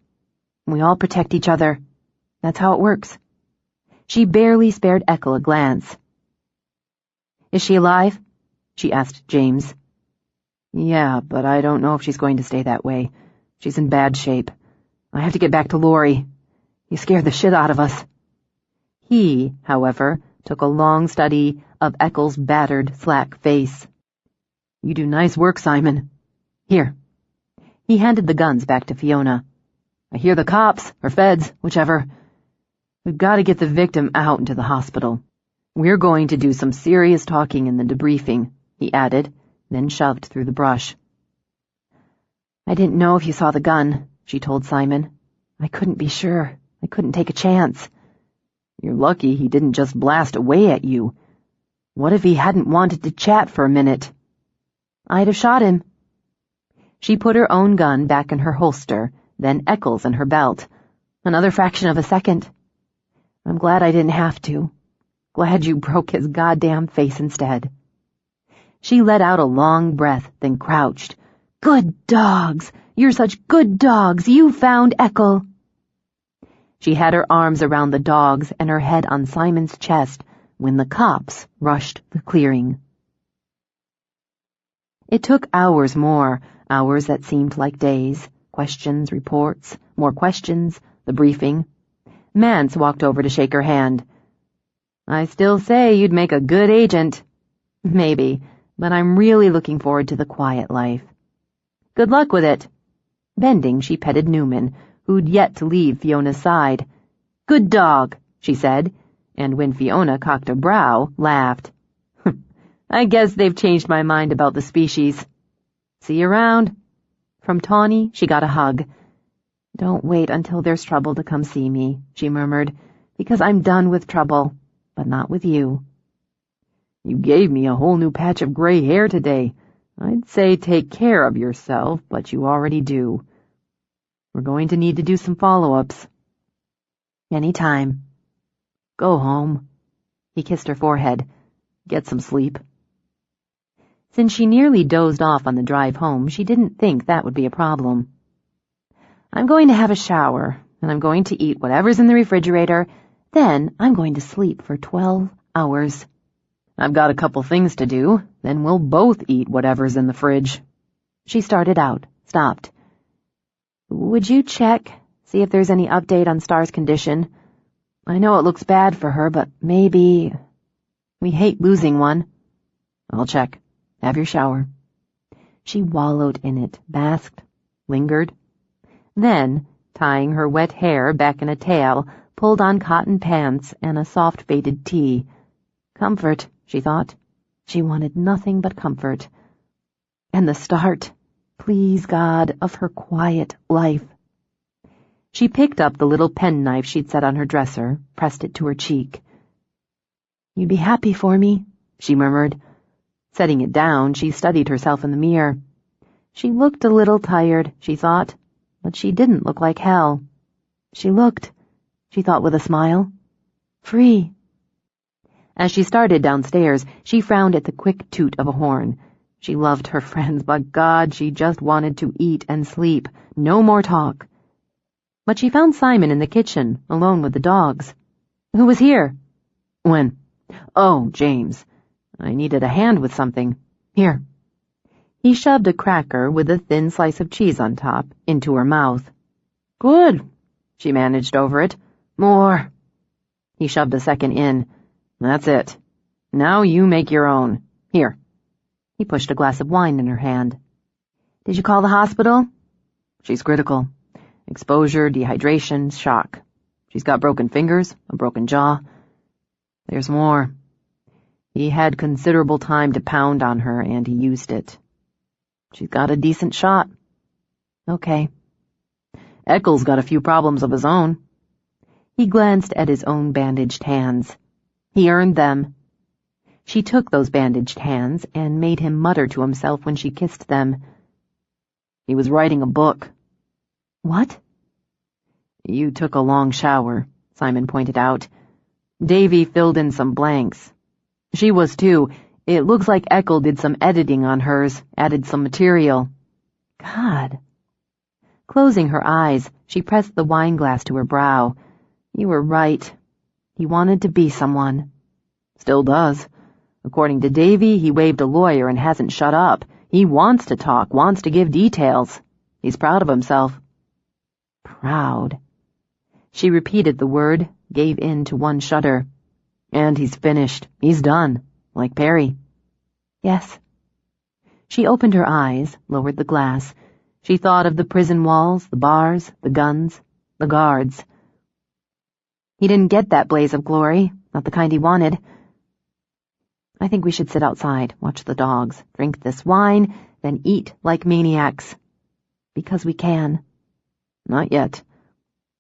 We all protect each other. That's how it works." She barely spared Eckel a glance. "Is she alive?" she asked James. "Yeah, but I don't know if she's going to stay that way. She's in bad shape. I have to get back to Lori. You scared the shit out of us." He, however, took a long study of Eckel's battered, slack face. "You do nice work, Simon. Here." He handed the guns back to Fiona. "I hear the cops, or feds, whichever. We've got to get the victim out into the hospital. We're going to do some serious talking in the debriefing," he added, then shoved through the brush. "I didn't know if you saw the gun," she told Simon. "I couldn't be sure. I couldn't take a chance." "You're lucky he didn't just blast away at you. What if he hadn't wanted to chat for a minute?" "I'd have shot him." She put her own gun back in her holster, then Eckel's in her belt. "Another fraction of a second. I'm glad I didn't have to. Glad you broke his goddamn face instead." She let out a long breath, then crouched. "Good dogs! You're such good dogs! You found Eckel!" She had her arms around the dogs and her head on Simon's chest when the cops rushed the clearing. It took hours more, hours that seemed like days. Questions, reports, more questions, the briefing. Mance walked over to shake her hand. "I still say you'd make a good agent." "Maybe, but I'm really looking forward to the quiet life." "Good luck with it." Bending, she petted Newman, who'd yet to leave Fiona's side. "Good dog," she said, and when Fiona cocked a brow, laughed. "I guess they've changed my mind about the species. See you around." From Tawny, she got a hug. "Don't wait until there's trouble to come see me," she murmured, "because I'm done with trouble, but not with you." "You gave me a whole new patch of gray hair today. I'd say take care of yourself, but you already do. We're going to need to do some follow-ups." "Any time." "Go home." He kissed her forehead. "Get some sleep." Since she nearly dozed off on the drive home, she didn't think that would be a problem. "I'm going to have a shower, and I'm going to eat whatever's in the refrigerator. Then I'm going to sleep for 12 hours. I've got a couple things to do, then we'll both eat whatever's in the fridge." She started out, stopped. "Would you check, see if there's any update on Star's condition? I know it looks bad for her, but maybe... We hate losing one." "I'll check. Have your shower." She wallowed in it, basked, lingered. Then, tying her wet hair back in a tail, pulled on cotton pants and a soft faded tee. Comfort, she thought. She wanted nothing but comfort. And the start, please God, of her quiet life. She picked up the little penknife she'd set on her dresser, pressed it to her cheek. "You'd be happy for me," she murmured. Setting it down, she studied herself in the mirror. She looked a little tired, she thought, but she didn't look like hell. She looked, she thought with a smile, free. As she started downstairs, she frowned at the quick toot of a horn. She loved her friends, but God, she just wanted to eat and sleep. No more talk. But she found Simon in the kitchen, alone with the dogs. "Who was here?" "When?" "Oh, James. I needed a hand with something. Here." He shoved a cracker with a thin slice of cheese on top into her mouth. "Good," she managed over it. More. He shoved a second in. That's it. Now you make your own. Here. He pushed a glass of wine in her hand. Did you call the hospital? She's critical. Exposure, dehydration, shock. She's got broken fingers, a broken jaw. There's more. He had considerable time to pound on her, and he used it. She's got a decent shot. Okay. Eccles got a few problems of his own. He glanced at his own bandaged hands. He earned them. She took those bandaged hands and made him mutter to himself when she kissed them. He was writing a book. What? You took a long shower, Simon pointed out. Davy filled in some blanks. She was too. It looks like Eckel did some editing on hers, added some material. God. Closing her eyes, she pressed the wine glass to her brow. You were right. He wanted to be someone. Still does. According to Davy, he waived a lawyer and hasn't shut up. He wants to talk, wants to give details. He's proud of himself. Proud. She repeated the word, gave in to one shudder. And he's finished. He's done. Like Perry. Yes. She opened her eyes, lowered the glass. She thought of the prison walls, the bars, the guns, the guards. He didn't get that blaze of glory, not the kind he wanted. I think we should sit outside, watch the dogs, drink this wine, then eat like maniacs. Because we can. Not yet.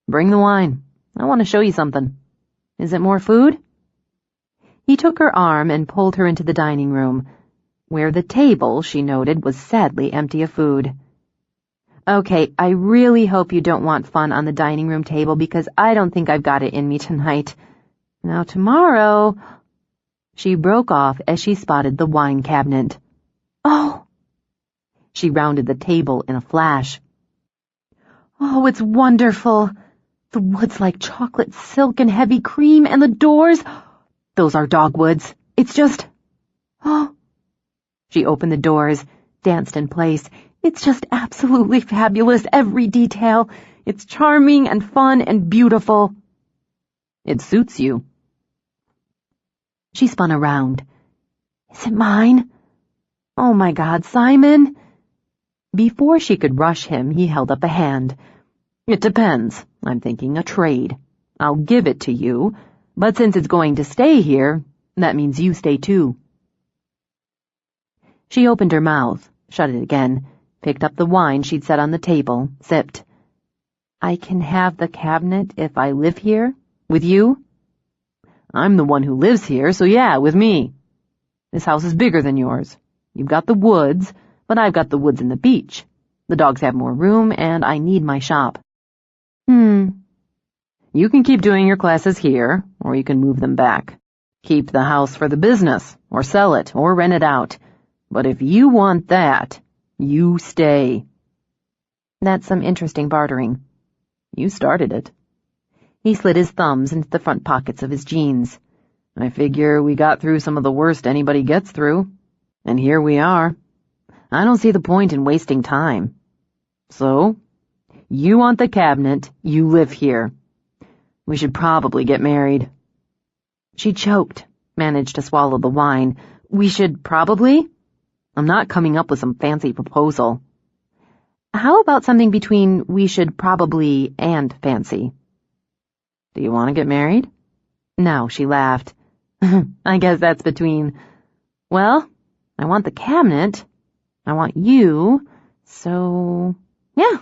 Bring the wine. I want to show you something. Is it more food? He took her arm and pulled her into the dining room, where the table, she noted, was sadly empty of food. Okay, I really hope you don't want fun on the dining room table because I don't think I've got it in me tonight. Now tomorrow... She broke off as she spotted the wine cabinet. Oh! She rounded the table in a flash. Oh, it's wonderful. The wood's like chocolate silk and heavy cream, and the doors... Those are dogwoods. It's just... Oh... She opened the doors, danced in place. It's just absolutely fabulous, every detail. It's charming and fun and beautiful. It suits you. She spun around. Is it mine? Oh my God, Simon! Before she could rush him, he held up a hand. It depends. I'm thinking a trade. I'll give it to you, but since it's going to stay here, that means you stay too. She opened her mouth, shut it again, picked up the wine she'd set on the table, sipped. I can have the cabinet if I live here? With you? I'm the one who lives here, so yeah, with me. This house is bigger than yours. You've got the woods, but I've got the woods and the beach. The dogs have more room, and I need my shop. You can keep doing your classes here, or you can move them back. Keep the house for the business, or sell it, or rent it out. But if you want that, you stay. That's some interesting bartering. You started it. He slid his thumbs into the front pockets of his jeans. I figure we got through some of the worst anybody gets through. And here we are. I don't see the point in wasting time. So, you want the cabinet, you live here. We should probably get married. She choked, managed to swallow the wine. We should probably? I'm not coming up with some fancy proposal. How about something between we should probably and fancy? Do you want to get married? No, she laughed. I guess that's between... Well, I want the cabinet. I want you. So, yeah,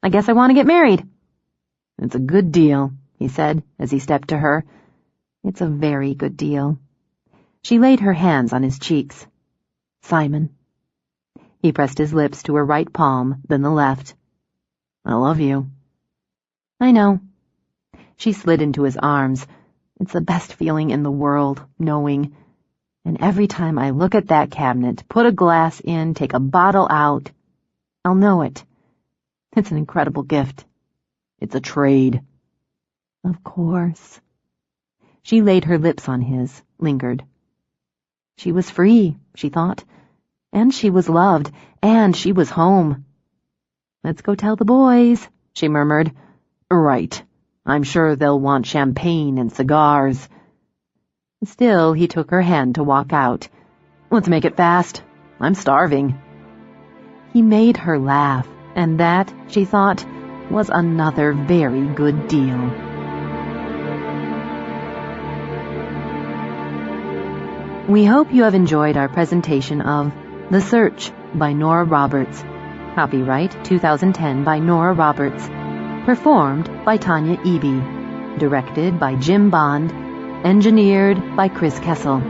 I guess I want to get married. It's a good deal, he said as he stepped to her. It's a very good deal. She laid her hands on his cheeks. Simon. He pressed his lips to her right palm, then the left. I love you. I know. She slid into his arms. It's the best feeling in the world, knowing. And every time I look at that cabinet, put a glass in, take a bottle out, I'll know it. It's an incredible gift. It's a trade. Of course. She laid her lips on his, lingered. She was free, she thought. And she was loved, and she was home. Let's go tell the boys, she murmured. Right. I'm sure they'll want champagne and cigars. Still, he took her hand to walk out. Let's make it fast. I'm starving. He made her laugh, and that, she thought, was another very good deal. We hope you have enjoyed our presentation of The Search by Nora Roberts. Copyright 2010 by Nora Roberts. Performed by Tanya Eby. Directed by Jim Bond. Engineered by Chris Kessel.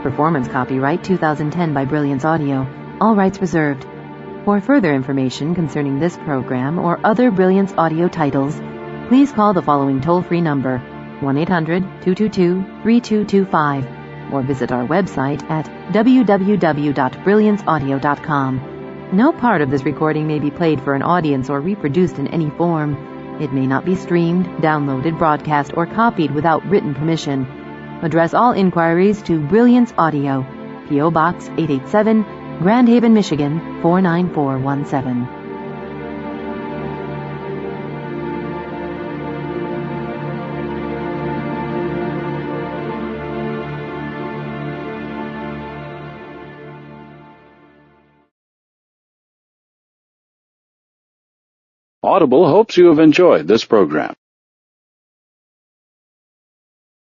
Performance copyright 2010 by Brilliance Audio. All rights reserved. For further information concerning this program or other Brilliance Audio titles, please call the following toll-free number, 1-800-222-3225, or visit our website at www.brillianceaudio.com. No part of this recording may be played for an audience or reproduced in any form. It may not be streamed, downloaded, broadcast, or copied without written permission. Address all inquiries to Brilliance Audio, P.O. Box 887, Grand Haven, Michigan 49417. Audible hopes you have enjoyed this program.